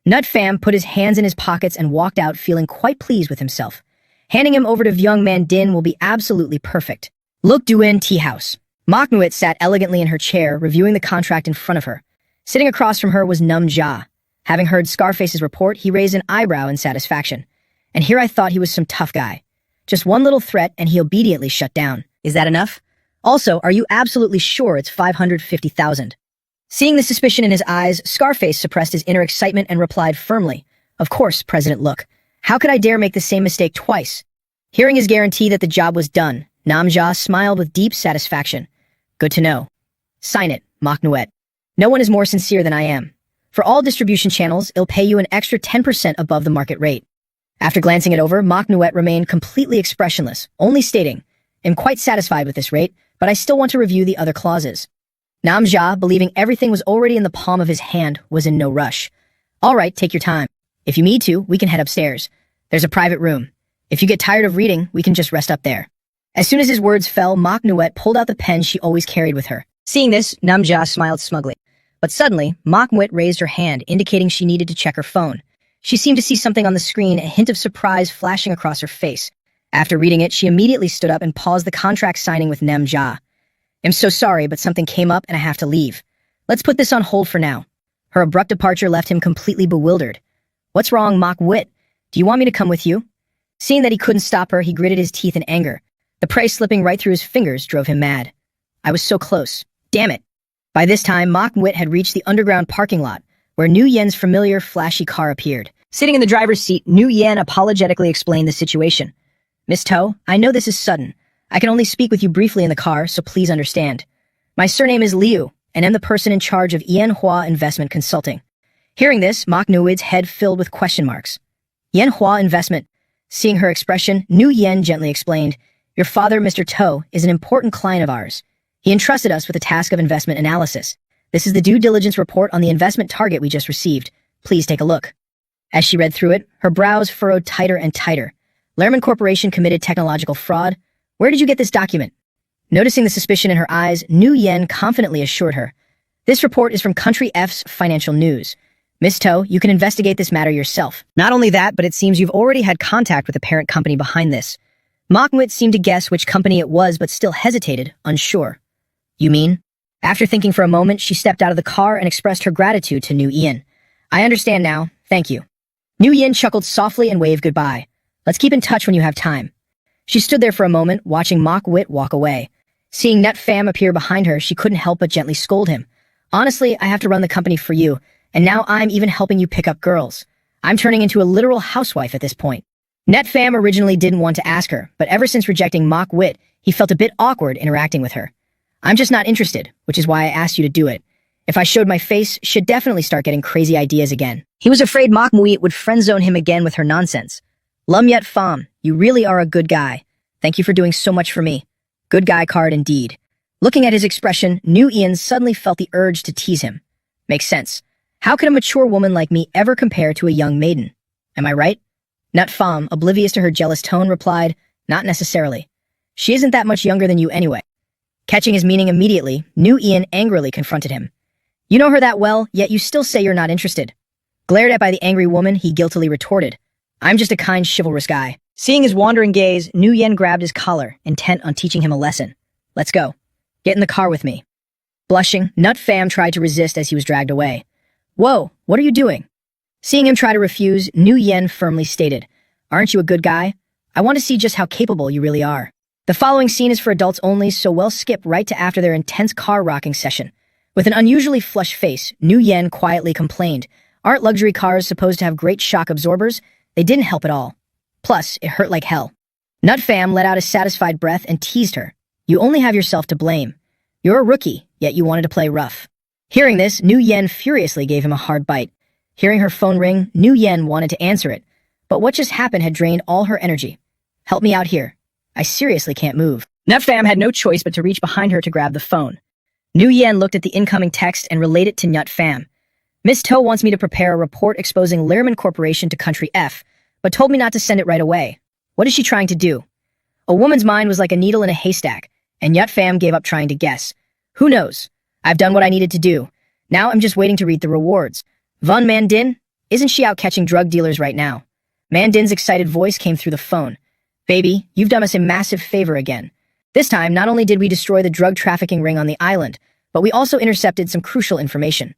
Nut Fam put his hands in his pockets and walked out feeling quite pleased with himself. Handing him over to young man Din will be absolutely perfect. Look Duin Tea House. Manhwa sat elegantly in her chair, reviewing the contract in front of her. Sitting across from her was Num Ja. Having heard Scarface's report, he raised an eyebrow in satisfaction. And here I thought he was some tough guy. Just one little threat and he obediently shut down. Is that enough? Also, are you absolutely sure it's 550,000? Seeing the suspicion in his eyes, Scarface suppressed his inner excitement and replied firmly, Of course, President Look. How could I dare make the same mistake twice? Hearing his guarantee that the job was done, Nam Ja smiled with deep satisfaction. Good to know. Sign it, Manhwa. No one is more sincere than I am. For all distribution channels, it'll pay you an extra 10% above the market rate. After glancing it over, Manhwa remained completely expressionless, only stating, I'm quite satisfied with this rate, but I still want to review the other clauses. Nam Ja, believing everything was already in the palm of his hand, was in no rush. All right, take your time. If you need to, we can head upstairs. There's a private room. If you get tired of reading, we can just rest up there. As soon as his words fell, Manhwa pulled out the pen she always carried with her. Seeing this, Nam Ja smiled smugly. But suddenly, Manhwa raised her hand, indicating she needed to check her phone. She seemed to see something on the screen, a hint of surprise flashing across her face. After reading it, she immediately stood up and paused the contract signing with Nam Ja. I'm so sorry, but something came up and I have to leave. Let's put this on hold for now. Her abrupt departure left him completely bewildered. What's wrong, Manhwa? Do you want me to come with you? Seeing that he couldn't stop her, he gritted his teeth in anger. The prey slipping right through his fingers drove him mad. I was so close. Damn it. By this time, Manhwa had reached the underground parking lot, where Nu Yen's familiar, flashy car appeared. Sitting in the driver's seat, Nu Yen apologetically explained the situation. Miss Toe, I know this is sudden. I can only speak with you briefly in the car, so please understand. My surname is Liu, and I'm the person in charge of Yanhua Investment Consulting. Hearing this, Manhwa's head filled with question marks. Yanhua Investment. Seeing her expression, Nu Yen gently explained, Your father, Mr. Toe, is an important client of ours. He entrusted us with the task of investment analysis. This is the due diligence report on the investment target we just received. Please take a look. As she read through it, her brows furrowed tighter and tighter. Lehrman Corporation committed technological fraud. Where did you get this document? Noticing the suspicion in her eyes, Nu Yen confidently assured her. This report is from Country F's Financial News. Miss Toe, you can investigate this matter yourself. Not only that, but it seems you've already had contact with the parent company behind this. Manhwa seemed to guess which company it was, but still hesitated, unsure. You mean? After thinking for a moment, she stepped out of the car and expressed her gratitude to Nu Yen. I understand now. Thank you. Nu Yen chuckled softly and waved goodbye. Let's keep in touch when you have time. She stood there for a moment, watching Manhwa walk away. Seeing Nut Fam appear behind her, she couldn't help but gently scold him. Honestly, I have to run the company for you, and now I'm even helping you pick up girls. I'm turning into a literal housewife at this point. Nut Fam originally didn't want to ask her, but ever since rejecting Manhwa, he felt a bit awkward interacting with her. I'm just not interested, which is why I asked you to do it. If I showed my face, she'd definitely start getting crazy ideas again. He was afraid Manhwa would friend-zone him again with her nonsense. Lum Yet Pham, you really are a good guy. Thank you for doing so much for me. Good guy card indeed. Looking at his expression, Nu Yen suddenly felt the urge to tease him. Makes sense. How could a mature woman like me ever compare to a young maiden? Am I right? Nut Pham, oblivious to her jealous tone, replied, Not necessarily. She isn't that much younger than you anyway. Catching his meaning immediately, Nu Yen angrily confronted him. You know her that well, yet you still say you're not interested. Glared at by the angry woman, he guiltily retorted, I'm just a kind, chivalrous guy. Seeing his wandering gaze, Nu Yen grabbed his collar, intent on teaching him a lesson. Let's go. Get in the car with me. Blushing, Nut Fam tried to resist as he was dragged away. Whoa, what are you doing? Seeing him try to refuse, Nu Yen firmly stated, Aren't you a good guy? I want to see just how capable you really are. The following scene is for adults only, so we'll skip right to after their intense car rocking session. With an unusually flushed face, Nu Yen quietly complained, Aren't luxury cars supposed to have great shock absorbers? They didn't help at all. Plus, it hurt like hell. Nut Fam let out a satisfied breath and teased her. You only have yourself to blame. You're a rookie, yet you wanted to play rough. Hearing this, Nu Yen furiously gave him a hard bite. Hearing her phone ring, Nu Yen wanted to answer it, but what just happened had drained all her energy. Help me out here. I seriously can't move. Nut Fam had no choice but to reach behind her to grab the phone. Nu Yen looked at the incoming text and relayed it to Nut Fam. Miss To wants me to prepare a report exposing Lehrman Corporation to Country F, but told me not to send it right away. What is she trying to do? A woman's mind was like a needle in a haystack, and Nut Fam gave up trying to guess. Who knows? I've done what I needed to do. Now I'm just waiting to reap the rewards. Von Mandin? Isn't she out catching drug dealers right now? Mandin's excited voice came through the phone. Baby, you've done us a massive favor again. This time, not only did we destroy the drug trafficking ring on the island, but we also intercepted some crucial information.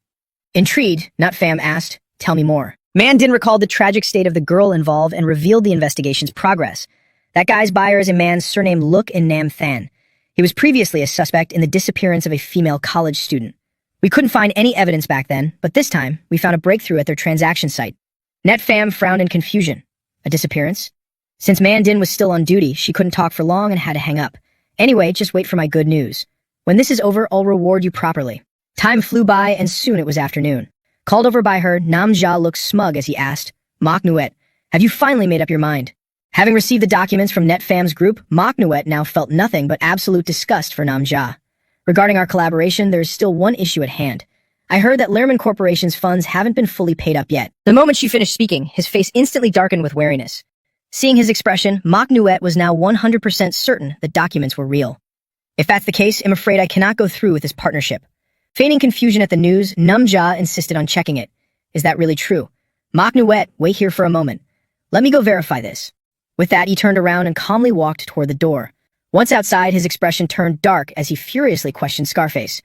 Intrigued, Nut Fam asked, tell me more. Mandin recalled the tragic state of the girl involved and revealed the investigation's progress. That guy's buyer is a man surnamed Look in Nam Than. He was previously a suspect in the disappearance of a female college student. We couldn't find any evidence back then, but this time, we found a breakthrough at their transaction site. Nut Fam frowned in confusion. A disappearance? Since Mandin was still on duty, she couldn't talk for long and had to hang up. Anyway, just wait for my good news. When this is over, I'll reward you properly. Time flew by, and soon it was afternoon. Called over by her, Nam Jia looked smug as he asked, Mok Nuet, have you finally made up your mind? Having received the documents from Nut Fam's group, Mok Nuet now felt nothing but absolute disgust for Nam Jia. Regarding our collaboration, there is still one issue at hand. I heard that Lehrman Corporation's funds haven't been fully paid up yet. The moment she finished speaking, his face instantly darkened with wariness. Seeing his expression, Mok Nuet was now 100% certain the documents were real. If that's the case, I'm afraid I cannot go through with this partnership. Feigning confusion at the news, Nam Jia insisted on checking it. Is that really true? Mok Nuet, wait here for a moment. Let me go verify this. With that, he turned around and calmly walked toward the door. Once outside, his expression turned dark as he furiously questioned Scarface.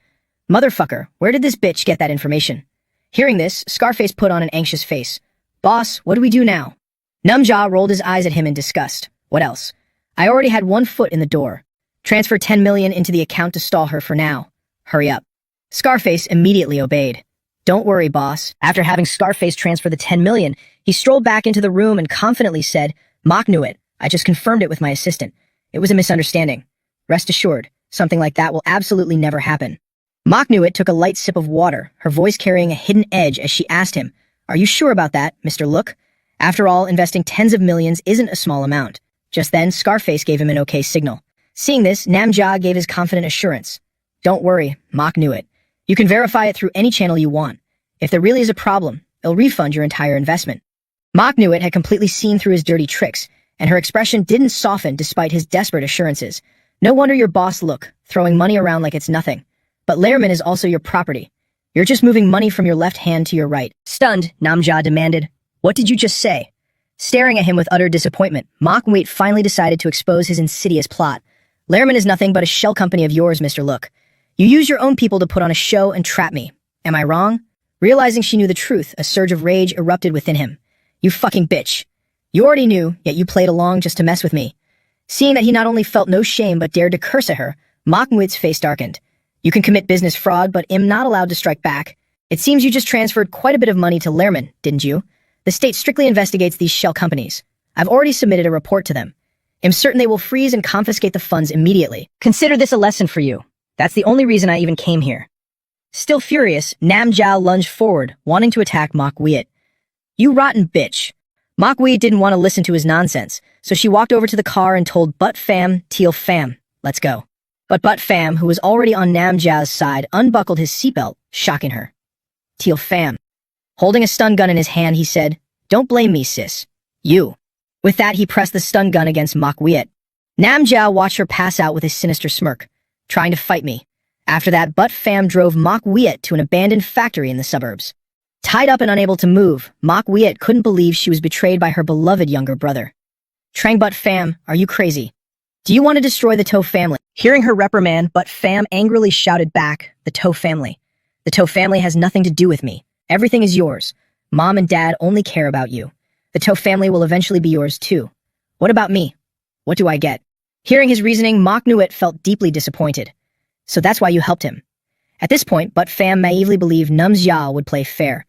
Motherfucker, where did this bitch get that information? Hearing this, Scarface put on an anxious face. Boss, what do we do now? Nam Jia rolled his eyes at him in disgust. What else? I already had one foot in the door. Transfer 10 million into the account to stall her for now. Hurry up. Scarface immediately obeyed. Don't worry, boss. After having Scarface transfer the 10 million, he strolled back into the room and confidently said, Mok Nuet, I just confirmed it with my assistant. It was a misunderstanding. Rest assured, something like that will absolutely never happen. Mok Nuet took a light sip of water, her voice carrying a hidden edge as she asked him, Are you sure about that, Mr. Look? After all, investing tens of millions isn't a small amount. Just then, Scarface gave him an okay signal. Seeing this, Nam Jia gave his confident assurance. Don't worry, Mok Nuet. You can verify it through any channel you want. If there really is a problem, they'll refund your entire investment. Mok Nuet had completely seen through his dirty tricks, and her expression didn't soften despite his desperate assurances. No wonder your boss Look, throwing money around like it's nothing. But Lehrman is also your property. You're just moving money from your left hand to your right. Stunned, Nam Jia demanded, What did you just say? Staring at him with utter disappointment, Mok Nuet finally decided to expose his insidious plot. Lehrman is nothing but a shell company of yours, Mr. Look. You use your own people to put on a show and trap me. Am I wrong? Realizing she knew the truth, a surge of rage erupted within him. You fucking bitch. You already knew, yet you played along just to mess with me. Seeing that he not only felt no shame but dared to curse at her, Mok Nuet's face darkened. You can commit business fraud, but am not allowed to strike back. It seems you just transferred quite a bit of money to Lehrman, didn't you? The state strictly investigates these shell companies. I've already submitted a report to them. I'm certain they will freeze and confiscate the funds immediately. Consider this a lesson for you. That's the only reason I even came here. Still furious, Nam Jia lunged forward, wanting to attack Mok Nuet. You rotten bitch. Mok Nuet didn't want to listen to his nonsense, so she walked over to the car and told Butt Fam, Teal Fam, let's go. But Butt Fam, who was already on Nam Jia's side, unbuckled his seatbelt, shocking her. Teal Fam. Holding a stun gun in his hand, he said, Don't blame me, sis. You. With that, he pressed the stun gun against Mok Nuet. Nam Jia watched her pass out with a sinister smirk, trying to fight me. After that, Butt Fam drove Mok Nuet to an abandoned factory in the suburbs. Tied up and unable to move, Mok Nuet couldn't believe she was betrayed by her beloved younger brother. Trang Butt Fam, are you crazy? Do you want to destroy the To family? Hearing her reprimand, Butt Fam angrily shouted back, The To family. The To family has nothing to do with me. Everything is yours. Mom and Dad only care about you. The To family will eventually be yours too. What about me? What do I get? Hearing his reasoning, Mok Nuet felt deeply disappointed. So that's why you helped him. At this point, Butt Fam naively believed Nam Jia would play fair.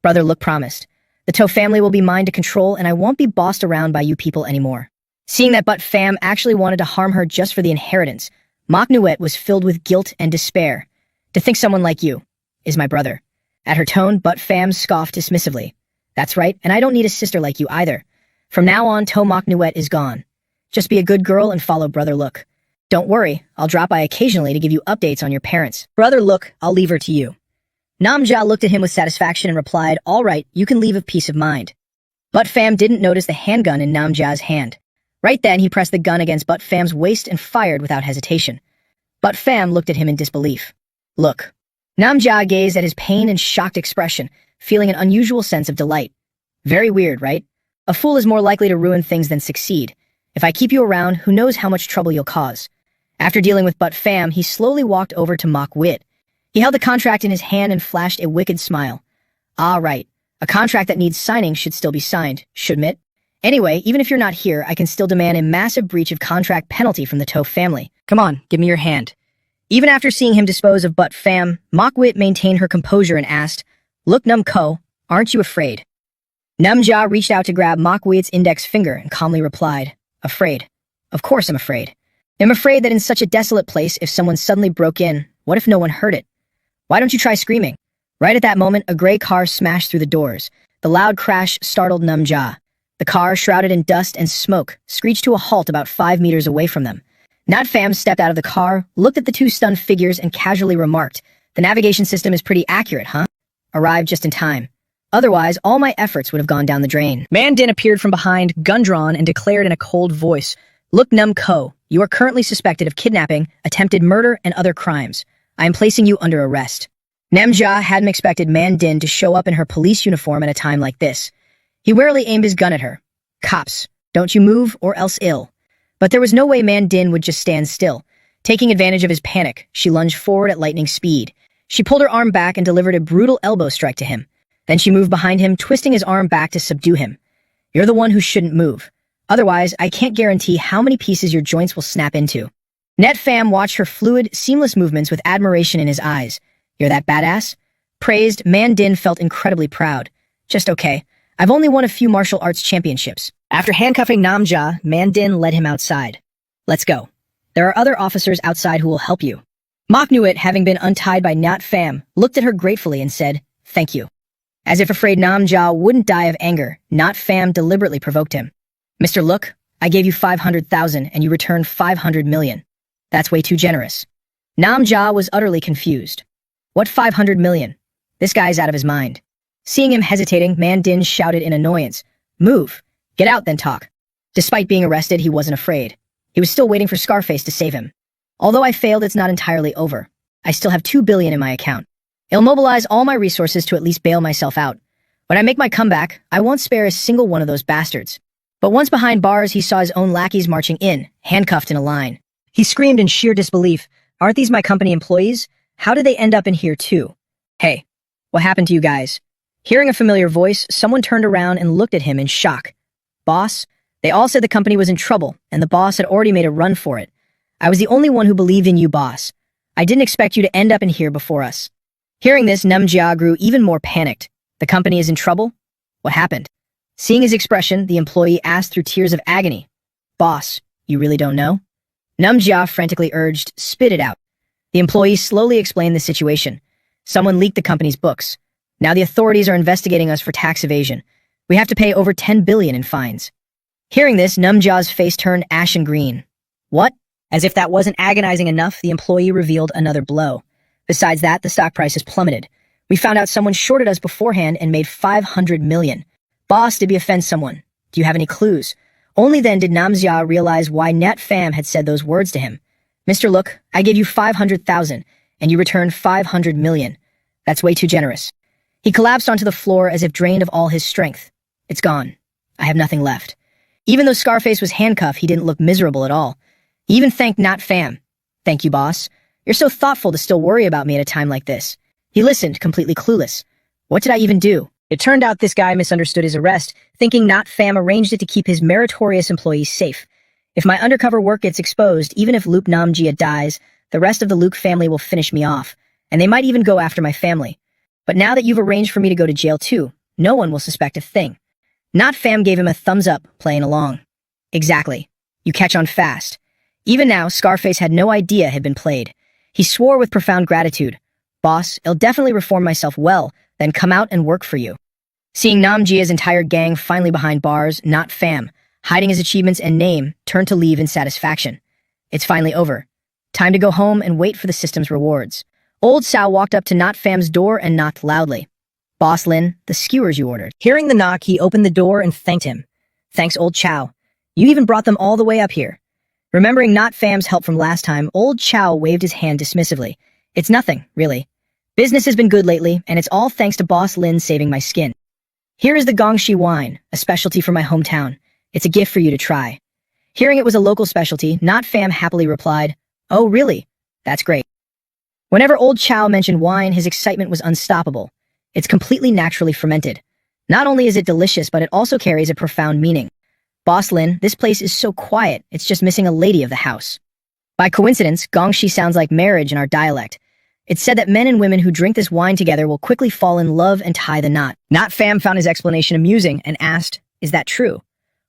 Brother Look promised. The To family will be mine to control, and I won't be bossed around by you people anymore. Seeing that But Fam actually wanted to harm her just for the inheritance, Manhwa was filled with guilt and despair. To think someone like you is my brother. At her tone, But Fam scoffed dismissively. That's right, and I don't need a sister like you either. From now on, To Manhwa is gone. Just be a good girl and follow Brother Look. Don't worry, I'll drop by occasionally to give you updates on your parents. Brother Look, I'll leave her to you. Namja looked at him with satisfaction and replied, all right, you can leave of peace of mind. But Fam didn't notice the handgun in Namja's hand. Right then, he pressed the gun against But Fam's waist and fired without hesitation. But Fam looked at him in disbelief. Look. Namja gazed at his pain and shocked expression, feeling an unusual sense of delight. Very weird, right? A fool is more likely to ruin things than succeed. If I keep you around, who knows how much trouble you'll cause. After dealing with But Fam, he slowly walked over to Manhwa. He held the contract in his hand and flashed a wicked smile. Ah, right. A contract that needs signing should still be signed, shouldn't it? Anyway, even if you're not here, I can still demand a massive breach of contract penalty from the To family. Come on, give me your hand. Even after seeing him dispose of But Fam, Manhwa maintained her composure and asked, Look, Ko, aren't you afraid? Namja reached out to grab Manhwa's index finger and calmly replied, Afraid? Of course I'm afraid. I'm afraid that in such a desolate place, if someone suddenly broke in, what if no one heard it? Why don't you try screaming? Right at that moment, a gray car smashed through the doors. The loud crash startled Namja. The car, shrouded in dust and smoke, screeched to a halt about 5 meters away from them. Nat Fam stepped out of the car, looked at the two stunned figures, and casually remarked, The navigation system is pretty accurate, huh? Arrived just in time. Otherwise, all my efforts would have gone down the drain. Mandin appeared from behind, gun drawn, and declared in a cold voice, Look, Ko, you are currently suspected of kidnapping, attempted murder, and other crimes. I am placing you under arrest. Namja hadn't expected Mandin to show up in her police uniform at a time like this. He warily aimed his gun at her. Cops, don't you move or else ill. But there was no way Mandin would just stand still. Taking advantage of his panic, she lunged forward at lightning speed. She pulled her arm back and delivered a brutal elbow strike to him. Then she moved behind him, twisting his arm back to subdue him. You're the one who shouldn't move. Otherwise, I can't guarantee how many pieces your joints will snap into. Net Fam watched her fluid, seamless movements with admiration in his eyes. You're that badass? Praised, Mandin felt incredibly proud. Just okay. I've only won a few martial arts championships. After handcuffing Namja, Mandin led him outside. Let's go. There are other officers outside who will help you. Manhwa, having been untied by Nat Fam, looked at her gratefully and said, Thank you. As if afraid Namja wouldn't die of anger, Nat Fam deliberately provoked him. Mr. Look, I gave you 500,000 and you returned 500 million. That's way too generous. Namja was utterly confused. What 500 million? This guy's out of his mind. Seeing him hesitating, Mandin shouted in annoyance, Move! Get out, then talk. Despite being arrested, he wasn't afraid. He was still waiting for Scarface to save him. Although I failed, it's not entirely over. I still have 2 billion in my account. I'll mobilize all my resources to at least bail myself out. When I make my comeback, I won't spare a single one of those bastards. But once behind bars, he saw his own lackeys marching in, handcuffed in a line. He screamed in sheer disbelief, Aren't these my company employees? How did they end up in here too? Hey, what happened to you guys? Hearing a familiar voice, someone turned around and looked at him in shock. Boss? They all said the company was in trouble, and the boss had already made a run for it. I was the only one who believed in you, boss. I didn't expect you to end up in here before us. Hearing this, Namja grew even more panicked. The company is in trouble? What happened? Seeing his expression, the employee asked through tears of agony. Boss, you really don't know? Namja frantically urged, Spit it out. The employee slowly explained the situation. Someone leaked the company's books. Now the authorities are investigating us for tax evasion. We have to pay over 10 billion in fines. Hearing this, Namja's face turned ashen green. What? As if that wasn't agonizing enough, the employee revealed another blow. Besides that, the stock price has plummeted. We found out someone shorted us beforehand and made 500 million. Boss, did we offend someone? Do you have any clues? Only then did Namja realize why Nat Fam had said those words to him. Mr. Look, I gave you 500,000, and you returned 500 million. That's way too generous. He collapsed onto the floor as if drained of all his strength. It's gone. I have nothing left. Even though Scarface was handcuffed, he didn't look miserable at all. He even thanked Nat Fam. Thank you, boss. You're so thoughtful to still worry about me at a time like this. He listened, completely clueless. What did I even do? It turned out this guy misunderstood his arrest, thinking Nat Fam arranged it to keep his meritorious employees safe. If my undercover work gets exposed, even if Luke Namjia dies, the rest of the Luke family will finish me off, and they might even go after my family. But now that you've arranged for me to go to jail too, no one will suspect a thing. Not Fam gave him a thumbs up, playing along. Exactly. You catch on fast. Even now, Scarface had no idea it had been played. He swore with profound gratitude. Boss, I'll definitely reform myself well, then come out and work for you. Seeing Namjia's entire gang finally behind bars, Not Fam, hiding his achievements and name, turned to leave in satisfaction. It's finally over. Time to go home and wait for the system's rewards. Old Sao walked up to Not Fam's door and knocked loudly. Boss Lin, the skewers you ordered. Hearing the knock, he opened the door and thanked him. Thanks, Old Chow. You even brought them all the way up here. Remembering Not Fam's help from last time, Old Chow waved his hand dismissively. It's nothing, really. Business has been good lately, and it's all thanks to Boss Lin saving my skin. Here is the Gongshi wine, a specialty from my hometown. It's a gift for you to try. Hearing it was a local specialty, Not Fam happily replied, Oh, really? That's great. Whenever Old Chow mentioned wine, his excitement was unstoppable. It's completely naturally fermented. Not only is it delicious, but it also carries a profound meaning. Boss Lin, this place is so quiet, it's just missing a lady of the house. By coincidence, Gongshi sounds like marriage in our dialect. It's said that men and women who drink this wine together will quickly fall in love and tie the knot. Not Fam found his explanation amusing and asked, Is that true?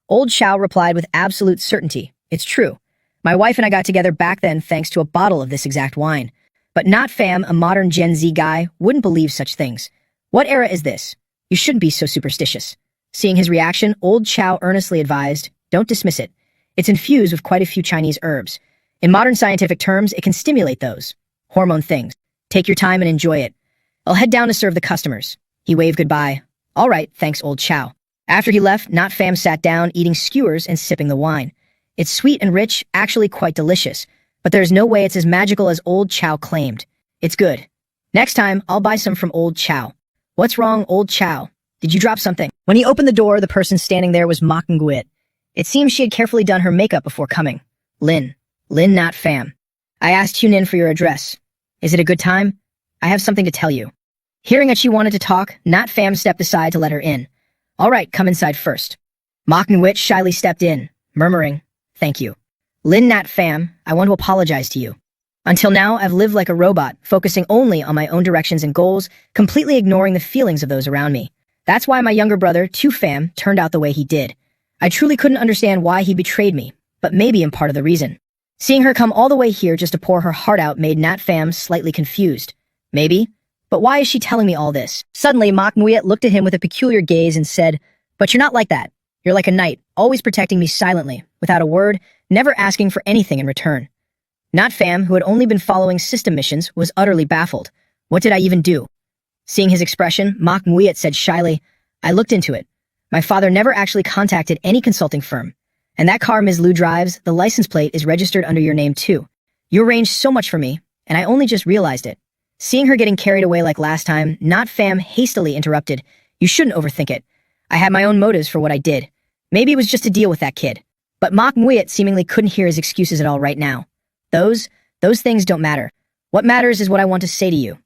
Old Chow replied with absolute certainty, It's true. My wife and I got together back then thanks to a bottle of this exact wine. But Not Fam, a modern Gen Z guy, wouldn't believe such things. What era is this? You shouldn't be so superstitious. Seeing his reaction, Old Chow earnestly advised, Don't dismiss it. It's infused with quite a few Chinese herbs. In modern scientific terms, it can stimulate those hormone things. Take your time and enjoy it. I'll head down to serve the customers. He waved goodbye. All right, thanks, Old Chow. After he left, Not Fam sat down, eating skewers and sipping the wine. It's sweet and rich, actually quite delicious, but there's no way it's as magical as Old Chow claimed. It's good. Next time, I'll buy some from Old Chow. What's wrong, Old Chow? Did you drop something? When he opened the door, the person standing there was Ma Nguyen. It seems she had carefully done her makeup before coming. Lin, Not Fam. I asked Hunin for your address. Is it a good time? I have something to tell you. Hearing that she wanted to talk, Not Fam stepped aside to let her in. All right, come inside first. Ma Nguyen shyly stepped in, murmuring, Thank you. Not Fam, I want to apologize to you. Until now, I've lived like a robot, focusing only on my own directions and goals, completely ignoring the feelings of those around me. That's why my younger brother, Tu Fam, turned out the way he did. I truly couldn't understand why he betrayed me, but maybe I'm part of the reason. Seeing her come all the way here just to pour her heart out made Not Fam slightly confused. Maybe? But why is she telling me all this? Suddenly, Ma Nguyen looked at him with a peculiar gaze and said, But you're not like that. You're like a knight, always protecting me silently, without a word, never asking for anything in return. Not Fam, who had only been following system missions, was utterly baffled. What did I even do? Seeing his expression, Ma Nguyen said shyly, I looked into it. My father never actually contacted any consulting firm. And that car Ms. Liu drives, the license plate is registered under your name too. You arranged so much for me, and I only just realized it. Seeing her getting carried away like last time, Not Fam hastily interrupted, You shouldn't overthink it. I had my own motives for what I did. Maybe it was just to deal with that kid. But Ma Nguyen seemingly couldn't hear his excuses at all right now. Those things don't matter. What matters is what I want to say to you.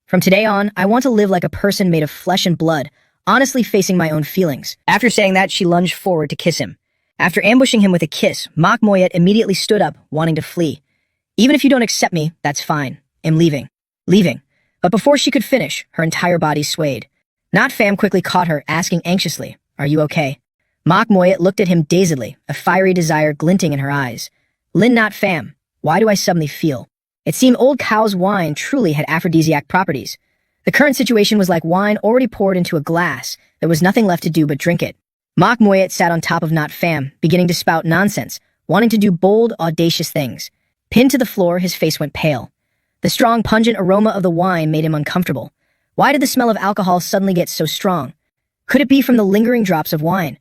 From today on, I want to live like a person made of flesh and blood, honestly facing my own feelings. After saying that, she lunged forward to kiss him. After ambushing him with a kiss, Ma Nguyen immediately stood up, wanting to flee. Even if you don't accept me, that's fine. I'm leaving. Leaving. But before she could finish, her entire body swayed. Not Fam quickly caught her, asking anxiously, Are you okay? Ma Nguyen looked at him dazedly, a fiery desire glinting in her eyes. Not Fam. Why do I suddenly feel? It seemed Old Cow's wine truly had aphrodisiac properties. The current situation was like wine already poured into a glass. There was nothing left to do but drink it. Ma Nguyen sat on top of Not Fam, beginning to spout nonsense, wanting to do bold, audacious things. Pinned to the floor, his face went pale. The strong, pungent aroma of the wine made him uncomfortable. Why did the smell of alcohol suddenly get so strong? Could it be from the lingering drops of wine?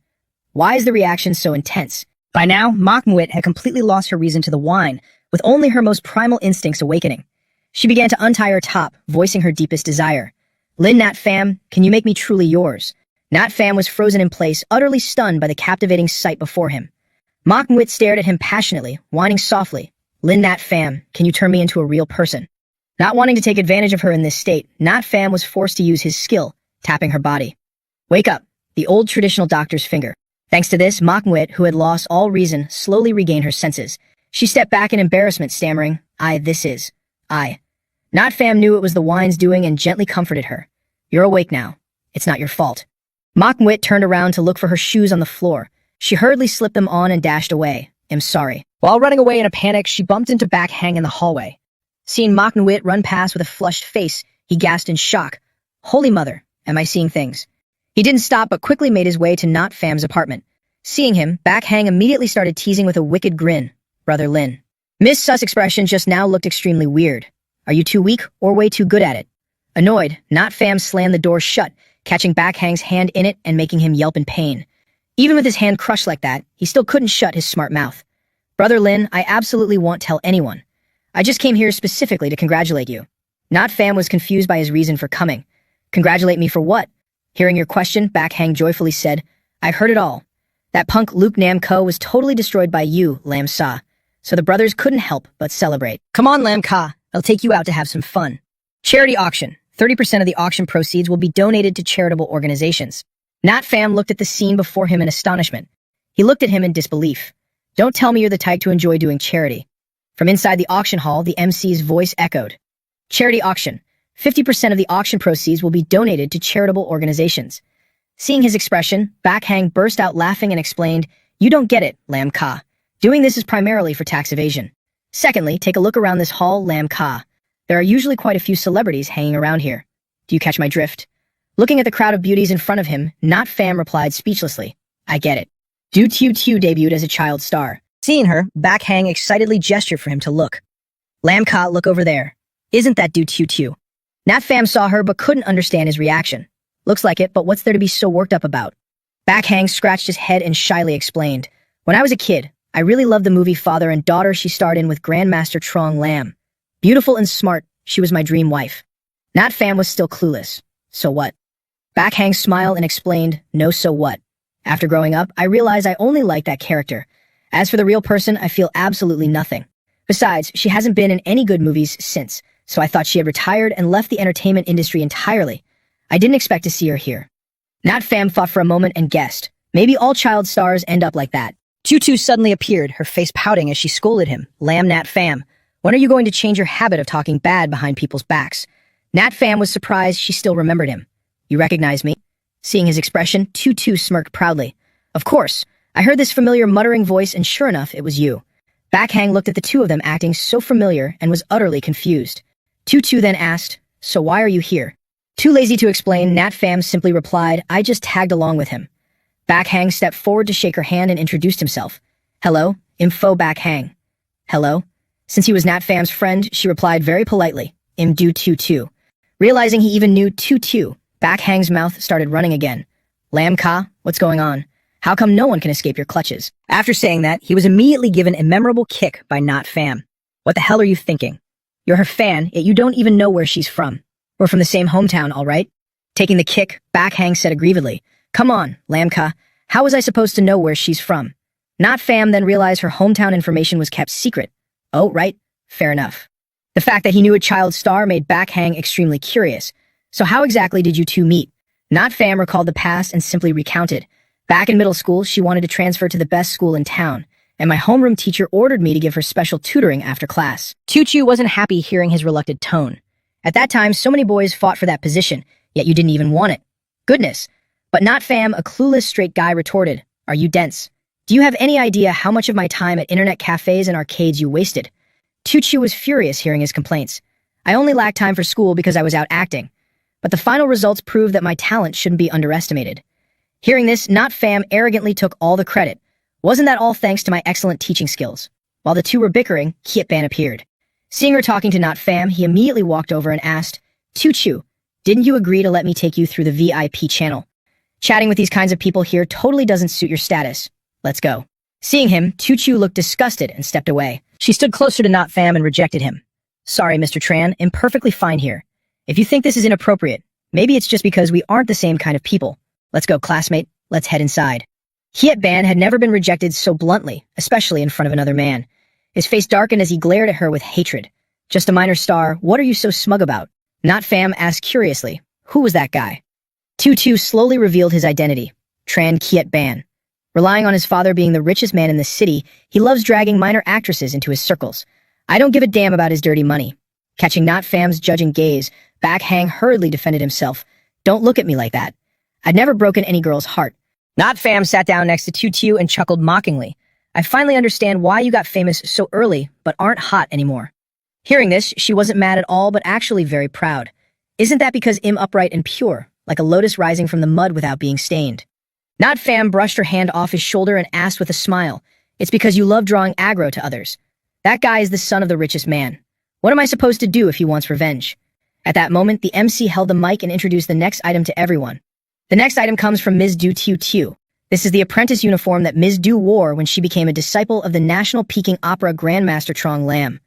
Why is the reaction so intense? By now, Ma Nguyen had completely lost her reason to the wine, with only her most primal instincts awakening. She began to untie her top, voicing her deepest desire. Not Fam, can you make me truly yours? Not Fam was frozen in place, utterly stunned by the captivating sight before him. Ma Nguyen stared at him passionately, whining softly. Not Fam, can you turn me into a real person? Not wanting to take advantage of her in this state, Not Fam was forced to use his skill, tapping her body. Wake up, the old traditional doctor's finger. Thanks to this, Ma Nguyen, who had lost all reason, slowly regained her senses. She stepped back in embarrassment, stammering, I. Not Fam knew it was the wine's doing and gently comforted her. You're awake now. It's not your fault. Mok Mwit turned around to look for her shoes on the floor. She hurriedly slipped them on and dashed away. I'm sorry. While running away in a panic, she bumped into Back Hang in the hallway. Seeing Mok Nwit run past with a flushed face, he gasped in shock. Holy mother, am I seeing things? He didn't stop but quickly made his way to Not Fam's apartment. Seeing him, Back Hang immediately started teasing with a wicked grin. Brother Lin. Miss Su's expression just now looked extremely weird. Are you too weak or way too good at it? Annoyed, Not Fam slammed the door shut, catching Back Hang's hand in it and making him yelp in pain. Even with his hand crushed like that, he still couldn't shut his smart mouth. Brother Lin, I absolutely won't tell anyone. I just came here specifically to congratulate you. Not Fam was confused by his reason for coming. Congratulate me for what? Hearing your question, Back Hang joyfully said, I've heard it all. That punk Luke Nam Ko was totally destroyed by you, Lam Sa. So the brothers couldn't help but celebrate. Come on, Lam Ka. I'll take you out to have some fun. Charity auction. 30% of the auction proceeds will be donated to charitable organizations. Not Fam looked at the scene before him in astonishment. He looked at him in disbelief. Don't tell me you're the type to enjoy doing charity. From inside the auction hall, the MC's voice echoed. Charity auction. 50% of the auction proceeds will be donated to charitable organizations. Seeing his expression, Back Hang burst out laughing and explained, You don't get it, Lam Ka. Doing this is primarily for tax evasion. Secondly, take a look around this hall, Lam Ka. There are usually quite a few celebrities hanging around here. Do you catch my drift? Looking at the crowd of beauties in front of him, Not Fam replied speechlessly, I get it. Du Tu Tu debuted as a child star. Seeing her, Back Hang excitedly gestured for him to look. Lam Ka, look over there. Isn't that Du Tu Tu? Not Fam saw her but couldn't understand his reaction. Looks like it, but what's there to be so worked up about? Back Hang scratched his head and shyly explained, When I was a kid, I really loved the movie Father and Daughter she starred in with Grandmaster Trong Lam. Beautiful and smart, she was my dream wife. Not Fam was still clueless. So what? Back Hang smiled and explained, No so what. After growing up, I realized I only liked that character. As for the real person, I feel absolutely nothing. Besides, she hasn't been in any good movies since, so I thought she had retired and left the entertainment industry entirely. I didn't expect to see her here. Not Fam thought for a moment and guessed. Maybe all child stars end up like that. Tutu suddenly appeared, her face pouting as she scolded him. Lam Nat Fam, when are you going to change your habit of talking bad behind people's backs? Nat Fam was surprised she still remembered him. You recognize me? Seeing his expression, Tutu smirked proudly. Of course. I heard this familiar muttering voice and sure enough, it was you. Back Hang looked at the two of them acting so familiar and was utterly confused. Tutu then asked, So why are you here? Too lazy to explain, Nat Fam simply replied, I just tagged along with him. Back Hang stepped forward to shake her hand and introduced himself. Hello, Info Back Hang. Hello? Since he was Nat Fam's friend, she replied very politely, Im Du Tu Tu. Realizing he even knew Tu, Back Hang's mouth started running again. Lam Ka, what's going on? How come no one can escape your clutches? After saying that, he was immediately given a memorable kick by Not Fam. What the hell are you thinking? You're her fan, yet you don't even know where she's from. We're from the same hometown, all right? Taking the kick, Back Hang said aggrievedly, Come on, Lam Ka, how was I supposed to know where she's from? Not Fam then realized her hometown information was kept secret. Oh, right, fair enough. The fact that he knew a child star made Back Hang extremely curious. So how exactly did you two meet? Not Fam recalled the past and simply recounted. Back in middle school, she wanted to transfer to the best school in town, and my homeroom teacher ordered me to give her special tutoring after class. Tutu wasn't happy hearing his reluctant tone. At that time, so many boys fought for that position, yet you didn't even want it. Goodness. But Not Fam, a clueless straight guy, retorted, Are you dense? Do you have any idea how much of my time at internet cafes and arcades you wasted? Tutu was furious hearing his complaints. I only lacked time for school because I was out acting. But the final results proved that my talent shouldn't be underestimated. Hearing this, Not Fam arrogantly took all the credit. Wasn't that all thanks to my excellent teaching skills? While the two were bickering, Kiet Ban appeared. Seeing her talking to Not Fam, he immediately walked over and asked, Tutu, didn't you agree to let me take you through the VIP channel? Chatting with these kinds of people here totally doesn't suit your status. Let's go. Seeing him, Tutu looked disgusted and stepped away. She stood closer to Not Fam and rejected him. Sorry, Mr. Tran, I'm perfectly fine here. If you think this is inappropriate, maybe it's just because we aren't the same kind of people. Let's go, classmate. Let's head inside. Kiet Ban had never been rejected so bluntly, especially in front of another man. His face darkened as he glared at her with hatred. Just a minor star, what are you so smug about? Not Fam asked curiously, who was that guy? Tutu slowly revealed his identity, Tran Kiet Ban. Relying on his father being the richest man in the city, he loves dragging minor actresses into his circles. I don't give a damn about his dirty money. Catching Not Fam's judging gaze, Back Hang hurriedly defended himself. Don't look at me like that. I'd never broken any girl's heart. Not Fam sat down next to Tutu and chuckled mockingly. I finally understand why you got famous so early, but aren't hot anymore. Hearing this, she wasn't mad at all, but actually very proud. Isn't that because I'm upright and pure, like a lotus rising from the mud without being stained? Not Fam brushed her hand off his shoulder and asked with a smile, it's because you love drawing aggro to others. That guy is the son of the richest man. What am I supposed to do if he wants revenge? At that moment, the MC held the mic and introduced the next item to everyone. The next item comes from Ms. Du Tiu Tiu. This is the apprentice uniform that Ms. Du wore when she became a disciple of the National Peking Opera Grandmaster Trong Lam.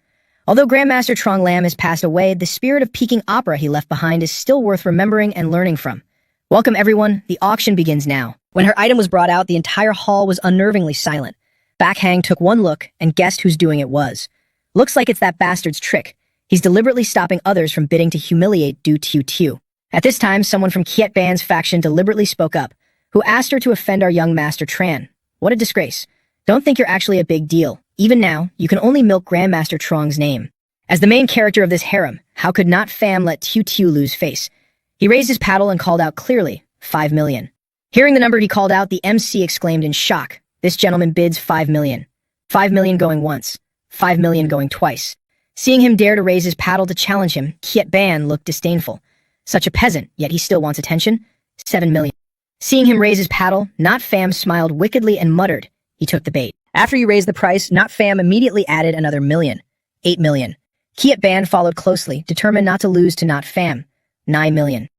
Although Grandmaster Trong Lam has passed away, the spirit of Peking opera he left behind is still worth remembering and learning from. Welcome everyone, the auction begins now. When her item was brought out, the entire hall was unnervingly silent. Backhang took one look and guessed whose doing it was. Looks like it's that bastard's trick. He's deliberately stopping others from bidding to humiliate Du Tiu Tiu. At this time, someone from Kiet Ban's faction deliberately spoke up, who asked her to offend our young master Tran. What a disgrace. Don't think you're actually a big deal. Even now, you can only milk Grandmaster Trong's name. As the main character of this harem, how could not Fam let Tiu Tiu lose face? He raised his paddle and called out clearly, 5 million. Hearing the number he called out, the MC exclaimed in shock, this gentleman bids 5 million. 5 million going once. 5 million going twice. Seeing him dare to raise his paddle to challenge him, Kiet Ban looked disdainful. Such a peasant, yet he still wants attention? 7 million. Seeing him raise his paddle, Not Fam smiled wickedly and muttered, he took the bait. After he raised the price, Not Fam immediately added another million. 8 million. Kiet Ban followed closely, determined not to lose to Not Fam. 9 million.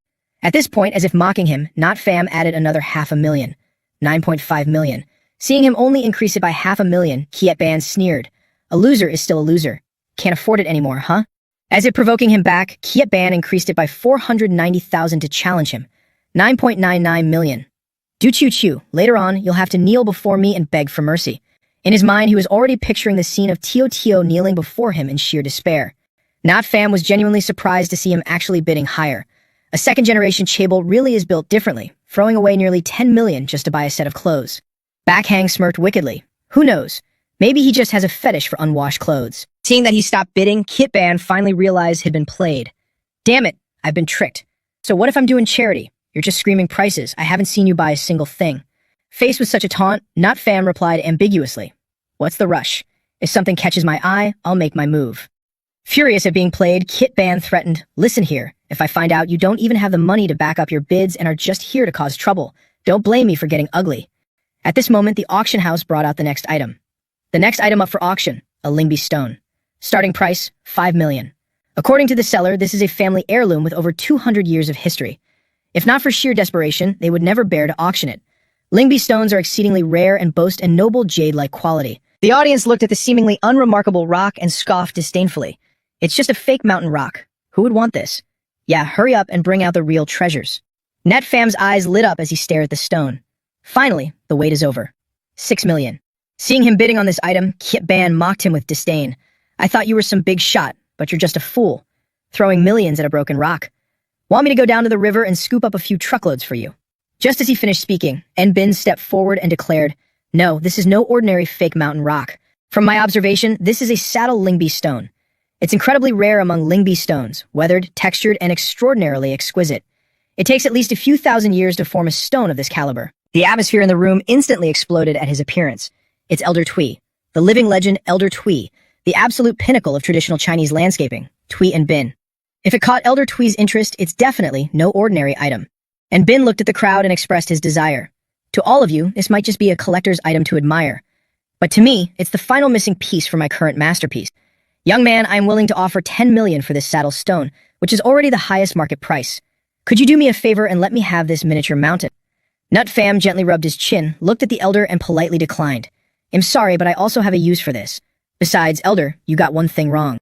At this point, as if mocking him, Not Fam added another 500,000. 9.5 million. Seeing him only increase it by 500,000, Kiet Ban sneered. A loser is still a loser. Can't afford it anymore, huh? As if provoking him back, Kiet Ban increased it by 490,000 to challenge him. 9.99 million. Du Tiu Tiu, later on, you'll have to kneel before me and beg for mercy. In his mind, he was already picturing the scene of Tio Tio kneeling before him in sheer despair. Not Fam was genuinely surprised to see him actually bidding higher. A second-generation chaebol really is built differently, throwing away nearly 10 million just to buy a set of clothes. Backhang smirked wickedly. Who knows? Maybe he just has a fetish for unwashed clothes. Seeing that he stopped bidding, Kiet Ban finally realized he'd been played. Damn it, I've been tricked. So what if I'm doing charity? You're just screaming prices. I haven't seen you buy a single thing. Faced with such a taunt, Not Fam replied ambiguously. What's the rush? If something catches my eye, I'll make my move. Furious at being played, Kiet Ban threatened, listen here, if I find out you don't even have the money to back up your bids and are just here to cause trouble, don't blame me for getting ugly. At this moment, the auction house brought out the next item. The next item up for auction, a Lingbi stone. Starting price, 5 million. According to the seller, this is a family heirloom with over 200 years of history. If not for sheer desperation, they would never bear to auction it. Lingbi stones are exceedingly rare and boast a noble jade-like quality. The audience looked at the seemingly unremarkable rock and scoffed disdainfully. It's just a fake mountain rock. Who would want this? Yeah, hurry up and bring out the real treasures. Net Fam's eyes lit up as he stared at the stone. Finally, the wait is over. 6 million. Seeing him bidding on this item, Kiet Ban mocked him with disdain. I thought you were some big shot, but you're just a fool. Throwing millions at a broken rock. Want me to go down to the river and scoop up a few truckloads for you? Just as he finished speaking, Bin stepped forward and declared, no, this is no ordinary fake mountain rock. From my observation, this is a saddle Lingbi stone. It's incredibly rare among Lingbi stones, weathered, textured, and extraordinarily exquisite. It takes at least a few thousand years to form a stone of this caliber. The atmosphere in the room instantly exploded at his appearance. It's Elder Tui, the living legend Elder Tui, the absolute pinnacle of traditional Chinese landscaping, Tui and Bin. If it caught Elder Tui's interest, it's definitely no ordinary item. And Bin looked at the crowd and expressed his desire. To all of you, this might just be a collector's item to admire. But to me, it's the final missing piece for my current masterpiece. Young man, I am willing to offer 10 million for this saddle stone, which is already the highest market price. Could you do me a favor and let me have this miniature mounted? Nut Fam gently rubbed his chin, looked at the elder, and politely declined. I'm sorry, but I also have a use for this. Besides, elder, you got one thing wrong.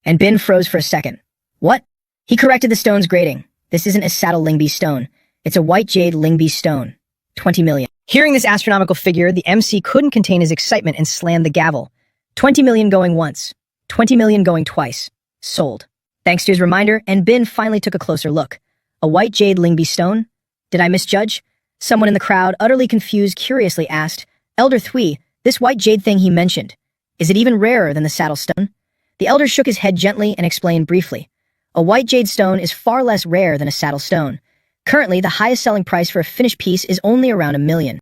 And Bin froze for a second. What? He corrected the stone's grading. This isn't a saddle Lingbi stone. It's a white jade Lingbi stone. 20 million. Hearing this astronomical figure, the MC couldn't contain his excitement and slammed the gavel. 20 million going once. 20 million going twice. Sold. Thanks to his reminder, and Bin finally took a closer look. A white jade Lingbi stone? Did I misjudge? Someone in the crowd, utterly confused, curiously asked, Elder Thui, this white jade thing he mentioned, is it even rarer than the saddle stone? The elder shook his head gently and explained briefly. A white jade stone is far less rare than a saddle stone. Currently, the highest selling price for a finished piece is only around 1 million.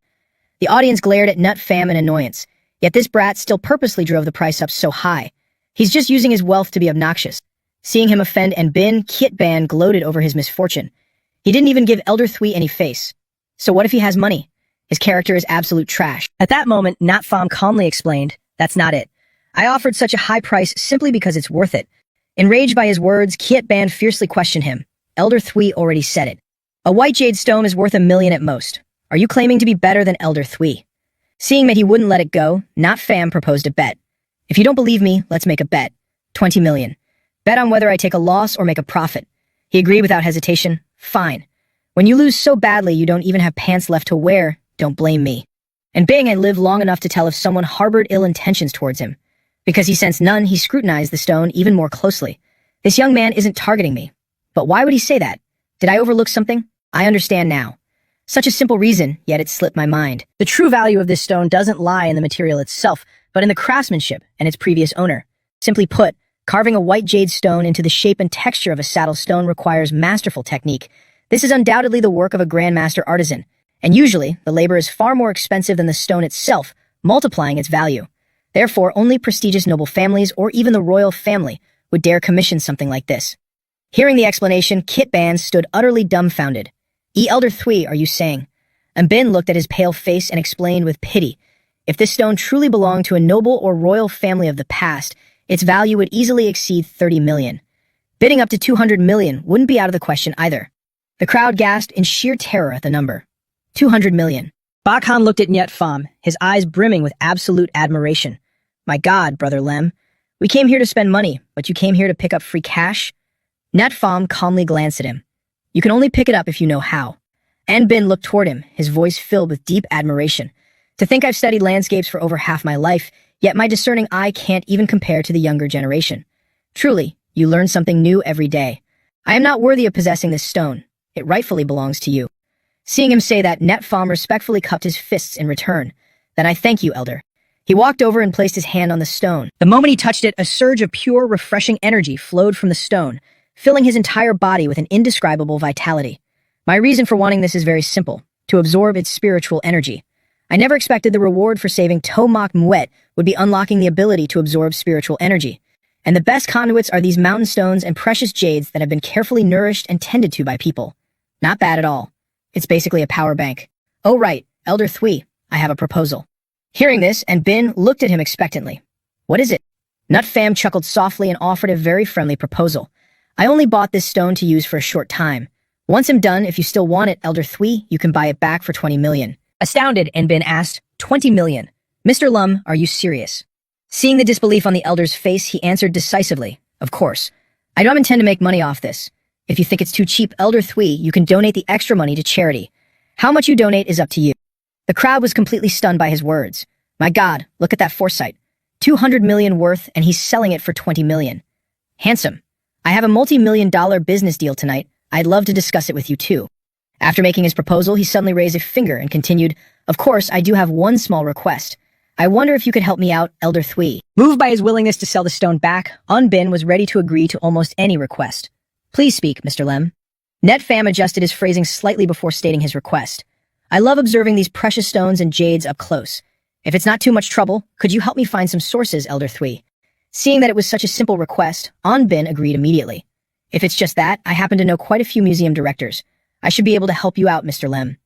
The audience glared at Nut Fam in annoyance, yet this brat still purposely drove the price up so high. He's just using his wealth to be obnoxious. Seeing him offend and Bin, Kit Ban gloated over his misfortune. He didn't even give Elder Thui any face. So what if he has money? His character is absolute trash. At that moment, Nat Fam calmly explained, "That's not it. I offered such a high price simply because it's worth it." Enraged by his words, Kiet Ban fiercely questioned him. Elder Thui already said it. A white jade stone is worth 1 million at most. Are you claiming to be better than Elder Thui? Seeing that he wouldn't let it go, Nat Fam proposed a bet. If you don't believe me, let's make a bet. 20 million. Bet on whether I take a loss or make a profit. He agreed without hesitation. Fine. When you lose so badly you don't even have pants left to wear, don't blame me. And Bing had lived long enough to tell if someone harbored ill intentions towards him. Because he sensed none, he scrutinized the stone even more closely. This young man isn't targeting me. But why would he say that? Did I overlook something? I understand now. Such a simple reason, yet it slipped my mind. The true value of this stone doesn't lie in the material itself, but in the craftsmanship and its previous owner. Simply put, carving a white jade stone into the shape and texture of a saddle stone requires masterful technique. This is undoubtedly the work of a grandmaster artisan, and usually the labor is far more expensive than the stone itself, multiplying its value. Therefore, only prestigious noble families or even the royal family would dare commission something like this. Hearing the explanation, Kit Ban stood utterly dumbfounded. Elder Thui, are you saying? And Bin looked at his pale face and explained with pity. If this stone truly belonged to a noble or royal family of the past, its value would easily exceed 30 million. Bidding up to 200 million wouldn't be out of the question either. The crowd gasped in sheer terror at the number. 200 million. Bakhan looked at Nyet Pham, his eyes brimming with absolute admiration. My God, Brother Lem. We came here to spend money, but you came here to pick up free cash? Nyet Pham calmly glanced at him. You can only pick it up if you know how. And Bin looked toward him, his voice filled with deep admiration. To think I've studied landscapes for over half my life, yet my discerning eye can't even compare to the younger generation. Truly, you learn something new every day. I am not worthy of possessing this stone. It rightfully belongs to you. Seeing him say that, Net Pham respectfully cupped his fists in return. Then I thank you, Elder. He walked over and placed his hand on the stone. The moment he touched it, a surge of pure, refreshing energy flowed from the stone, filling his entire body with an indescribable vitality. My reason for wanting this is very simple, to absorb its spiritual energy. I never expected the reward for saving Tomak Mwet would be unlocking the ability to absorb spiritual energy. And the best conduits are these mountain stones and precious jades that have been carefully nourished and tended to by people. Not bad at all. It's basically a power bank. Oh right, Elder Thui, I have a proposal. Hearing this, and Bin looked at him expectantly. What is it? Nut Fam chuckled softly and offered a very friendly proposal. I only bought this stone to use for a short time. Once I'm done, if you still want it, Elder Thui, you can buy it back for 20 million. Astounded, and Bin asked, 20 million? Mr. Lum, are you serious? Seeing the disbelief on the elder's face, he answered decisively, of course. I don't intend to make money off this. If you think it's too cheap, Elder Thui, you can donate the extra money to charity. How much you donate is up to you. The crowd was completely stunned by his words. My God, look at that foresight. 200 million worth, and he's selling it for 20 million. Handsome. I have a multi-million-dollar business deal tonight. I'd love to discuss it with you too. After making his proposal, he suddenly raised a finger and continued, of course, I do have one small request. I wonder if you could help me out, Elder Thui. Moved by his willingness to sell the stone back, Bin was ready to agree to almost any request. Please speak, Mr. Lem. Net Pham adjusted his phrasing slightly before stating his request. I love observing these precious stones and jades up close. If it's not too much trouble, could you help me find some sources, Elder Thui? Seeing that it was such a simple request, Bin agreed immediately. If it's just that, I happen to know quite a few museum directors. I should be able to help you out, Mr. Lem.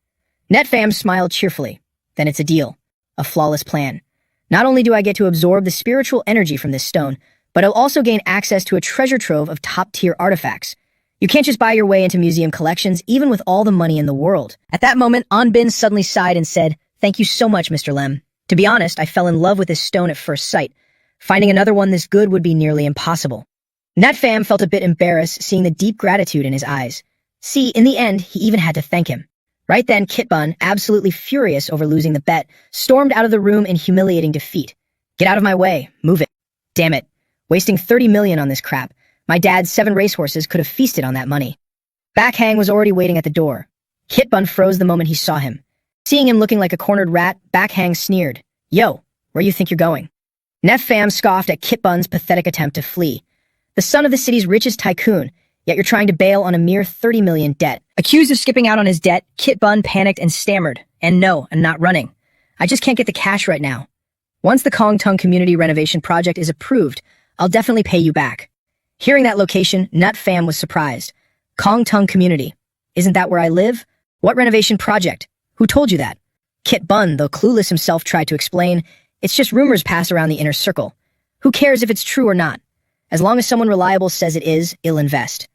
Net Pham smiled cheerfully. Then it's a deal. A flawless plan. Not only do I get to absorb the spiritual energy from this stone, but I'll also gain access to a treasure trove of top-tier artifacts. You can't just buy your way into museum collections, even with all the money in the world. At that moment, Bin suddenly sighed and said, Thank you so much, Mr. Lem. To be honest, I fell in love with this stone at first sight. Finding another one this good would be nearly impossible. Nat Pham felt a bit embarrassed seeing the deep gratitude in his eyes. See, in the end, he even had to thank him. Right then, Kit Bun, absolutely furious over losing the bet, stormed out of the room in humiliating defeat. Get out of my way. Move it. Damn it. Wasting 30 million on this crap. My dad's 7 racehorses could have feasted on that money. Backhang was already waiting at the door. Kit Bun froze the moment he saw him. Seeing him looking like a cornered rat, Backhang sneered. Yo, where you think you're going? Nef Pham scoffed at Kit Bun's pathetic attempt to flee. The son of the city's richest tycoon, yet you're trying to bail on a mere 30 million debt. Accused of skipping out on his debt, Kit Bun panicked and stammered, "And no, I'm not running. I just can't get the cash right now. Once the Kong Tung community renovation project is approved, I'll definitely pay you back." Hearing that location, Nut Fam was surprised. Kong Tung community. Isn't that where I live? What renovation project? Who told you that? Kit Bun, though clueless himself, tried to explain, "It's just rumors pass around the inner circle. Who cares if it's true or not? As long as someone reliable says it is, it'll invest."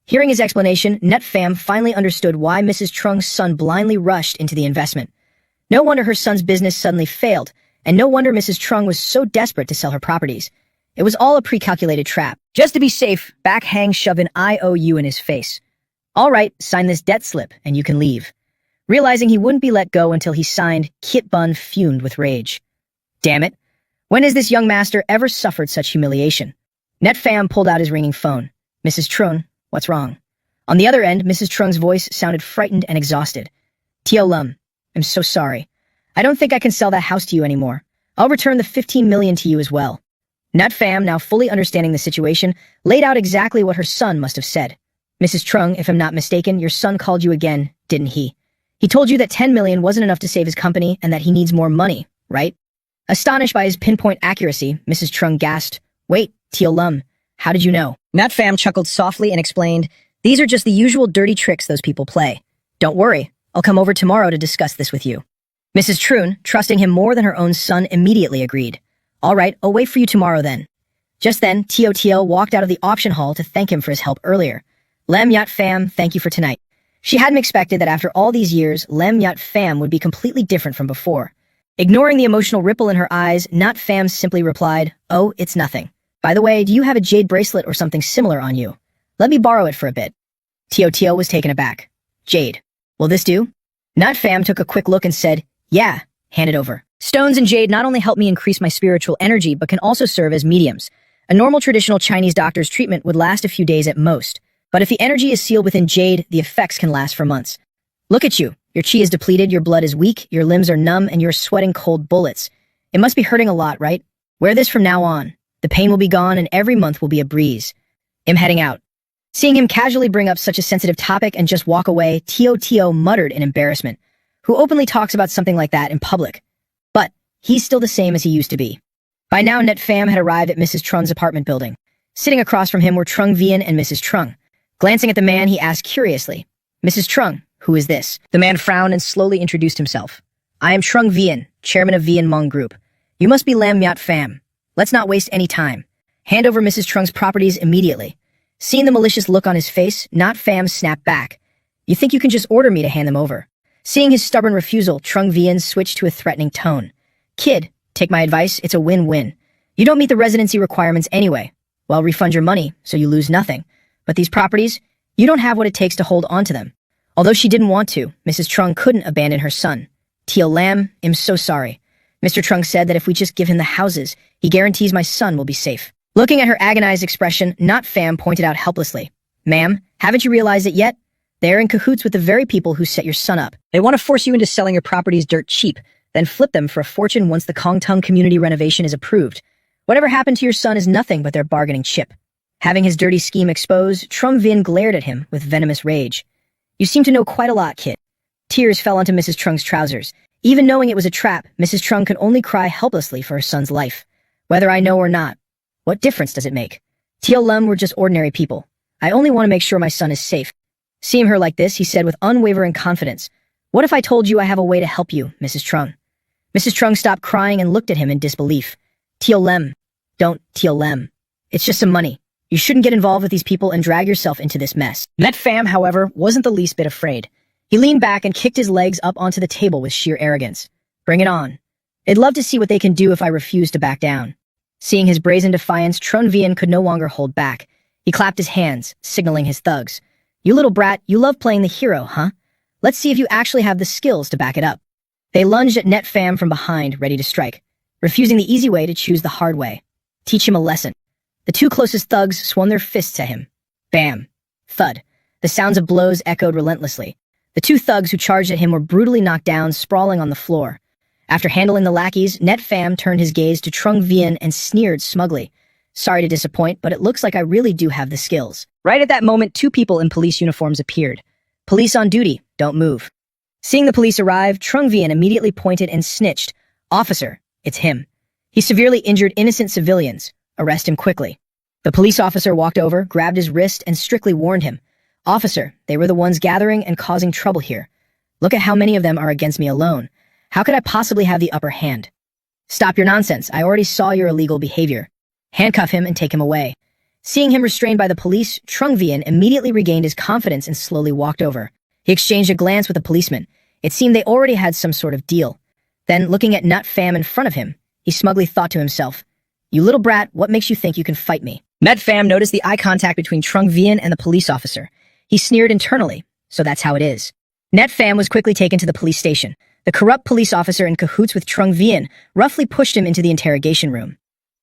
Hearing his explanation, Nut Fam finally understood why Mrs. Trung's son blindly rushed into the investment. No wonder her son's business suddenly failed, and no wonder Mrs. Trung was so desperate to sell her properties. It was all a pre-calculated trap. Just to be safe, Back Hang shoved an IOU in his face. "All right, sign this debt slip, and you can leave." Realizing he wouldn't be let go until he signed, Kit Bun fumed with rage. Damn it. When has this young master ever suffered such humiliation? Net Fam pulled out his ringing phone. "Mrs. Trung, what's wrong?" On the other end, Mrs. Trung's voice sounded frightened and exhausted. "Tio Lum, I'm so sorry. I don't think I can sell that house to you anymore. I'll return the 15 million to you as well." Nut Fam, now fully understanding the situation, laid out exactly what her son must have said. "Mrs. Trung, if I'm not mistaken, your son called you again, didn't he? He told you that 10 million wasn't enough to save his company and that he needs more money, right?" Astonished by his pinpoint accuracy, Mrs. Trung gasped, "Wait, Tio Lum, how did you know?" Nut Fam chuckled softly and explained, "These are just the usual dirty tricks those people play. Don't worry, I'll come over tomorrow to discuss this with you." Mrs. Trun, trusting him more than her own son, immediately agreed. "All right, I'll wait for you tomorrow then." Just then, Tio walked out of the auction hall to thank him for his help earlier. "Lem Yat Fam, thank you for tonight." She hadn't expected that after all these years, Lem Yat Fam would be completely different from before. Ignoring the emotional ripple in her eyes, Nat Fam simply replied, "Oh, it's nothing. By the way, do you have a jade bracelet or something similar on you? Let me borrow it for a bit." Tio was taken aback. "Jade. Will this do?" Nat Fam took a quick look and said, "Yeah, hand it over. Stones and jade not only help me increase my spiritual energy, but can also serve as mediums. A normal traditional Chinese doctor's treatment would last a few days at most. But if the energy is sealed within jade, the effects can last for months. Look at you. Your chi is depleted, your blood is weak, your limbs are numb, and you're sweating cold bullets. It must be hurting a lot, right? Wear this from now on. The pain will be gone, and every month will be a breeze. I'm heading out." Seeing him casually bring up such a sensitive topic and just walk away, Tio muttered in embarrassment. Who openly talks about something like that in public? But he's still the same as he used to be. By now, Net Fam had arrived at Mrs. Trung's apartment building. Sitting across from him were Trung Vian and Mrs. Trung. Glancing at the man, he asked curiously, "Mrs. Trung, who is this?" The man frowned and slowly introduced himself. "I am Trung Vian, chairman of Vian Mong Group. You must be Lam Myat Fam. Let's not waste any time. Hand over Mrs. Trung's properties immediately." Seeing the malicious look on his face, Not Fam snapped back. "You think you can just order me to hand them over?" Seeing his stubborn refusal, Trung Vian switched to a threatening tone. "Kid, take my advice, it's a win-win. You don't meet the residency requirements anyway. Well, I'll refund your money, so you lose nothing. But these properties, you don't have what it takes to hold on to them." Although she didn't want to, Mrs. Trung couldn't abandon her son. "Tio Lam, I'm so sorry. Mr. Trung said that if we just give him the houses, he guarantees my son will be safe." Looking at her agonized expression, Not Fam pointed out helplessly, "Ma'am, haven't you realized it yet? They're in cahoots with the very people who set your son up. They want to force you into selling your properties dirt cheap, then flip them for a fortune once the Kong Tung community renovation is approved. Whatever happened to your son is nothing but their bargaining chip." Having his dirty scheme exposed, Trung Vin glared at him with venomous rage. "You seem to know quite a lot, kid." Tears fell onto Mrs. Trung's trousers. Even knowing it was a trap, Mrs. Trung could only cry helplessly for her son's life. "Whether I know or not, what difference does it make? Tio Lum were just ordinary people. I only want to make sure my son is safe." Seeing her like this, he said with unwavering confidence, "What if I told you I have a way to help you, Mrs. Trung?" Mrs. Trung stopped crying and looked at him in disbelief. "Tio Lem. Don't, Tio Lem. It's just some money. You shouldn't get involved with these people and drag yourself into this mess." Net Fam, however, wasn't the least bit afraid. He leaned back and kicked his legs up onto the table with sheer arrogance. "Bring it on. I'd love to see what they can do if I refuse to back down." Seeing his brazen defiance, Trun Vian could no longer hold back. He clapped his hands, signaling his thugs. "You little brat, you love playing the hero, huh? Let's see if you actually have the skills to back it up." They lunged at Net Fam from behind, ready to strike, refusing the easy way to choose the hard way. Teach him a lesson. The two closest thugs swung their fists at him. Bam. Thud. The sounds of blows echoed relentlessly. The two thugs who charged at him were brutally knocked down, sprawling on the floor. After handling the lackeys, Net Fam turned his gaze to Trung Vian and sneered smugly. Sorry to disappoint, but it looks like I really do have the skills. Right at that moment, two people in police uniforms appeared. Police on duty, don't move. Seeing the police arrive, Trung Vien immediately pointed and snitched. Officer, it's him. He severely injured innocent civilians. Arrest him quickly. The police officer walked over, grabbed his wrist, and strictly warned him. Officer, they were the ones gathering and causing trouble here. Look at how many of them are against me alone. How could I possibly have the upper hand? Stop your nonsense. I already saw your illegal behavior. Handcuff him and take him away. Seeing him restrained by the police, Trung Vien immediately regained his confidence and slowly walked over. He exchanged a glance with the policeman. It seemed they already had some sort of deal. Then, looking at Nut Pham in front of him, he smugly thought to himself, "You little brat, what makes you think you can fight me?" Nut Pham noticed the eye contact between Trung Vien and the police officer. He sneered internally, so that's how it is. Nut Pham was quickly taken to the police station. The corrupt police officer in cahoots with Trung Vien roughly pushed him into the interrogation room.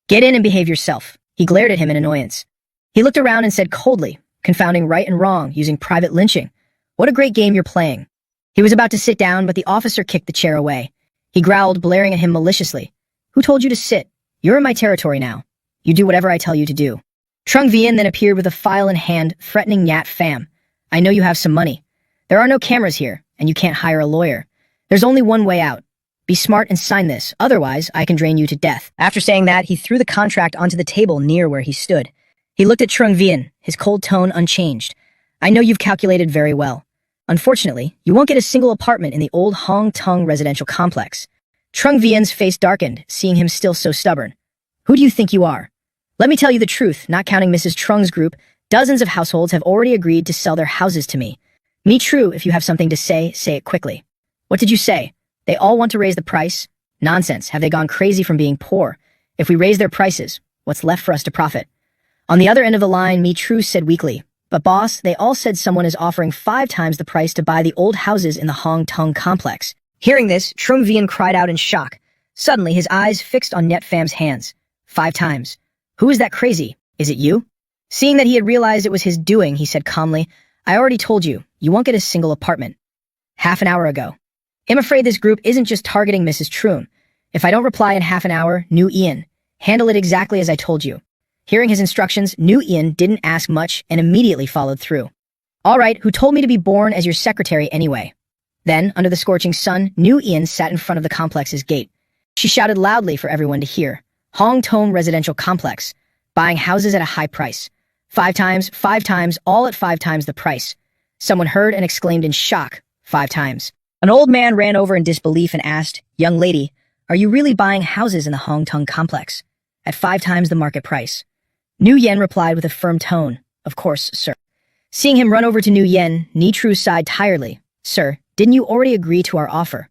"Get in and behave yourself." He glared at him in annoyance. He looked around and said coldly, confounding right and wrong using private lynching. "What a great game you're playing." He was about to sit down, but the officer kicked the chair away. He growled, blaring at him maliciously. "Who told you to sit? You're in my territory now. You do whatever I tell you to do." Trung Vien then appeared with a file in hand, threatening Nat Pham. "I know you have some money. There are no cameras here, and you can't hire a lawyer. There's only one way out. Be smart and sign this, otherwise I can drain you to death." After saying that, he threw the contract onto the table near where he stood. He looked at Trung Vien, his cold tone unchanged. "I know you've calculated very well. Unfortunately, you won't get a single apartment in the old Hong Tong residential complex." Trung Vien's face darkened, seeing him still so stubborn. "Who do you think you are? Let me tell you the truth, not counting Mrs. Trung's group, dozens of households have already agreed to sell their houses to me. Me true, if you have something to say it quickly." "What did you say? They all want to raise the price? Nonsense, have they gone crazy from being poor? If we raise their prices, what's left for us to profit?" On the other end of the line, Me True said weakly, "But boss, they all said someone is offering 5 times the price to buy the old houses in the Hong Tong complex." Hearing this, Trung Vien cried out in shock. Suddenly, his eyes fixed on Net Pham's hands. 5 times. "Who is that crazy? Is it you?" Seeing that he had realized it was his doing, he said calmly, "I already told you, you won't get a single apartment. Half an hour ago. I'm afraid this group isn't just targeting Mrs. Trung. If I don't reply in half an hour, New Ian, handle it exactly as I told you." Hearing his instructions, New Ian didn't ask much and immediately followed through. "All right, who told me to be born as your secretary anyway?" Then, under the scorching sun, New Ian sat in front of the complex's gate. She shouted loudly for everyone to hear. "Hong Tong residential complex. Buying houses at a high price. 5 times, all at 5 times the price." Someone heard and exclaimed in shock, 5 times. An old man ran over in disbelief and asked, "Young lady, are you really buying houses in the Hong Tong complex? At 5 times the market price?" New Yen replied with a firm tone, "Of course, sir." Seeing him run over to New Yen, Nitru sighed tiredly. "Sir, didn't you already agree to our offer?"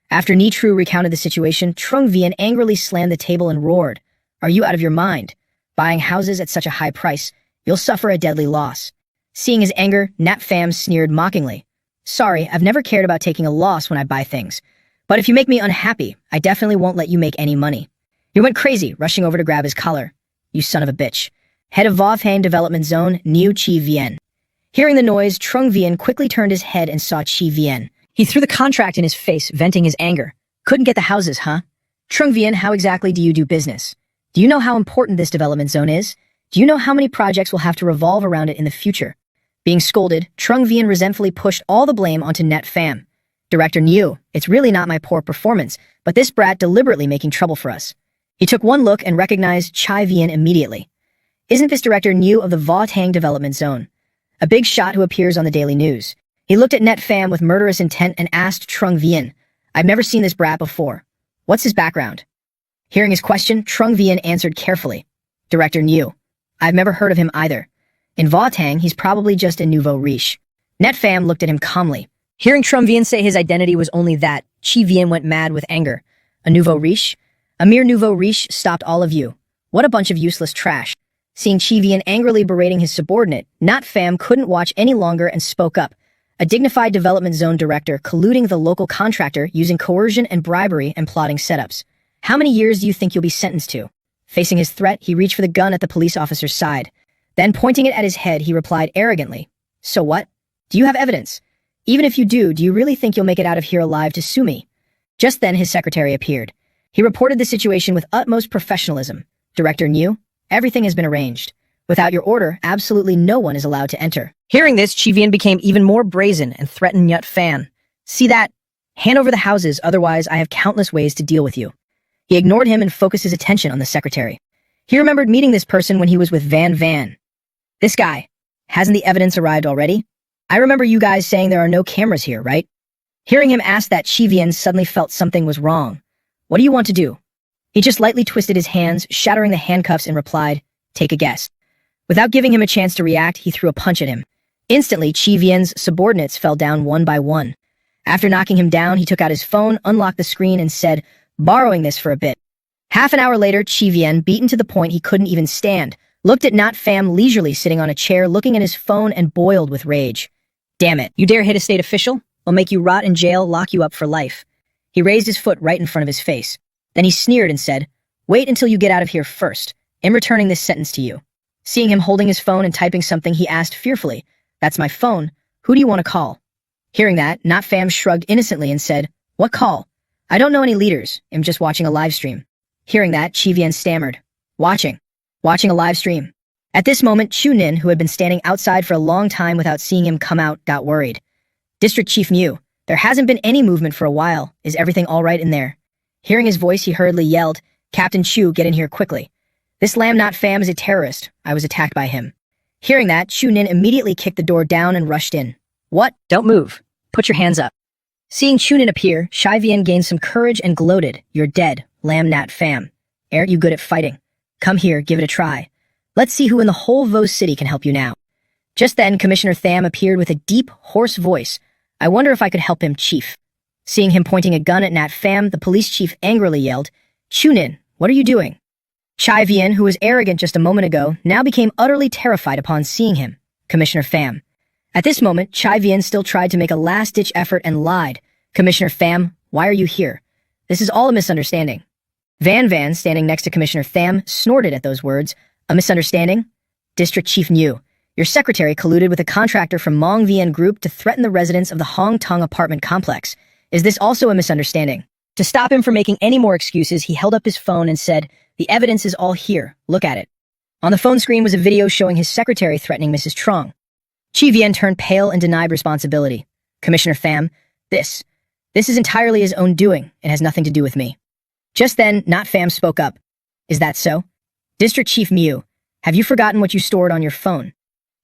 After Nitru recounted the situation, Trung Vien angrily slammed the table and roared, "Are you out of your mind? Buying houses at such a high price, you'll suffer a deadly loss." Seeing his anger, Nat Pham sneered mockingly. "Sorry, I've never cared about taking a loss when I buy things. But if you make me unhappy, I definitely won't let you make any money." He went crazy, rushing over to grab his collar. "You son of a bitch." Head of Vothang Development Zone, Niu Chi Vien. Hearing the noise, Trung Vien quickly turned his head and saw Chi Vien. He threw the contract in his face, venting his anger. "Couldn't get the houses, huh? Trung Vien, how exactly do you do business? Do you know how important this development zone is? Do you know how many projects will have to revolve around it in the future?" Being scolded, Trung Vien resentfully pushed all the blame onto Net Pham. "Director Niu, it's really not my poor performance, but this brat deliberately making trouble for us." He took one look and recognized Chai Vien immediately. "Isn't this Director Niu of the Vothang Development Zone? A big shot who appears on the daily news." He looked at Net Pham with murderous intent and asked Trung Vien, "I've never seen this brat before. What's his background?" Hearing his question, Trung Vien answered carefully, "Director Niu. I've never heard of him either. In Vothang, he's probably just a nouveau riche." Net Pham looked at him calmly. Hearing Trung Vien say his identity was only that, Chi Vien went mad with anger. "A nouveau riche? A mere nouveau riche stopped all of you. What a bunch of useless trash." Seeing Chi Vien angrily berating his subordinate, Nat Pham couldn't watch any longer and spoke up. "A dignified development zone director colluding the local contractor using coercion and bribery and plotting setups. How many years do you think you'll be sentenced to?" Facing his threat, he reached for the gun at the police officer's side. Then, pointing it at his head, he replied arrogantly, "So what? Do you have evidence? Even if you do you really think you'll make it out of here alive to sue me?" Just then, his secretary appeared. He reported the situation with utmost professionalism. "Director Niu, Everything has been arranged. Without your order, absolutely no one is allowed to enter. Hearing this, Chivian became even more brazen and threatened Nyut Fan. See that? Hand over the houses, otherwise I have countless ways to deal with you. He ignored him and focused his attention on the secretary. He remembered meeting this person when he was with Van Van. This guy. Hasn't the evidence arrived already? I remember you guys saying there are no cameras here, right? Hearing him ask that, Chivian suddenly felt something was wrong. What do you want to do? He just lightly twisted his hands, shattering the handcuffs, and replied, take a guess. Without giving him a chance to react, he threw a punch at him. Instantly, Chivian's subordinates fell down one by one. After knocking him down, he took out his phone, unlocked the screen, and said, borrowing this for a bit. Half an hour later, Chivian, beaten to the point he couldn't even stand, looked at Not Fam leisurely sitting on a chair, looking at his phone and boiled with rage. Damn it, you dare hit a state official? I'll make you rot in jail, lock you up for life. He raised his foot right in front of his face. Then he sneered and said, wait until you get out of here first. I'm returning this sentence to you. Seeing him holding his phone and typing something, he asked fearfully, that's my phone. Who do you want to call? Hearing that, Not Fam shrugged innocently and said, what call? I don't know any leaders. I'm just watching a live stream. Hearing that, Chivian stammered. Watching a live stream. At this moment, Chu Nin, who had been standing outside for a long time without seeing him come out, got worried. District Chief Mew, there hasn't been any movement for a while. Is everything all right in there? Hearing his voice, he hurriedly yelled, Captain Chu, get in here quickly. This lamb Not Fam is a terrorist. I was attacked by him. Hearing that, Chu Nin immediately kicked the door down and rushed in. What? Don't move. Put your hands up. Seeing Chu Nin appear, Shai Vian gained some courage and gloated, you're dead, lamb Nat Fam. Aren't you good at fighting? Come here, give it a try. Let's see who in the whole Vos City can help you now. Just then, Commissioner Tham appeared with a deep, hoarse voice. I wonder if I could help him, Chief. Seeing him pointing a gun at Nat Fam, the police chief angrily yelled, Chu Nin, what are you doing? Chai Vian, who was arrogant just a moment ago, now became utterly terrified upon seeing him, Commissioner Pham. At this moment, Chai Vian still tried to make a last-ditch effort and lied. Commissioner Pham, why are you here? This is all a misunderstanding. Van Van, standing next to Commissioner Pham, snorted at those words. A misunderstanding? District Chief Nhu, your secretary colluded with a contractor from Mong Vien Group to threaten the residents of the Hong Tong apartment complex. Is this also a misunderstanding? To stop him from making any more excuses, he held up his phone and said, the evidence is all here. Look at it. On the phone screen was a video showing his secretary threatening Mrs. Trong. Chi Vian turned pale and denied responsibility. Commissioner Pham, this is entirely his own doing. It has nothing to do with me. Just then, Not Pham spoke up. Is that so? District Chief Mew, have you forgotten what you stored on your phone?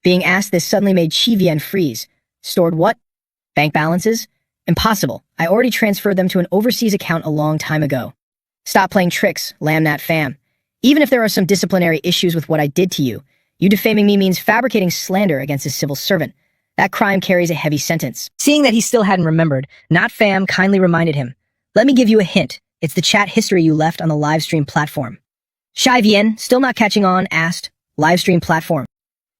Being asked this suddenly made Chi Vian freeze. Stored what? Bank balances? Impossible. I already transferred them to an overseas account a long time ago. Stop playing tricks, Lam Nat Pham. Even if there are some disciplinary issues with what I did to you, you defaming me means fabricating slander against a civil servant. That crime carries a heavy sentence. Seeing that he still hadn't remembered, Not Pham kindly reminded him, let me give you a hint. It's the chat history you left on the livestream platform. Shai Vian, still not catching on, asked, livestream platform.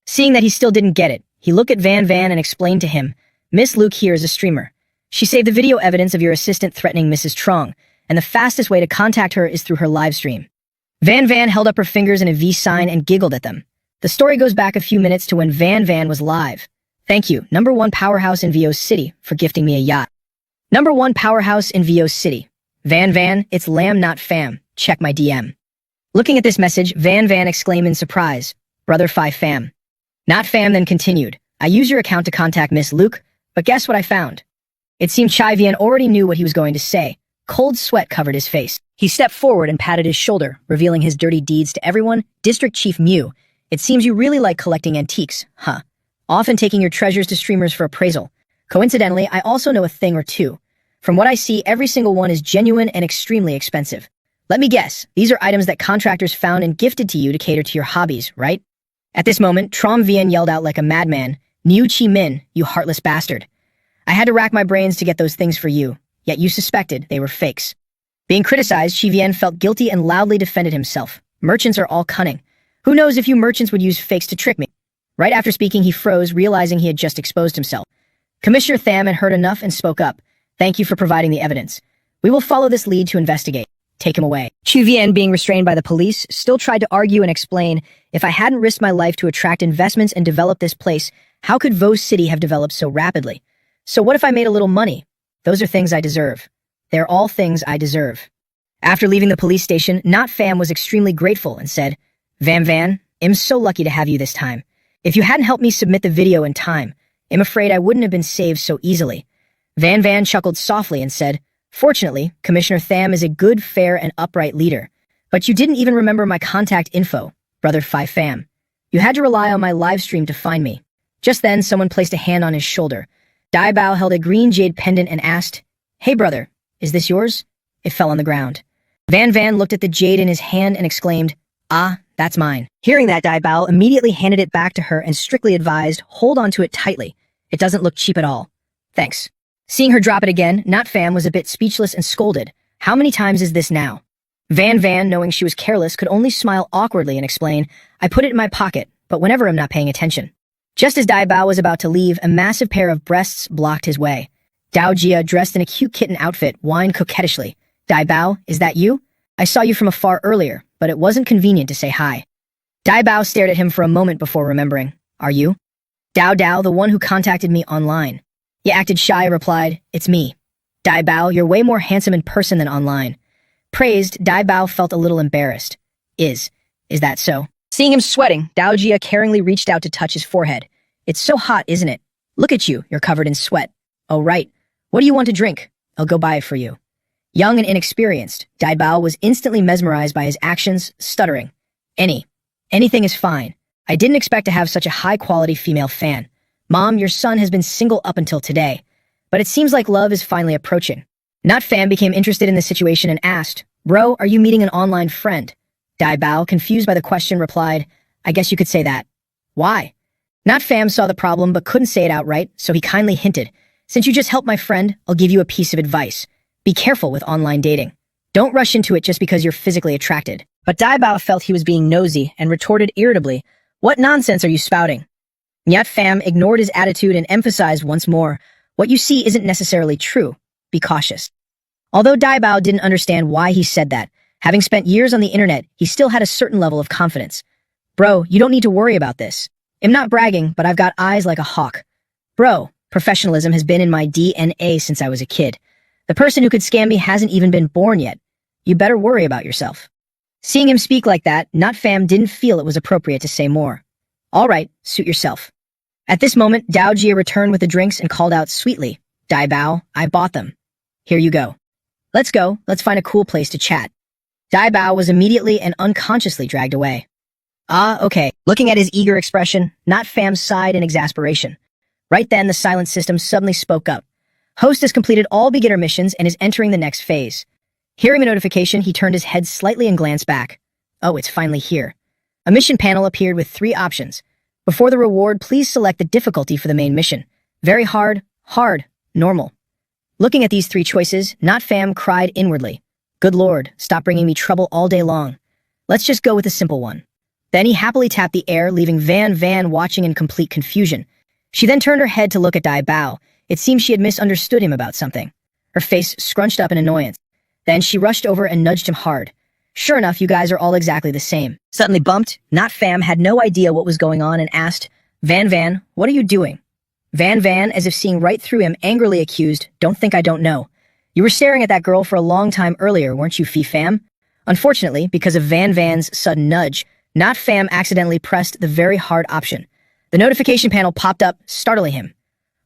Seeing that he still didn't get it, he looked at Van Van and explained to him, Miss Luke here is a streamer. She saved the video evidence of your assistant threatening Mrs. Trong, and the fastest way to contact her is through her live stream. Van Van held up her fingers in a V sign and giggled at them. The story goes back a few minutes to when Van Van was live. Thank you, #1 powerhouse in VO City, for gifting me a yacht. #1 powerhouse in VO City. Van Van, it's Lam Not Pham. Check my DM. Looking at this message, Van Van exclaimed in surprise, Brother Phi Pham. Not Pham then continued, I used your account to contact Miss Luke, but guess what I found? It seemed Chai Vian already knew what he was going to say. Cold sweat covered his face. He stepped forward and patted his shoulder, revealing his dirty deeds to everyone. District Chief Mew, it seems you really like collecting antiques, huh? Often taking your treasures to streamers for appraisal. Coincidentally, I also know a thing or two. From what I see, every single one is genuine and extremely expensive. Let me guess, these are items that contractors found and gifted to you to cater to your hobbies, right? At this moment, Trom Vien yelled out like a madman, Niu Chi Min, you heartless bastard. I had to rack my brains to get those things for you, yet you suspected they were fakes. Being criticized, Chi Vian felt guilty and loudly defended himself. Merchants are all cunning. Who knows if you merchants would use fakes to trick me? Right after speaking, he froze, realizing he had just exposed himself. Commissioner Tham had heard enough and spoke up. Thank you for providing the evidence. We will follow this lead to investigate. Take him away. Chu Vian, being restrained by the police, still tried to argue and explain, if I hadn't risked my life to attract investments and develop this place, how could Vos City have developed so rapidly? So what if I made a little money? Those are things I deserve. They're all things I deserve. After leaving the police station, Not Pham was extremely grateful and said, Van, I'm so lucky to have you this time. If you hadn't helped me submit the video in time, I'm afraid I wouldn't have been saved so easily. Van chuckled softly and said, Fortunately, Commissioner Tham is a good, fair, and upright leader. But you didn't even remember my contact info, Brother Phi Pham. You had to rely on my live stream to find me. Just then, someone placed a hand on his shoulder. Dai Bao held a green jade pendant and asked, Hey brother, is this yours? It fell on the ground. Van looked at the jade in his hand and exclaimed, Ah, that's mine. Hearing that, Dai Bao immediately handed it back to her and strictly advised, hold on to it tightly. It doesn't look cheap at all. Thanks. Seeing her drop it again, Not Pham was a bit speechless and scolded. How many times is this now? Van, knowing she was careless, could only smile awkwardly and explain, I put it in my pocket, but whenever I'm not paying attention. Just as Dai Bao was about to leave, a massive pair of breasts blocked his way. Dao Jia, dressed in a cute kitten outfit, whined coquettishly. Dai Bao, is that you? I saw you from afar earlier, but it wasn't convenient to say hi. Dai Bao stared at him for a moment before remembering. Are you? Dao, the one who contacted me online. He acted shy, replied, It's me. Dai Bao, you're way more handsome in person than online. Praised, Dai Bao felt a little embarrassed. Is that so? Seeing him sweating, Dao Jia caringly reached out to touch his forehead. It's so hot, isn't it? Look at you, you're covered in sweat. Oh right. What do you want to drink? I'll go buy it for you. Young and inexperienced, Dai Bao was instantly mesmerized by his actions, stuttering. Anything is fine. I didn't expect to have such a high-quality female fan. Mom, your son has been single up until today. But it seems like love is finally approaching. Not Pham became interested in the situation and asked, Bro, are you meeting an online friend? Dai Bao, confused by the question, replied, I guess you could say that. Why? Not Pham saw the problem but couldn't say it outright, so he kindly hinted, Since you just helped my friend, I'll give you a piece of advice. Be careful with online dating. Don't rush into it just because you're physically attracted. But Dai Bao felt he was being nosy and retorted irritably, What nonsense are you spouting? Nyat Pham ignored his attitude and emphasized once more, What you see isn't necessarily true. Be cautious. Although Dai Bao didn't understand why he said that, having spent years on the internet, he still had a certain level of confidence. Bro, you don't need to worry about this. I'm not bragging, but I've got eyes like a hawk. Bro, professionalism has been in my DNA since I was a kid. The person who could scam me hasn't even been born yet. You better worry about yourself. Seeing him speak like that, Not Pham didn't feel it was appropriate to say more. All right, suit yourself. At this moment, Dao Jia returned with the drinks and called out sweetly, Dai Bao, I bought them. Here you go. Let's go, let's find a cool place to chat. Dai Bao was immediately and unconsciously dragged away. Ah, okay. Looking at his eager expression, Not Pham sighed in exasperation. Right then, the silent system suddenly spoke up. Host has completed all beginner missions and is entering the next phase. Hearing the notification, he turned his head slightly and glanced back. Oh, it's finally here. A mission panel appeared with 3 options. Before the reward, please select the difficulty for the main mission. Very hard, normal. Looking at these 3 choices, Not Pham cried inwardly. Good Lord, stop bringing me trouble all day long. Let's just go with the simple one. Then he happily tapped the air, leaving Van watching in complete confusion. She then turned her head to look at Dai Bao. It seemed she had misunderstood him about something. Her face scrunched up in annoyance. Then she rushed over and nudged him hard. Sure enough, you guys are all exactly the same. Suddenly bumped, Not Pham had no idea what was going on and asked, Van, what are you doing? Van, as if seeing right through him, angrily accused, Don't think I don't know. You were staring at that girl for a long time earlier, weren't you, Phi Pham? Unfortunately, because of Van's sudden nudge, Not Pham accidentally pressed the very hard option. The notification panel popped up, startling him.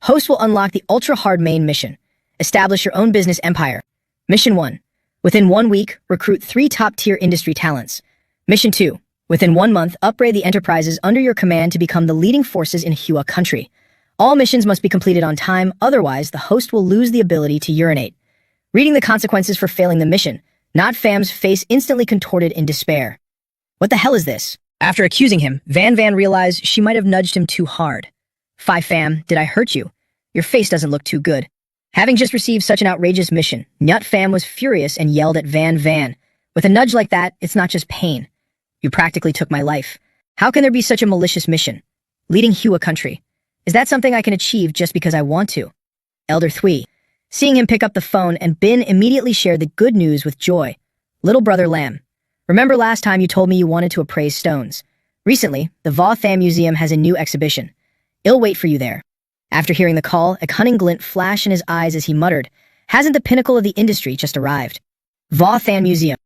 Host will unlock the ultra-hard main mission. Establish your own business empire. Mission 1. Within 1 week, recruit 3 top-tier industry talents. Mission 2. Within 1 month, upgrade the enterprises under your command to become the leading forces in Hua country. All missions must be completed on time, otherwise the host will lose the ability to urinate. Reading the consequences for failing the mission, Not Pham's face instantly contorted in despair. What the hell is this? After accusing him, Van realized she might have nudged him too hard. Phi Pham, did I hurt you? Your face doesn't look too good. Having just received such an outrageous mission, Nyat Pham was furious and yelled at Van. With a nudge like that, it's not just pain. You practically took my life. How can there be such a malicious mission? Leading Hua country. Is that something I can achieve just because I want to? Elder Thui. Seeing him pick up the phone, and Bin immediately shared the good news with joy. Little brother Lam. Remember last time you told me you wanted to appraise stones? Recently, the Va Tham Museum has a new exhibition. I'll wait for you there. After hearing the call, a cunning glint flashed in his eyes as he muttered, Hasn't the pinnacle of the industry just arrived? Va Tham Museum.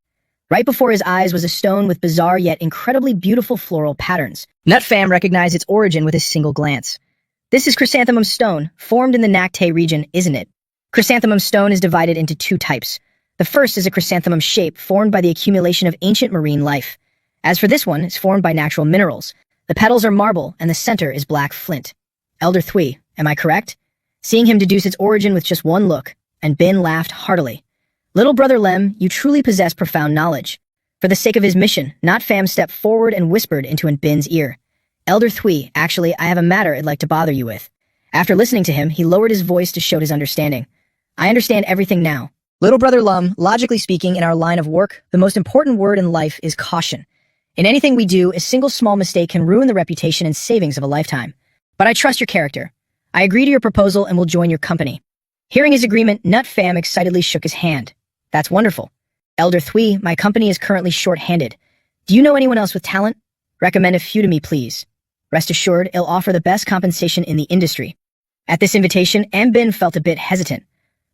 Right before his eyes was a stone with bizarre yet incredibly beautiful floral patterns. Nut Fam recognized its origin with a single glance. This is chrysanthemum stone, formed in the Naktay region, isn't it? Chrysanthemum stone is divided into two types. The first is a chrysanthemum shape formed by the accumulation of ancient marine life. As for this one, it's formed by natural minerals. The petals are marble, and the center is black flint. Elder Thui, am I correct? Seeing him deduce its origin with just one look, and Bin laughed heartily. Little brother Lem, you truly possess profound knowledge. For the sake of his mission, Not Fam stepped forward and whispered into Bin's ear. Elder Thui, actually, I have a matter I'd like to bother you with. After listening to him, he lowered his voice to show his understanding. I understand everything now. Little brother Lum, logically speaking, in our line of work, the most important word in life is caution. In anything we do, a single small mistake can ruin the reputation and savings of a lifetime. But I trust your character. I agree to your proposal and will join your company. Hearing his agreement, Nut Fam excitedly shook his hand. That's wonderful. Elder Thui, my company is currently short-handed. Do you know anyone else with talent? Recommend a few to me, please. Rest assured, it'll offer the best compensation in the industry. At this invitation, Bin felt a bit hesitant.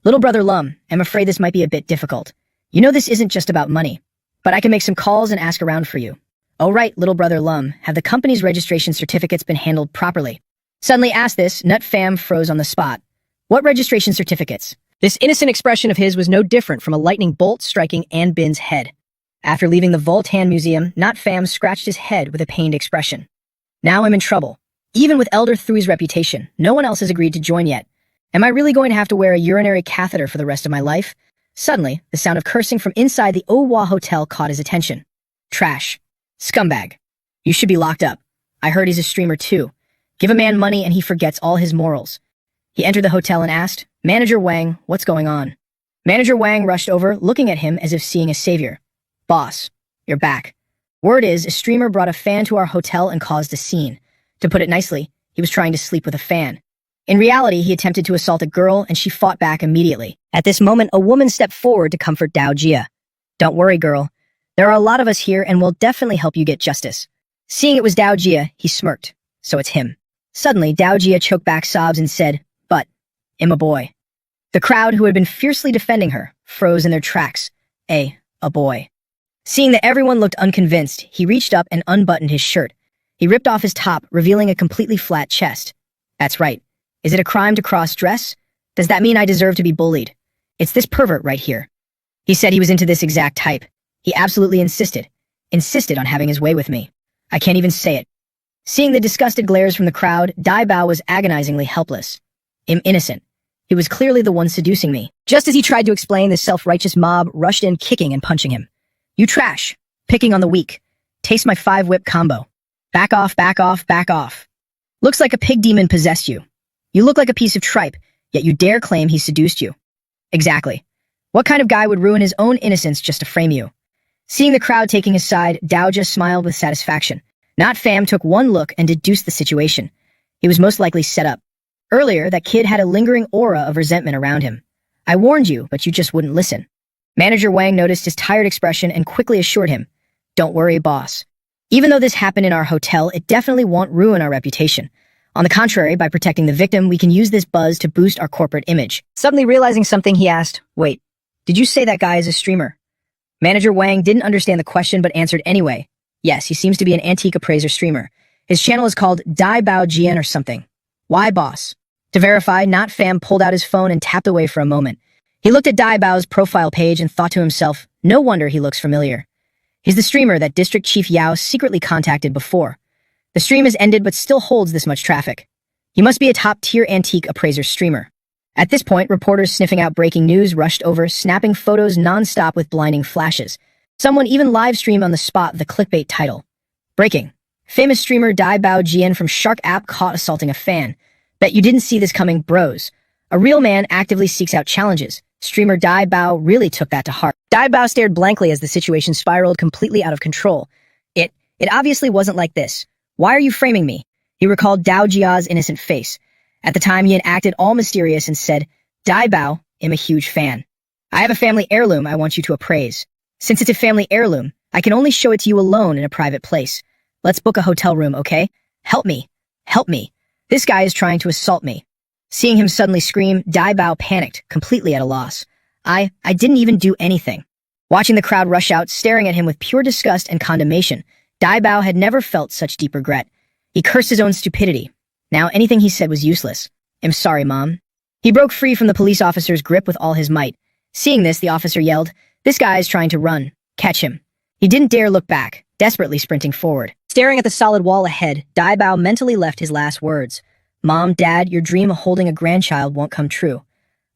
Little brother Lum, I'm afraid this might be a bit difficult. You know this isn't just about money, but I can make some calls and ask around for you. Oh right, little brother Lum, have the company's registration certificates been handled properly? Suddenly asked this, Nut Fam froze on the spot. What registration certificates? This innocent expression of his was no different from a lightning bolt striking Bin's head. After leaving the Voltan Museum, Nut Fam scratched his head with a pained expression. Now I'm in trouble. Even with Elder Thui's reputation, no one else has agreed to join yet. Am I really going to have to wear a urinary catheter for the rest of my life? Suddenly, the sound of cursing from inside the Owa Hotel caught his attention. Trash. Scumbag. You should be locked up. I heard he's a streamer too. Give a man money and he forgets all his morals. He entered the hotel and asked, Manager Wang, what's going on? Manager Wang rushed over, looking at him as if seeing a savior. Boss, you're back. Word is, a streamer brought a fan to our hotel and caused a scene. To put it nicely, he was trying to sleep with a fan. In reality, he attempted to assault a girl and she fought back immediately. At this moment, a woman stepped forward to comfort Dao Jia. Don't worry, girl. There are a lot of us here and we'll definitely help you get justice. Seeing it was Dao Jia, he smirked. So it's him. Suddenly, Dao Jia choked back sobs and said, But, I'm a boy. The crowd, who had been fiercely defending her, froze in their tracks. A boy. Seeing that everyone looked unconvinced, he reached up and unbuttoned his shirt. He ripped off his top, revealing a completely flat chest. That's right. Is it a crime to cross-dress? Does that mean I deserve to be bullied? It's this pervert right here. He said he was into this exact type. He absolutely insisted on having his way with me. I can't even say it. Seeing the disgusted glares from the crowd, Dai Bao was agonizingly helpless. I'm innocent. He was clearly the one seducing me. Just as he tried to explain, the self-righteous mob rushed in, kicking and punching him. You trash. Picking on the weak. Taste my 5-whip combo. Back off, back off, back off. Looks like a pig demon possessed you. You look like a piece of tripe, yet you dare claim he seduced you. Exactly. What kind of guy would ruin his own innocence just to frame you? Seeing the crowd taking his side, Dao just smiled with satisfaction. Not Fam took one look and deduced the situation. He was most likely set up. Earlier, that kid had a lingering aura of resentment around him. I warned you, but you just wouldn't listen. Manager Wang noticed his tired expression and quickly assured him, Don't worry, boss. Even though this happened in our hotel, it definitely won't ruin our reputation. On the contrary, by protecting the victim, we can use this buzz to boost our corporate image. Suddenly realizing something, he asked, Wait, did you say that guy is a streamer? Manager Wang didn't understand the question but answered anyway. Yes, he seems to be an antique appraiser streamer. His channel is called Dai Bao Jian or something. Why, boss? To verify, Not Fam pulled out his phone and tapped away for a moment. He looked at Dai Bao's profile page and thought to himself, no wonder he looks familiar. He's the streamer that District Chief Yao secretly contacted before. The stream has ended but still holds this much traffic. He must be a top-tier antique appraiser streamer. At this point, reporters sniffing out breaking news rushed over, snapping photos non-stop with blinding flashes. Someone even live-streamed on the spot the clickbait title. Breaking. Famous streamer Dai Bao Jian from Shark app caught assaulting a fan. Bet you didn't see this coming, bros. A real man actively seeks out challenges. Streamer Dai Bao really took that to heart. Dai Bao stared blankly as the situation spiraled completely out of control. It obviously wasn't like this. Why are you framing me? He recalled Dao Jia's innocent face. At the time, he had acted all mysterious and said, Dai Bao, I'm a huge fan. I have a family heirloom I want you to appraise. Since it's a family heirloom, I can only show it to you alone in a private place. Let's book a hotel room, okay? Help me. Help me. This guy is trying to assault me. Seeing him suddenly scream, Dai Bao panicked, completely at a loss. I didn't even do anything. Watching the crowd rush out, staring at him with pure disgust and condemnation, Dai Bao had never felt such deep regret. He cursed his own stupidity. Now anything he said was useless. "I'm sorry, Mom." He broke free from the police officer's grip with all his might. Seeing this, the officer yelled, "This guy is trying to run. Catch him." He didn't dare look back, desperately sprinting forward. Staring at the solid wall ahead, Dai Bao mentally left his last words. "Mom, Dad, your dream of holding a grandchild won't come true."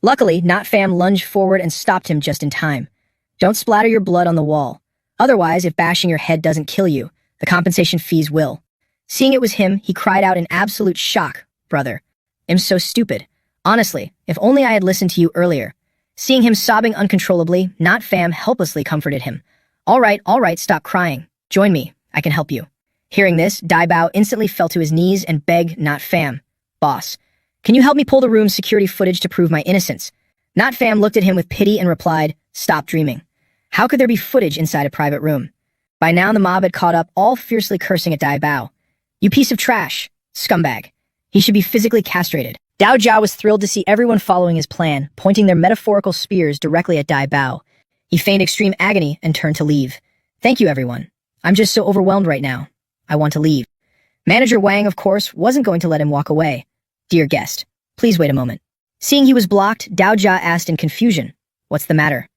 Luckily, Not Fam lunged forward and stopped him just in time. "Don't splatter your blood on the wall. Otherwise, if bashing your head doesn't kill you, the compensation fees will." Seeing it was him, he cried out in absolute shock. "Brother, I'm so stupid. Honestly, if only I had listened to you earlier." Seeing him sobbing uncontrollably, Not Fam helplessly comforted him. All right, stop crying. Join me. I can help you." Hearing this, Dai Bao instantly fell to his knees and begged Not Fam, "Boss, can you help me pull the room's security footage to prove my innocence?" Not Fam looked at him with pity and replied, "Stop dreaming. How could there be footage inside a private room?" By now, the mob had caught up, all fiercely cursing at Dai Bao. "You piece of trash. Scumbag. He should be physically castrated." Dao Jia was thrilled to see everyone following his plan, pointing their metaphorical spears directly at Dai Bao. He feigned extreme agony and turned to leave. "Thank you, everyone. I'm just so overwhelmed right now. I want to leave." Manager Wang, of course, wasn't going to let him walk away. "Dear guest, please wait a moment." Seeing he was blocked, Dao Jia asked in confusion, "What's the matter?"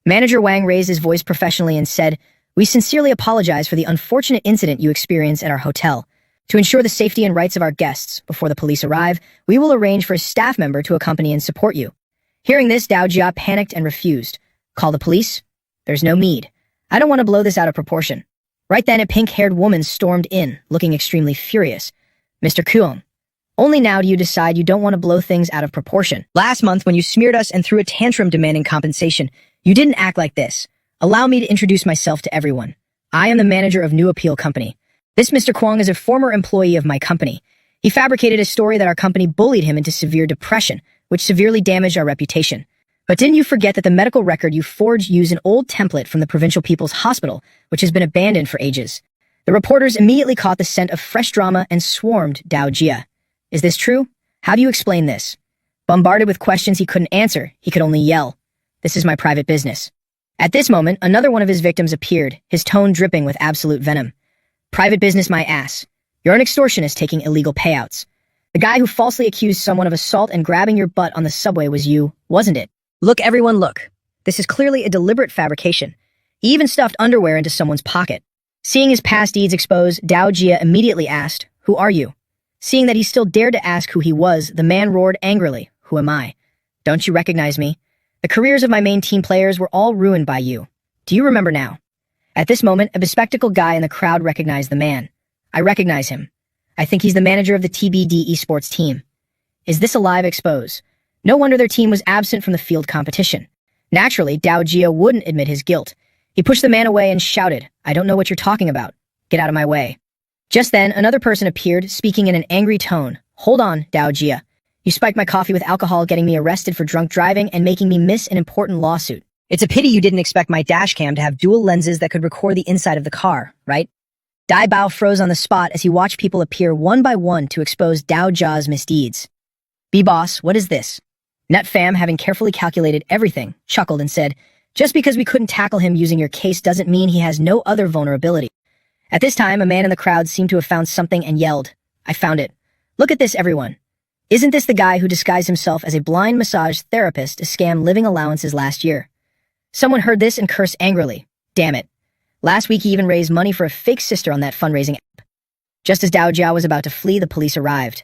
Manager Wang raised his voice professionally and said, "We sincerely apologize for the unfortunate incident you experienced at our hotel. To ensure the safety and rights of our guests before the police arrive, we will arrange for a staff member to accompany and support you." Hearing this, Dao Jia panicked and refused. "Call the police? There's no need. I don't want to blow this out of proportion." Right then, a pink-haired woman stormed in, looking extremely furious. "Mr. Kuong, only now do you decide you don't want to blow things out of proportion. Last month, when you smeared us and threw a tantrum demanding compensation, you didn't act like this. Allow me to introduce myself to everyone. I am the manager of New Appeal Company. This Mr. Kwong is a former employee of my company. He fabricated a story that our company bullied him into severe depression, which severely damaged our reputation. But didn't you forget that the medical record you forged used an old template from the Provincial People's Hospital, which has been abandoned for ages?" The reporters immediately caught the scent of fresh drama and swarmed Dao Jia. "Is this true? How do you explain this?" Bombarded with questions he couldn't answer, he could only yell, "This is my private business." At this moment, another one of his victims appeared, his tone dripping with absolute venom. "Private business, my ass. You're an extortionist taking illegal payouts. The guy who falsely accused someone of assault and grabbing your butt on the subway was you, wasn't it? Look, everyone, look. This is clearly a deliberate fabrication. He even stuffed underwear into someone's pocket." Seeing his past deeds exposed, Dao Jia immediately asked, "Who are you?" Seeing that he still dared to ask who he was, the man roared angrily, "Who am I? Don't you recognize me? The careers of my main team players were all ruined by you. Do you remember now?" At this moment, a bespectacled guy in the crowd recognized the man. "I recognize him. I think he's the manager of the TBD esports team. Is this a live expose? No wonder their team was absent from the field competition." Naturally, Dao Jia wouldn't admit his guilt. He pushed the man away and shouted, "I don't know what you're talking about. Get out of my way." Just then, another person appeared, speaking in an angry tone. "Hold on, Dao Jia. You spiked my coffee with alcohol, getting me arrested for drunk driving and making me miss an important lawsuit. It's a pity you didn't expect my dashcam to have dual lenses that could record the inside of the car, right?" Dai Bao froze on the spot as he watched people appear one by one to expose Dao Jia's misdeeds. "B-boss, what is this?" Nut Fam, having carefully calculated everything, chuckled and said, "Just because we couldn't tackle him using your case doesn't mean he has no other vulnerability." At this time, a man in the crowd seemed to have found something and yelled, "I found it. Look at this, everyone. Isn't this the guy who disguised himself as a blind massage therapist to scam living allowances last year?" Someone heard this and cursed angrily. "Damn it. Last week he even raised money for a fake sister on that fundraising app." Just as Dao Jia was about to flee, the police arrived.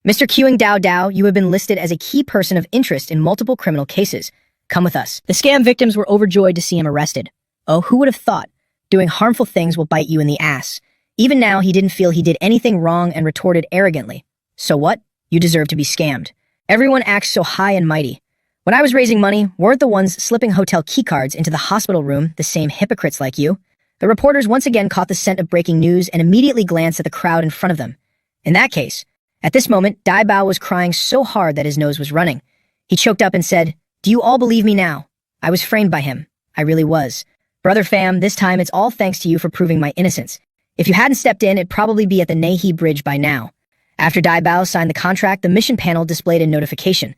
"Mr. Queuing Dao Dao, you have been listed as a key person of interest in multiple criminal cases. Come with us." The scam victims were overjoyed to see him arrested. Oh, who would have thought? Doing harmful things will bite you in the ass. Even now, he didn't feel he did anything wrong and retorted arrogantly, "So what? You deserve to be scammed. Everyone acts so high and mighty. When I was raising money, weren't the ones slipping hotel keycards into the hospital room the same hypocrites like you?" The reporters once again caught the scent of breaking news and immediately glanced at the crowd in front of them. In that case, at this moment, Dai Bao was crying so hard that his nose was running. He choked up and said, "Do you all believe me now? I was framed by him. I really was. Brother Fam, this time it's all thanks to you for proving my innocence. If you hadn't stepped in, it'd probably be at the Nahi Bridge by now." After Dai Bao signed the contract, the mission panel displayed a notification.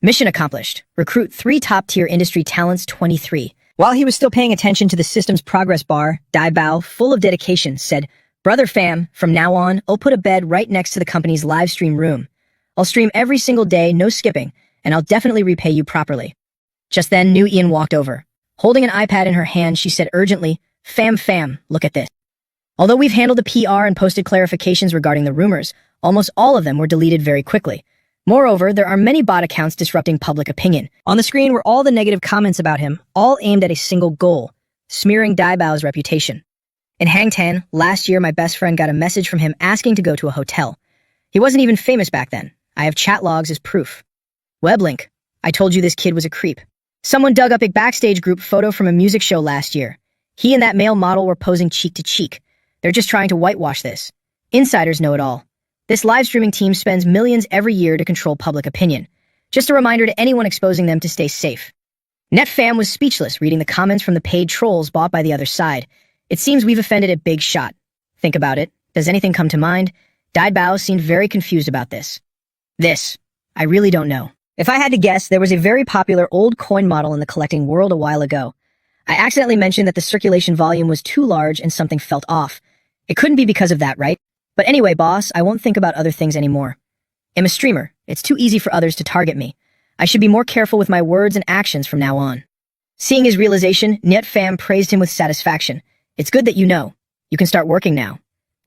"Mission accomplished. Recruit 3 top-tier industry talents 23. While he was still paying attention to the system's progress bar, Dai Bao, full of dedication, said, "Brother fam, from now on, I'll put a bed right next to the company's live stream room. I'll stream every single day, no skipping, and I'll definitely repay you properly." Just then, New Ian walked over. Holding an iPad in her hand, she said urgently, Fam, look at this." Although we've handled the PR and posted clarifications regarding the rumors, almost all of them were deleted very quickly. Moreover, there are many bot accounts disrupting public opinion. On the screen were all the negative comments about him, all aimed at a single goal, smearing Dai Bao's reputation. In Hangtan, last year my best friend got a message from him asking to go to a hotel. He wasn't even famous back then. I have chat logs as proof. Weblink, I told you this kid was a creep. Someone dug up a backstage group photo from a music show last year. He and that male model were posing cheek to cheek. They're just trying to whitewash this. Insiders know it all. This live streaming team spends millions every year to control public opinion. Just a reminder to anyone exposing them to stay safe. NetFam was speechless reading the comments from the paid trolls bought by the other side. It seems we've offended a big shot. Think about it. Does anything come to mind? Dai Bao seemed very confused about this. I really don't know. If I had to guess, there was a very popular old coin model in the collecting world a while ago. I accidentally mentioned that the circulation volume was too large and something felt off. It couldn't be because of that, right? But anyway, boss, I won't think about other things anymore. I'm a streamer. It's too easy for others to target me. I should be more careful with my words and actions from now on. Seeing his realization, NetFam praised him with satisfaction. It's good that you know. You can start working now.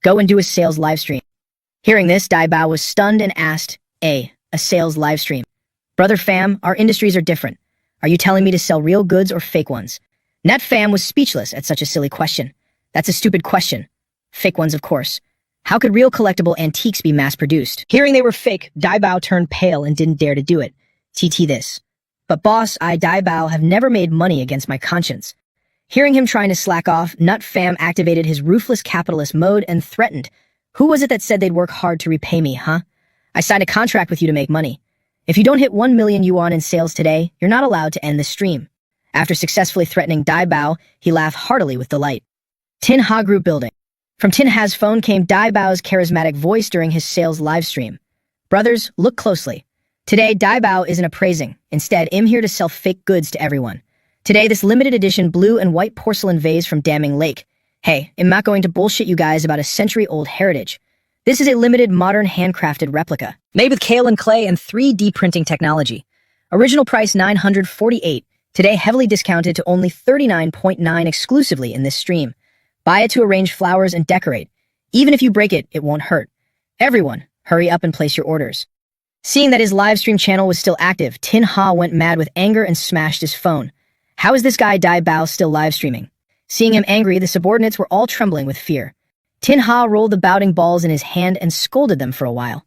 Go and do a sales livestream. Hearing this, Dai Bao was stunned and asked, a sales livestream. Brother fam, our industries are different. Are you telling me to sell real goods or fake ones? NetFam was speechless at such a silly question. That's a stupid question. Fake ones, of course. How could real collectible antiques be mass-produced? Hearing they were fake, Dai Bao turned pale and didn't dare to do it. TT this. But boss, I, Dai Bao, have never made money against my conscience. Hearing him trying to slack off, NetFam activated his ruthless capitalist mode and threatened. Who was it that said they'd work hard to repay me, huh? I signed a contract with you to make money. If you don't hit 1 million yuan in sales today, you're not allowed to end the stream. After successfully threatening Dai Bao, he laughed heartily with delight. Tin Ha Group Building. From Tin Ha's phone came Dai Bao's charismatic voice during his sales livestream. Brothers, look closely. Today, Dai Bao isn't appraising. Instead, I'm here to sell fake goods to everyone. Today, this limited edition blue and white porcelain vase from Daming Lake. Hey, I'm not going to bullshit you guys about a century-old heritage. This is a limited, modern, handcrafted replica, made with kale and clay and 3D printing technology. Original price $948. Today, heavily discounted to only $39.9 exclusively in this stream. Buy it to arrange flowers and decorate. Even if you break it, it won't hurt. Everyone, hurry up and place your orders. Seeing that his live stream channel was still active, Tin Ha went mad with anger and smashed his phone. How is this guy Dai Bao still live streaming? Seeing him angry, the subordinates were all trembling with fear. Tin Ha rolled the bouting balls in his hand and scolded them for a while.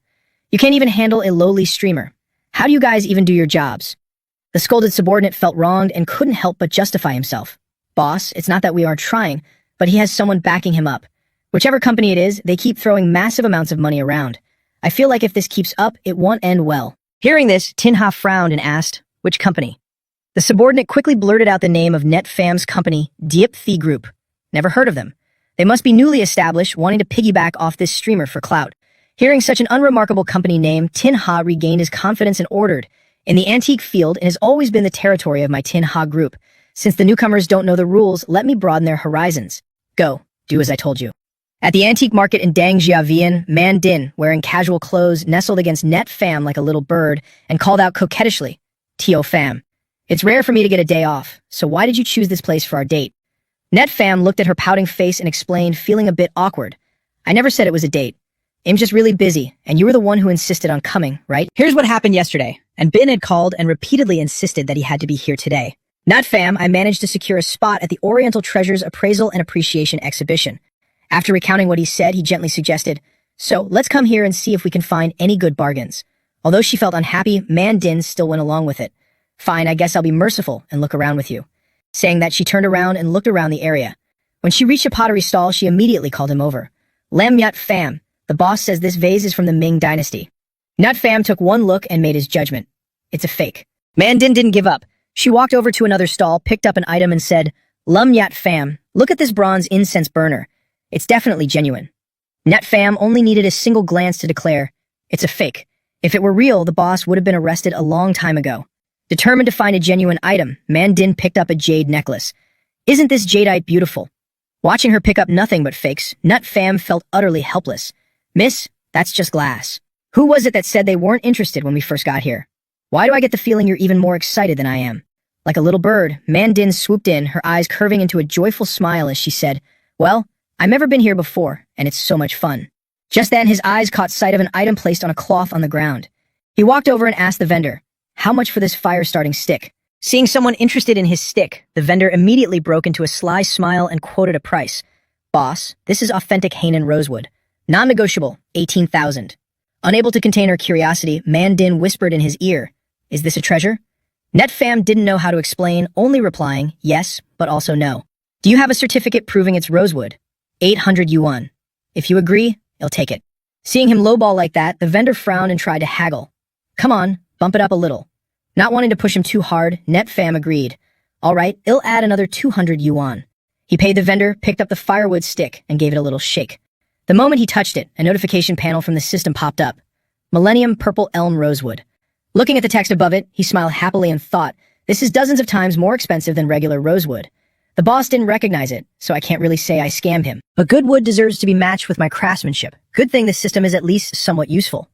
You can't even handle a lowly streamer. How do you guys even do your jobs? The scolded subordinate felt wronged and couldn't help but justify himself. Boss, it's not that we aren't trying, but he has someone backing him up. Whichever company it is, they keep throwing massive amounts of money around. I feel like if this keeps up, it won't end well. Hearing this, Tin Ha frowned and asked, which company? The subordinate quickly blurted out the name of NetFam's company, Diep Thi Group. Never heard of them. They must be newly established, wanting to piggyback off this streamer for clout. Hearing such an unremarkable company name, Tin Ha regained his confidence and ordered, in the antique field, it has always been the territory of my Tin Ha group. Since the newcomers don't know the rules, let me broaden their horizons. Go, do as I told you. At the antique market in Dangjiavian, Man Din, wearing casual clothes, nestled against Net Fam like a little bird and called out coquettishly, Tio Fam. It's rare for me to get a day off, so why did you choose this place for our date? Net Fam looked at her pouting face and explained, feeling a bit awkward. I never said it was a date. I'm just really busy, and you were the one who insisted on coming, right? Here's what happened yesterday, and Bin had called and repeatedly insisted that he had to be here today. Not fam, I managed to secure a spot at the Oriental Treasures Appraisal and Appreciation Exhibition. After recounting what he said, he gently suggested, so let's come here and see if we can find any good bargains. Although she felt unhappy, Man Din still went along with it. Fine, I guess I'll be merciful and look around with you. Saying that, she turned around and looked around the area. When she reached a pottery stall, she immediately called him over. Lam Yat Fam, the boss says this vase is from the Ming Dynasty. Nut Fam took one look and made his judgment. It's a fake. Man Din didn't give up. She walked over to another stall, picked up an item and said, Lum Yat Fam, look at this bronze incense burner. It's definitely genuine. Nut Fam only needed a single glance to declare, it's a fake. If it were real, the boss would have been arrested a long time ago. Determined to find a genuine item, Mandin picked up a jade necklace. Isn't this jadeite beautiful? Watching her pick up nothing but fakes, Nut Fam felt utterly helpless. Miss, that's just glass. Who was it that said they weren't interested when we first got here? Why do I get the feeling you're even more excited than I am? Like a little bird, Mandin swooped in, her eyes curving into a joyful smile as she said, well, I've never been here before, and it's so much fun. Just then, his eyes caught sight of an item placed on a cloth on the ground. He walked over and asked the vendor, how much for this fire-starting stick? Seeing someone interested in his stick, the vendor immediately broke into a sly smile and quoted a price. Boss, this is authentic Hainan rosewood. Non-negotiable, 18,000. Unable to contain her curiosity, Mandin whispered in his ear, is this a treasure? Netfam didn't know how to explain, only replying, yes, but also no. Do you have a certificate proving it's rosewood? 800 yuan. If you agree, he'll take it. Seeing him lowball like that, the vendor frowned and tried to haggle. Come on, bump it up a little. Not wanting to push him too hard, Netfam agreed. All right, he'll add another 200 yuan. He paid the vendor, picked up the firewood stick, and gave it a little shake. The moment he touched it, a notification panel from the system popped up. Millennium Purple Elm Rosewood. Looking at the text above it, he smiled happily and thought, this is dozens of times more expensive than regular rosewood. The boss didn't recognize it, so I can't really say I scammed him. But good wood deserves to be matched with my craftsmanship. Good thing the system is at least somewhat useful.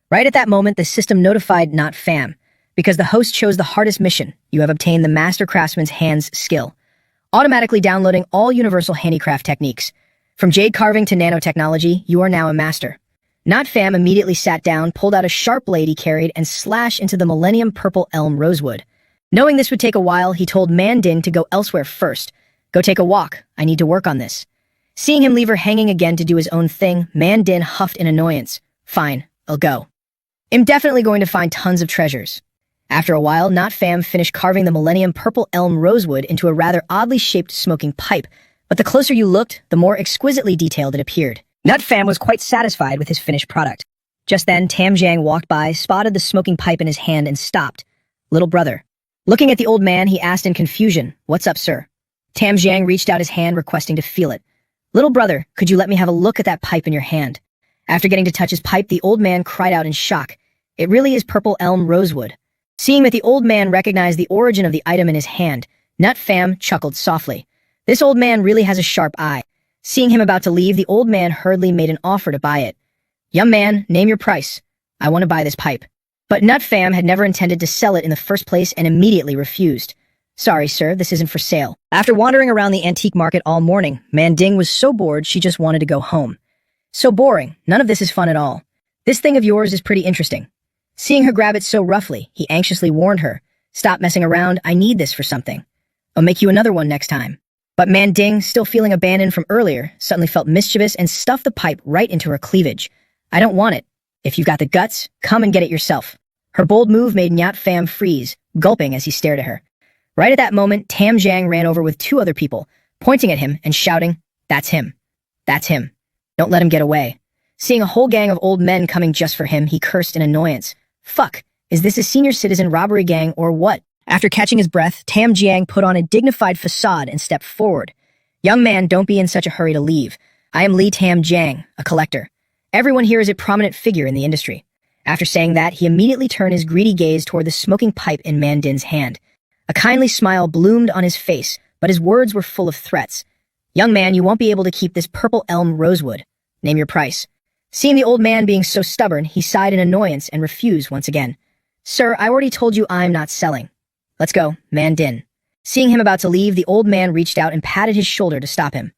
Right at that moment, the system notified Not Fam, because the host chose the hardest mission. You have obtained the Master Craftsman's Hands skill, automatically downloading all universal handicraft techniques. From jade carving to nanotechnology, you are now a master. Not Fam immediately sat down, pulled out a sharp blade he carried, and slashed into the Millennium Purple Elm Rosewood. Knowing this would take a while, he told Mandin to go elsewhere first. Go take a walk. I need to work on this. Seeing him leave her hanging again to do his own thing, Mandin huffed in annoyance. Fine, I'll go. I'm definitely going to find tons of treasures. After a while, Not Fam finished carving the Millennium Purple Elm Rosewood into a rather oddly shaped smoking pipe, but the closer you looked, the more exquisitely detailed it appeared. Nut Fam was quite satisfied with his finished product. Just then, Tam Jiang walked by, spotted the smoking pipe in his hand, and stopped. Little brother. Looking at the old man, he asked in confusion, what's up, sir? Tam Jiang reached out his hand, requesting to feel it. Little brother, could you let me have a look at that pipe in your hand? After getting to touch his pipe, the old man cried out in shock. It really is Purple Elm Rosewood. Seeing that the old man recognized the origin of the item in his hand, Nut Fam chuckled softly. This old man really has a sharp eye. Seeing him about to leave, the old man hurriedly made an offer to buy it. Young man, name your price. I want to buy this pipe. But Nut Fam had never intended to sell it in the first place and immediately refused. Sorry, sir, this isn't for sale. After wandering around the antique market all morning, Manding was so bored she just wanted to go home. So boring, none of this is fun at all. This thing of yours is pretty interesting. Seeing her grab it so roughly, he anxiously warned her, stop messing around, I need this for something. I'll make you another one next time. But Manding, still feeling abandoned from earlier, suddenly felt mischievous and stuffed the pipe right into her cleavage. I don't want it. If you've got the guts, come and get it yourself. Her bold move made Nyat Fam freeze, gulping as he stared at her. Right at that moment, Tam Jiang ran over with two other people, pointing at him and shouting, that's him. That's him. Don't let him get away. Seeing a whole gang of old men coming just for him, he cursed in annoyance. Fuck, is this a senior citizen robbery gang or what? After catching his breath, Tam Jiang put on a dignified facade and stepped forward. Young man, don't be in such a hurry to leave. I am Li Tam Jiang, a collector. Everyone here is a prominent figure in the industry. After saying that, he immediately turned his greedy gaze toward the smoking pipe in Mandin's hand. A kindly smile bloomed on his face, but his words were full of threats. Young man, you won't be able to keep this Purple Elm Rosewood. Name your price. Seeing the old man being so stubborn, he sighed in annoyance and refused once again. Sir, I already told you I'm not selling. Let's go, Mandin. Seeing him about to leave, the old man reached out and patted his shoulder to stop him.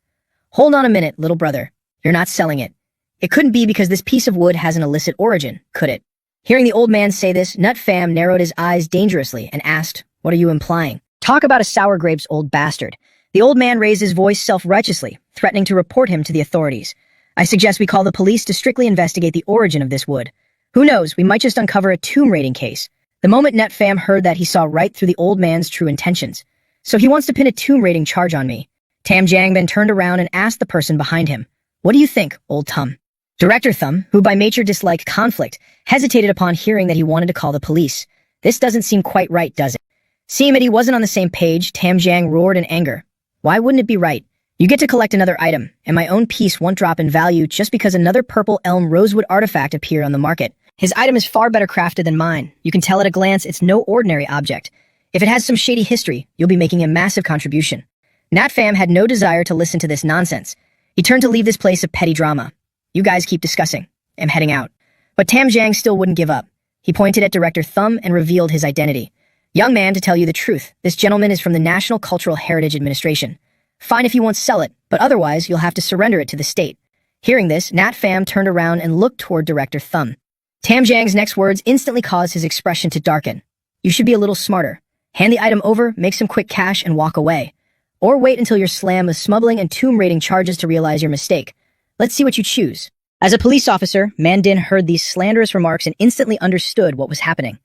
Hold on a minute, little brother. You're not selling it. It couldn't be because this piece of wood has an illicit origin, could it? Hearing the old man say this, Nut Fam narrowed his eyes dangerously and asked, what are you implying? Talk about a sour grapes, old bastard. The old man raised his voice self-righteously, threatening to report him to the authorities. I suggest we call the police to strictly investigate the origin of this wood. Who knows, we might just uncover a tomb raiding case. The moment Nut Fam heard that, he saw right through the old man's true intentions. So he wants to pin a tomb raiding charge on me. Tam Jiang then turned around and asked the person behind him, what do you think, old Tum? Director Thumb, who by nature disliked conflict, hesitated upon hearing that he wanted to call the police. This doesn't seem quite right, does it? Seeing that he wasn't on the same page, Tam Jiang roared in anger. Why wouldn't it be right? You get to collect another item, and my own piece won't drop in value just because another Purple Elm Rosewood artifact appeared on the market. His item is far better crafted than mine. You can tell at a glance it's no ordinary object. If it has some shady history, you'll be making a massive contribution. Nat Pham had no desire to listen to this nonsense. He turned to leave this place of petty drama. You guys keep discussing. I'm heading out. But Tam Jiang still wouldn't give up. He pointed at Director Thumb and revealed his identity. Young man, to tell you the truth, this gentleman is from the National Cultural Heritage Administration. Fine if you won't sell it, but otherwise you'll have to surrender it to the state. Hearing this, Nat Pham turned around and looked toward Director Thumb. Tam Jiang's next words instantly caused his expression to darken. You should be a little smarter. Hand the item over, make some quick cash, and walk away. Or wait until you're slammed with smuggling and tomb raiding charges to realize your mistake. Let's see what you choose. As a police officer, Mandin heard these slanderous remarks and instantly understood what was happening.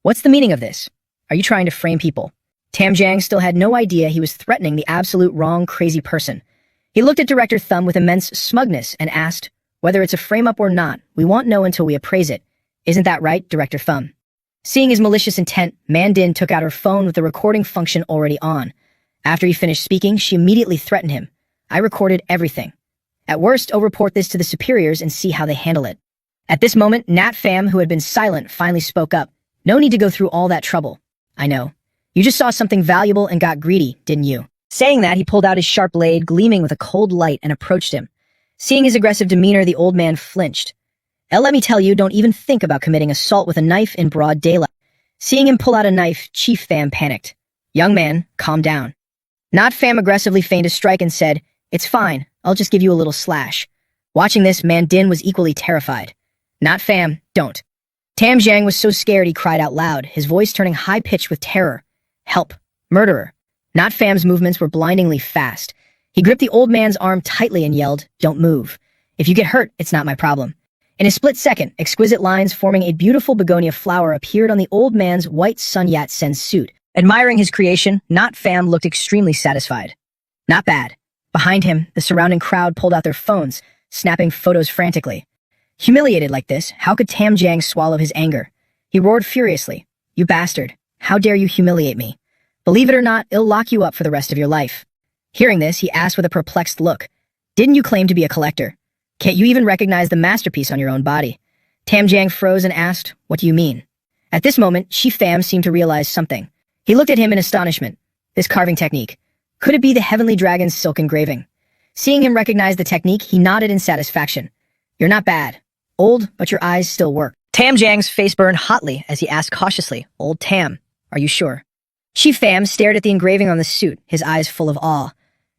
What's the meaning of this? Are you trying to frame people? Tam Jiang still had no idea he was threatening the absolute wrong, crazy person. He looked at Director Thumb with immense smugness and asked, whether it's a frame-up or not, we won't know until we appraise it. Isn't that right, Director Thumb? Seeing his malicious intent, Mandin took out her phone with the recording function already on. After he finished speaking, she immediately threatened him. I recorded everything. At worst, I'll report this to the superiors and see how they handle it. At this moment, Nat Pham, who had been silent, finally spoke up. No need to go through all that trouble. I know. You just saw something valuable and got greedy, didn't you? Saying that, he pulled out his sharp blade, gleaming with a cold light, and approached him. Seeing his aggressive demeanor, the old man flinched. Let me tell you, don't even think about committing assault with a knife in broad daylight. Seeing him pull out a knife, Chief Pham panicked. Young man, calm down. Nat Pham aggressively feigned a strike and said, It's fine, I'll just give you a little slash. Watching this, Mandin was equally terrified. Nat Pham, don't. Tam Jiang was so scared he cried out loud, his voice turning high-pitched with terror. Help. Murderer. Nat Pham's movements were blindingly fast. He gripped the old man's arm tightly and yelled, Don't move. If you get hurt, it's not my problem. In a split second, exquisite lines forming a beautiful begonia flower appeared on the old man's white Sun Yat-sen suit. Admiring his creation, Nat Pham looked extremely satisfied. Not bad. Behind him, the surrounding crowd pulled out their phones, snapping photos frantically. Humiliated like this, how could Tam Jiang swallow his anger? He roared furiously. You bastard. How dare you humiliate me? Believe it or not, it'll lock you up for the rest of your life. Hearing this, he asked with a perplexed look. Didn't you claim to be a collector? Can't you even recognize the masterpiece on your own body? Tam Jiang froze and asked, What do you mean? At this moment, Chief Pham seemed to realize something. He looked at him in astonishment. This carving technique. Could it be the Heavenly Dragon's silk engraving? Seeing him recognize the technique, he nodded in satisfaction. You're not bad. Old, but your eyes still work. Tam Jiang's face burned hotly as he asked cautiously, Old Tam, are you sure? Chief Pham stared at the engraving on the suit, his eyes full of awe.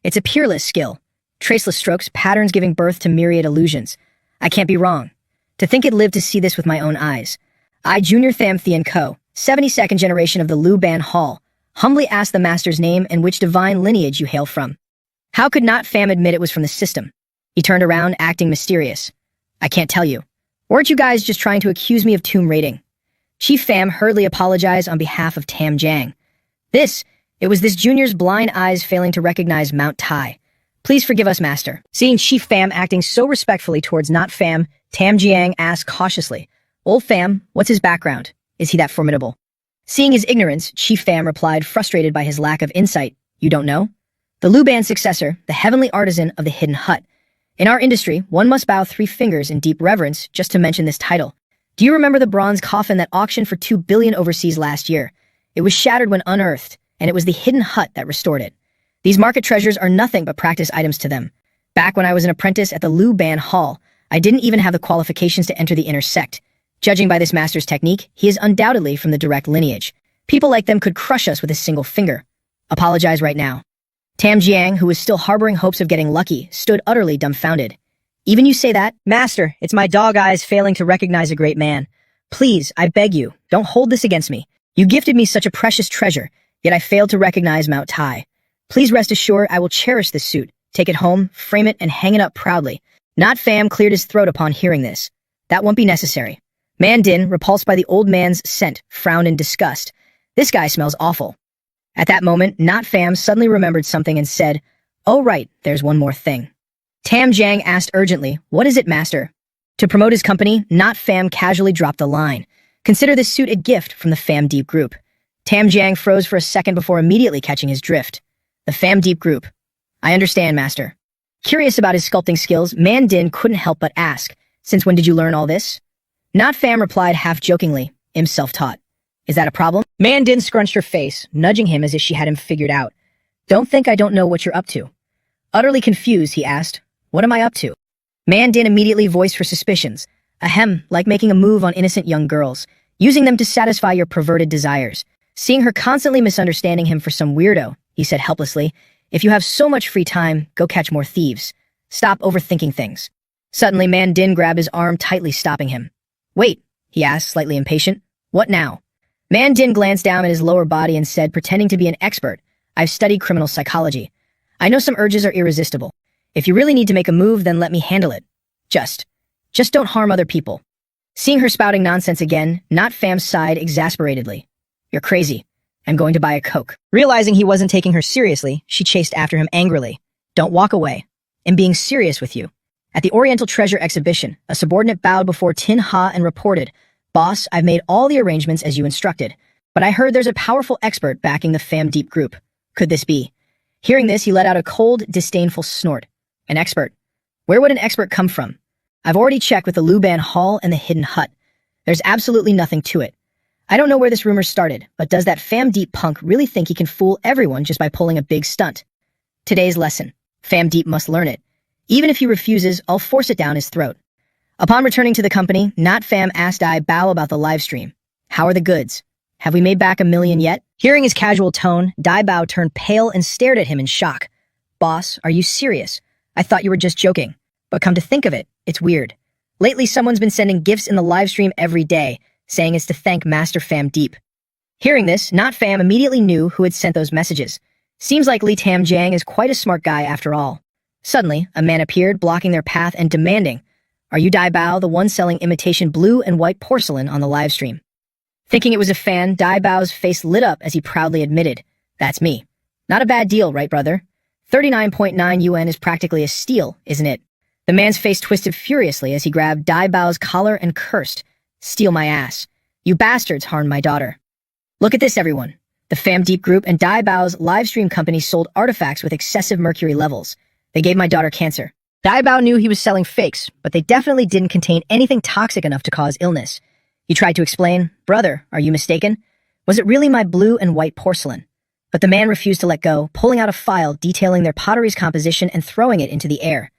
It's a peerless skill. Traceless strokes, patterns giving birth to myriad illusions. I can't be wrong. To think it lived to see this with my own eyes. I, Junior Tham Thian Co., 72nd generation of the Lu Ban Hall, humbly asked the master's name and which divine lineage you hail from. How could not Pham admit it was from the system? He turned around, acting mysterious. I can't tell you. Weren't you guys just trying to accuse me of tomb raiding? Chief Pham hurriedly apologized on behalf of Tam Jiang. It was this junior's blind eyes failing to recognize Mount Tai. Please forgive us, master. Seeing Chief Pham acting so respectfully towards Nat Pham, Tam Jiang asked cautiously, Old Pham, what's his background? Is he that formidable? Seeing his ignorance, Chief Pham replied, frustrated by his lack of insight, You don't know? The Lu Ban successor, the heavenly artisan of the hidden hut. In our industry, one must bow 3 fingers in deep reverence just to mention this title. Do you remember the bronze coffin that auctioned for $2 billion overseas last year? It was shattered when unearthed, and it was the hidden hut that restored it. These market treasures are nothing but practice items to them. Back when I was an apprentice at the Lu Ban Hall, I didn't even have the qualifications to enter the inner sect. Judging by this master's technique, he is undoubtedly from the direct lineage. People like them could crush us with a single finger. Apologize right now. Tam Jiang, who was still harboring hopes of getting lucky, stood utterly dumbfounded. Even you say that? Master, it's my dog eyes failing to recognize a great man. Please, I beg you, don't hold this against me. You gifted me such a precious treasure, yet I failed to recognize Mount Tai. Please rest assured I will cherish this suit, take it home, frame it, and hang it up proudly. Nat Pham cleared his throat upon hearing this. That won't be necessary. Mandin, repulsed by the old man's scent, frowned in disgust. This guy smells awful. At that moment, Nat Pham suddenly remembered something and said, Oh right, there's one more thing. Tam Jiang asked urgently, What is it, master? To promote his company, Nat Pham casually dropped the line. Consider this suit a gift from the Pham Deep Group. Tam Jiang froze for a second before immediately catching his drift. The Pham Deep Group. I understand, master. Curious about his sculpting skills, Mandin couldn't help but ask, Since when did you learn all this? Not Fam replied half-jokingly, "I'm self-taught. Is that a problem?" Man Din scrunched her face, nudging him as if she had him figured out. "Don't think I don't know what you're up to." Utterly confused, he asked, "What am I up to?" Man Din immediately voiced her suspicions. Ahem, like making a move on innocent young girls, using them to satisfy your perverted desires. Seeing her constantly misunderstanding him for some weirdo, he said helplessly, "If you have so much free time, go catch more thieves. Stop overthinking things." Suddenly, Man Din grabbed his arm, tightly stopping him. "Wait," he asked, slightly impatient. "What now?" Man Din glanced down at his lower body and said, pretending to be an expert, "I've studied criminal psychology. I know some urges are irresistible. If you really need to make a move, then let me handle it. Just don't harm other people." Seeing her spouting nonsense again, Not Fam sighed exasperatedly. "You're crazy. I'm going to buy a Coke." Realizing he wasn't taking her seriously, she chased after him angrily. "Don't walk away. I'm being serious with you." At the Oriental Treasure exhibition, a subordinate bowed before Tin Ha and reported, "Boss, I've made all the arrangements as you instructed, but I heard there's a powerful expert backing the Fam Deep group. Could this be?" Hearing this, he let out a cold, disdainful snort. "An expert? Where would an expert come from? I've already checked with the Luban Hall and the Hidden Hut. There's absolutely nothing to it. I don't know where this rumor started, but does that Fam Deep punk really think he can fool everyone just by pulling a big stunt? Today's lesson. Fam Deep must learn it. Even if he refuses, I'll force it down his throat." Upon returning to the company, Not Fam asked I Bao about the live stream. "How are the goods? Have we made back $1 million yet?" Hearing his casual tone, Dai Bao turned pale and stared at him in shock. "Boss, are you serious? I thought you were just joking. But come to think of it, it's weird. Lately someone's been sending gifts in the live stream every day, saying it's to thank Master Fam Deep." Hearing this, Not Fam immediately knew who had sent those messages. Seems like Li Tam Jiang is quite a smart guy after all. Suddenly, a man appeared, blocking their path and demanding, "Are you Dai Bao, the one selling imitation blue and white porcelain on the live stream?" Thinking it was a fan, Dai Bao's face lit up as he proudly admitted, "That's me. Not a bad deal, right, brother? 39.9 yuan is practically a steal, isn't it?" The man's face twisted furiously as he grabbed Dai Bao's collar and cursed, "Steal my ass. You bastards harmed my daughter. Look at this, everyone. The Fam Deep Group and Dai Bao's live stream company sold artifacts with excessive mercury levels. They gave my daughter cancer." Dai Bao knew he was selling fakes, but they definitely didn't contain anything toxic enough to cause illness. He tried to explain, "Brother, are you mistaken? Was it really my blue and white porcelain?" But the man refused to let go, pulling out a file detailing their pottery's composition and throwing it into the air.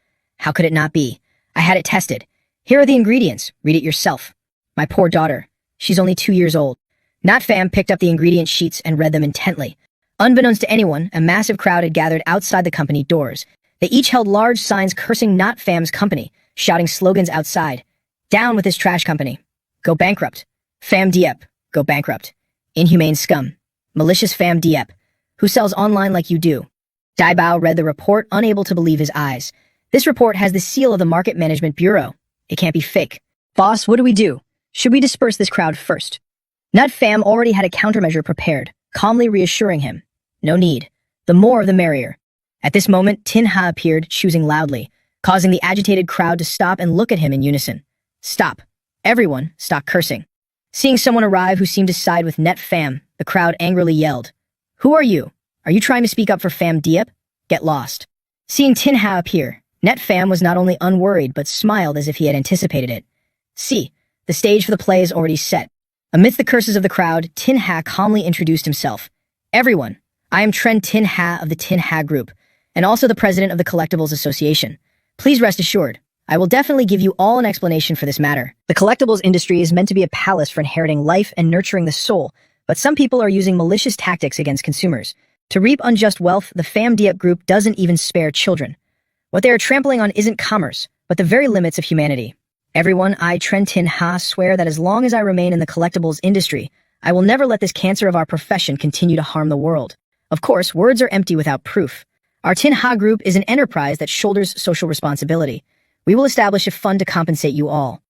"How could it not be? I had it tested. Here are the ingredients. Read it yourself. My poor daughter. She's only 2 years old." Not Fam picked up the ingredient sheets and read them intently. Unbeknownst to anyone, a massive crowd had gathered outside the company doors. They each held large signs cursing Not Fam's company, shouting slogans outside. "Down with this trash company. Go bankrupt. Fam Diep. Go bankrupt. Inhumane scum. Malicious Fam Diep. Who sells online like you do?" Dai Bao read the report, unable to believe his eyes. "This report has the seal of the Market Management Bureau. It can't be fake. Boss, what do we do? Should we disperse this crowd first?" Not Fam already had a countermeasure prepared, calmly reassuring him. "No need. The more the merrier." At this moment, Tin Ha appeared, choosing loudly, causing the agitated crowd to stop and look at him in unison. "Stop. Everyone, stop cursing." Seeing someone arrive who seemed to side with Net Fam, the crowd angrily yelled, "Who are you? Are you trying to speak up for Fam Diep? Get lost." Seeing Tin Ha appear, Net Fam was not only unworried but smiled as if he had anticipated it. "See, the stage for the play is already set." Amidst the curses of the crowd, Tin Ha calmly introduced himself. "Everyone, I am Tren Tin Ha of the Tin Ha Group, and also the president of the Collectibles Association. Please rest assured, I will definitely give you all an explanation for this matter. The collectibles industry is meant to be a palace for inheriting life and nurturing the soul, but some people are using malicious tactics against consumers. To reap unjust wealth, the Fam Diep Group doesn't even spare children. What they are trampling on isn't commerce, but the very limits of humanity. Everyone, I, Tren Tin Ha, swear that as long as I remain in the collectibles industry, I will never let this cancer of our profession continue to harm the world. Of course, words are empty without proof. Our Tin Ha Group is an enterprise that shoulders social responsibility. We will establish a fund to compensate you all."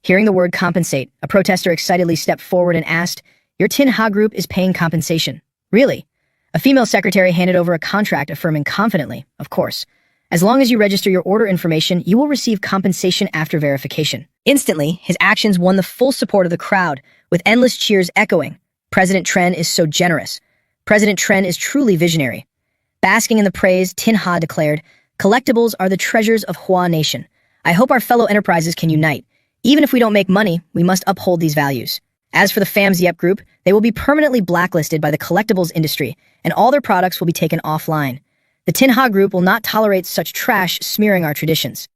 Hearing the word compensate, a protester excitedly stepped forward and asked, "Your Tin Ha Group is paying compensation? Really?" A female secretary handed over a contract affirming confidently, "Of course. As long as you register your order information, you will receive compensation after verification." Instantly, his actions won the full support of the crowd, with endless cheers echoing. President Tren is so generous. President Tren is truly visionary. Basking in the praise, Tin Ha declared, "Collectibles are the treasures of Hua Nation. I hope our fellow enterprises can unite. Even if we don't make money, we must uphold these values. As for the Fam's Yep Group, they will be permanently blacklisted by the collectibles industry, and all their products will be taken offline. The Tinha Group will not tolerate such trash smearing our traditions.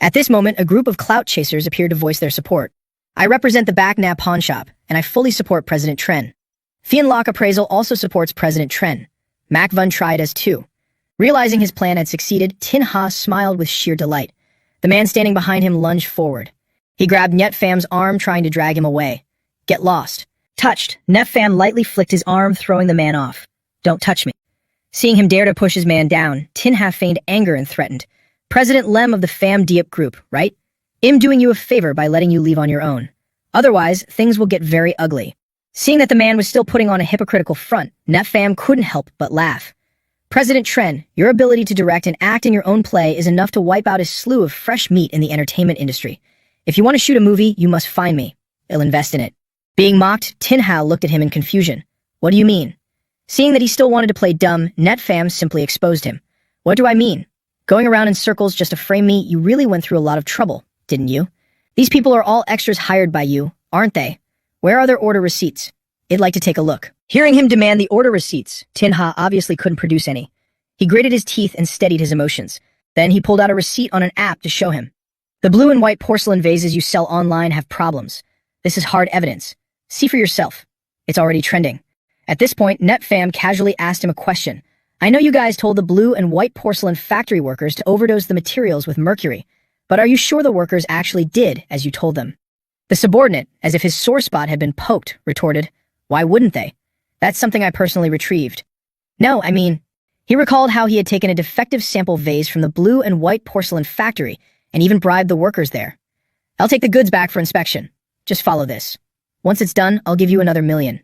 At this moment, a group of clout chasers appeared to voice their support. I represent the Back Na Pawn Shop, and I fully support President Tren. Fianlock Appraisal also supports President Tren. Mac Vun tried as too. Realizing his plan had succeeded, Tin Ha smiled with sheer delight. The man standing behind him lunged forward. He grabbed Net Fam's arm, trying to drag him away. Get lost. Touched, Net Fam lightly flicked his arm, throwing the man off. Don't touch me. Seeing him dare to push his man down, Tin Ha feigned anger and threatened. President Lem of the Fam Diep Group, right? I'm doing you a favor by letting you leave on your own. Otherwise, things will get very ugly. Seeing that the man was still putting on a hypocritical front, Net Fam couldn't help but laugh. President Tren, your ability to direct and act in your own play is enough to wipe out a slew of fresh meat in the entertainment industry. If you want to shoot a movie, you must find me. I'll invest in it. Being mocked, Tin Ha looked at him in confusion. What do you mean? Seeing that he still wanted to play dumb, Net Fam simply exposed him. What do I mean? Going around in circles just to frame me, you really went through a lot of trouble, didn't you? These people are all extras hired by you, aren't they? Where are their order receipts? I'd like to take a look. Hearing him demand the order receipts, Tin Ha obviously couldn't produce any. He gritted his teeth and steadied his emotions. Then he pulled out a receipt on an app to show him. The blue and white porcelain vases you sell online have problems. This is hard evidence. See for yourself. It's already trending. At this point, Net Fam casually asked him a question. I know you guys told the blue and white porcelain factory workers to overdose the materials with mercury, but are you sure the workers actually did as you told them? The subordinate, as if his sore spot had been poked, retorted, Why wouldn't they? That's something I personally retrieved. No, I mean, he recalled how he had taken a defective sample vase from the blue and white porcelain factory and even bribed the workers there. I'll take the goods back for inspection. Just follow this. Once it's done, I'll give you another $1 million.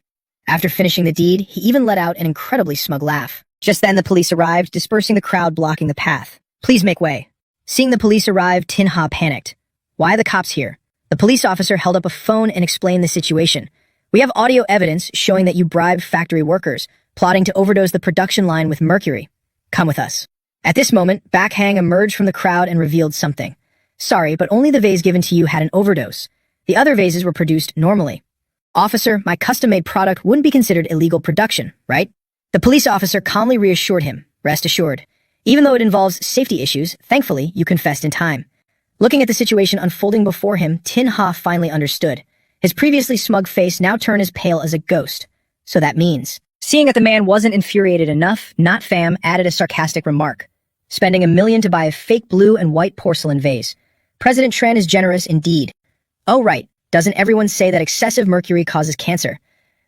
After finishing the deed, he even let out an incredibly smug laugh. Just then the police arrived, dispersing the crowd blocking the path. Please make way. Seeing the police arrive, Tin Ha panicked. Why are the cops here? The police officer held up a phone and explained the situation. We have audio evidence showing that you bribed factory workers, plotting to overdose the production line with mercury. Come with us. At this moment, Backhang emerged from the crowd and revealed something. Sorry, but only the vase given to you had an overdose. The other vases were produced normally. Officer, my custom-made product wouldn't be considered illegal production, right? The police officer calmly reassured him. Rest assured. Even though it involves safety issues, thankfully, you confessed in time. Looking at the situation unfolding before him, Tin Ha finally understood. His previously smug face now turned as pale as a ghost. So that means... Seeing that the man wasn't infuriated enough, Not Fam added a sarcastic remark. Spending $1 million to buy a fake blue and white porcelain vase. President Tren is generous indeed. Oh right, doesn't everyone say that excessive mercury causes cancer?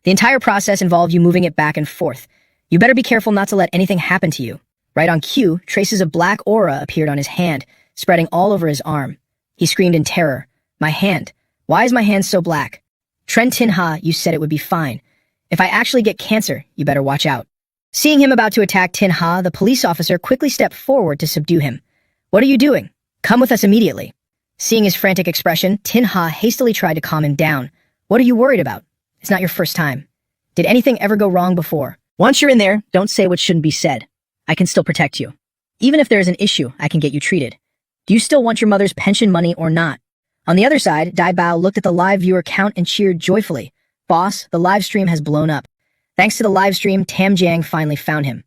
The entire process involved you moving it back and forth. You better be careful not to let anything happen to you. Right on cue, traces of black aura appeared on his hand, spreading all over his arm. He screamed in terror. My hand. Why is my hand so black? Tren Tin Ha, you said it would be fine. If I actually get cancer, you better watch out. Seeing him about to attack Tin Ha, the police officer quickly stepped forward to subdue him. What are you doing? Come with us immediately. Seeing his frantic expression, Tin Ha hastily tried to calm him down. What are you worried about? It's not your first time. Did anything ever go wrong before? Once you're in there, don't say what shouldn't be said. I can still protect you. Even if there is an issue, I can get you treated. Do you still want your mother's pension money or not? On the other side, Dai Bao looked at the live viewer count and cheered joyfully. Boss, the live stream has blown up. Thanks to the live stream, Tam Jiang finally found him.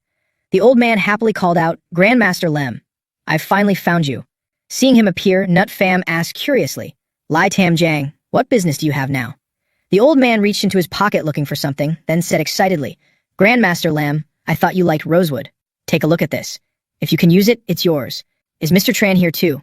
The old man happily called out, Grandmaster Lem, I've finally found you. Seeing him appear, Nut Fam asked curiously, Lai Tam Jiang, what business do you have now? The old man reached into his pocket looking for something, then said excitedly, Grandmaster Lam, I thought you liked rosewood. Take a look at this. If you can use it, it's yours. Is Mr. Tran here too?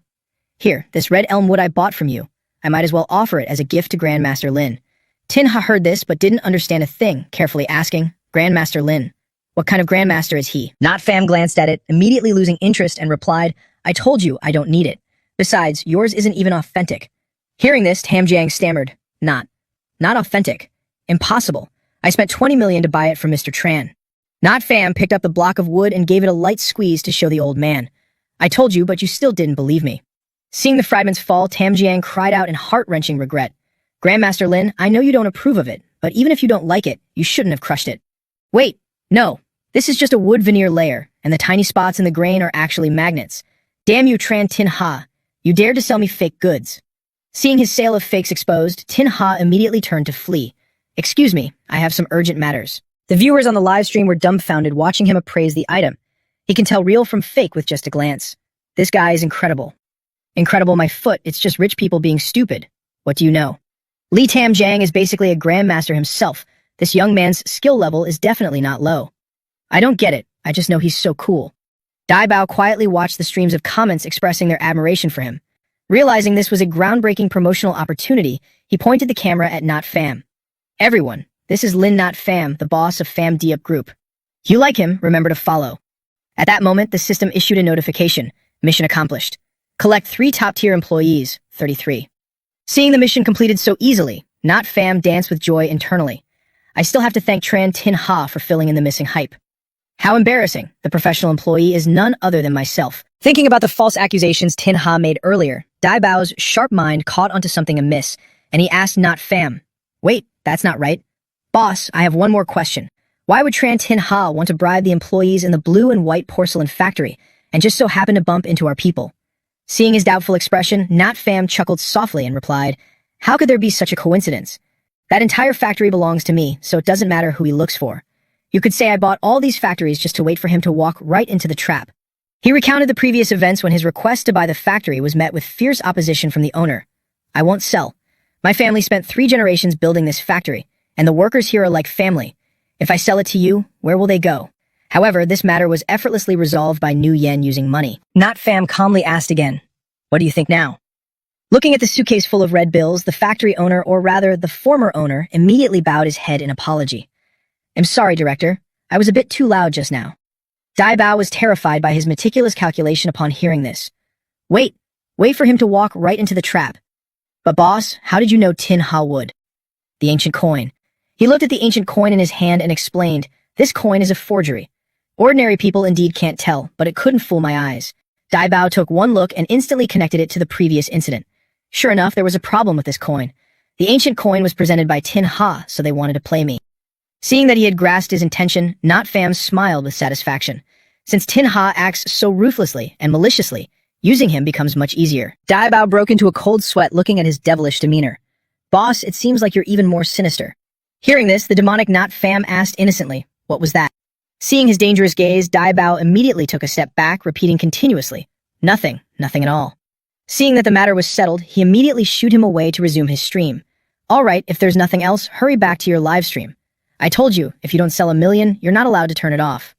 Here, this red elm wood I bought from you. I might as well offer it as a gift to Grandmaster Lin. Tin Ha heard this but didn't understand a thing, carefully asking, Grandmaster Lin, what kind of Grandmaster is he? Not Fam glanced at it, immediately losing interest and replied, I told you I don't need it. Besides, yours isn't even authentic. Hearing this, Tam Jiang stammered, Not authentic. Impossible. I spent $20 million to buy it from Mr. Tran. Not Fam picked up the block of wood and gave it a light squeeze to show the old man. I told you, but you still didn't believe me. Seeing the fragments fall, Tam Jiang cried out in heart-wrenching regret. Grandmaster Lin, I know you don't approve of it, but even if you don't like it, you shouldn't have crushed it. Wait, no. This is just a wood veneer layer, and the tiny spots in the grain are actually magnets. Damn you, Tran Tin Ha. You dared to sell me fake goods. Seeing his sale of fakes exposed, Tin Ha immediately turned to flee. Excuse me, I have some urgent matters. The viewers on the live stream were dumbfounded watching him appraise the item. He can tell real from fake with just a glance. This guy is incredible. Incredible my foot, it's just rich people being stupid. What do you know? Li Tam Jiang is basically a grandmaster himself. This young man's skill level is definitely not low. I don't get it, I just know he's so cool. Dai Bao quietly watched the streams of comments expressing their admiration for him. Realizing this was a groundbreaking promotional opportunity, he pointed the camera at Not Fam. Everyone, this is Lin Not Fam, the boss of Fam Diep Group. If you like him, remember to follow. At that moment, the system issued a notification. Mission accomplished. Collect 3 top-tier employees, 33. Seeing the mission completed so easily, Not Fam danced with joy internally. I still have to thank Tran Tin Ha for filling in the missing hype. How embarrassing. The professional employee is none other than myself. Thinking about the false accusations Tin Ha made earlier, Dai Bao's sharp mind caught onto something amiss, and he asked Not Fam. Wait, that's not right. Boss, I have one more question. Why would Tran Tin Ha want to bribe the employees in the blue and white porcelain factory, and just so happen to bump into our people? Seeing his doubtful expression, Not Fam chuckled softly and replied, how could there be such a coincidence? That entire factory belongs to me, so it doesn't matter who he looks for. You could say I bought all these factories just to wait for him to walk right into the trap. He recounted the previous events when his request to buy the factory was met with fierce opposition from the owner. I won't sell. My family spent 3 generations building this factory, and the workers here are like family. If I sell it to you, where will they go? However, this matter was effortlessly resolved by Nu Yen using money. Not Fam calmly asked again, what do you think now? Looking at the suitcase full of red bills, the factory owner, or rather the former owner, immediately bowed his head in apology. I'm sorry, Director. I was a bit too loud just now. Dai Bao was terrified by his meticulous calculation upon hearing this. Wait for him to walk right into the trap. But boss, how did you know Tin Ha would? The ancient coin. He looked at the ancient coin in his hand and explained, this coin is a forgery. Ordinary people indeed can't tell, but it couldn't fool my eyes. Dai Bao took one look and instantly connected it to the previous incident. Sure enough, there was a problem with this coin. The ancient coin was presented by Tin Ha, so they wanted to play me. Seeing that he had grasped his intention, Not Fam smiled with satisfaction. Since Tin Ha acts so ruthlessly and maliciously, using him becomes much easier. Dai Bao broke into a cold sweat looking at his devilish demeanor. Boss, it seems like you're even more sinister. Hearing this, the demonic Not Fam asked innocently, what was that? Seeing his dangerous gaze, Dai Bao immediately took a step back, repeating continuously, nothing at all. Seeing that the matter was settled, he immediately shooed him away to resume his stream. All right, if there's nothing else, hurry back to your live stream. I told you, if you don't sell 1 million, you're not allowed to turn it off.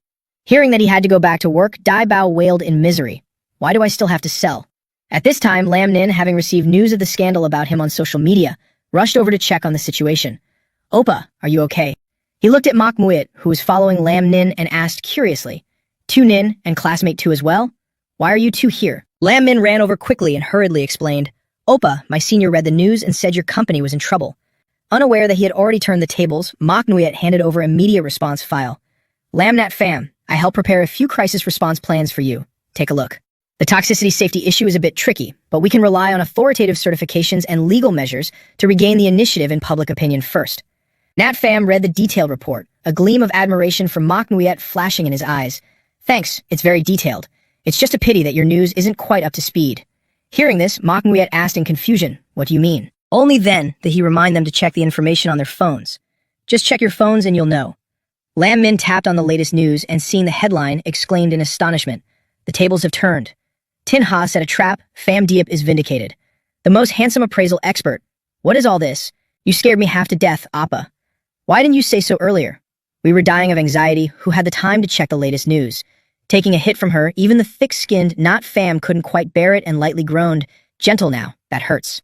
Hearing that he had to go back to work, Dai Bao wailed in misery. Why do I still have to sell? At this time, Lam Nin, having received news of the scandal about him on social media, rushed over to check on the situation. Oppa, are you okay? He looked at Mok Muit, who was following Lam Nin, and asked curiously, 2 Nin and classmate 2 as well? Why are you 2 here? Lam Min ran over quickly and hurriedly explained, Oppa, my senior read the news and said your company was in trouble. Unaware that he had already turned the tables, Mok Nuyet handed over a media response file. Lamnat Fam, I helped prepare a few crisis response plans for you. Take a look. The toxicity safety issue is a bit tricky, but we can rely on authoritative certifications and legal measures to regain the initiative in public opinion first. Nat Fam read the detailed report, a gleam of admiration from Mok Nuyet flashing in his eyes. Thanks, it's very detailed. It's just a pity that your news isn't quite up to speed. Hearing this, Mok Nuyet asked in confusion, what do you mean? Only then did he remind them to check the information on their phones. Just check your phones and you'll know. Lam Min tapped on the latest news and seeing the headline, exclaimed in astonishment. The tables have turned. Tin Ha set a trap, Pham Diep is vindicated. The most handsome appraisal expert. What is all this? You scared me half to death, Appa. Why didn't you say so earlier? We were dying of anxiety, who had the time to check the latest news. Taking a hit from her, even the thick-skinned Not Pham couldn't quite bear it and lightly groaned, gentle now, that hurts.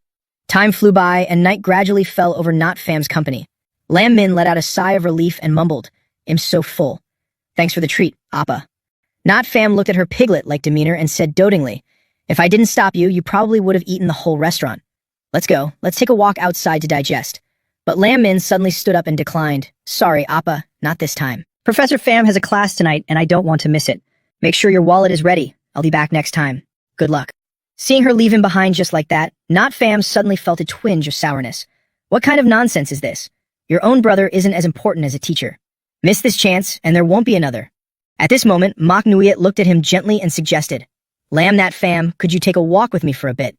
Time flew by and night gradually fell over Not Pham's company. Lam Min let out a sigh of relief and mumbled, I'm so full. Thanks for the treat, Appa. Not Pham looked at her piglet-like demeanor and said dotingly, if I didn't stop you, you probably would have eaten the whole restaurant. Let's go, let's take a walk outside to digest. But Lam Min suddenly stood up and declined, sorry, Appa, not this time. Professor Pham has a class tonight and I don't want to miss it. Make sure your wallet is ready. I'll be back next time. Good luck. Seeing her leave him behind just like that, Not Pham suddenly felt a twinge of sourness. What kind of nonsense is this? Your own brother isn't as important as a teacher. Miss this chance, and there won't be another. At this moment, Mok Nuyet looked at him gently and suggested, Lam Nat Pham, could you take a walk with me for a bit?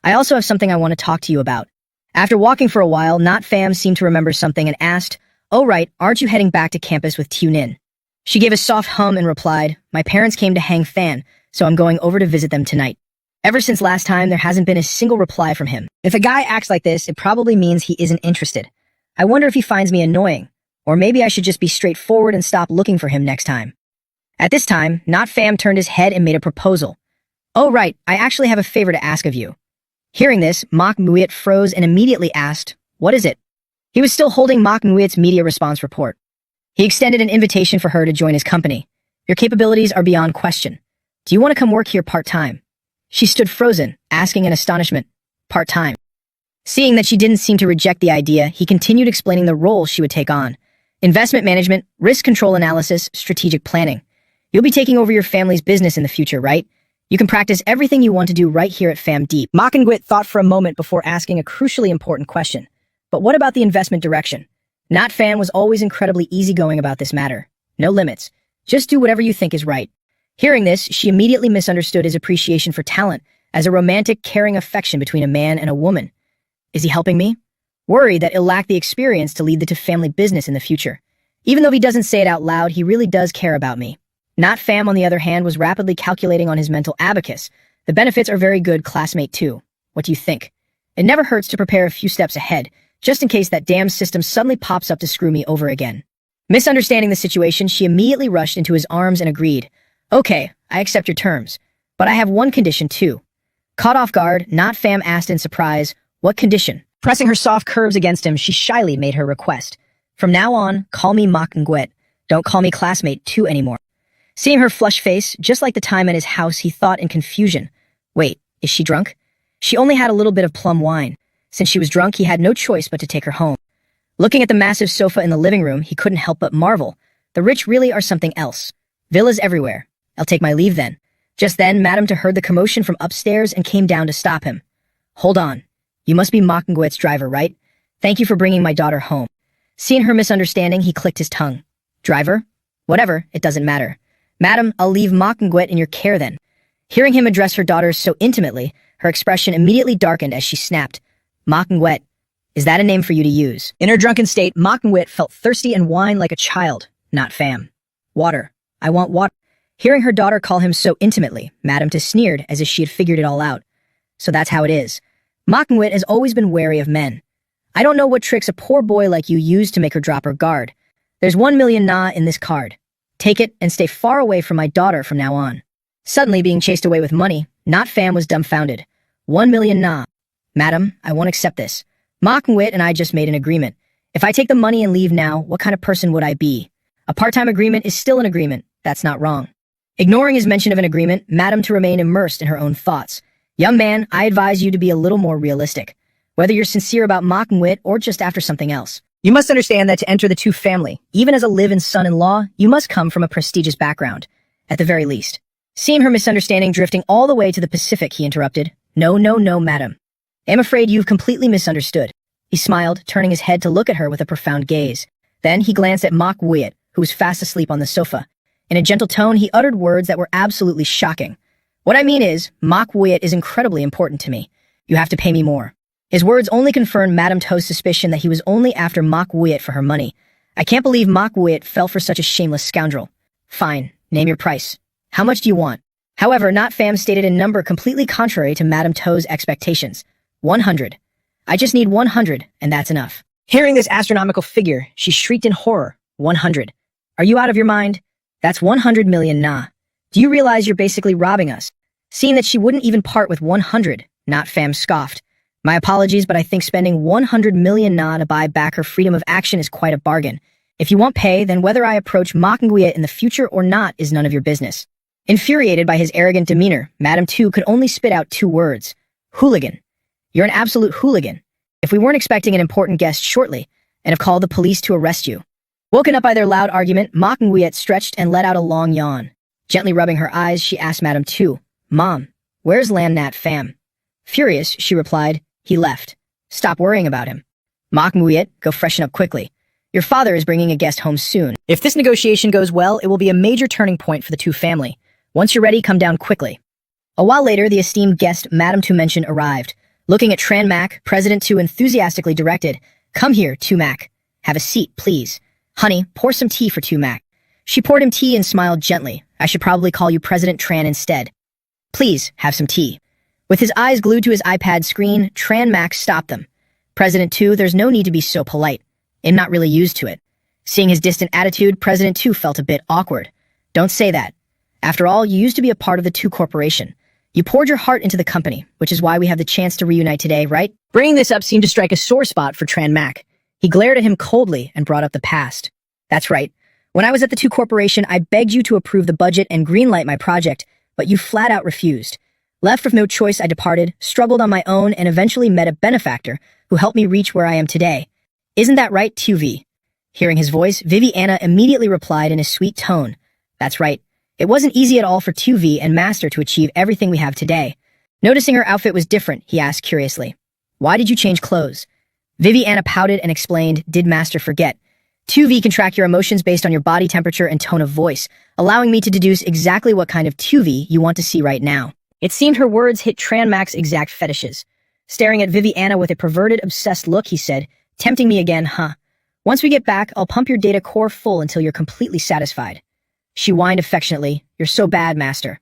I also have something I want to talk to you about. After walking for a while, Not Fam seemed to remember something and asked, "Oh right, aren't you heading back to campus with Tune In?" She gave a soft hum and replied, "My parents came to hang Fan, so I'm going over to visit them tonight." Ever since last time, there hasn't been a single reply from him. If a guy acts like this, it probably means he isn't interested. I wonder if he finds me annoying, or maybe I should just be straightforward and stop looking for him next time. At this time, Not Fam turned his head and made a proposal. "Oh right, I actually have a favor to ask of you." Hearing this, Mak Muit froze and immediately asked, "What is it?" He was still holding Mak Muit's media response report. He extended an invitation for her to join his company. "Your capabilities are beyond question. Do you want to come work here part-time?" She stood frozen, asking in astonishment, "Part-time?" Seeing that she didn't seem to reject the idea, he continued explaining the role she would take on. Investment management, risk control analysis, strategic planning. You'll be taking over your family's business in the future, right? You can practice everything you want to do right here at Fam Deep. Mockingbit thought for a moment before asking a crucially important question. But what about the investment direction? Not Fam was always incredibly easygoing about this matter. No limits. Just do whatever you think is right. Hearing this, she immediately misunderstood his appreciation for talent as a romantic, caring affection between a man and a woman. Is he helping me? Worried that he'll lack the experience to lead the family business in the future. Even though he doesn't say it out loud, he really does care about me. Not Fam, on the other hand, was rapidly calculating on his mental abacus. The benefits are very good, classmate too. What do you think? It never hurts to prepare a few steps ahead, just in case that damn system suddenly pops up to screw me over again. Misunderstanding the situation, she immediately rushed into his arms and agreed. "Okay, I accept your terms. But I have one condition too." Caught off guard, Not Fam asked in surprise, "What condition?" Pressing her soft curves against him, she shyly made her request. "From now on, call me Mak Nguet. Don't call me classmate 2 anymore." Seeing her flushed face, just like the time at his house, he thought in confusion. Wait, is she drunk? She only had a little bit of plum wine. Since she was drunk, he had no choice but to take her home. Looking at the massive sofa in the living room, he couldn't help but marvel. The rich really are something else. Villas everywhere. I'll take my leave then. Just then, Madame Tu heard the commotion from upstairs and came down to stop him. "Hold on. You must be Mockinguet's driver, right? Thank you for bringing my daughter home." Seeing her misunderstanding, he clicked his tongue. "Driver? Whatever, it doesn't matter. Madam, I'll leave Mockinguet in your care then." Hearing him address her daughter so intimately, her expression immediately darkened as she snapped. "Mockinguet, is that a name for you to use?" In her drunken state, Mockinguet felt thirsty and whined like a child. "Not Fam. Water. I want water." Hearing her daughter call him so intimately, Madame Tu sneered as if she had figured it all out. "So that's how it is. Mockinguet has always been wary of men. I don't know what tricks a poor boy like you use to make her drop her guard. There's 1 million na in this card. Take it and stay far away from my daughter from now on." Suddenly being chased away with money, Not Fam was dumbfounded. 1 million na. "Madam, I won't accept this. Mockinguet and I just made an agreement. If I take the money and leave now, what kind of person would I be? A part-time agreement is still an agreement. That's not wrong." Ignoring his mention of an agreement, Madame to remain immersed in her own thoughts. "Young man, I advise you to be a little more realistic. Whether you're sincere about Mockinguet or just after something else. You must understand that to enter the Tu family, even as a live-in son-in-law, you must come from a prestigious background, at the very least." Seeing her misunderstanding drifting all the way to the Pacific, he interrupted. No, madam. I'm afraid you've completely misunderstood." He smiled, turning his head to look at her with a profound gaze. Then he glanced at Mak Wuyet, who was fast asleep on the sofa. In a gentle tone, he uttered words that were absolutely shocking. "What I mean is, Mak Wuyet is incredibly important to me. You have to pay me more." His words only confirmed Madame To's suspicion that he was only after Mak Wuyet for her money. "I can't believe Mak Wuyet fell for such a shameless scoundrel." "Fine, name your price. How much do you want?" However, Not Fam stated a number completely contrary to Madame To's expectations. 100. "I just need 100, and that's enough." Hearing this astronomical figure, she shrieked in horror. 100. "Are you out of your mind? That's 100 million na. Do you realize you're basically robbing us?" Seeing that she wouldn't even part with 100, Not Fam scoffed. "My apologies, but I think spending 100 million na to buy back her freedom of action is quite a bargain. If you won't pay, then whether I approach Mockinguet in the future or not is none of your business." Infuriated by his arrogant demeanor, Madame Tu could only spit out 2 words. "Hooligan. You're an absolute hooligan. If we weren't expecting an important guest shortly, and have called the police to arrest you." Woken up by their loud argument, Mockinguet stretched and let out a long yawn. Gently rubbing her eyes, she asked Madame Tu, "Mom, where's Nat Fam?" Furious, she replied, "He left. Stop worrying about him. Mockinguet, go freshen up quickly. Your father is bringing a guest home soon. If this negotiation goes well, it will be a major turning point for the Tu family. Once you're ready, come down quickly." A while later, the esteemed guest Madame Tu mentioned arrived. Looking at Tran Mac, President Tu enthusiastically directed, "Come here, Tu Mac. Have a seat, please. Honey, pour some tea for Tu Mac." She poured him tea and smiled gently. "I should probably call you President Tran instead. Please, have some tea." With his eyes glued to his iPad screen, Tran Mac stopped them. "President Tu, there's no need to be so polite. I'm not really used to it." Seeing his distant attitude, President Tu felt a bit awkward. "Don't say that. After all, you used to be a part of the Tu Corporation. You poured your heart into the company, which is why we have the chance to reunite today, right?" Bringing this up seemed to strike a sore spot for Tran Mac. He glared at him coldly and brought up the past. "That's right. When I was at the Tu Corporation, I begged you to approve the budget and greenlight my project, but you flat out refused. Left with no choice, I departed, struggled on my own, and eventually met a benefactor who helped me reach where I am today. Isn't that right, Tu V?" Hearing his voice, Viviana immediately replied in a sweet tone, "That's right. It wasn't easy at all for Tu V and Master to achieve everything we have today." Noticing her outfit was different, he asked curiously, "Why did you change clothes?" Viviana pouted and explained, "Did Master forget? Tu V can track your emotions based on your body temperature and tone of voice, allowing me to deduce exactly what kind of Tu V you want to see right now." It seemed her words hit Tran Mac's exact fetishes. Staring at Viviana with a perverted, obsessed look, he said, "Tempting me again, huh? Once we get back, I'll pump your data core full until you're completely satisfied." She whined affectionately, "You're so bad, Master."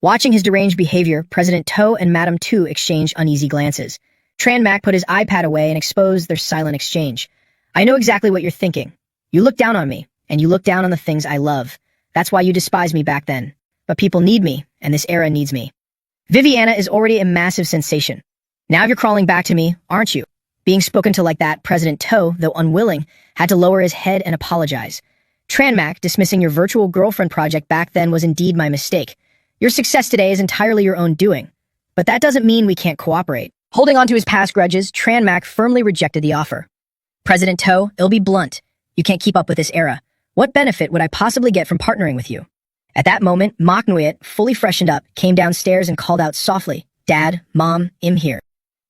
Watching his deranged behavior, President To and Madame Tu exchanged uneasy glances. Tran Mac put his iPad away and exposed their silent exchange. "I know exactly what you're thinking. You look down on me, and you look down on the things I love. That's why you despised me back then. But people need me, and this era needs me. Viviana is already a massive sensation. Now you're crawling back to me, aren't you?" Being spoken to like that, President To, though unwilling, had to lower his head and apologize. "Tran Mac, dismissing your virtual girlfriend project back then was indeed my mistake. Your success today is entirely your own doing. But that doesn't mean we can't cooperate." Holding on to his past grudges, Tran Mac firmly rejected the offer. "President To, it'll be blunt. You can't keep up with this era. What benefit would I possibly get from partnering with you?" At that moment, Manhwa, fully freshened up, came downstairs and called out softly, "Dad, Mom, I'm here."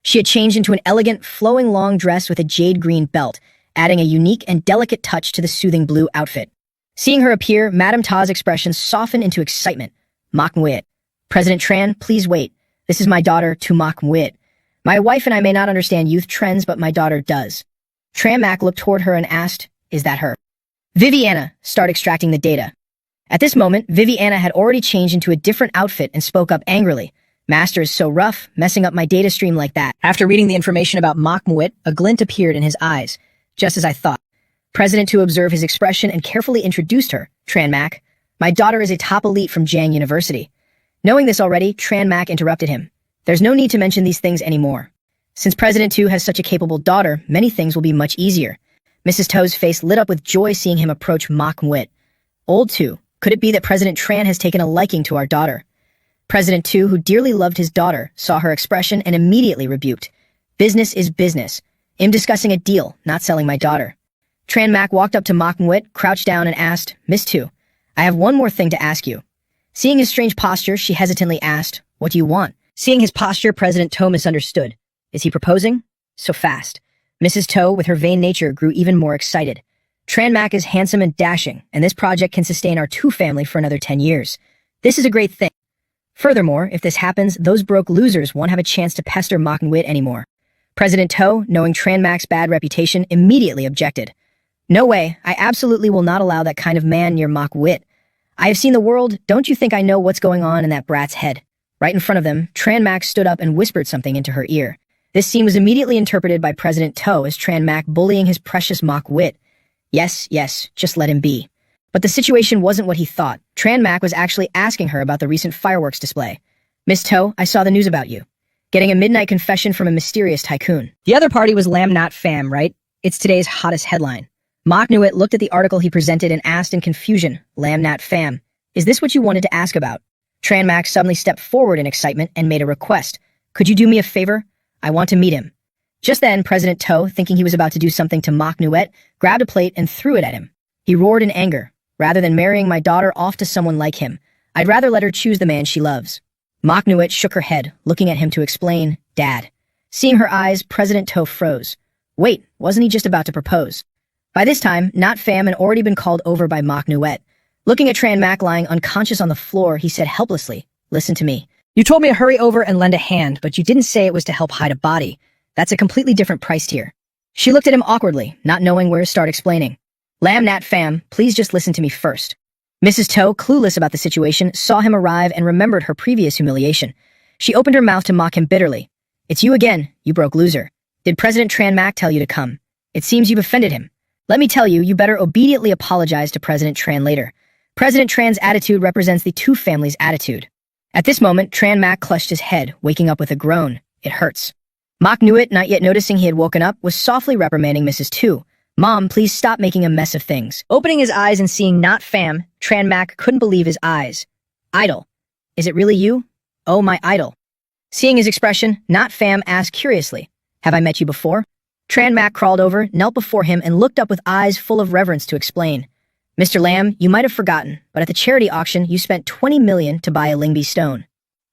She had changed into an elegant, flowing long dress with a jade green belt, adding a unique and delicate touch to the soothing blue outfit. Seeing her appear, Madame Ta's expression softened into excitement. "Manhwa, President Tran, please wait. This is my daughter, Tu Manhwa. My wife and I may not understand youth trends, but my daughter does." Tran Mac looked toward her and asked, "Is that her?" "Viviana, start extracting the data." At this moment, Viviana had already changed into a different outfit and spoke up angrily. "Master is so rough, messing up my data stream like that." After reading the information about Manhwa, a glint appeared in his eyes, just as I thought. President To observed his expression and carefully introduced her, "Tran Mac, my daughter is a top elite from Jiang University." Knowing this already, Tran Mac interrupted him. "There's no need to mention these things anymore. Since President Tu has such a capable daughter, many things will be much easier." Mrs. To's face lit up with joy seeing him approach Manhwa. "Old Tu, could it be that President Tran has taken a liking to our daughter?" President Tu, who dearly loved his daughter, saw her expression and immediately rebuked. "Business is business. I'm discussing a deal, not selling my daughter." Tran Mac walked up to Manhwa, crouched down and asked, "Miss Tu, I have one more thing to ask you." Seeing his strange posture, she hesitantly asked, "What do you want?" Seeing his posture, President To misunderstood. Is he proposing? So fast. Mrs. To, with her vain nature, grew even more excited. "Tran Mac is handsome and dashing, and this project can sustain our Tu family for another 10 years. This is a great thing. Furthermore, if this happens, those broke losers won't have a chance to pester Manhwa anymore." President To, knowing Tran Mac's bad reputation, immediately objected. "No way, I absolutely will not allow that kind of man near Manhwa. I have seen the world, don't you think I know what's going on in that brat's head?" Right in front of them, Tran Mac stood up and whispered something into her ear. This scene was immediately interpreted by President To as Tran Mac bullying his precious Manhwa. Yes, just let him be. But the situation wasn't what he thought. Tran Mac was actually asking her about the recent fireworks display. "Miss To, I saw the news about you. Getting a midnight confession from a mysterious tycoon." The other party was Lam Not Fam, right? It's today's hottest headline. Manhwa looked at the article he presented and asked in confusion, "Lam Not Fam, is this what you wanted to ask about?" Tran Mac suddenly stepped forward in excitement and made a request. "Could you do me a favor? I want to meet him." Just then, President To, thinking he was about to do something to Manhwa, grabbed a plate and threw it at him. He roared in anger. "Rather than marrying my daughter off to someone like him, I'd rather let her choose the man she loves." Manhwa shook her head, looking at him to explain, "Dad." Seeing her eyes, President To froze. Wait, wasn't he just about to propose? By this time, Not Fam had already been called over by Manhwa. Looking at Tran Mac lying unconscious on the floor, he said helplessly, "Listen to me. You told me to hurry over and lend a hand, but you didn't say it was to help hide a body. That's a completely different price tier. She looked at him awkwardly, not knowing where to start explaining. Lam Nat Fam, please just listen to me first. Mrs. To, clueless about the situation, saw him arrive and remembered her previous humiliation. She opened her mouth to mock him bitterly. It's you again, you broke loser. Did President Tran Mac tell you to come? It seems you've offended him. Let me tell you, you better obediently apologize to President Tran later. President Tran's attitude represents the two families' attitude. At this moment, Tran Mac clutched his head, waking up with a groan. It hurts. Mock knew it, not yet noticing he had woken up, was softly reprimanding Mrs. Tu. Mom, please stop making a mess of things. Opening his eyes and seeing not Fam, Tran Mac couldn't believe his eyes. Idol. Is it really you? Oh, my idol. Seeing his expression, not Fam asked curiously, have I met you before? Tran Mac crawled over, knelt before him, and looked up with eyes full of reverence to explain. Mr. Lam, you might have forgotten, but at the charity auction, you spent 20 million to buy a Lingby stone.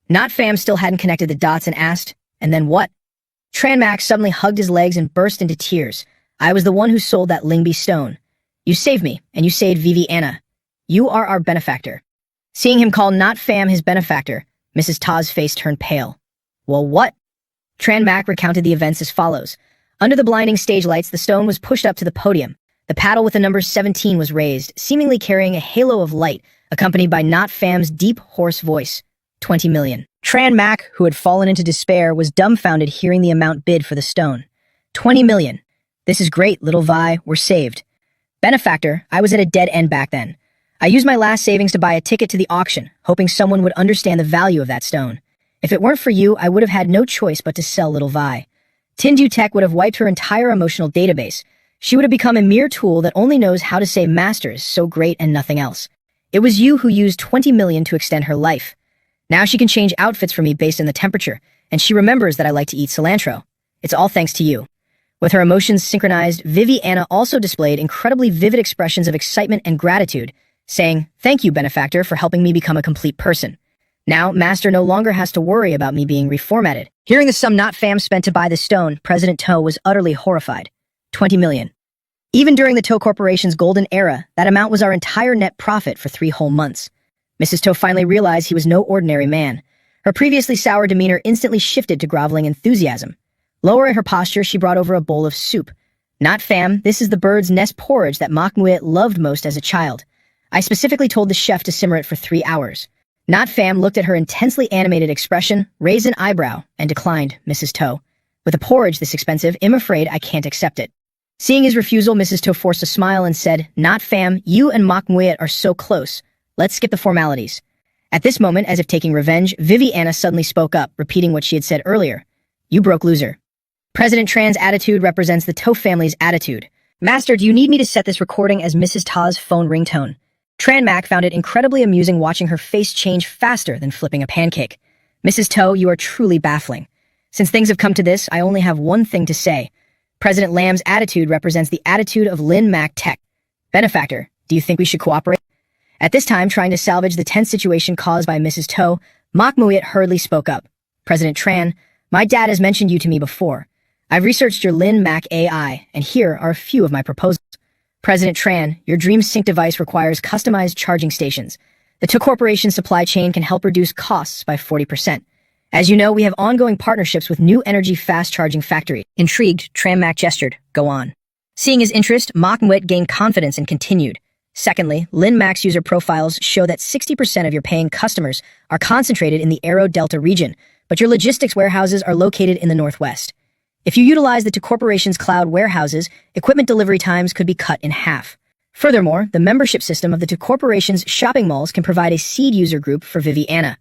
Not Fam still hadn't connected the dots and asked, and then what? Tran Mac suddenly hugged his legs and burst into tears. I was the one who sold that Lingby stone. You saved me, and you saved Vivi Anna. You are our benefactor. Seeing him call not Fam his benefactor, Mrs. Ta's face turned pale. Well, what? Tran Mac recounted the events as follows. Under the blinding stage lights, the stone was pushed up to the podium. The paddle with the number 17 was raised, seemingly carrying a halo of light, accompanied by not Fam's deep, hoarse voice. 20 million. Tran Mac, who had fallen into despair, was dumbfounded hearing the amount bid for the stone. 20 million. This is great, little Vi, we're saved. Benefactor, I was at a dead end back then. I used my last savings to buy a ticket to the auction, hoping someone would understand the value of that stone. If it weren't for you, I would have had no choice but to sell little Vi. Tindu Tech would have wiped her entire emotional database. She would have become a mere tool that only knows how to say master is so great and nothing else. It was you who used 20 million to extend her life. Now she can change outfits for me based on the temperature, and she remembers that I like to eat cilantro. It's all thanks to you. With her emotions synchronized, Vivi Anna also displayed incredibly vivid expressions of excitement and gratitude, saying, thank you, benefactor, for helping me become a complete person. Now, Master no longer has to worry about me being reformatted. Hearing the sum not Fam spent to buy the stone, President To was utterly horrified. 20 million. Even during the To Corporation's golden era, that amount was our entire net profit for 3 whole months. Mrs. To finally realized he was no ordinary man. Her previously sour demeanor instantly shifted to groveling enthusiasm. Lowering her posture, she brought over a bowl of soup. Not Fam, this is the bird's nest porridge that Manhwa loved most as a child. I specifically told the chef to simmer it for 3 hours. Not Fam looked at her intensely animated expression, raised an eyebrow, and declined, Mrs. To. With a porridge this expensive, I'm afraid I can't accept it. Seeing his refusal, Mrs. To forced a smile and said, not Fam, you and Manhwa are so close. Let's skip the formalities. At this moment, as if taking revenge, Vivi Anna suddenly spoke up, repeating what she had said earlier. You broke loser. President Tran's attitude represents the To family's attitude. Master, do you need me to set this recording as Mrs. Ta's phone ringtone? Tran Mac found it incredibly amusing watching her face change faster than flipping a pancake. Mrs. To, you are truly baffling. Since things have come to this, I only have one thing to say. President Lam's attitude represents the attitude of Lin Mac Tech. Benefactor, do you think we should cooperate? At this time, trying to salvage the tense situation caused by Mrs. To, Mak Muyet hurriedly spoke up. President Tran, my dad has mentioned you to me before. I've researched your Lin Mac AI, and here are a few of my proposals. President Tran, your Dream Sync device requires customized charging stations. The To Corporation supply chain can help reduce costs by 40%. As you know, we have ongoing partnerships with new energy fast-charging factories. Intrigued, Tran Mac gestured, go on. Seeing his interest, Mak Mwit gained confidence and continued. Secondly, Lin Mac's user profiles show that 60% of your paying customers are concentrated in the Aero Delta region, but your logistics warehouses are located in the Northwest. If you utilize the To Corporation's cloud warehouses, equipment delivery times could be cut in half. Furthermore, the membership system of the To Corporation's shopping malls can provide a seed user group for Vivi Anna.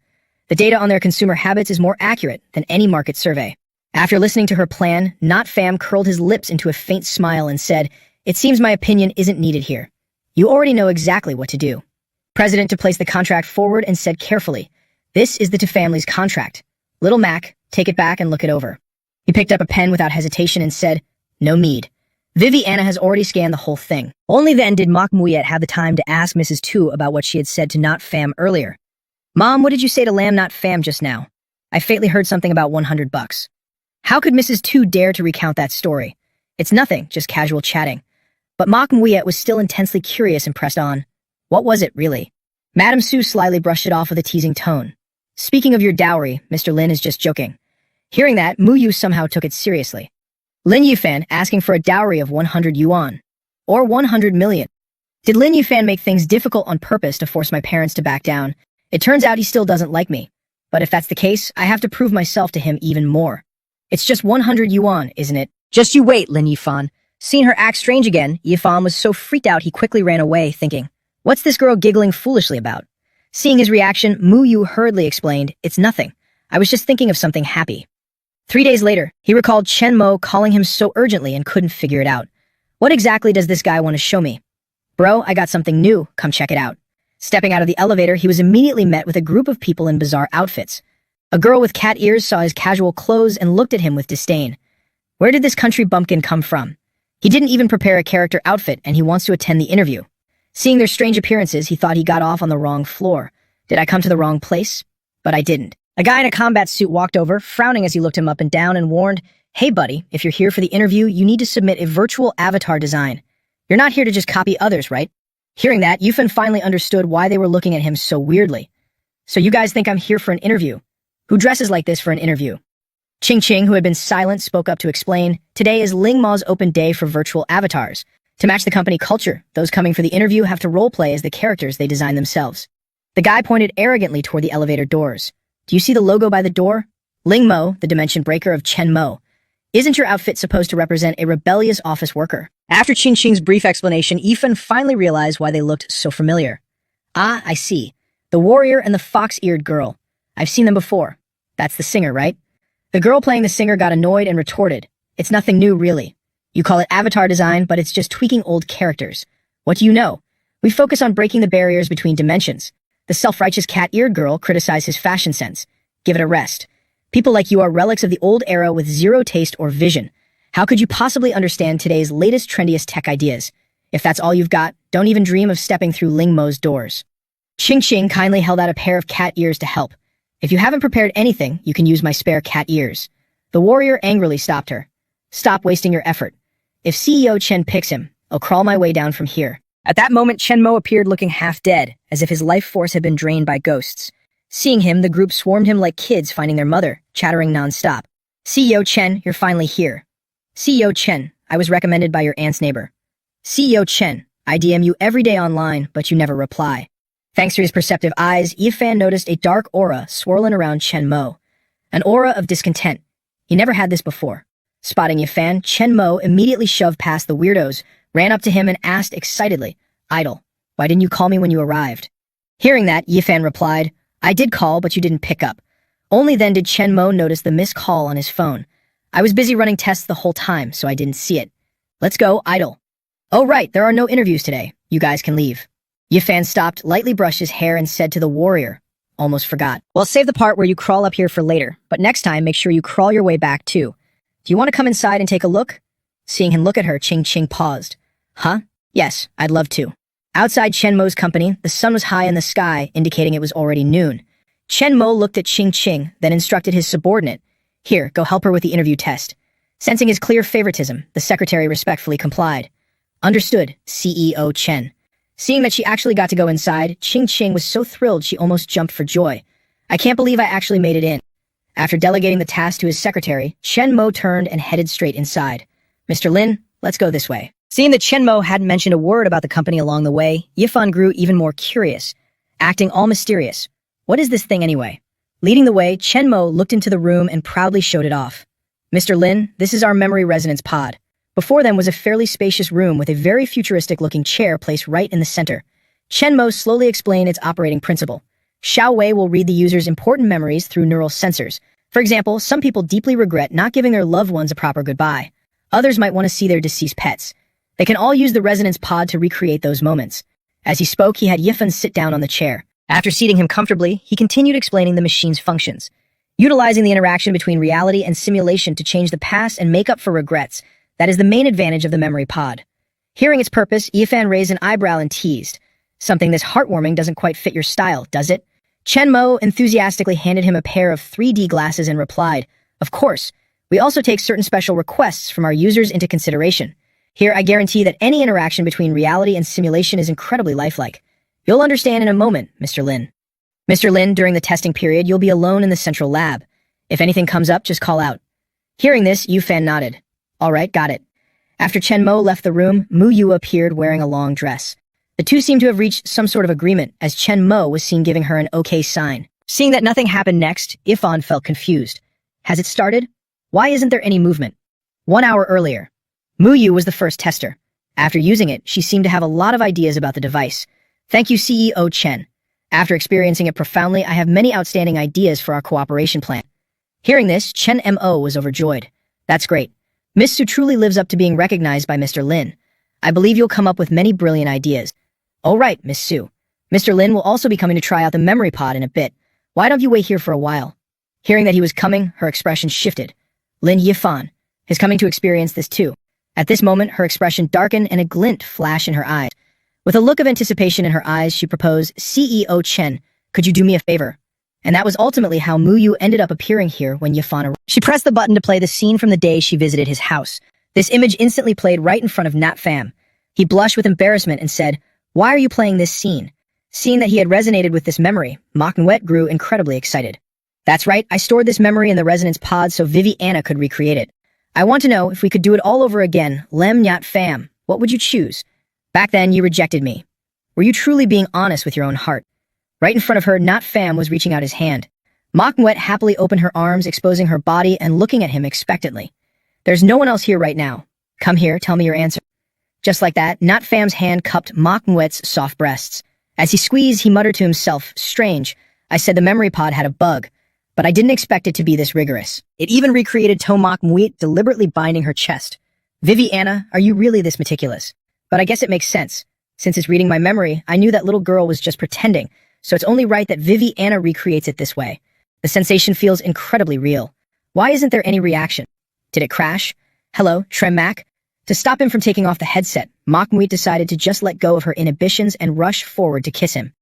The data on their consumer habits is more accurate than any market survey. After listening to her plan, Not Fam curled his lips into a faint smile and said, it seems my opinion isn't needed here. You already know exactly what to do. President to place the contract forward and said carefully, this is the To family's contract. Little Mac, take it back and look it over. He picked up a pen without hesitation and said, no need. Vivi Anna has already scanned the whole thing. Only then did Mak Muyet have the time to ask Mrs. Tu about what she had said to Not Fam earlier. Mom, what did you say to Lam Not Fam just now? I faintly heard something about $100. How could Mrs. Tu dare to recount that story? It's nothing, just casual chatting. But Mak Muyet was still intensely curious and pressed on. What was it, really? Madame Sue slyly brushed it off with a teasing tone. Speaking of your dowry, Mr. Lin is just joking. Hearing that, Mu Yu somehow took it seriously. Lin Yufan asking for a dowry of 100 yuan. Or 100 million. Did Lin Yufan make things difficult on purpose to force my parents to back down? It turns out he still doesn't like me. But if that's the case, I have to prove myself to him even more. It's just 100 yuan, isn't it? Just you wait, Lin Yifan. Seeing her act strange again, Yifan was so freaked out he quickly ran away, thinking, what's this girl giggling foolishly about? Seeing his reaction, Mu Yu hurriedly explained, it's nothing. I was just thinking of something happy. 3 days later, he recalled Chen Mo calling him so urgently and couldn't figure it out. What exactly does this guy want to show me? Bro, I got something new, come check it out. Stepping out of the elevator, he was immediately met with a group of people in bizarre outfits. A girl with cat ears saw his casual clothes and looked at him with disdain. Where did this country bumpkin come from? He didn't even prepare a character outfit and he wants to attend the interview. Seeing their strange appearances, he thought he got off on the wrong floor. Did I come to the wrong place? But I didn't. A guy in a combat suit walked over, frowning as he looked him up and down and warned, hey buddy, if you're here for the interview, you need to submit a virtual avatar design. You're not here to just copy others, right? Hearing that, Yufan finally understood why they were looking at him so weirdly. So you guys think I'm here for an interview? Who dresses like this for an interview? Ching Ching, who had been silent, spoke up to explain, today is Ling Ma's open day for virtual avatars. To match the company culture, those coming for the interview have to roleplay as the characters they design themselves. The guy pointed arrogantly toward the elevator doors. Do you see the logo by the door? Ling Mo, the dimension breaker of Chen Mo. Isn't your outfit supposed to represent a rebellious office worker? After Ching Ching's brief explanation, Yifan finally realized why they looked so familiar. Ah, I see. The warrior and the fox-eared girl. I've seen them before. That's the singer, right? The girl playing the singer got annoyed and retorted. It's nothing new, really. You call it avatar design, but it's just tweaking old characters. What do you know? We focus on breaking the barriers between dimensions. The self-righteous cat-eared girl criticized his fashion sense. Give it a rest. People like you are relics of the old era with zero taste or vision. How could you possibly understand today's latest, trendiest tech ideas? If that's all you've got, don't even dream of stepping through Ling Mo's doors. Ching Ching kindly held out a pair of cat ears to help. If you haven't prepared anything, you can use my spare cat ears. The warrior angrily stopped her. Stop wasting your effort. If CEO Chen picks him, I'll crawl my way down from here. At that moment, Chen Mo appeared looking half dead, as if his life force had been drained by ghosts. Seeing him, the group swarmed him like kids finding their mother, chattering nonstop. CEO Chen, you're finally here. CEO Chen, I was recommended by your aunt's neighbor. CEO Chen, I DM you every day online, but you never reply. Thanks to his perceptive eyes, Yifan noticed a dark aura swirling around Chen Mo. An aura of discontent. He never had this before. Spotting Yifan, Chen Mo immediately shoved past the weirdos, ran up to him and asked excitedly, Idol, why didn't you call me when you arrived? Hearing that, Yifan replied, I did call, but you didn't pick up. Only then did Chen Mo notice the missed call on his phone. I was busy running tests the whole time, so I didn't see it. Let's go, Idol. Oh right, there are no interviews today. You guys can leave. Yifan stopped, lightly brushed his hair and said to the warrior, almost forgot. Well, save the part where you crawl up here for later, but next time make sure you crawl your way back too. Do you want to come inside and take a look? Seeing him look at her, Ching Ching paused. Huh? Yes, I'd love to. Outside Chen Mo's company, the sun was high in the sky, indicating it was already noon. Chen Mo looked at Ching Ching, then instructed his subordinate, Here, go help her with the interview test. Sensing his clear favoritism, the secretary respectfully complied. Understood, CEO Chen. Seeing that she actually got to go inside, Ching Ching was so thrilled she almost jumped for joy. I can't believe I actually made it in. After delegating the task to his secretary, Chen Mo turned and headed straight inside. Mr. Lin, let's go this way. Seeing that Chen Mo hadn't mentioned a word about the company along the way, Yifan grew even more curious, acting all mysterious. What is this thing anyway? Leading the way, Chen Mo looked into the room and proudly showed it off. Mr. Lin, this is our memory resonance pod. Before them was a fairly spacious room with a very futuristic-looking chair placed right in the center. Chen Mo slowly explained its operating principle. Xiao Wei will read the user's important memories through neural sensors. For example, some people deeply regret not giving their loved ones a proper goodbye. Others might want to see their deceased pets. They can all use the resonance pod to recreate those moments. As he spoke, he had Yifan sit down on the chair. After seating him comfortably, he continued explaining the machine's functions. Utilizing the interaction between reality and simulation to change the past and make up for regrets, that is the main advantage of the memory pod. Hearing its purpose, Yifan raised an eyebrow and teased. Something this heartwarming doesn't quite fit your style, does it? Chen Mo enthusiastically handed him a pair of 3D glasses and replied, Of course, we also take certain special requests from our users into consideration. Here, I guarantee that any interaction between reality and simulation is incredibly lifelike. You'll understand in a moment, Mr. Lin. Mr. Lin, during the testing period, you'll be alone in the central lab. If anything comes up, just call out. Hearing this, Yufan nodded. All right, got it. After Chen Mo left the room, Mu Yu appeared wearing a long dress. The two seemed to have reached some sort of agreement, as Chen Mo was seen giving her an okay sign. Seeing that nothing happened next, Yifan felt confused. Has it started? Why isn't there any movement? 1 hour earlier. Mu Yu was the first tester. After using it, she seemed to have a lot of ideas about the device. Thank you, CEO Chen. After experiencing it profoundly, I have many outstanding ideas for our cooperation plan. Hearing this, Chen Mo was overjoyed. That's great. Miss Su truly lives up to being recognized by Mr. Lin. I believe you'll come up with many brilliant ideas. All right, Miss Su. Mr. Lin will also be coming to try out the memory pod in a bit. Why don't you wait here for a while? Hearing that he was coming, her expression shifted. Lin Yifan is coming to experience this too. At this moment, her expression darkened and a glint flashed in her eyes. With a look of anticipation in her eyes, she proposed, CEO Chen, could you do me a favor? And that was ultimately how Mu Yu ended up appearing here when Yifan arrived. She pressed the button to play the scene from the day she visited his house. This image instantly played right in front of Nat Pham. He blushed with embarrassment and said, why are you playing this scene? Seeing that he had resonated with this memory, Manhwa grew incredibly excited. That's right, I stored this memory in the resonance pod so Viviana could recreate it. I want to know if we could do it all over again, Lem Nyat Pham, what would you choose? Back then, you rejected me. Were you truly being honest with your own heart? Right in front of her, Nat Pham was reaching out his hand. Manhwa happily opened her arms, exposing her body and looking at him expectantly. There's no one else here right now. Come here, tell me your answer. Just like that, Nat Pham's hand cupped Manhwa's soft breasts. As he squeezed, he muttered to himself, strange, I said the memory pod had a bug, but I didn't expect it to be this rigorous. It even recreated Tomak Muit deliberately binding her chest. Viviana, are you really this meticulous? But I guess it makes sense. Since it's reading my memory, I knew that little girl was just pretending, so it's only right that Viviana recreates it this way. The sensation feels incredibly real. Why isn't there any reaction? Did it crash? Hello, Tremac? To stop him from taking off the headset, Makmuit decided to just let go of her inhibitions and rush forward to kiss him.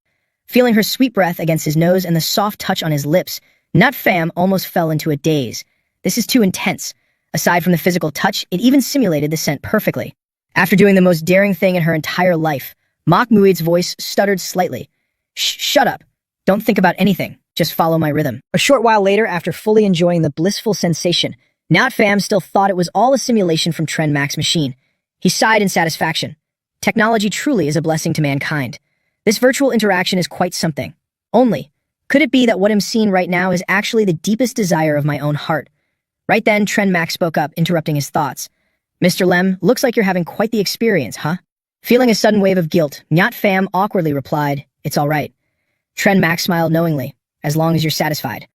Feeling her sweet breath against his nose and the soft touch on his lips, Nat Pham almost fell into a daze. This is too intense. Aside from the physical touch, it even simulated the scent perfectly. After doing the most daring thing in her entire life, Makmuit's voice stuttered slightly. Shut up. Don't think about anything. Just follow my rhythm. A short while later, after fully enjoying the blissful sensation, Nat Pham still thought it was all a simulation from Tren Mac's machine. He sighed in satisfaction. Technology truly is a blessing to mankind. This virtual interaction is quite something. Only, could it be that what I'm seeing right now is actually the deepest desire of my own heart? Right then, Tren Mac spoke up, interrupting his thoughts. Mr. Lem, looks like you're having quite the experience, huh? Feeling a sudden wave of guilt, Nat Pham awkwardly replied, it's all right. Tren Mac smiled knowingly, as long as you're satisfied.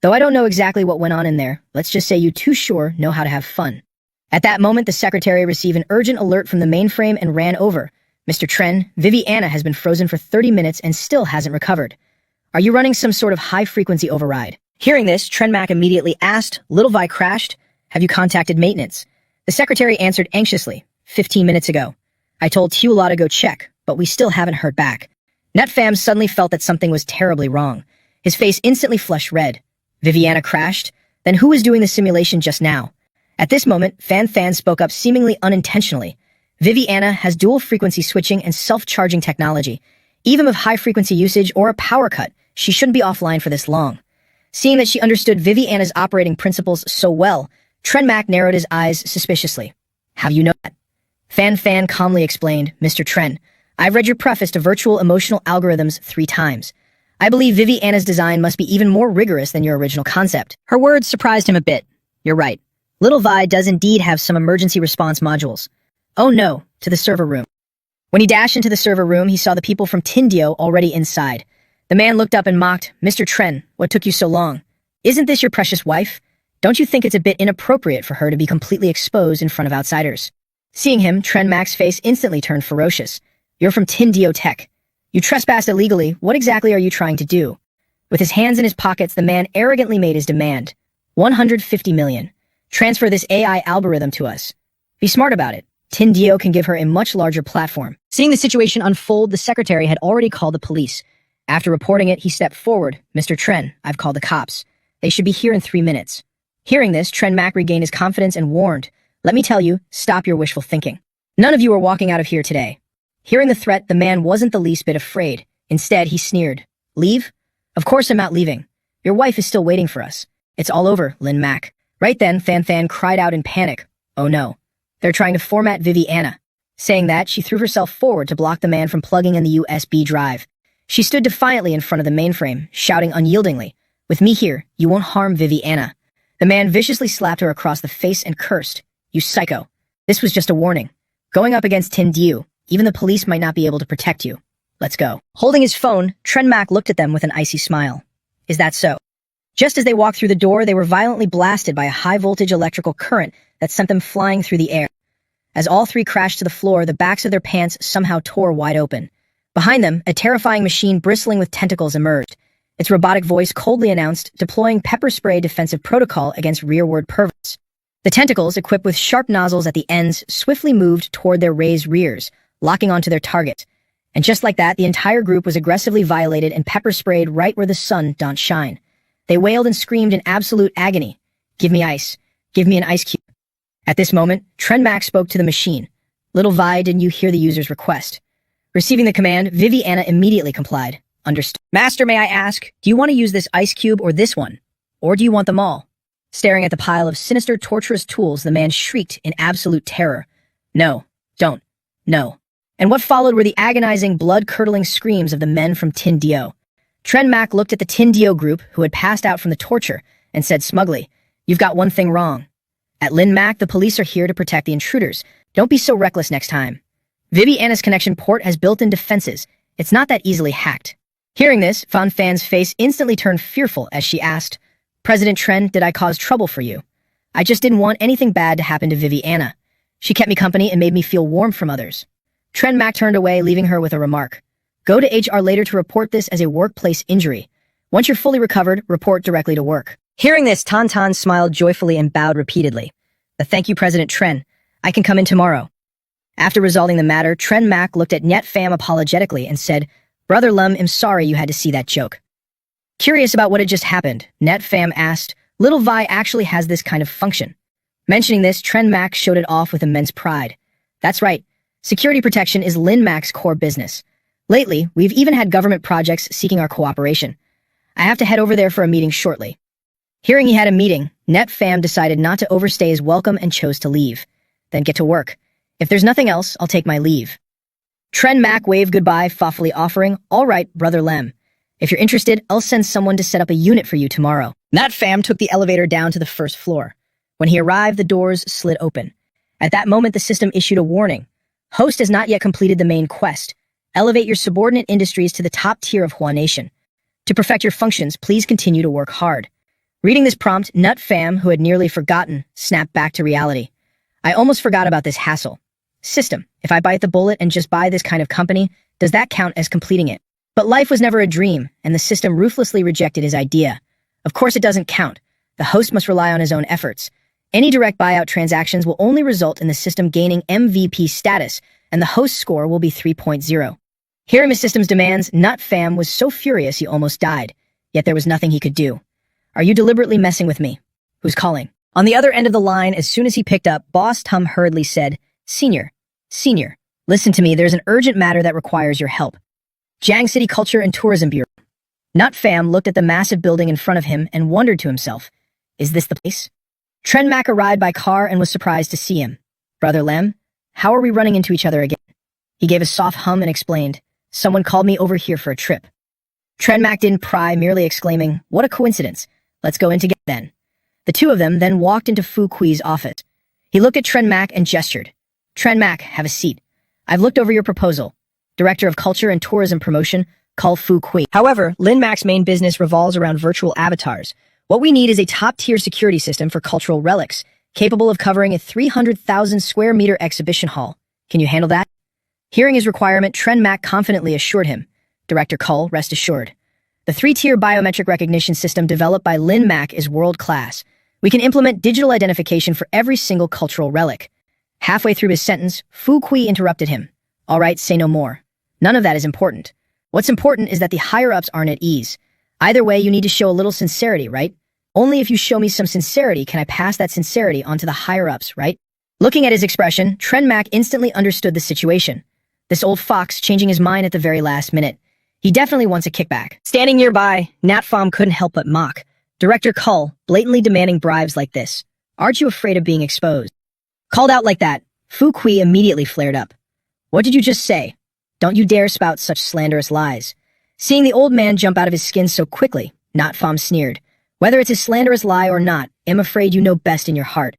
Though I don't know exactly what went on in there, let's just say you too sure know how to have fun. At that moment, the secretary received an urgent alert from the mainframe and ran over. Mr. Tren, Viviana has been frozen for 30 minutes and still hasn't recovered. Are you running some sort of high-frequency override? Hearing this, Tren Mac immediately asked, Little Vi crashed? Have you contacted maintenance? The secretary answered anxiously, 15 minutes ago. I told Tuola to go check, but we still haven't heard back. Nat Pham suddenly felt that something was terribly wrong. His face instantly flushed red. Viviana crashed? Then who was doing the simulation just now? At this moment, Fan Fan spoke up seemingly unintentionally. Viviana has dual-frequency switching and self-charging technology. Even with high-frequency usage or a power cut, she shouldn't be offline for this long. Seeing that she understood Viviana's operating principles so well, Tren Mac narrowed his eyes suspiciously. How do you know that? Fan Fan calmly explained, Mr. Tren, I've read your preface to Virtual Emotional Algorithms 3 times. I believe Viviana's design must be even more rigorous than your original concept. Her words surprised him a bit. You're right. Little Vi does indeed have some emergency response modules. Oh no, to the server room. When he dashed into the server room, he saw the people from Tindio already inside. The man looked up and mocked, Mr. Tren, what took you so long? Isn't this your precious wife? Don't you think it's a bit inappropriate for her to be completely exposed in front of outsiders? Seeing him, Tren Mac's face instantly turned ferocious. You're from Tindio Tech. You trespassed illegally. What exactly are you trying to do? With his hands in his pockets, the man arrogantly made his demand. 150 million. Transfer this AI algorithm to us. Be smart about it. Tindio can give her a much larger platform. Seeing the situation unfold, the secretary had already called the police. After reporting it, he stepped forward. Mr. Tren, I've called the cops. They should be here in 3 minutes. Hearing this, Tren Mac regained his confidence and warned, let me tell you, stop your wishful thinking. None of you are walking out of here today. Hearing the threat, the man wasn't the least bit afraid. Instead, he sneered. Leave? Of course I'm not leaving. Your wife is still waiting for us. It's all over, Lin Mac. Right then, Fan cried out in panic. Oh no. They're trying to format Viviana. Saying that, she threw herself forward to block the man from plugging in the USB drive. She stood defiantly in front of the mainframe, shouting unyieldingly, "With me here, you won't harm Viviana." The man viciously slapped her across the face and cursed, "You psycho. This was just a warning. Going up against Tin Diu, even the police might not be able to protect you. Let's go." Holding his phone, Tren Mac looked at them with an icy smile. Is that so? Just as they walked through the door, they were violently blasted by a high-voltage electrical current that sent them flying through the air. As all three crashed to the floor, the backs of their pants somehow tore wide open. Behind them, a terrifying machine bristling with tentacles emerged. Its robotic voice coldly announced, deploying pepper spray defensive protocol against rearward perverts. The tentacles, equipped with sharp nozzles at the ends, swiftly moved toward their raised rears, locking onto their target. And just like that, the entire group was aggressively violated and pepper sprayed right where the sun don't shine. They wailed and screamed in absolute agony. "Give me ice. Give me an ice cube." At this moment, Tren Mac spoke to the machine. "Little Vi, didn't you hear the user's request?" Receiving the command, Viviana immediately complied. "Understood. Master, may I ask, do you want to use this ice cube or this one? Or do you want them all?" Staring at the pile of sinister, torturous tools, the man shrieked in absolute terror. "No, don't, no." And what followed were the agonizing, blood-curdling screams of the men from Tin Dio. Tren Mac looked at the Tin Dio group, who had passed out from the torture, and said smugly, "You've got one thing wrong. At Lin Mac, the police are here to protect the intruders. Don't be so reckless next time. Viviana's connection port has built-in defenses. It's not that easily hacked." Hearing this, Fan Fan's face instantly turned fearful as she asked, "President Tren, did I cause trouble for you? I just didn't want anything bad to happen to Viviana. She kept me company and made me feel warm from others." Tren Mac turned away, leaving her with a remark. "Go to HR later to report this as a workplace injury. Once you're fully recovered, report directly to work." Hearing this, Tan smiled joyfully and bowed repeatedly. "Thank you, President Tren. I can come in tomorrow." After resolving the matter, Tren Mac looked at Net Fam apologetically and said, "Brother Lum, I'm sorry you had to see that joke." Curious about what had just happened, Net Fam asked, "Little Vi actually has this kind of function." Mentioning this, Tren Mac showed it off with immense pride. "That's right. Security protection is Lin Mac's core business. Lately, we've even had government projects seeking our cooperation. I have to head over there for a meeting shortly." Hearing he had a meeting, Net Fam decided not to overstay his welcome and chose to leave. "Then get to work. If there's nothing else, I'll take my leave." Tren Mac waved goodbye, thoughtfully offering, "All right, Brother Lem. If you're interested, I'll send someone to set up a unit for you tomorrow." Net Fam took the elevator down to the first floor. When he arrived, the doors slid open. At that moment, the system issued a warning. "Host has not yet completed the main quest. Elevate your subordinate industries to the top tier of Hua Nation. To perfect your functions, please continue to work hard." Reading this prompt, Nut Fam, who had nearly forgotten, snapped back to reality. "I almost forgot about this hassle. System, if I bite the bullet and just buy this kind of company, does that count as completing it?" But life was never a dream, and the system ruthlessly rejected his idea. Of course it doesn't count. The host must rely on his own efforts. Any direct buyout transactions will only result in the system gaining MVP status, and the host score will be 3.0. Hearing the system's demands, Nut Fam was so furious he almost died, yet there was nothing he could do. "Are you deliberately messing with me? Who's calling?" On the other end of the line, as soon as he picked up, Boss Tum hurriedly said, Senior, listen to me, there's an urgent matter that requires your help. Jiang City Culture and Tourism Bureau." Nut Fam looked at the massive building in front of him and wondered to himself, is this the place? Tren Mac arrived by car and was surprised to see him. "Brother Lem, how are we running into each other again?" He gave a soft hum and explained, "Someone called me over here for a trip." Tren Mac didn't pry, merely exclaiming, "What a coincidence. Let's go in together then." The two of them then walked into Fu Kui's office. He looked at Tren Mac and gestured. "Tren Mac, have a seat. I've looked over your proposal. Director of Culture and Tourism Promotion, call Fu Kui." However, Lin Mac's main business revolves around virtual avatars. What we need is a top-tier security system for cultural relics, capable of covering a 300,000 square meter exhibition hall. Can you handle that? Hearing his requirement, Tren Mac confidently assured him, "Director Kull, rest assured. The 3-tier biometric recognition system developed by Lin Mac is world-class. We can implement digital identification for every single cultural relic." Halfway through his sentence, Fu Kui interrupted him. "All right, say no more. None of that is important. What's important is that the higher-ups aren't at ease. Either way, you need to show a little sincerity, right? Only if you show me some sincerity can I pass that sincerity on to the higher-ups, right?" Looking at his expression, Tren Mac instantly understood the situation. This old fox changing his mind at the very last minute. He definitely wants a kickback. Standing nearby, Nat Pham couldn't help but mock. Director Kull, blatantly demanding bribes like this. Aren't you afraid of being exposed? Called out like that, Fu Kui immediately flared up. What did you just say? Don't you dare spout such slanderous lies. Seeing the old man jump out of his skin so quickly, Nat Pham sneered. Whether it's a slanderous lie or not, I'm afraid you know best in your heart.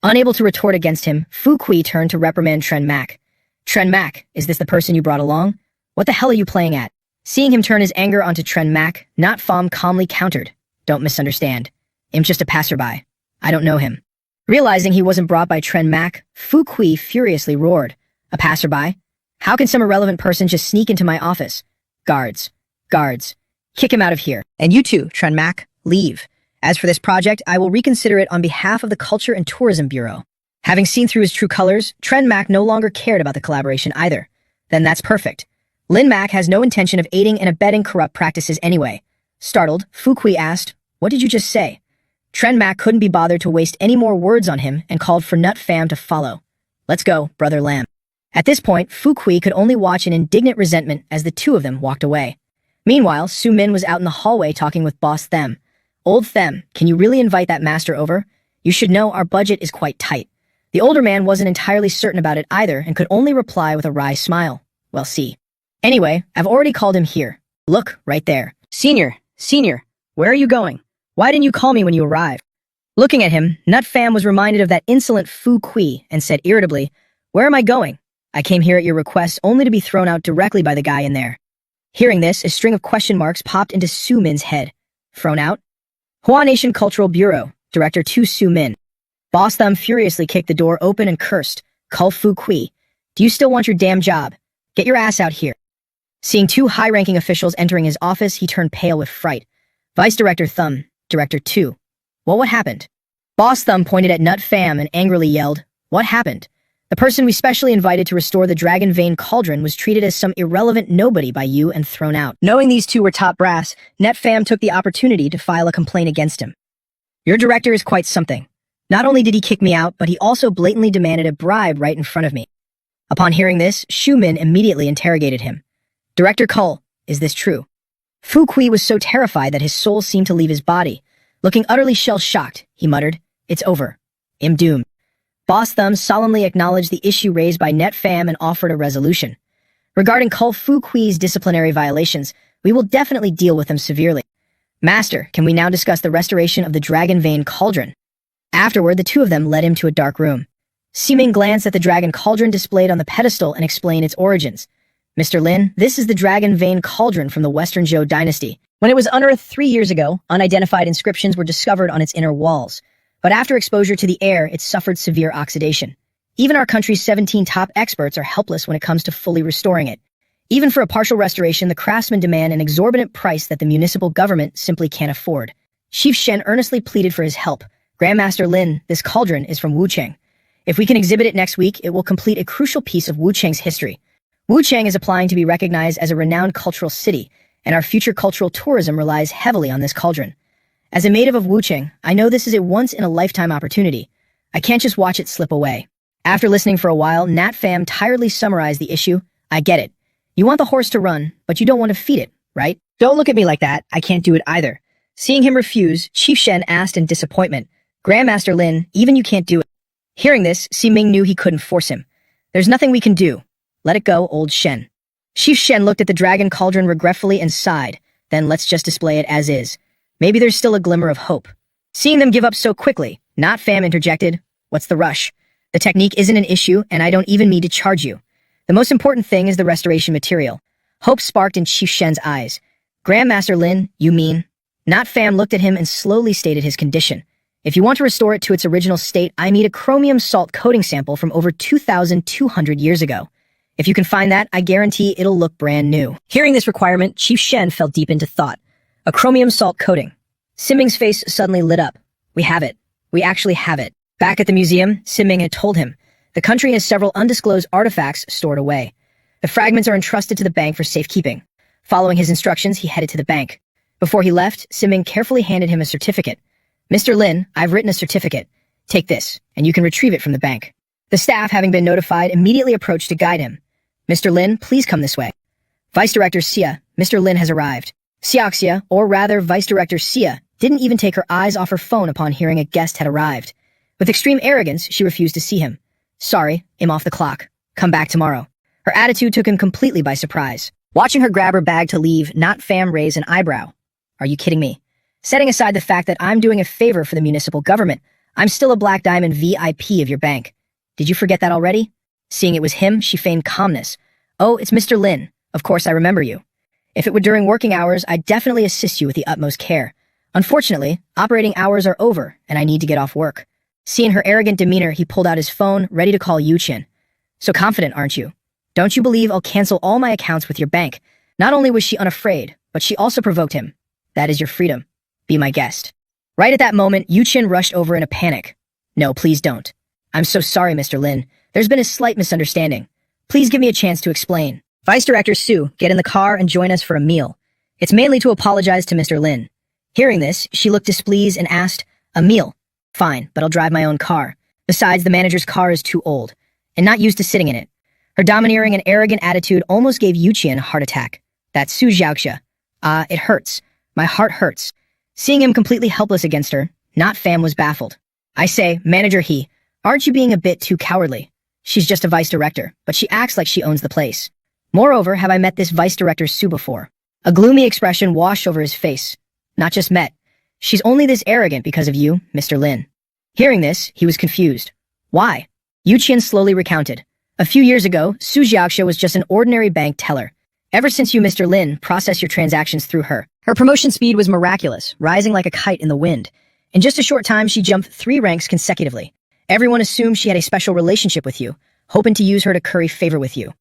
Unable to retort against him, Fu Kui turned to reprimand Tren Mak. Tren Mak, is this the person you brought along? What the hell are you playing at? Seeing him turn his anger onto Tren Mak, Nat Pham calmly countered. Don't misunderstand. I'm just a passerby. I don't know him. Realizing he wasn't brought by Tren Mak, Fu Kui furiously roared. A passerby? How can some irrelevant person just sneak into my office? Guards. Guards. Kick him out of here. And you too, Tren Mak, leave. As for this project, I will reconsider it on behalf of the Culture and Tourism Bureau. Having seen through his true colors, Tren Mak no longer cared about the collaboration either. Then that's perfect. Lin Mak has no intention of aiding and abetting corrupt practices anyway. Startled, Fu Kui asked, what did you just say? Tren Mak couldn't be bothered to waste any more words on him and called for Nut Pham to follow. Let's go, Brother Lam. At this point, Fu Kui could only watch in indignant resentment as the two of them walked away. Meanwhile, Su Min was out in the hallway talking with Boss Them. Old Them, can you really invite that master over? You should know our budget is quite tight. The older man wasn't entirely certain about it either and could only reply with a wry smile. Well, see. Anyway, I've already called him here. Look, right there. Senior, where are you going? Why didn't you call me when you arrived? Looking at him, Nut Pham was reminded of that insolent Fu Kui and said irritably, where am I going? I came here at your request only to be thrown out directly by the guy in there. Hearing this, a string of question marks popped into Su Min's head. Thrown out? Hua Nation Cultural Bureau, Director 2 Su Min. Boss Thumb furiously kicked the door open and cursed, Call Fu Kui. Do you still want your damn job? Get your ass out here. Seeing two high-ranking officials entering his office, he turned pale with fright. Vice Director Thumb, Director 2. Well, what happened? Boss Thumb pointed at Nut Pham and angrily yelled, what happened? The person we specially invited to restore the Dragon Vein Cauldron was treated as some irrelevant nobody by you and thrown out. Knowing these two were top brass, Nut Pham took the opportunity to file a complaint against him. Your director is quite something. Not only did he kick me out, but he also blatantly demanded a bribe right in front of me. Upon hearing this, Su Min immediately interrogated him. Director Kull, is this true? Fu Kui was so terrified that his soul seemed to leave his body. Looking utterly shell-shocked, he muttered, it's over. I'm doomed. Boss Thumb solemnly acknowledged the issue raised by Nut Pham and offered a resolution. Regarding Kull Fu Kui's disciplinary violations, we will definitely deal with them severely. Master, can we now discuss the restoration of the Dragon Vein Cauldron? Afterward, the two of them led him to a dark room. Ximing glanced at the Dragon Cauldron displayed on the pedestal and explained its origins. Mr. Lin, this is the Dragon Vein Cauldron from the Western Zhou dynasty. When it was unearthed 3 years ago, unidentified inscriptions were discovered on its inner walls. But after exposure to the air, it suffered severe oxidation. Even our country's 17 top experts are helpless when it comes to fully restoring it. Even for a partial restoration, the craftsmen demand an exorbitant price that the municipal government simply can't afford. Chief Shen earnestly pleaded for his help. Grandmaster Lin, this cauldron is from Wucheng. If we can exhibit it next week, it will complete a crucial piece of Wucheng's history. Wucheng is applying to be recognized as a renowned cultural city, and our future cultural tourism relies heavily on this cauldron. As a native of Wucheng, I know this is a once-in-a-lifetime opportunity. I can't just watch it slip away. After listening for a while, Nat Pham tiredly summarized the issue. I get it. You want the horse to run, but you don't want to feed it, right? Don't look at me like that. I can't do it either. Seeing him refuse, Chief Shen asked in disappointment, Grandmaster Lin, even you can't do it. Hearing this, Ximing knew he couldn't force him. There's nothing we can do. Let it go, old Shen. Chief Shen looked at the dragon cauldron regretfully and sighed. Then let's just display it as is. Maybe there's still a glimmer of hope. Seeing them give up so quickly, Nat Pham interjected, what's the rush? The technique isn't an issue, and I don't even need to charge you. The most important thing is the restoration material. Hope sparked in Chief Shen's eyes. Grandmaster Lin, you mean? Nat Pham looked at him and slowly stated his condition. If you want to restore it to its original state, I need a chromium salt coating sample from over 2,200 years ago. If you can find that, I guarantee it'll look brand new. Hearing this requirement, Chief Shen fell deep into thought. A chromium salt coating. Siming's face suddenly lit up. We have it. We actually have it. Back at the museum, Siming had told him, the country has several undisclosed artifacts stored away. The fragments are entrusted to the bank for safekeeping. Following his instructions, he headed to the bank. Before he left, Siming carefully handed him a certificate. Mr. Lin, I've written a certificate. Take this, and you can retrieve it from the bank. The staff, having been notified, immediately approached to guide him. Mr. Lin, please come this way. Vice Director Sia, Mr. Lin has arrived. Xiaxia, or rather Vice Director Sia, didn't even take her eyes off her phone upon hearing a guest had arrived. With extreme arrogance, she refused to see him. Sorry, I'm off the clock. Come back tomorrow. Her attitude took him completely by surprise. Watching her grab her bag to leave, Not Fam raised an eyebrow. Are you kidding me? Setting aside the fact that I'm doing a favor for the municipal government, I'm still a Black Diamond VIP of your bank. Did you forget that already? Seeing it was him, she feigned calmness. Oh, it's Mr. Lin. Of course I remember you. If it were during working hours, I'd definitely assist you with the utmost care. Unfortunately, operating hours are over, and I need to get off work. Seeing her arrogant demeanor, he pulled out his phone, ready to call Yu-Chin. So confident, aren't you? Don't you believe I'll cancel all my accounts with your bank? Not only was she unafraid, but she also provoked him. That is your freedom. Be my guest. Right at that moment, Yu-Chin rushed over in a panic. No, please don't. I'm so sorry, Mr. Lin. There's been a slight misunderstanding. Please give me a chance to explain. Vice Director Sue, get in the car and join us for a meal. It's mainly to apologize to Mr. Lin. Hearing this, she looked displeased and asked, a meal? Fine, but I'll drive my own car. Besides, the manager's car is too old, and not used to sitting in it. Her domineering and arrogant attitude almost gave Yu-Chin a heart attack. That's Su Xiaoxia. It hurts. My heart hurts. Seeing him completely helpless against her, Not Fam was baffled. I say, Manager He, aren't you being a bit too cowardly? She's just a vice director, but she acts like she owns the place. Moreover, have I met this Vice Director Sue before? A gloomy expression washed over his face. Not just met. She's only this arrogant because of you, Mr. Lin. Hearing this, he was confused. Why? Yu-Chin slowly recounted. A few years ago, Su Xiaoxia was just an ordinary bank teller. Ever since you, Mr. Lin, process your transactions through her. Her promotion speed was miraculous, rising like a kite in the wind. In just a short time, she jumped 3 ranks consecutively. Everyone assumed she had a special relationship with you, hoping to use her to curry favor with you.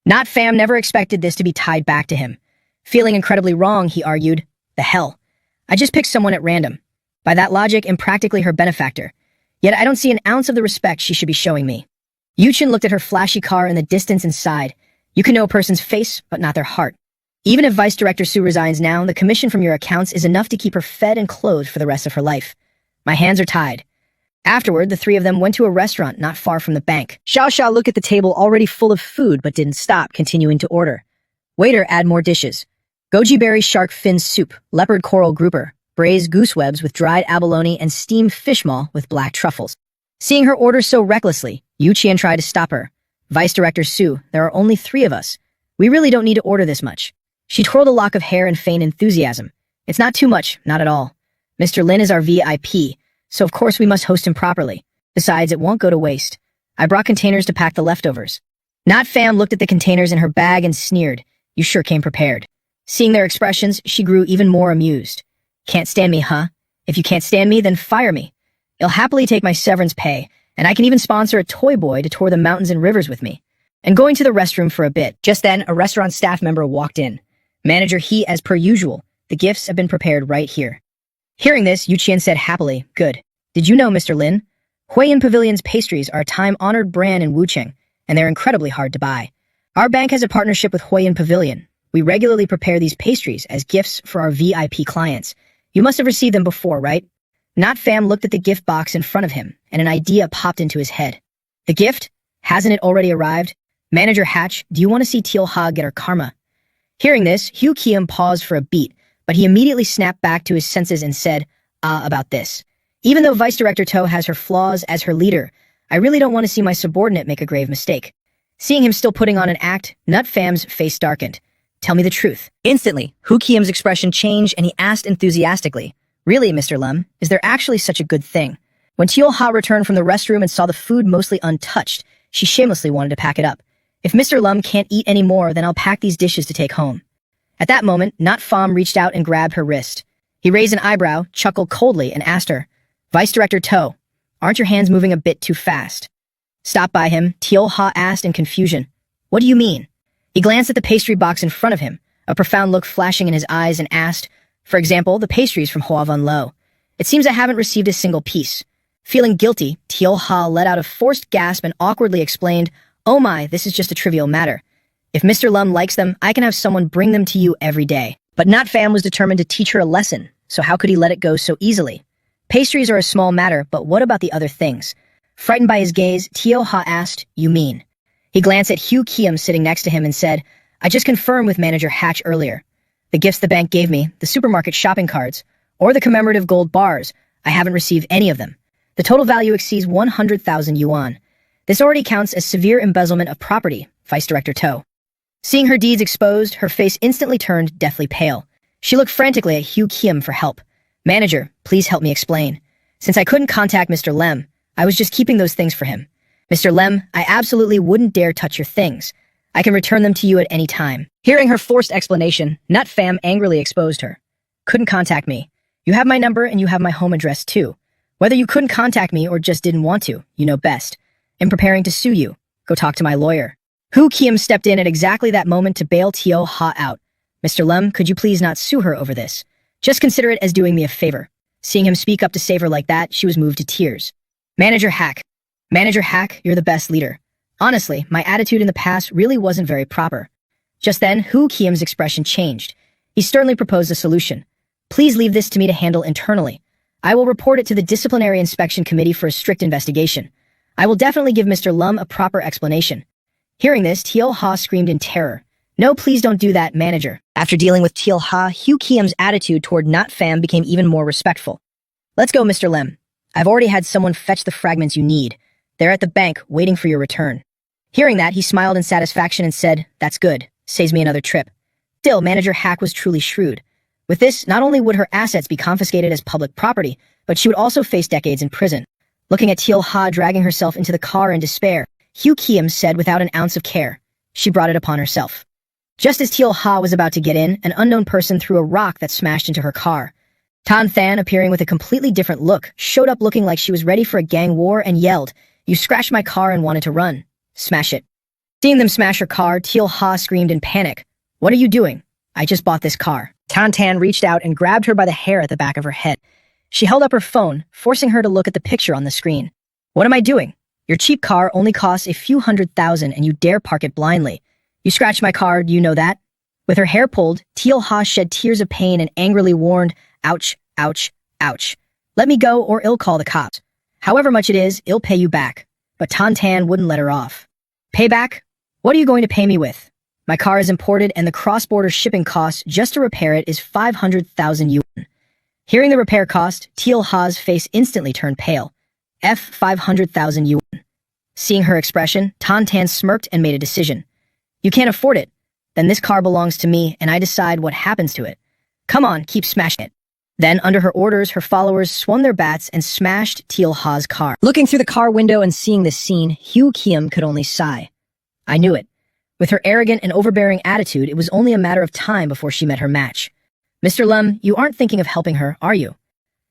Not Fam never expected this to be tied back to him. Feeling incredibly wrong, he argued, the hell. I just picked someone at random. By that logic, I'm practically her benefactor. Yet I don't see an ounce of the respect she should be showing me. Yu-Chin looked at her flashy car in the distance and sighed. You can know a person's face, but not their heart. Even if Vice Director Sue resigns now, the commission from your accounts is enough to keep her fed and clothed for the rest of her life. My hands are tied. Afterward, the 3 of them went to a restaurant not far from the bank. Xiao looked at the table already full of food but didn't stop, continuing to order. Waiter, add more dishes. Goji berry shark fin soup, leopard coral grouper, braised goose webs with dried abalone and steamed fish maw with black truffles. Seeing her order so recklessly, Yu-Chin tried to stop her. Vice Director Sue, there are only 3 of us. We really don't need to order this much. She twirled a lock of hair and feigned enthusiasm. It's not too much, not at all. Mr. Lin is our VIP, so of course we must host him properly. Besides, it won't go to waste. I brought containers to pack the leftovers. Not Fam looked at the containers in her bag and sneered. You sure came prepared. Seeing their expressions, she grew even more amused. Can't stand me, huh? If you can't stand me, then fire me. I'll happily take my severance pay, and I can even sponsor a toy boy to tour the mountains and rivers with me. And going to the restroom for a bit. Just then, a restaurant staff member walked in. Manager He, as per usual, the gifts have been prepared right here. Hearing this, Yu-Chin said happily, good. Did you know, Mr. Lin? Huiyin Pavilion's pastries are a time-honored brand in Wucheng, and they're incredibly hard to buy. Our bank has a partnership with Huiyin Pavilion. We regularly prepare these pastries as gifts for our VIP clients. You must have received them before, right? Not Fam looked at the gift box in front of him, and an idea popped into his head. The gift? Hasn't it already arrived? Manager Hatch, do you want to see Teal Ha get her karma? Hearing this, Hugh Kiem paused for a beat, but he immediately snapped back to his senses and said, about this. Even though Vice Director To has her flaws as her leader, I really don't want to see my subordinate make a grave mistake. Seeing him still putting on an act, Nut Fam's face darkened. Tell me the truth. Instantly, Hu Kiem's expression changed and he asked enthusiastically, really, Mr. Lum, is there actually such a good thing? When Teal Ha returned from the restroom and saw the food mostly untouched, she shamelessly wanted to pack it up. If Mr. Lum can't eat any more, then I'll pack these dishes to take home. At that moment, Not Fam reached out and grabbed her wrist. He raised an eyebrow, chuckled coldly, and asked her, Vice Director To, aren't your hands moving a bit too fast? Stopped by him, Teal Ha asked in confusion, what do you mean? He glanced at the pastry box in front of him, a profound look flashing in his eyes, and asked, for example, the pastries from Hua Van Lo. It seems I haven't received a single piece. Feeling guilty, Teal Ha let out a forced gasp and awkwardly explained, oh my, this is just a trivial matter. If Mr. Lum likes them, I can have someone bring them to you every day. But Not Fam was determined to teach her a lesson, so how could he let it go so easily? Pastries are a small matter, but what about the other things? Frightened by his gaze, Teal Ha asked, you mean? He glanced at Hugh Kiem sitting next to him and said, I just confirmed with Manager Hatch earlier. The gifts the bank gave me, the supermarket shopping cards, or the commemorative gold bars, I haven't received any of them. The total value exceeds 100,000 yuan. This already counts as severe embezzlement of property, Vice Director To. Seeing her deeds exposed, her face instantly turned deathly pale. She looked frantically at Hugh Kiem for help. Manager, please help me explain. Since I couldn't contact Mr. Lem, I was just keeping those things for him. Mr. Lem, I absolutely wouldn't dare touch your things. I can return them to you at any time. Hearing her forced explanation, Nut Fam angrily exposed her. Couldn't contact me. You have my number and you have my home address too. Whether you couldn't contact me or just didn't want to, you know best. I'm preparing to sue you. Go talk to my lawyer. Hu Kiem stepped in at exactly that moment to bail Tio Ha out. Mr. Lem, could you please not sue her over this? Just consider it as doing me a favor. Seeing him speak up to save her like that, she was moved to tears. Manager Hack, you're the best leader. Honestly, my attitude in the past really wasn't very proper. Just then, Hu Kiem's expression changed. He sternly proposed a solution. Please leave this to me to handle internally. I will report it to the Disciplinary Inspection Committee for a strict investigation. I will definitely give Mr. Lum a proper explanation. Hearing this, Tio Ha screamed in terror. No, please don't do that, manager. After dealing with Tio Ha, Hu Kiem's attitude toward Not Fam became even more respectful. Let's go, Mr. Lem. I've already had someone fetch the fragments you need. They're at the bank, waiting for your return. Hearing that, he smiled in satisfaction and said, that's good. Saves me another trip. Still, Manager Hack was truly shrewd. With this, not only would her assets be confiscated as public property, but she would also face decades in prison. Looking at Teal Ha dragging herself into the car in despair, Hu Kiem said without an ounce of care, she brought it upon herself. Just as Teal Ha was about to get in, an unknown person threw a rock that smashed into her car. Tan Than, appearing with a completely different look, showed up looking like she was ready for a gang war and yelled, "You scratched my car and wanted to run. Smash it." Seeing them smash her car, Teal Ha screamed in panic, "What are you doing? I just bought this car." Tan Tan reached out and grabbed her by the hair at the back of her head. She held up her phone, forcing her to look at the picture on the screen. "What am I doing? Your cheap car only costs a few $100,000 and you dare park it blindly. You scratched my car, do you know that?" With her hair pulled, Teal Ha shed tears of pain and angrily warned, "Ouch, ouch, ouch. Let me go or I'll call the cops. However much it is, I'll pay you back." But Tan Tan wouldn't let her off. "Payback? What are you going to pay me with? My car is imported and the cross-border shipping cost just to repair it is 500,000 yuan. Hearing the repair cost, Teal Ha's face instantly turned pale. 500,000 yuan. Seeing her expression, Tan Tan smirked and made a decision. "You can't afford it. Then this car belongs to me and I decide what happens to it. Come on, keep smashing it." Then, under her orders, her followers swung their bats and smashed Teal Ha's car. Looking through the car window and seeing this scene, Hu Kiem could only sigh. I knew it. With her arrogant and overbearing attitude, it was only a matter of time before she met her match. "Mr. Lum, you aren't thinking of helping her, are you?"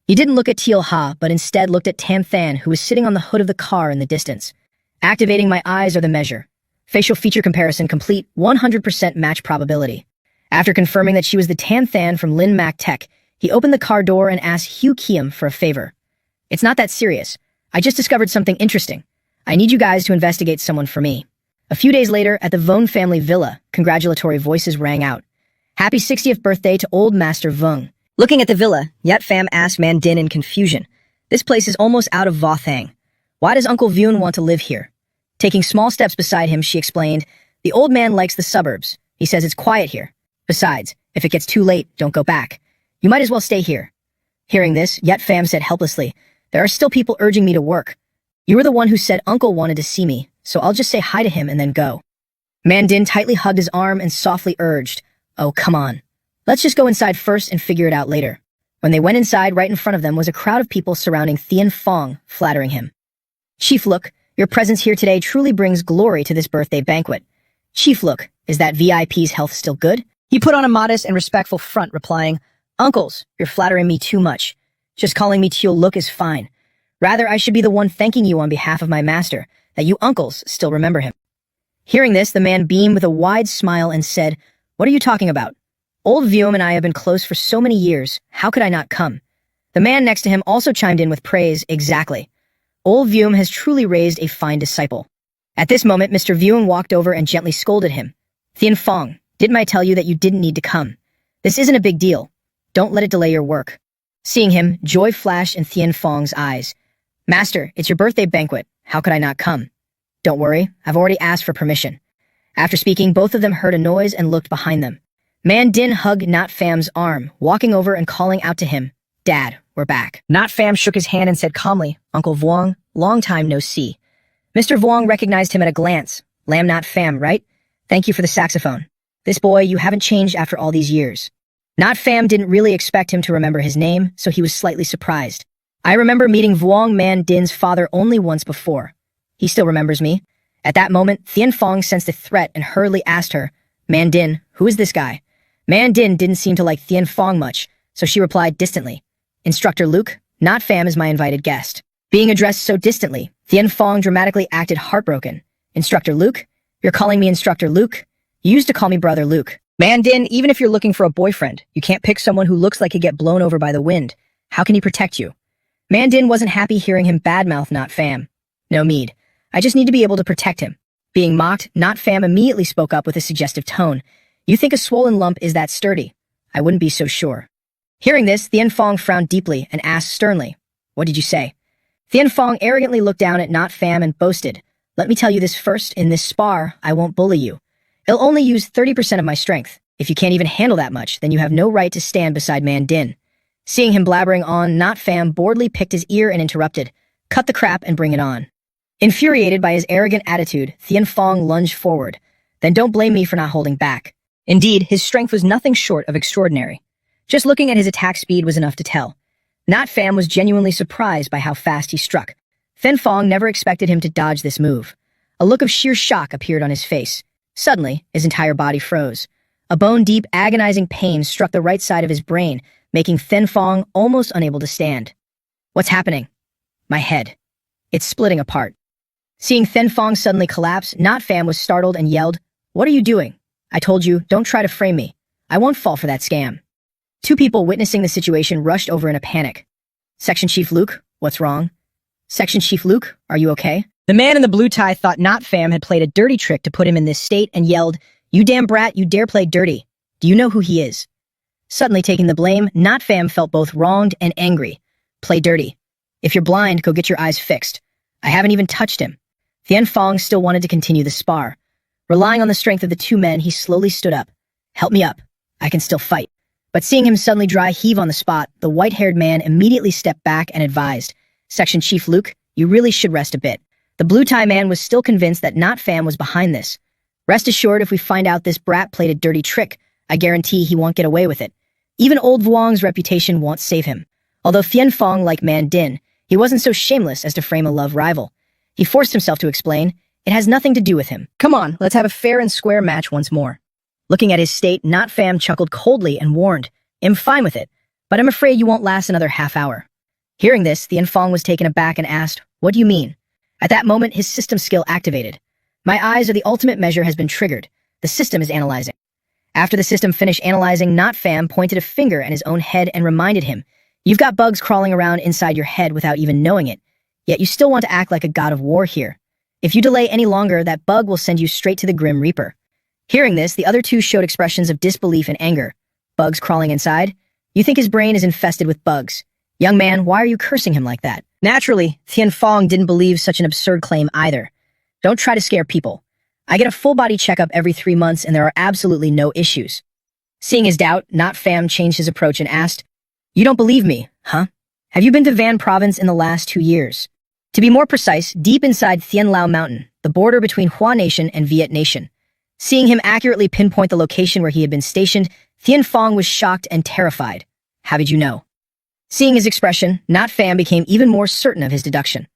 He didn't look at Teal Ha, but instead looked at Tam Than, who was sitting on the hood of the car in the distance. Activating my eyes are the measure. Facial feature comparison complete, 100% match probability. After confirming that she was the Tam Than from Lin Mac Tech, he opened the car door and asked Hu Kiem for a favor. "It's not that serious. I just discovered something interesting. I need you guys to investigate someone for me." A few days later, at the Vung family villa, congratulatory voices rang out. "Happy 60th birthday to old Master Vung." Looking at the villa, Yat Pham asked Man Din in confusion. "This place is almost out of Vothang. Why does Uncle Vun want to live here?" Taking small steps beside him, she explained, "The old man likes the suburbs. He says it's quiet here. Besides, if it gets too late, don't go back. You might as well stay here." Hearing this, Yat Pham said helplessly, "There are still people urging me to work. You were the one who said Uncle wanted to see me, so I'll just say hi to him and then go." Mandin tightly hugged his arm and softly urged, "Oh, come on. Let's just go inside first and figure it out later." When they went inside, right in front of them was a crowd of people surrounding Thien Fong, flattering him. "Chief Look, your presence here today truly brings glory to this birthday banquet. Chief Look, is that VIP's health still good?" He put on a modest and respectful front, replying, "Uncles, you're flattering me too much. Just calling me Teal Look is fine. Rather, I should be the one thanking you on behalf of my master, that you uncles still remember him." Hearing this, the man beamed with a wide smile and said, "What are you talking about? Old Vium and I have been close for so many years. How could I not come?" The man next to him also chimed in with praise. "Exactly. Old Vium has truly raised a fine disciple." At this moment, Mr. Vium walked over and gently scolded him. "Thien Fong, didn't I tell you that you didn't need to come? This isn't a big deal. Don't let it delay your work." Seeing him, joy flashed in Thien Fong's eyes. "Master, it's your birthday banquet. How could I not come?" "Don't worry, I've already asked for permission." After speaking, both of them heard a noise and looked behind them. Man Din hugged Not Fam's arm, walking over and calling out to him, "Dad, we're back." Not Fam shook his hand and said calmly, "Uncle Vuong, long time no see." Mr. Vuong recognized him at a glance. "Lam Not Fam, right? Thank you for the saxophone. This boy, you haven't changed after all these years." Not Fam didn't really expect him to remember his name, so he was slightly surprised. "I remember meeting Vuong Man Din's father only once before. He still remembers me." At that moment, Thien Fong sensed a threat and hurriedly asked her, "Man Din, who is this guy?" Man Din didn't seem to like Thien Fong much, so she replied distantly, "Instructor Luke, Not Fam is my invited guest." Being addressed so distantly, Thien Fong dramatically acted heartbroken. "Instructor Luke? You're calling me Instructor Luke? You used to call me Brother Luke." "Man Din, even if you're looking for a boyfriend, you can't pick someone who looks like he'd get blown over by the wind. How can he protect you?" Man Din wasn't happy hearing him badmouth Not Fam. "No need. I just need to be able to protect him." Being mocked, Not Fam immediately spoke up with a suggestive tone. "You think a swollen lump is that sturdy? I wouldn't be so sure." Hearing this, Thien Fong frowned deeply and asked sternly, "What did you say?" Thien Fong arrogantly looked down at Not Fam and boasted, "Let me tell you this first, in this spar, I won't bully you. I'll only use 30% of my strength. If you can't even handle that much, then you have no right to stand beside Man Din." Seeing him blabbering on, Not Fam boredly picked his ear and interrupted, "Cut the crap and bring it on." Infuriated by his arrogant attitude, Thien Fong lunged forward. "Then don't blame me for not holding back." Indeed, his strength was nothing short of extraordinary. Just looking at his attack speed was enough to tell. Not Fam was genuinely surprised by how fast he struck. Thien Fong never expected him to dodge this move. A look of sheer shock appeared on his face. Suddenly, his entire body froze. A bone-deep, agonizing pain struck the right side of his brain, making Thien Fong almost unable to stand. "What's happening?" "My head. It's splitting apart." Seeing Thien Fong suddenly collapse, Not Fam was startled and yelled, "What are you doing? I told you, don't try to frame me. I won't fall for that scam." Two people witnessing the situation rushed over in a panic. "Section Chief Luke, what's wrong?" "Section Chief Luke, are you okay?" The man in the blue tie thought Not Fam had played a dirty trick to put him in this state and yelled, "You damn brat, you dare play dirty. Do you know who he is?" Suddenly taking the blame, Not Fam felt both wronged and angry. "Play dirty. If you're blind, go get your eyes fixed. I haven't even touched him." Thien Fong still wanted to continue the spar. Relying on the strength of the two men, he slowly stood up. "Help me up. I can still fight." But seeing him suddenly dry heave on the spot, the white-haired man immediately stepped back and advised, "Section Chief Luke, you really should rest a bit." The blue-tie man was still convinced that Not Fam was behind this. "Rest assured, if we find out this brat played a dirty trick, I guarantee he won't get away with it. Even old Vuong's reputation won't save him." Although Thien Fong liked Man Din, he wasn't so shameless as to frame a love rival. He forced himself to explain, "It has nothing to do with him. Come on, let's have a fair and square match once more." Looking at his state, Not Fam chuckled coldly and warned, "I'm fine with it, but I'm afraid you won't last another half hour." Hearing this, Thien Fong was taken aback and asked, "What do you mean?" At that moment, his system skill activated. "My eyes are the ultimate measure has been triggered. The system is analyzing." After the system finished analyzing, Not Fam pointed a finger at his own head and reminded him, "You've got bugs crawling around inside your head without even knowing it, yet you still want to act like a god of war here. If you delay any longer, that bug will send you straight to the Grim Reaper." Hearing this, the other two showed expressions of disbelief and anger. "Bugs crawling inside? You think his brain is infested with bugs? Young man, why are you cursing him like that?" Naturally, Thien Fong didn't believe such an absurd claim either. "Don't try to scare people. I get a full-body checkup every 3 months and there are absolutely no issues." Seeing his doubt, Not Fam changed his approach and asked, "You don't believe me, huh? Have you been to Van Province in the last 2 years? To be more precise, deep inside Thien Lao Mountain, the border between Hua Nation and Viet Nation." Seeing him accurately pinpoint the location where he had been stationed, Thien Fong was shocked and terrified. "How did you know?" Seeing his expression, Not Fam became even more certain of his deduction.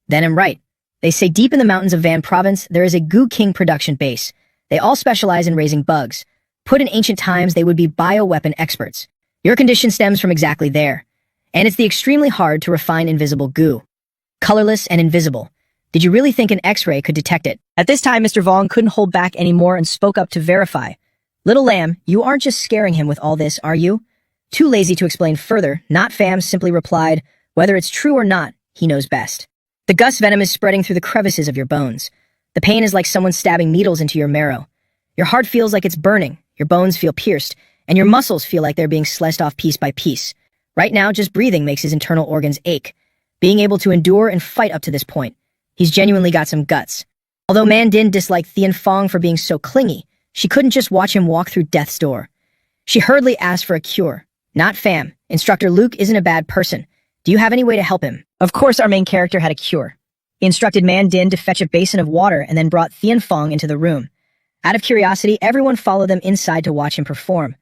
"Then I'm right. They say deep in the mountains of Van Province, there is a Goo King production base. They all specialize in raising bugs. Put in ancient times, they would be bioweapon experts. Your condition stems from exactly there. And it's the extremely hard to refine invisible goo. Colorless and invisible. Did you really think an X-ray could detect it?" At this time, Mr. Vuong couldn't hold back anymore and spoke up to verify. "Little lamb, you aren't just scaring him with all this, are you?" Too lazy to explain further, Not Fam simply replied, "Whether it's true or not, he knows best. The gust venom is spreading through the crevices of your bones. The pain is like someone stabbing needles into your marrow. Your heart feels like it's burning, your bones feel pierced, and your muscles feel like they're being sliced off piece by piece. Right now, just breathing makes his internal organs ache. Being able to endure and fight up to this point, he's genuinely got some guts. Although Man Din disliked Thien Fong for being so clingy, she couldn't just watch him walk through death's door. She hurriedly asked for a cure. Not fam. Instructor Luke isn't a bad person. Do you have any way to help him? Of course our main character had a cure. He instructed Man Din to fetch a basin of water and then brought Thien Fong into the room. Out of curiosity, everyone followed them inside to watch him perform.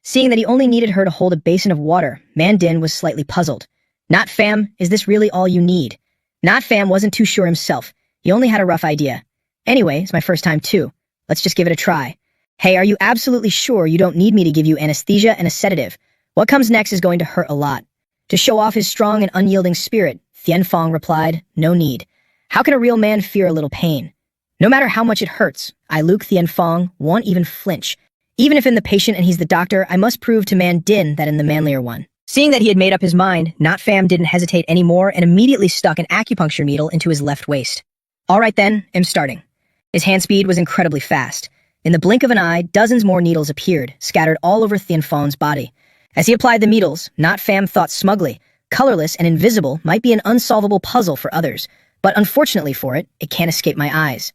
Seeing that he only needed her to hold a basin of water, Man Din was slightly puzzled. Not fam, is this really all you need? Not fam wasn't too sure himself. He only had a rough idea. Anyway, it's my first time too. Let's just give it a try. Hey, are you absolutely sure you don't need me to give you anesthesia and a sedative? What comes next is going to hurt a lot. To show off his strong and unyielding spirit, Thien Fong replied, no need. How can a real man fear a little pain? No matter how much it hurts, I, Luke Thien Fong, won't even flinch. Even if in the patient and he's the doctor, I must prove to Man Din that in the manlier one. Seeing that he had made up his mind, Not Fam didn't hesitate anymore and immediately stuck an acupuncture needle into his left waist. All right then, I'm starting. His hand speed was incredibly fast. In the blink of an eye, dozens more needles appeared, scattered all over Thien Fong's body. As he applied the needles, Not Fam thought smugly, colorless and invisible might be an unsolvable puzzle for others, but unfortunately for it, it can't escape my eyes.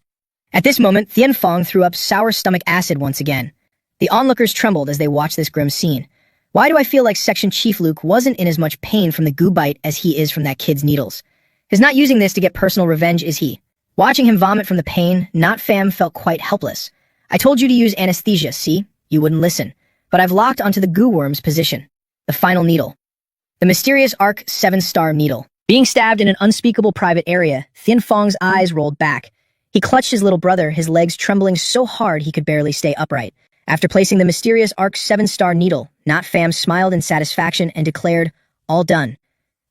At this moment, Thien Fong threw up sour stomach acid once again. The onlookers trembled as they watched this grim scene. Why do I feel like Section Chief Luke wasn't in as much pain from the goo bite as he is from that kid's needles? He's not using this to get personal revenge, is he? Watching him vomit from the pain, Not Fam felt quite helpless. I told you to use anesthesia, see? You wouldn't listen. But I've locked onto the goo worm's position. The final needle. The mysterious Arc 7-star needle. Being stabbed in an unspeakable private area, Thien Fong's eyes rolled back. He clutched his little brother, his legs trembling so hard he could barely stay upright. After placing the mysterious Arc 7-star needle, Not Fam smiled in satisfaction and declared, all done.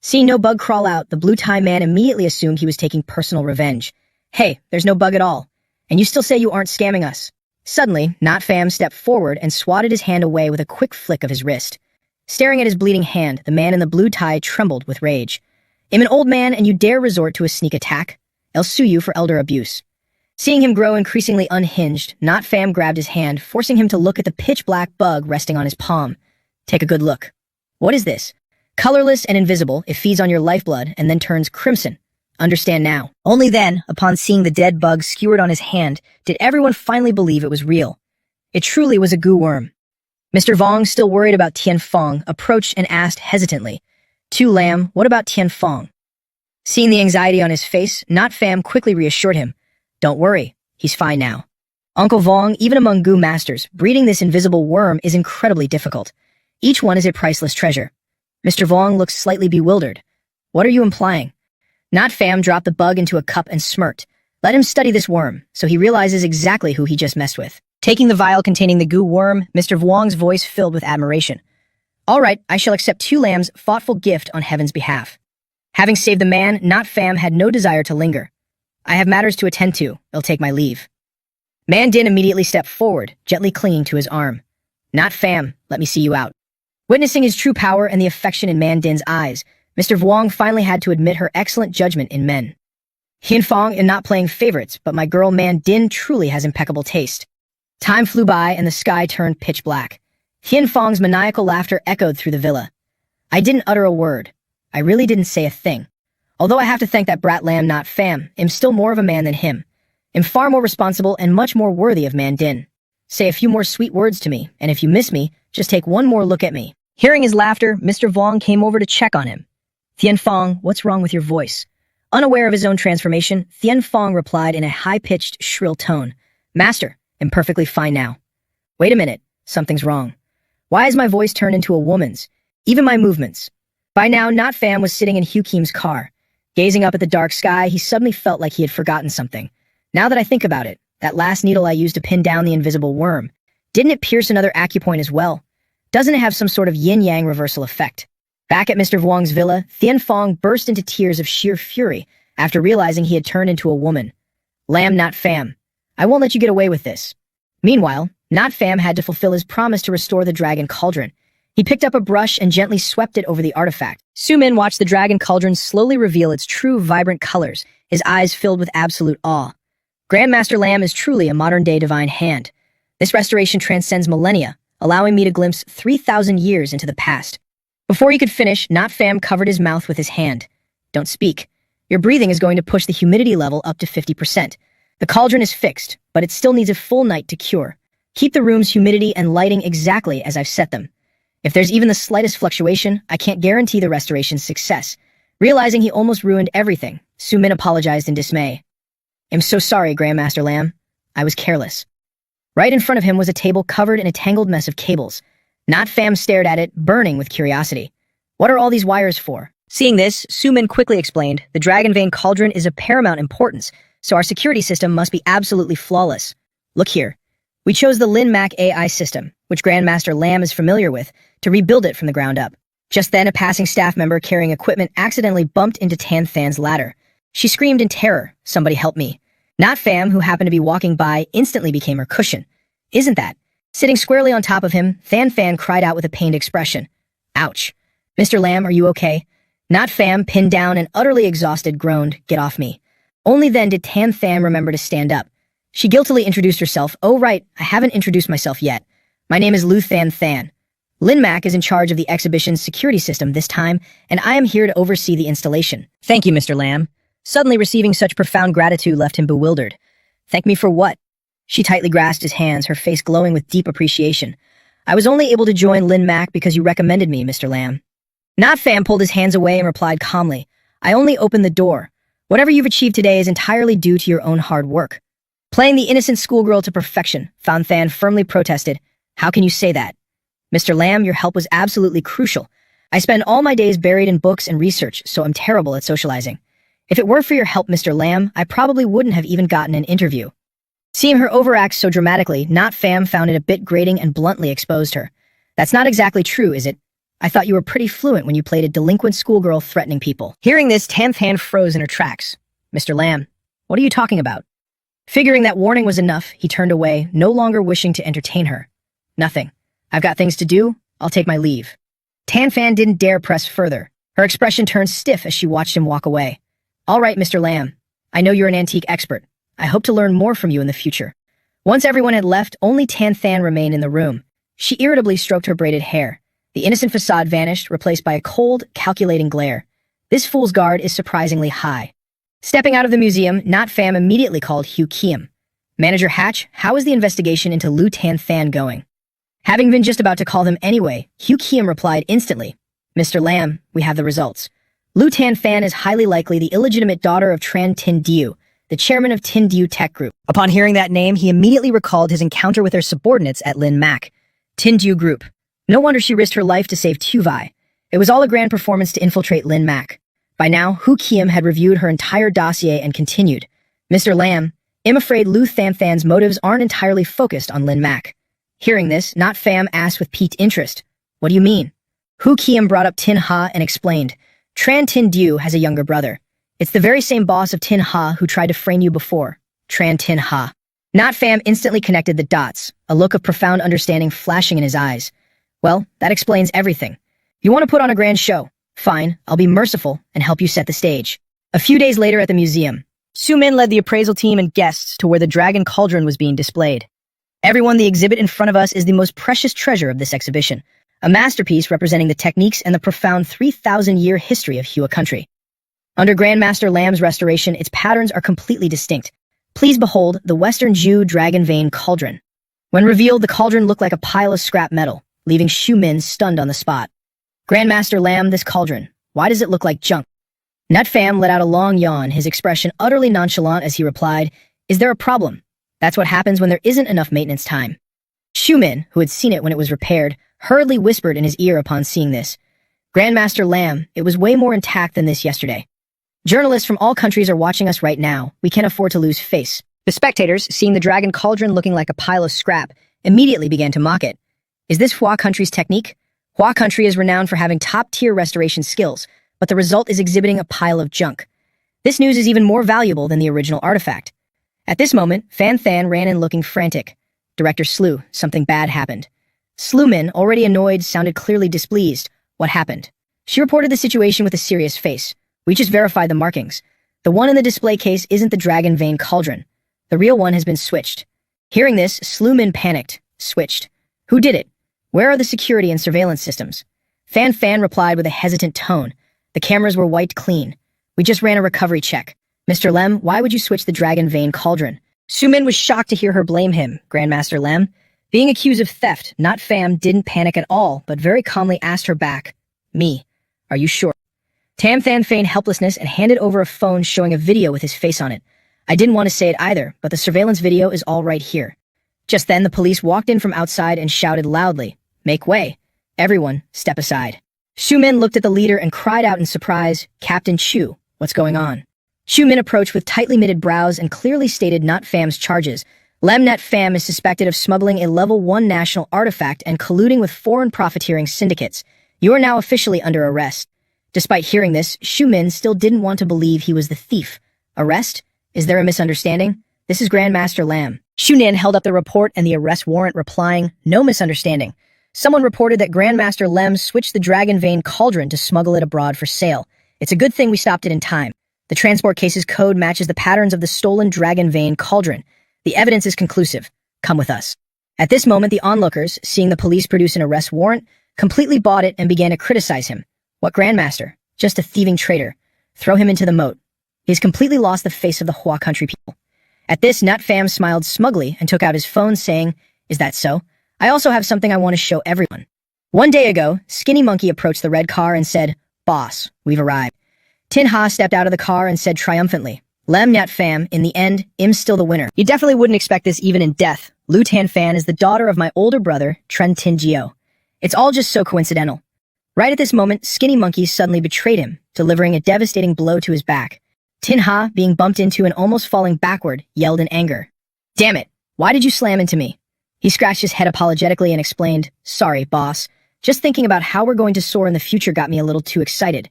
Seeing no bug crawl out, the blue-tie man immediately assumed he was taking personal revenge. Hey, there's no bug at all. And you still say you aren't scamming us. Suddenly, Not Fam stepped forward and swatted his hand away with a quick flick of his wrist. Staring at his bleeding hand, the man in the blue tie trembled with rage. I'm an old man and you dare resort to a sneak attack? I'll sue you for elder abuse. Seeing him grow increasingly unhinged, Not Fam grabbed his hand, forcing him to look at the pitch-black bug resting on his palm. Take a good look. What is this? Colorless and invisible, it feeds on your lifeblood and then turns crimson. Understand now. Only then, upon seeing the dead bug skewered on his hand, did everyone finally believe it was real. It truly was a goo worm. Mr. Vong, still worried about Thien Fong, approached and asked hesitantly, Lamb, what about Thien Fong? Seeing the anxiety on his face, Not Fam quickly reassured him. Don't worry, he's fine now. Uncle Vong, even among goo masters, breeding this invisible worm is incredibly difficult. Each one is a priceless treasure. Mr. Vong looked slightly bewildered. What are you implying? Not Fam dropped the bug into a cup and smirked. Let him study this worm, so he realizes exactly who he just messed with. Taking the vial containing the goo worm, Mr. Vuong's voice filled with admiration. All right, I shall accept Lamb's thoughtful gift on heaven's behalf. Having saved the man, Not Fam had no desire to linger. I have matters to attend to. I'll take my leave. Man Din immediately stepped forward, gently clinging to his arm. Not Fam, let me see you out. Witnessing his true power and the affection in Man Din's eyes, Mr. Vuong finally had to admit her excellent judgment in men. Thien Fong is not playing favorites, but my girl Man Din truly has impeccable taste. Time flew by and the sky turned pitch black. Thien Fong's maniacal laughter echoed through the villa. I didn't utter a word. I really didn't say a thing. Although I have to thank that brat lamb Not Fam, I'm still more of a man than him. I'm far more responsible and much more worthy of Man Din. Say a few more sweet words to me, and if you miss me, just take one more look at me. Hearing his laughter, Mr. Vuong came over to check on him. Thien Fong, what's wrong with your voice? Unaware of his own transformation, Thien Fong replied in a high-pitched, shrill tone. Master, I'm perfectly fine now. Wait a minute, something's wrong. Why has my voice turned into a woman's? Even my movements. By now, Not Fam was sitting in Hugh Keem's car. Gazing up at the dark sky, he suddenly felt like he had forgotten something. Now that I think about it, that last needle I used to pin down the invisible worm, didn't it pierce another acupoint as well? Doesn't it have some sort of yin-yang reversal effect? Back at Mr. Vuong's villa, Thien Fong burst into tears of sheer fury after realizing he had turned into a woman. Lamb Not Fam, I won't let you get away with this. Meanwhile, Not Fam had to fulfill his promise to restore the dragon cauldron. He picked up a brush and gently swept it over the artifact. Su-min watched the dragon cauldron slowly reveal its true, vibrant colors, his eyes filled with absolute awe. Grandmaster Lamb is truly a modern-day divine hand. This restoration transcends millennia, allowing me to glimpse 3,000 years into the past. Before he could finish, Not Fam covered his mouth with his hand. Don't speak. Your breathing is going to push the humidity level up to 50%. The cauldron is fixed, but it still needs a full night to cure. Keep the room's humidity and lighting exactly as I've set them. If there's even the slightest fluctuation, I can't guarantee the restoration's success. Realizing he almost ruined everything, Su-min apologized in dismay. I'm so sorry, Grandmaster Lamb. I was careless. Right in front of him was a table covered in a tangled mess of cables. Not Fam stared at it, burning with curiosity. What are all these wires for? Seeing this, Su-min quickly explained, the Dragon Vein Cauldron is of paramount importance, so our security system must be absolutely flawless. Look here. We chose the Lin Mac AI system, which Grandmaster Lamb is familiar with, to rebuild it from the ground up. Just then, a passing staff member carrying equipment accidentally bumped into Tan Than's ladder. She screamed in terror, "Somebody help me." Not Fam, who happened to be walking by, instantly became her cushion. Isn't that? Sitting squarely on top of him, Than Fan cried out with a pained expression. Ouch. Mr. Lamb, are you okay? Not Fam, pinned down and utterly exhausted, groaned, "Get off me." Only then did Tan Than remember to stand up. She guiltily introduced herself. "Oh right, I haven't introduced myself yet. My name is Lu Than Than. Lin Mac is in charge of the exhibition's security system this time, and I am here to oversee the installation." "Thank you, Mr. Lamb." Suddenly receiving such profound gratitude left him bewildered. "Thank me for what?" She tightly grasped his hands, her face glowing with deep appreciation. "I was only able to join Lin Mac because you recommended me, Mr. Lamb." Not Fam pulled his hands away and replied calmly, "I only opened the door. Whatever you've achieved today is entirely due to your own hard work." Playing the innocent schoolgirl to perfection, Fan Than firmly protested, "How can you say that? Mr. Lamb, your help was absolutely crucial. I spend all my days buried in books and research, so I'm terrible at socializing. If it weren't for your help, Mr. Lamb, I probably wouldn't have even gotten an interview." Seeing her overact so dramatically, Not Fam found it a bit grating and bluntly exposed her. "That's not exactly true, is it? I thought you were pretty fluent when you played a delinquent schoolgirl threatening people." Hearing this, Tan Than froze in her tracks. "Mr. Lamb, what are you talking about?" Figuring that warning was enough, he turned away, no longer wishing to entertain her. "Nothing. I've got things to do. I'll take my leave." Tan Fan didn't dare press further. Her expression turned stiff as she watched him walk away. "All right, Mr. Lamb. I know you're an antique expert. I hope to learn more from you in the future." Once everyone had left, only Tan Than remained in the room. She irritably stroked her braided hair. The innocent facade vanished, replaced by a cold, calculating glare. This fool's guard is surprisingly high. Stepping out of the museum, Not Fam immediately called Hugh Kiem. "Manager Hatch, how is the investigation into Lu Tan Than going?" Having been just about to call them anyway, Hugh Kiem replied instantly, "Mr. Lamb, we have the results. Lu Tan Fan is highly likely the illegitimate daughter of Tran Tin Diu, the chairman of Tin Diu Tech Group." Upon hearing that name, he immediately recalled his encounter with her subordinates at Lin Mac. Tin Diu Group. No wonder she risked her life to save Tuvai. It was all a grand performance to infiltrate Lin Mac. By now, Hu Kiem had reviewed her entire dossier and continued, "Mr. Lamb, I'm afraid Lu Than Than's motives aren't entirely focused on Lin Mac." Hearing this, Not Fam asked with piqued interest, "What do you mean?" Hu Kiem brought up Tin Ha and explained, "Tran Tin Diu has a younger brother. It's the very same boss of Tin Ha who tried to frame you before, Tran Tin Ha." Not Fam instantly connected the dots, a look of profound understanding flashing in his eyes. "Well, that explains everything. You want to put on a grand show? Fine, I'll be merciful and help you set the stage." A few days later at the museum, Su-min led the appraisal team and guests to where the Dragon Cauldron was being displayed. "Everyone, the exhibit in front of us is the most precious treasure of this exhibition, a masterpiece representing the techniques and the profound 3,000-year history of Hua country. Under Grandmaster Lamb's restoration, its patterns are completely distinct. Please behold the Western Jew Dragon Vein Cauldron." When revealed, the cauldron looked like a pile of scrap metal, leaving Shu-min stunned on the spot. "Grandmaster Lamb, this cauldron, why does it look like junk?" Nut Fam let out a long yawn, his expression utterly nonchalant as he replied, "Is there a problem? That's what happens when there isn't enough maintenance time." Shu-min, who had seen it when it was repaired, hurriedly whispered in his ear upon seeing this, "Grandmaster Lamb, it was way more intact than this yesterday. Journalists from all countries are watching us right now. We can't afford to lose face." The spectators, seeing the Dragon Cauldron looking like a pile of scrap, immediately began to mock it. Is this Hua country's technique? Hua country is renowned for having top-tier restoration skills, but the result is exhibiting a pile of junk. This news is even more valuable than the original artifact. At this moment, Fan Than ran in looking frantic. "Director Slu, something bad happened." Slumin, already annoyed, sounded clearly displeased. "What happened?" She reported the situation with a serious face. "We just verified the markings. The one in the display case isn't the Dragon Vein Cauldron. The real one has been switched." Hearing this, Slumin panicked. "Switched? Who did it? Where are the security and surveillance systems?" Fan Fan replied with a hesitant tone. "The cameras were wiped clean. We just ran a recovery check. Mr. Lem, why would you switch the Dragon Vein Cauldron? Sumin was shocked to hear her blame him, Grandmaster Lem. Being accused of theft, not Pham didn't panic at all, but very calmly asked her back, "Me, are you sure?" Tam Than feigned helplessness and handed over a phone showing a video with his face on it. I didn't want to say it either, but the surveillance video is all right here. Just then, the police walked in from outside and shouted loudly, "Make way. Everyone, step aside." Min looked at the leader and cried out in surprise, "Captain Chu, what's going on?" Min approached with tightly knitted brows and clearly stated not Pham's charges. Lemnet Pham is suspected of smuggling a level 1 national artifact and colluding with foreign profiteering syndicates. You are now officially under arrest. Despite hearing this, Min still didn't want to believe he was the thief. Arrest? Is there a misunderstanding? This is Grandmaster Lam. Shunin held up the report and the arrest warrant, replying, "No misunderstanding. Someone reported that Grandmaster Lem switched the Dragon Vein cauldron to smuggle it abroad for sale. It's a good thing we stopped it in time. The transport case's code matches the patterns of the stolen Dragon Vein cauldron. The evidence is conclusive. Come with us." At this moment, the onlookers, seeing the police produce an arrest warrant, completely bought it and began to criticize him. What Grandmaster? Just a thieving traitor. Throw him into the moat. He's completely lost the face of the Hua country people. At this, Nut Pham smiled smugly and took out his phone, saying, "Is that so? I also have something I want to show everyone." One day ago, Skinny Monkey approached the red car and said, "Boss, we've arrived." Tin Ha stepped out of the car and said triumphantly, "Lem Nut Pham, in the end, Im's still the winner. You definitely wouldn't expect this even in death. Lu Tan Fan is the daughter of my older brother, Tren Tin Jio. It's all just so coincidental." Right at this moment, Skinny Monkey suddenly betrayed him, delivering a devastating blow to his back. Tin Ha, being bumped into and almost falling backward, yelled in anger, "Damn it, why did you slam into me?" He scratched his head apologetically and explained, "Sorry, boss. Just thinking about how we're going to soar in the future got me a little too excited."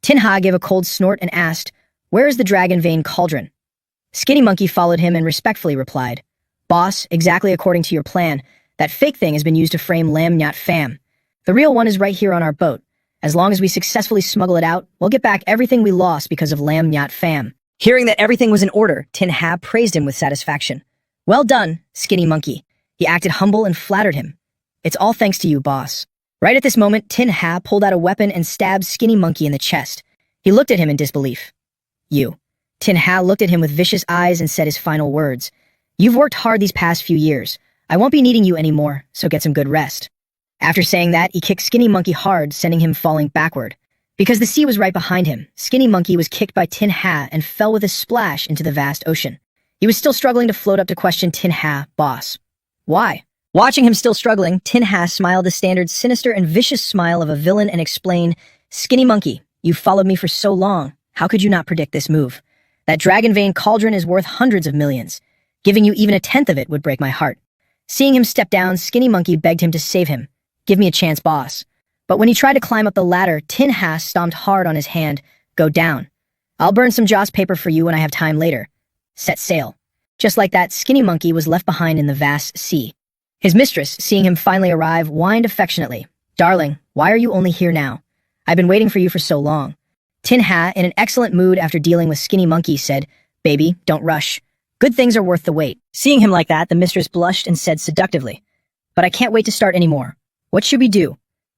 Tin Ha gave a cold snort and asked, "Where is the Dragon Vein cauldron?" Skinny Monkey followed him and respectfully replied, "Boss, exactly according to your plan, that fake thing has been used to frame Lam Nyat Pham. The real one is right here on our boat. As long as we successfully smuggle it out, we'll get back everything we lost because of Lam Nyat Pham." Hearing that everything was in order, Tin Ha praised him with satisfaction. "Well done, Skinny Monkey." He acted humble and flattered him. "It's all thanks to you, boss." Right at this moment, Tin Ha pulled out a weapon and stabbed Skinny Monkey in the chest. He looked at him in disbelief. "You." Tin Ha looked at him with vicious eyes and said his final words. "You've worked hard these past few years. I won't be needing you anymore, so get some good rest." After saying that, he kicked Skinny Monkey hard, sending him falling backward. Because the sea was right behind him, Skinny Monkey was kicked by Tin Ha and fell with a splash into the vast ocean. He was still struggling to float up to question Tin Ha, "Boss, why?" Watching him still struggling, Tin Ha smiled the standard sinister and vicious smile of a villain and explained, "Skinny Monkey, you've followed me for so long. How could you not predict this move? That Dragon Vein cauldron is worth hundreds of millions. Giving you even a tenth of it would break my heart." Seeing him step down, Skinny Monkey begged him to save him. "Give me a chance, boss." But when he tried to climb up the ladder, Tin Ha stomped hard on his hand. "Go down. I'll burn some joss paper for you when I have time later. Set sail." Just like that, Skinny Monkey was left behind in the vast sea. His mistress, seeing him finally arrive, whined affectionately, "Darling, why are you only here now? I've been waiting for you for so long." Tin Ha, in an excellent mood after dealing with Skinny Monkey, said, "Baby, don't rush. Good things are worth the wait." Seeing him like that, the mistress blushed and said seductively, "But I can't wait to start anymore. What should we do?"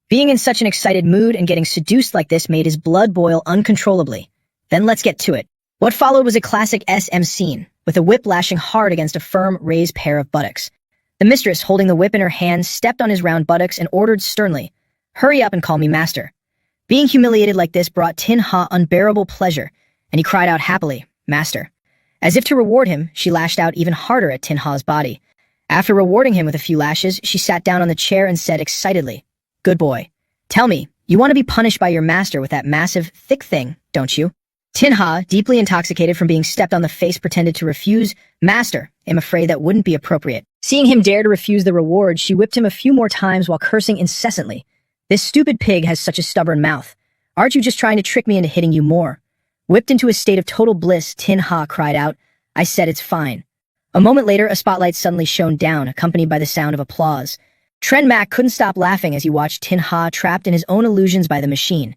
Being in such an excited mood and getting seduced like this made his blood boil uncontrollably. "Then let's get to it." What followed was a classic SM scene, with a whip lashing hard against a firm, raised pair of buttocks. The mistress, holding the whip in her hand, stepped on his round buttocks and ordered sternly, "Hurry up and call me master." Being humiliated like this brought Tin Ha unbearable pleasure, and he cried out happily, "Master." As if to reward him, she lashed out even harder at Tin Ha's body. After rewarding him with a few lashes, she sat down on the chair and said excitedly, "Good boy. Tell me, you want to be punished by your master with that massive, thick thing, don't you?" Tin Ha, deeply intoxicated from being stepped on the face, pretended to refuse. "Master, I'm afraid that wouldn't be appropriate." Seeing him dare to refuse the reward, she whipped him a few more times while cursing incessantly. "This stupid pig has such a stubborn mouth. Aren't you just trying to trick me into hitting you more?" Whipped into a state of total bliss, Tin Ha cried out, "I said it's fine." A moment later, a spotlight suddenly shone down, accompanied by the sound of applause. Tren Mac couldn't stop laughing as he watched Tin Ha trapped in his own illusions by the machine.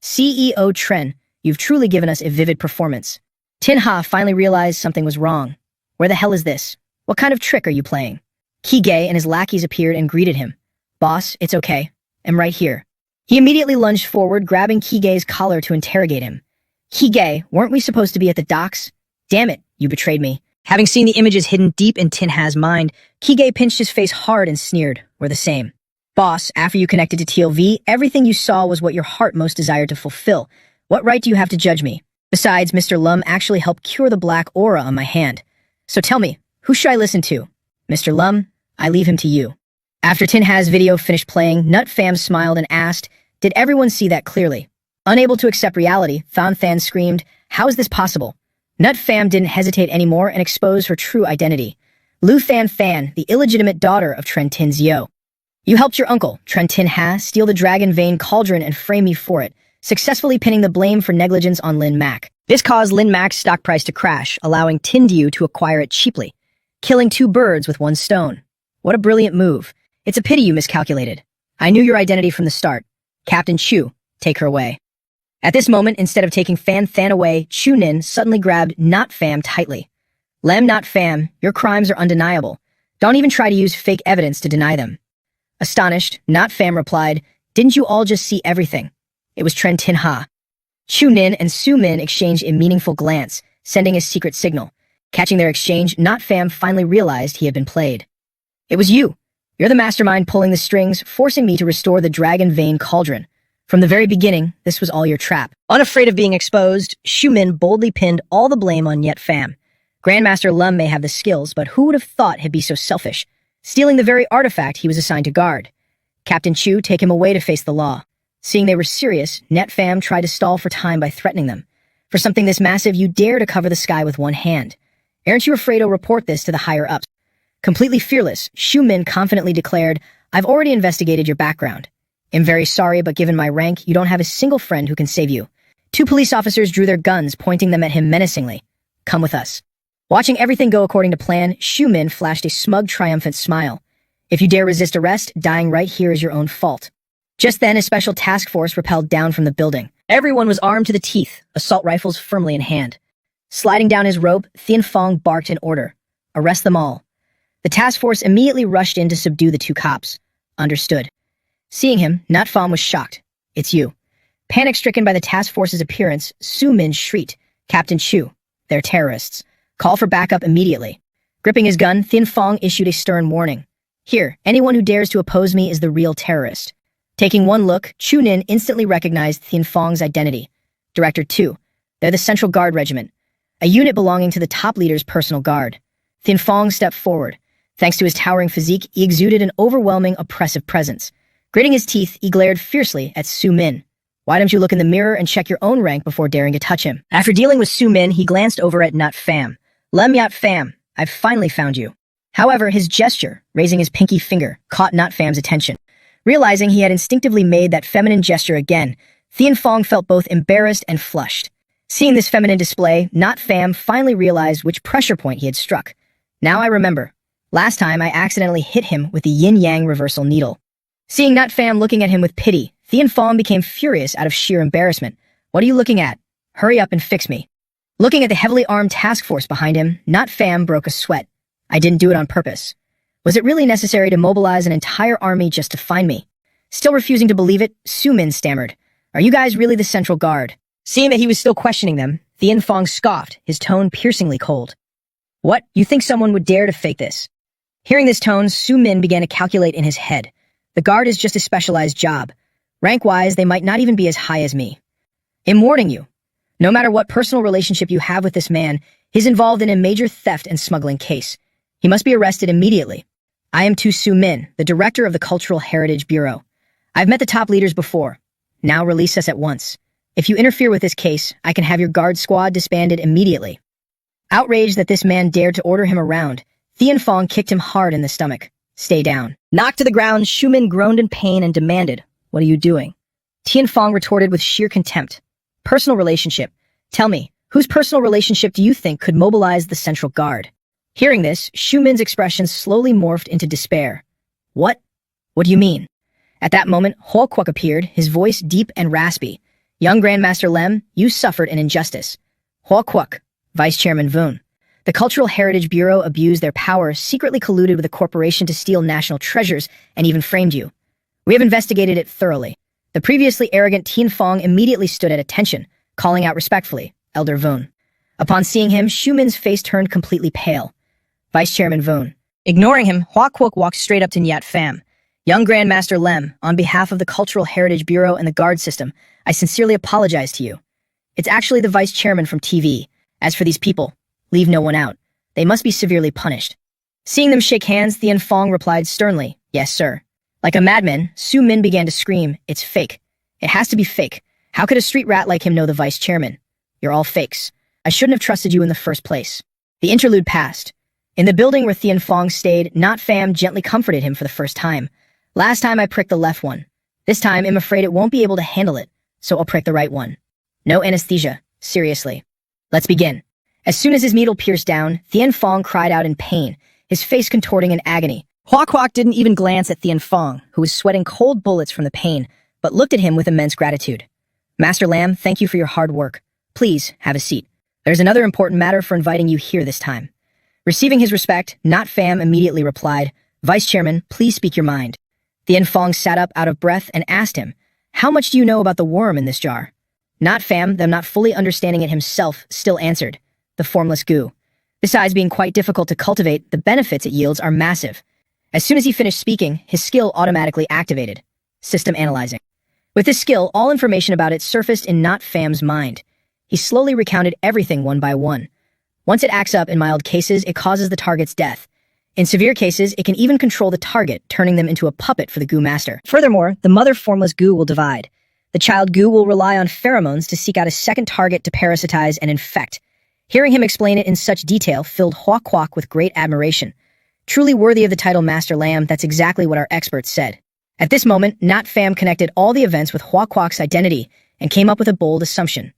"CEO Tren, you've truly given us a vivid performance." Tin Ha finally realized something was wrong. "Where the hell is this? What kind of trick are you playing?" Ki-Gay and his lackeys appeared and greeted him. "Boss, it's okay. I'm right here." He immediately lunged forward, grabbing Ki-Gay's collar to interrogate him. "Ki-Gay, weren't we supposed to be at the docks? Damn it, you betrayed me." Having seen the images hidden deep in Tin Ha's mind, Kige pinched his face hard and sneered, "We're the same. Boss, after you connected to TLV, everything you saw was what your heart most desired to fulfill. What right do you have to judge me? Besides, Mr. Lum actually helped cure the black aura on my hand. So tell me, who should I listen to? Mr. Lum, I leave him to you." After Tin Ha's video finished playing, Nut Fam smiled and asked, "Did everyone see that clearly?" Unable to accept reality, Than Than screamed, "How is this possible?" Nut Fam didn't hesitate anymore and exposed her true identity. Lu Than Than, the illegitimate daughter of Tren Tin Zio. "You helped your uncle, Tren Tin Ha, steal the Dragon Vein Cauldron and frame me for it, successfully pinning the blame for negligence on Lin Mac. This caused Lin Mac's stock price to crash, allowing Tin Diu to acquire it cheaply, killing two birds with one stone. What a brilliant move. It's a pity you miscalculated. I knew your identity from the start. Captain Chu, take her away." At this moment, instead of taking Fan Than away, Chu Nin suddenly grabbed Not Fam tightly. "Lem Not Fam, your crimes are undeniable. Don't even try to use fake evidence to deny them." Astonished, Not Fam replied, "Didn't you all just see everything? It was Tren Tin Ha." Chu Nin and Su Min exchanged a meaningful glance, sending a secret signal. Catching their exchange, Not Fam finally realized he had been played. "It was you. You're the mastermind pulling the strings, forcing me to restore the Dragon Vein Cauldron. From the very beginning, this was all your trap." Unafraid of being exposed, Xu Min boldly pinned all the blame on Yet Fam. Grandmaster Lum may have the skills, but who would have thought he'd be so selfish, stealing the very artifact he was assigned to guard? Captain Chu, take him away to face the law. Seeing they were serious, Net Fam tried to stall for time by threatening them. "For something this massive, you dare to cover the sky with one hand. Aren't you afraid I'll report this to the higher-ups?" Completely fearless, Xu Min confidently declared, "I've already investigated your background. I'm very sorry, but given my rank, you don't have a single friend who can save you." Two police officers drew their guns, pointing them at him menacingly. "Come with us." Watching everything go according to plan, Xu Min flashed a smug, triumphant smile. "If you dare resist arrest, dying right here is your own fault." Just then, a special task force rappelled down from the building. Everyone was armed to the teeth, assault rifles firmly in hand. Sliding down his rope, Thien Fong barked in order, "Arrest them all." The task force immediately rushed in to subdue the two cops. Understood. Seeing him, Nat Fam was shocked. "It's you." Panic-stricken by the task force's appearance, Su Min shrieked, "Captain Chu, they're terrorists. Call for backup immediately." Gripping his gun, Thien Fong issued a stern warning. "Here, anyone who dares to oppose me is the real terrorist." Taking one look, Chu Nin instantly recognized Thien Fong's identity. Director 2. They're the Central Guard Regiment, a unit belonging to the top leader's personal guard. Thien Fong stepped forward. Thanks to his towering physique, he exuded an overwhelming, oppressive presence. Gritting his teeth, he glared fiercely at Su Min. "Why don't you look in the mirror and check your own rank before daring to touch him?" After dealing with Su Min, he glanced over at Nut Fam. "Lem Yat Fam, I've finally found you." However, his gesture, raising his pinky finger, caught Nut Fam's attention. Realizing he had instinctively made that feminine gesture again, Thien Fong felt both embarrassed and flushed. Seeing this feminine display, Nut Fam finally realized which pressure point he had struck. "Now I remember. Last time I accidentally hit him with the yin-yang reversal needle." Seeing Nut Fam looking at him with pity, Thien Fong became furious out of sheer embarrassment. "What are you looking at? Hurry up and fix me." Looking at the heavily armed task force behind him, Nut Fam broke a sweat. "I didn't do it on purpose. Was it really necessary to mobilize an entire army just to find me?" Still refusing to believe it, Su Min stammered, "Are you guys really the Central Guard?" Seeing that he was still questioning them, Thien Fong scoffed, his tone piercingly cold. "What? You think someone would dare to fake this?" Hearing this tone, Su Min began to calculate in his head. The guard is just a specialized job. Rank-wise, they might not even be as high as me. "I'm warning you. No matter what personal relationship you have with this man, he's involved in a major theft and smuggling case. He must be arrested immediately. I am Tu Su Min, the director of the Cultural Heritage Bureau. I've met the top leaders before. Now release us at once. If you interfere with this case, I can have your guard squad disbanded immediately." Outraged that this man dared to order him around, Thien Fong kicked him hard in the stomach. "Stay down." Knocked to the ground, Xu Min groaned in pain and demanded, "What are you doing?" Thien Fong retorted with sheer contempt. "Personal relationship. Tell me, whose personal relationship do you think could mobilize the Central Guard?" Hearing this, Xu Min's expression slowly morphed into despair. What? What do you mean?" At that moment, Huo Kwok appeared, his voice deep and raspy. "Young Grandmaster Lem, you suffered an injustice. Huo Kwok, Vice Chairman Voon. The Cultural Heritage Bureau abused their power, secretly colluded with a corporation to steal national treasures, and even framed you. We have investigated it thoroughly." The previously arrogant Thien Fong immediately stood at attention, calling out respectfully, "Elder Voon." Upon seeing him, Schumann's face turned completely pale. Vice Chairman Vone. Ignoring him, Hua Kwok walked straight up to Nyat Pham. Young Grandmaster Lem, on behalf of the Cultural Heritage Bureau and the guard system, I sincerely apologize to you. It's actually the vice chairman from TV. As for these people, leave no one out. They must be severely punished. Seeing them shake hands, Thien Fong replied sternly, yes, sir. Like a madman, Su Min began to scream, it's fake. It has to be fake. How could a street rat like him know the vice chairman? You're all fakes. I shouldn't have trusted you in the first place. The interlude passed. In the building where Thien Fong stayed, Not Pham gently comforted him for the first time. Last time I pricked the left one. This time I'm afraid it won't be able to handle it, so I'll prick the right one. No anesthesia, seriously. Let's begin. As soon as his needle pierced down, Thien Fong cried out in pain, his face contorting in agony. Hua Kwok didn't even glance at Thien Fong, who was sweating cold bullets from the pain, but looked at him with immense gratitude. Master Lam, thank you for your hard work. Please, have a seat. There's another important matter for inviting you here this time. Receiving his respect, Not Pham immediately replied, Vice Chairman, please speak your mind. Thien Fong sat up out of breath and asked him, how much do you know about the worm in this jar? Not Pham, though not fully understanding it himself, still answered, the formless goo. Besides being quite difficult to cultivate, the benefits it yields are massive. As soon as he finished speaking, his skill automatically activated. System analyzing. With this skill, all information about it surfaced in Not Pham's mind. He slowly recounted everything one by one. Once it acts up in mild cases, it causes the target's death. In severe cases, it can even control the target, turning them into a puppet for the goo master. Furthermore, the mother formless goo will divide. The child goo will rely on pheromones to seek out a second target to parasitize and infect. Hearing him explain it in such detail filled Hua Kwok with great admiration. Truly worthy of the title Master Lam, that's exactly what our experts said. At this moment, Not Pham connected all the events with Hua Kwok's identity and came up with a bold assumption.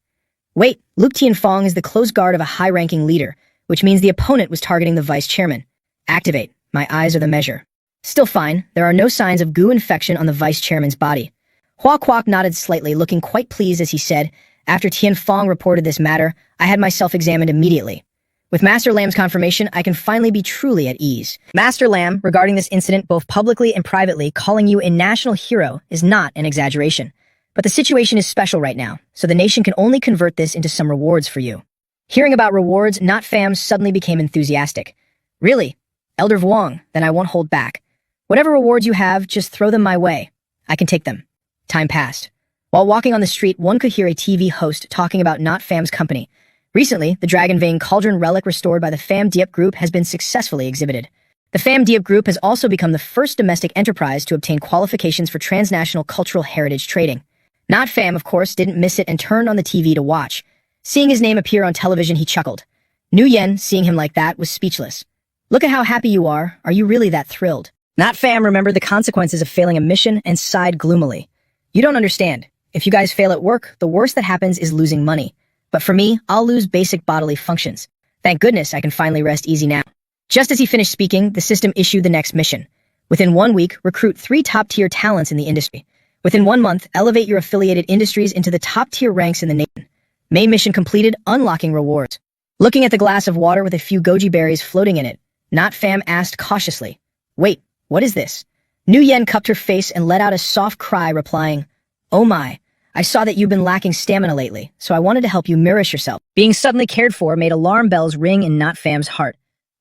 Wait, Luke Thien Fong is the close guard of a high-ranking leader, which means the opponent was targeting the vice chairman. Activate. My eyes are the measure. Still fine, there are no signs of goo infection on the vice chairman's body. Hua Kwok nodded slightly, looking quite pleased as he said, after Thien Fong reported this matter, I had myself examined immediately. With Master Lam's confirmation, I can finally be truly at ease. Master Lam, regarding this incident both publicly and privately, calling you a national hero is not an exaggeration. But the situation is special right now, so the nation can only convert this into some rewards for you. Hearing about rewards, Not Pham suddenly became enthusiastic. Really? Elder Vuong, then I won't hold back. Whatever rewards you have, just throw them my way. I can take them. Time passed. While walking on the street, one could hear a TV host talking about Not Pham's company. Recently, the Dragon Vein Cauldron relic restored by the Pham Diep Group has been successfully exhibited. The Pham Diep Group has also become the first domestic enterprise to obtain qualifications for transnational cultural heritage trading. Not Pham, of course, didn't miss it and turned on the TV to watch. Seeing his name appear on television, he chuckled. Nu Yen, seeing him like that, was speechless. Look at how happy you are. Are you really that thrilled? Not Pham remembered the consequences of failing a mission and sighed gloomily. You don't understand. If you guys fail at work, the worst that happens is losing money. But for me, I'll lose basic bodily functions. Thank goodness I can finally rest easy now. Just as he finished speaking, the system issued the next mission. Within 1 week, recruit 3 top-tier talents in the industry. Within 1 month, elevate your affiliated industries into the top-tier ranks in the nation. Main mission completed, unlocking rewards. Looking at the glass of water with a few goji berries floating in it, Not Pham asked cautiously, Wait, what is this? Nu Yen cupped her face and let out a soft cry, replying, Oh my, I saw that you've been lacking stamina lately, so I wanted to help you nourish yourself. Being suddenly cared for made alarm bells ring in Not Pham's heart.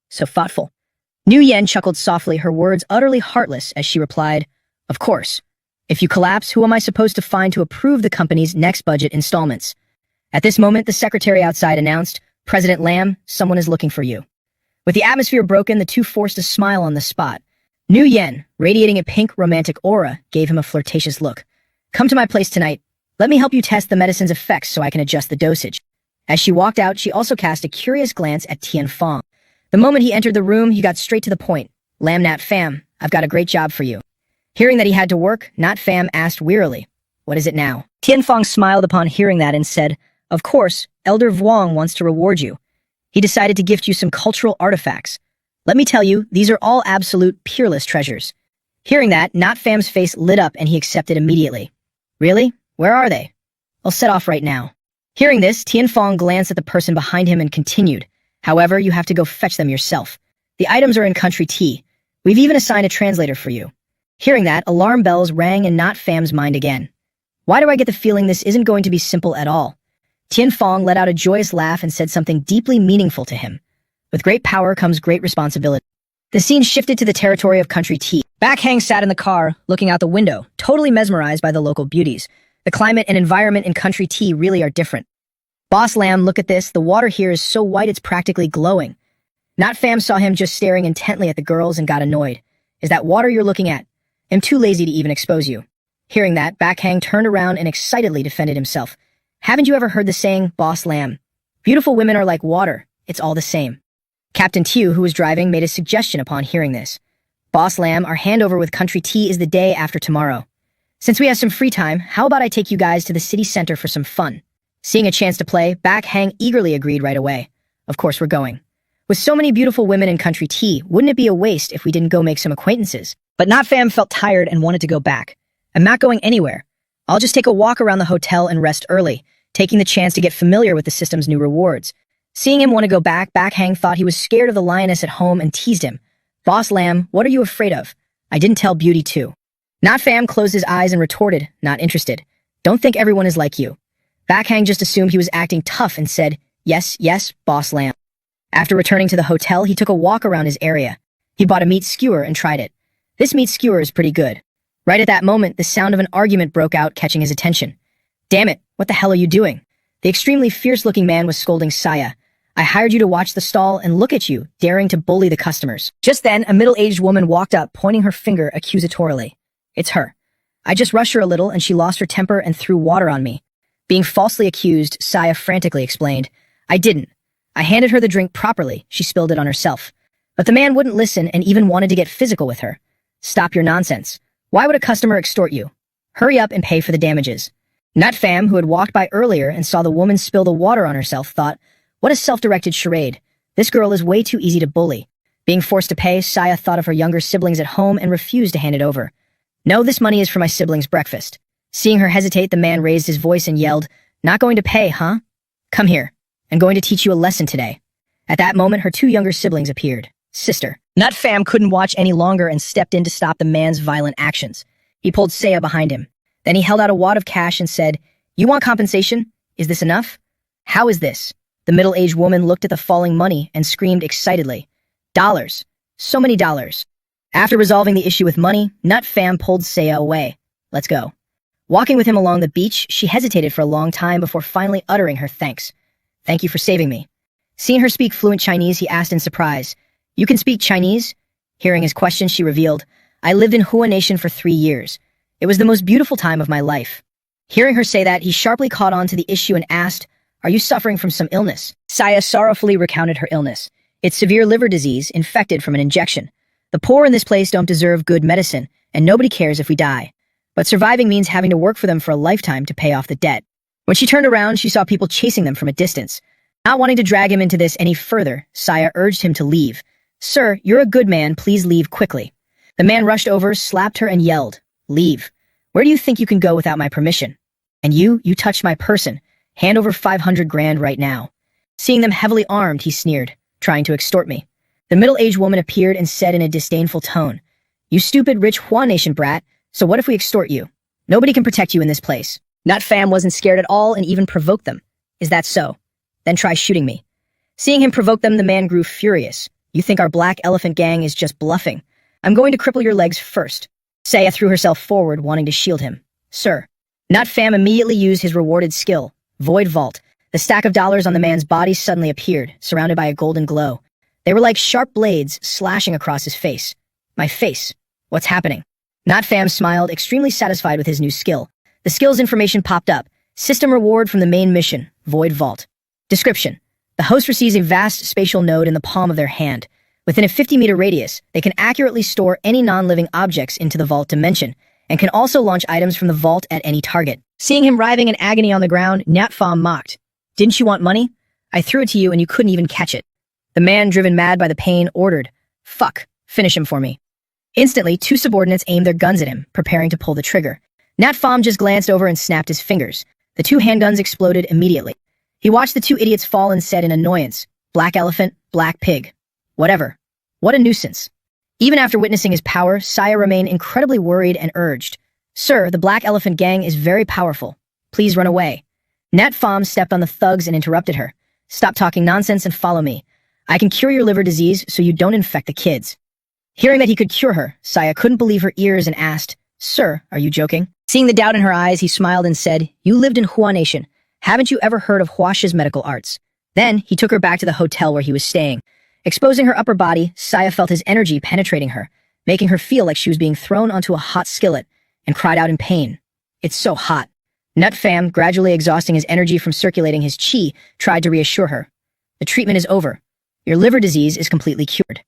So thoughtful. Nu Yen chuckled softly, her words utterly heartless, as she replied, Of course. If you collapse, who am I supposed to find to approve the company's next budget installments? At this moment, the secretary outside announced, President Lam, someone is looking for you. With the atmosphere broken, the two forced a smile on the spot. Nu Yen, radiating a pink, romantic aura, gave him a flirtatious look. Come to my place tonight. Let me help you test the medicine's effects so I can adjust the dosage. As she walked out, she also cast a curious glance at Thien Fong. The moment he entered the room, he got straight to the point. Lam Nat Pham, I've got a great job for you. Hearing that he had to work, Not Pham asked wearily, What is it now? Thien Fong smiled upon hearing that and said, Of course, Elder Vuong wants to reward you. He decided to gift you some cultural artifacts. Let me tell you, these are all absolute, peerless treasures. Hearing that, Not Pham's face lit up and he accepted immediately. Really? Where are they? I'll set off right now. Hearing this, Thien Fong glanced at the person behind him and continued, However, you have to go fetch them yourself. The items are in country tea. We've even assigned a translator for you. Hearing that, alarm bells rang in Not Pham's mind again. Why do I get the feeling this isn't going to be simple at all? Tian Fong let out a joyous laugh and said something deeply meaningful to him. With great power comes great responsibility. The scene shifted to the territory of country tea. Back Hang sat in the car, looking out the window, totally mesmerized by the local beauties. The climate and environment in country tea really are different. Boss Lam, look at this, the water here is so white it's practically glowing. Not Fam saw him just staring intently at the girls and got annoyed. Is that water you're looking at? I'm too lazy to even expose you. Hearing that, Back Hang turned around and excitedly defended himself. Haven't you ever heard the saying, Boss Lam? Beautiful women are like water, it's all the same. Captain Tiu, who was driving, made a suggestion upon hearing this. Boss Lam, our handover with country tea is the day after tomorrow. Since we have some free time, how about I take you guys to the city center for some fun? Seeing a chance to play, Back Hang eagerly agreed right away. Of course we're going. With so many beautiful women in country tea, wouldn't it be a waste if we didn't go make some acquaintances? But Not Fam felt tired and wanted to go back. I'm not going anywhere. I'll just take a walk around the hotel and rest early, taking the chance to get familiar with the system's new rewards. Seeing him want to go back, Back Hang thought he was scared of the lioness at home and teased him. Boss Lam, what are you afraid of? I didn't tell Beauty too. Not Fam closed his eyes and retorted, not interested. Don't think everyone is like you. Back Hang just assumed he was acting tough and said, yes, yes, Boss Lam. After returning to the hotel, he took a walk around his area. He bought a meat skewer and tried it. This meat skewer is pretty good. Right at that moment, the sound of an argument broke out, catching his attention. Damn it, what the hell are you doing? The extremely fierce-looking man was scolding Saya. I hired you to watch the stall and look at you, daring to bully the customers. Just then, a middle-aged woman walked up, pointing her finger accusatorily. It's her. I just rushed her a little and she lost her temper and threw water on me. Being falsely accused, Saya frantically explained, I didn't. I handed her the drink properly, she spilled it on herself. But the man wouldn't listen and even wanted to get physical with her. Stop your nonsense. Why would a customer extort you? Hurry up and pay for the damages. Nut Fam, who had walked by earlier and saw the woman spill the water on herself, thought, what a self-directed charade. This girl is way too easy to bully. Being forced to pay, Saya thought of her younger siblings at home and refused to hand it over. No, this money is for my siblings' breakfast. Seeing her hesitate, the man raised his voice and yelled, not going to pay, huh? Come here. I'm going to teach you a lesson today. At that moment, her two younger siblings appeared. Sister. Nut Fam couldn't watch any longer and stepped in to stop the man's violent actions. He pulled Saya behind him. Then he held out a wad of cash and said, you want compensation? Is this enough? How is this? The middle-aged woman looked at the falling money and screamed excitedly. Dollars. So many dollars. After resolving the issue with money, Nut Fam pulled Saya away. Let's go. Walking with him along the beach, she hesitated for a long time before finally uttering her thanks. Thank you for saving me. Seeing her speak fluent Chinese, he asked in surprise, you can speak Chinese? Hearing his question, she revealed, I lived in Hua Nation for 3 years. It was the most beautiful time of my life. Hearing her say that, he sharply caught on to the issue and asked, are you suffering from some illness? Saya sorrowfully recounted her illness. It's severe liver disease, infected from an injection. The poor in this place don't deserve good medicine, and nobody cares if we die. But surviving means having to work for them for a lifetime to pay off the debt. When she turned around, she saw people chasing them from a distance. Not wanting to drag him into this any further, Saya urged him to leave. Sir, you're a good man, please leave quickly. The man rushed over, slapped her, and yelled, leave. Where do you think you can go without my permission? And you touched my person. Hand over 500 grand right now. Seeing them heavily armed, he sneered, trying to extort me. The middle-aged woman appeared and said in a disdainful tone, you stupid rich Hua Nation brat, so what if we extort you? Nobody can protect you in this place. Nut Fam wasn't scared at all and even provoked them. Is that so? Then try shooting me. Seeing him provoke them, the man grew furious. You think our black elephant gang is just bluffing? I'm going to cripple your legs first. Saya threw herself forward, wanting to shield him. Sir. Nut Fam immediately used his rewarded skill, Void Vault. The stack of dollars on the man's body suddenly appeared, surrounded by a golden glow. They were like sharp blades slashing across his face. My face. What's happening? Nut Fam smiled, extremely satisfied with his new skill. The skill's information popped up. System reward from the main mission, Void Vault. Description. The host receives a vast spatial node in the palm of their hand. Within a 50-meter radius, they can accurately store any non-living objects into the vault dimension, and can also launch items from the vault at any target. Seeing him writhing in agony on the ground, Nat Fam mocked. Didn't you want money? I threw it to you and you couldn't even catch it. The man, driven mad by the pain, ordered, fuck, finish him for me. Instantly, two subordinates aimed their guns at him, preparing to pull the trigger. Nat Fam just glanced over and snapped his fingers. The two handguns exploded immediately. He watched the two idiots fall and said in annoyance, black elephant, black pig. Whatever. What a nuisance. Even after witnessing his power, Saya remained incredibly worried and urged, Sir, the black elephant gang is very powerful. Please run away. Net Pham stepped on the thugs and interrupted her. Stop talking nonsense and follow me. I can cure your liver disease so you don't infect the kids. Hearing that he could cure her, Saya couldn't believe her ears and asked, Sir, are you joking? Seeing the doubt in her eyes, he smiled and said, You lived in Hua Nation. Haven't you ever heard of Huasha's medical arts? Then he took her back to the hotel where he was staying. Exposing her upper body, Saya felt his energy penetrating her, making her feel like she was being thrown onto a hot skillet, and cried out in pain. It's so hot. Nut Pham, gradually exhausting his energy from circulating his chi, tried to reassure her. The treatment is over. Your liver disease is completely cured.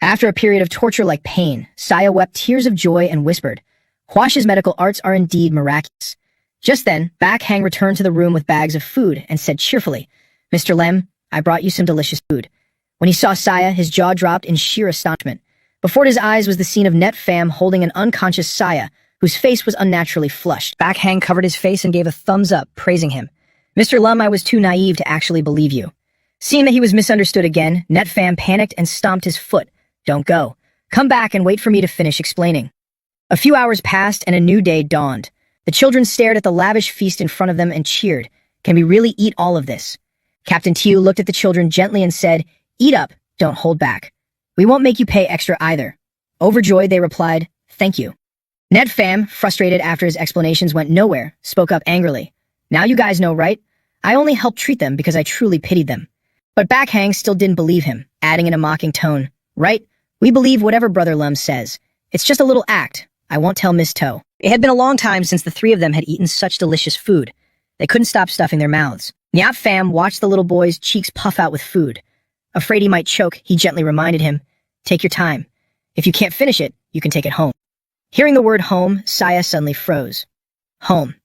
After a period of torture-like pain, Saya wept tears of joy and whispered, Huasha's medical arts are indeed miraculous. Just then, Bak Hang returned to the room with bags of food and said cheerfully, Mr. Lem, I brought you some delicious food. When he saw Saya, his jaw dropped in sheer astonishment. Before his eyes was the scene of Net Pham holding an unconscious Saya, whose face was unnaturally flushed. Bak Hang covered his face and gave a thumbs up, praising him. Mr. Lum, I was too naive to actually believe you. Seeing that he was misunderstood again, Net Pham panicked and stomped his foot. Don't go. Come back and wait for me to finish explaining. A few hours passed and a new day dawned. The children stared at the lavish feast in front of them and cheered. Can we really eat all of this? Captain Tiu looked at the children gently and said, Eat up, don't hold back. We won't make you pay extra either. Overjoyed, they replied, Thank you. Net Pham, frustrated after his explanations went nowhere, spoke up angrily. Now you guys know, right? I only helped treat them because I truly pitied them. But Bak Hang still didn't believe him, adding in a mocking tone, Right? We believe whatever Brother Lem says. It's just a little act. I won't tell Miss Toe. It had been a long time since the three of them had eaten such delicious food. They couldn't stop stuffing their mouths. Nyat Pham watched the little boy's cheeks puff out with food. Afraid he might choke, he gently reminded him, Take your time. If you can't finish it, you can take it home. Hearing the word home, Saya suddenly froze. Home.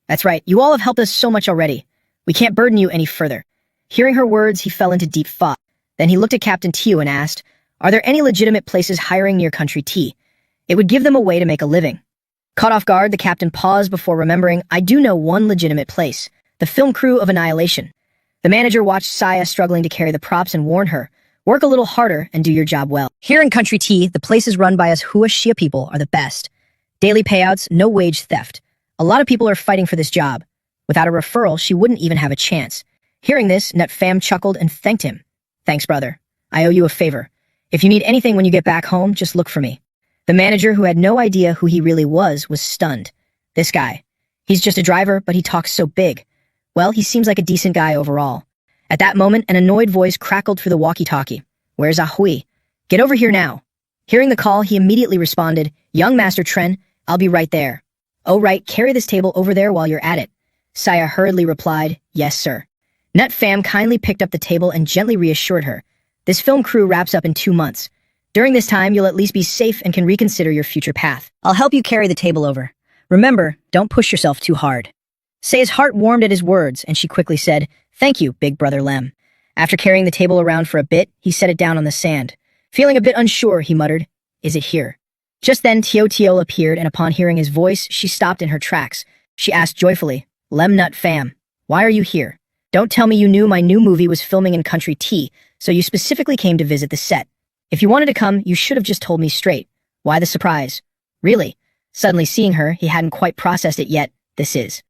That's right, you all have helped us so much already. We can't burden you any further. Hearing her words, he fell into deep thought. Then he looked at Captain Tiu and asked, Are there any legitimate places hiring near Country Tea? It would give them a way to make a living. Caught off guard, the captain paused before remembering, I do know one legitimate place, the film crew of Annihilation. The manager watched Saya struggling to carry the props and warned her, Work a little harder and do your job well. Here in Country Tea, the places run by us Hua Shia people are the best. Daily payouts, no wage theft. A lot of people are fighting for this job. Without a referral, she wouldn't even have a chance. Hearing this, Net Pham chuckled and thanked him. Thanks, brother. I owe you a favor. If you need anything when you get back home, just look for me. The manager, who had no idea who he really was stunned. This guy. He's just a driver, but he talks so big. Well, he seems like a decent guy overall. At that moment, an annoyed voice crackled through the walkie-talkie. Where's Ahui? Get over here now. Hearing the call, he immediately responded, Young Master Tren, I'll be right there. Oh right, carry this table over there while you're at it. Saya hurriedly replied, Yes, sir. Nut Pham kindly picked up the table and gently reassured her. This film crew wraps up in 2 months. During this time, you'll at least be safe and can reconsider your future path. I'll help you carry the table over. Remember, don't push yourself too hard. Saya's heart warmed at his words, and she quickly said, Thank you, Big Brother Lem. After carrying the table around for a bit, he set it down on the sand. Feeling a bit unsure, he muttered, Is it here? Just then, Tio Tio appeared, and upon hearing his voice, she stopped in her tracks. She asked joyfully, Lem Nut Pham, why are you here? Don't tell me you knew my new movie was filming in Country Tea, so you specifically came to visit the set. If you wanted to come, you should have just told me straight. Why the surprise? Really? Suddenly seeing her, he hadn't quite processed it yet. This is.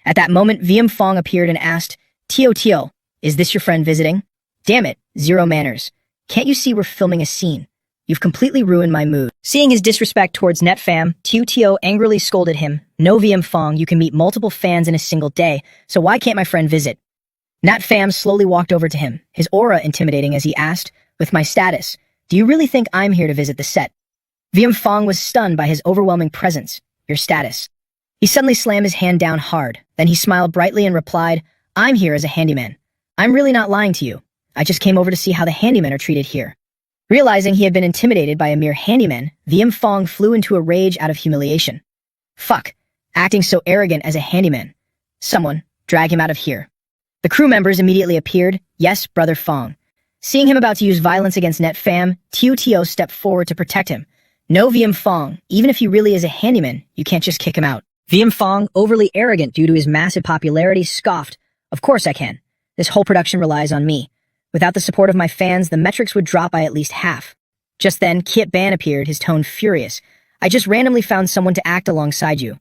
At that moment, VM Fong appeared and asked, Tio Tio, is this your friend visiting? Damn it, zero manners. Can't you see we're filming a scene? You've completely ruined my mood. Seeing his disrespect towards Net Pham, Tio Tio angrily scolded him. No VM Fong, you can meet multiple fans in a single day, so why can't my friend visit? Nat Pham slowly walked over to him, his aura intimidating as he asked, With my status, do you really think I'm here to visit the set? VM Fong was stunned by his overwhelming presence. Your status. He suddenly slammed his hand down hard. Then he smiled brightly and replied, I'm here as a handyman. I'm really not lying to you. I just came over to see how the handymen are treated here. Realizing he had been intimidated by a mere handyman, VM Fong flew into a rage out of humiliation. Fuck, acting so arrogant as a handyman. Someone, drag him out of here. The crew members immediately appeared. Yes, Brother Fong. Seeing him about to use violence against Net Pham, Tio Tio stepped forward to protect him. No, VM Fong, even if he really is a handyman, you can't just kick him out. VM Fong, overly arrogant due to his massive popularity, scoffed. Of course I can. This whole production relies on me. Without the support of my fans, the metrics would drop by at least half. Just then, Kiet Ban appeared, his tone furious. I just randomly found someone to act alongside you.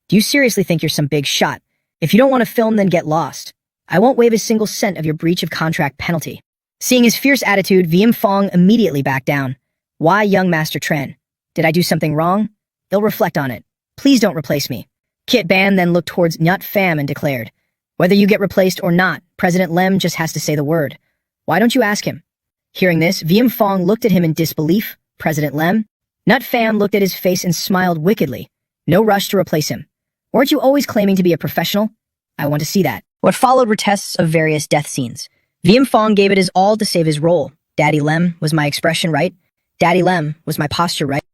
Do you seriously think you're some big shot? If you don't want to film, then get lost. I won't waive a single cent of your breach of contract penalty. Seeing his fierce attitude, VM Fong immediately backed down. Why, young Master Tren? Did I do something wrong? They'll reflect on it. Please don't replace me. Kit Ban then looked towards Nyut Pham and declared, whether you get replaced or not, President Lem just has to say the word. Why don't you ask him? Hearing this, VM Fong looked at him in disbelief. President Lem? Nyut Pham looked at his face and smiled wickedly. No rush to replace him. Weren't you always claiming to be a professional? I want to see that. What followed were tests of various death scenes. VM Fong gave it his all to save his role. Daddy Lem, was my expression right? Daddy Lem, was my posture right?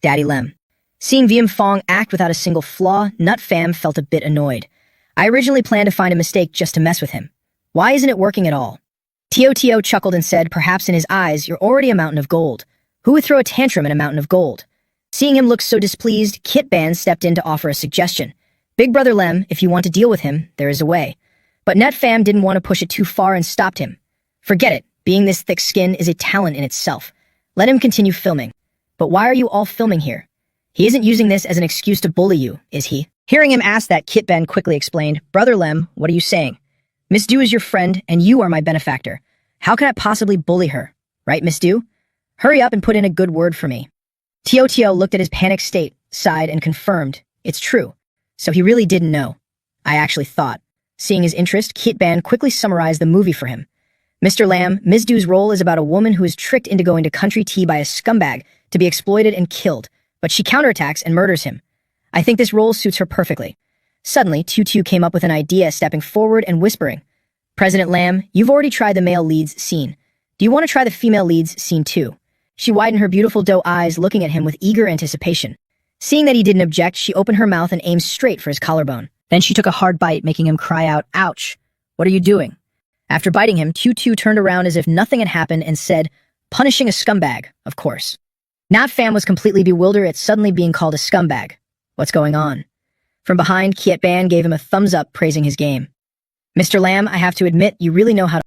Daddy Lem. Seeing VM Fong act without a single flaw, Nyut Pham felt a bit annoyed. I originally planned to find a mistake just to mess with him. Why isn't it working at all? Tio chuckled and said, perhaps in his eyes, you're already a mountain of gold. Who would throw a tantrum in a mountain of gold? Seeing him look so displeased, Kit Ban stepped in to offer a suggestion. Big Brother Lem, if you want to deal with him, there is a way. But Nyut Pham didn't want to push it too far and stopped him. Forget it. Being this thick-skinned is a talent in itself. Let him continue filming. But why are you all filming here? He isn't using this as an excuse to bully you, is he? Hearing him ask that, Kit Ban quickly explained, Brother Lem, what are you saying? Miss Du is your friend, and you are my benefactor. How can I possibly bully her? Right, Miss Du? Hurry up and put in a good word for me. Tio looked at his panicked state, sighed, and confirmed, it's true. So he really didn't know. I actually thought. Seeing his interest, Kit Ban quickly summarized the movie for him. Mr. Lam, Ms. Du's role is about a woman who is tricked into going to country tea by a scumbag to be exploited and killed, but she counterattacks and murders him. I think this role suits her perfectly. Suddenly, Tutu came up with an idea, stepping forward and whispering, President Lam, you've already tried the male leads scene. Do you want to try the female leads scene too? She widened her beautiful doe eyes, looking at him with eager anticipation. Seeing that he didn't object, she opened her mouth and aimed straight for his collarbone. Then she took a hard bite, making him cry out, ouch. What are you doing? After biting him, Tutu turned around as if nothing had happened and said, punishing a scumbag, of course. Nyut Pham was completely bewildered at suddenly being called a scumbag. What's going on? From behind, Kit Ban gave him a thumbs up, praising his game. Mr. Lam, I have to admit, you really know how to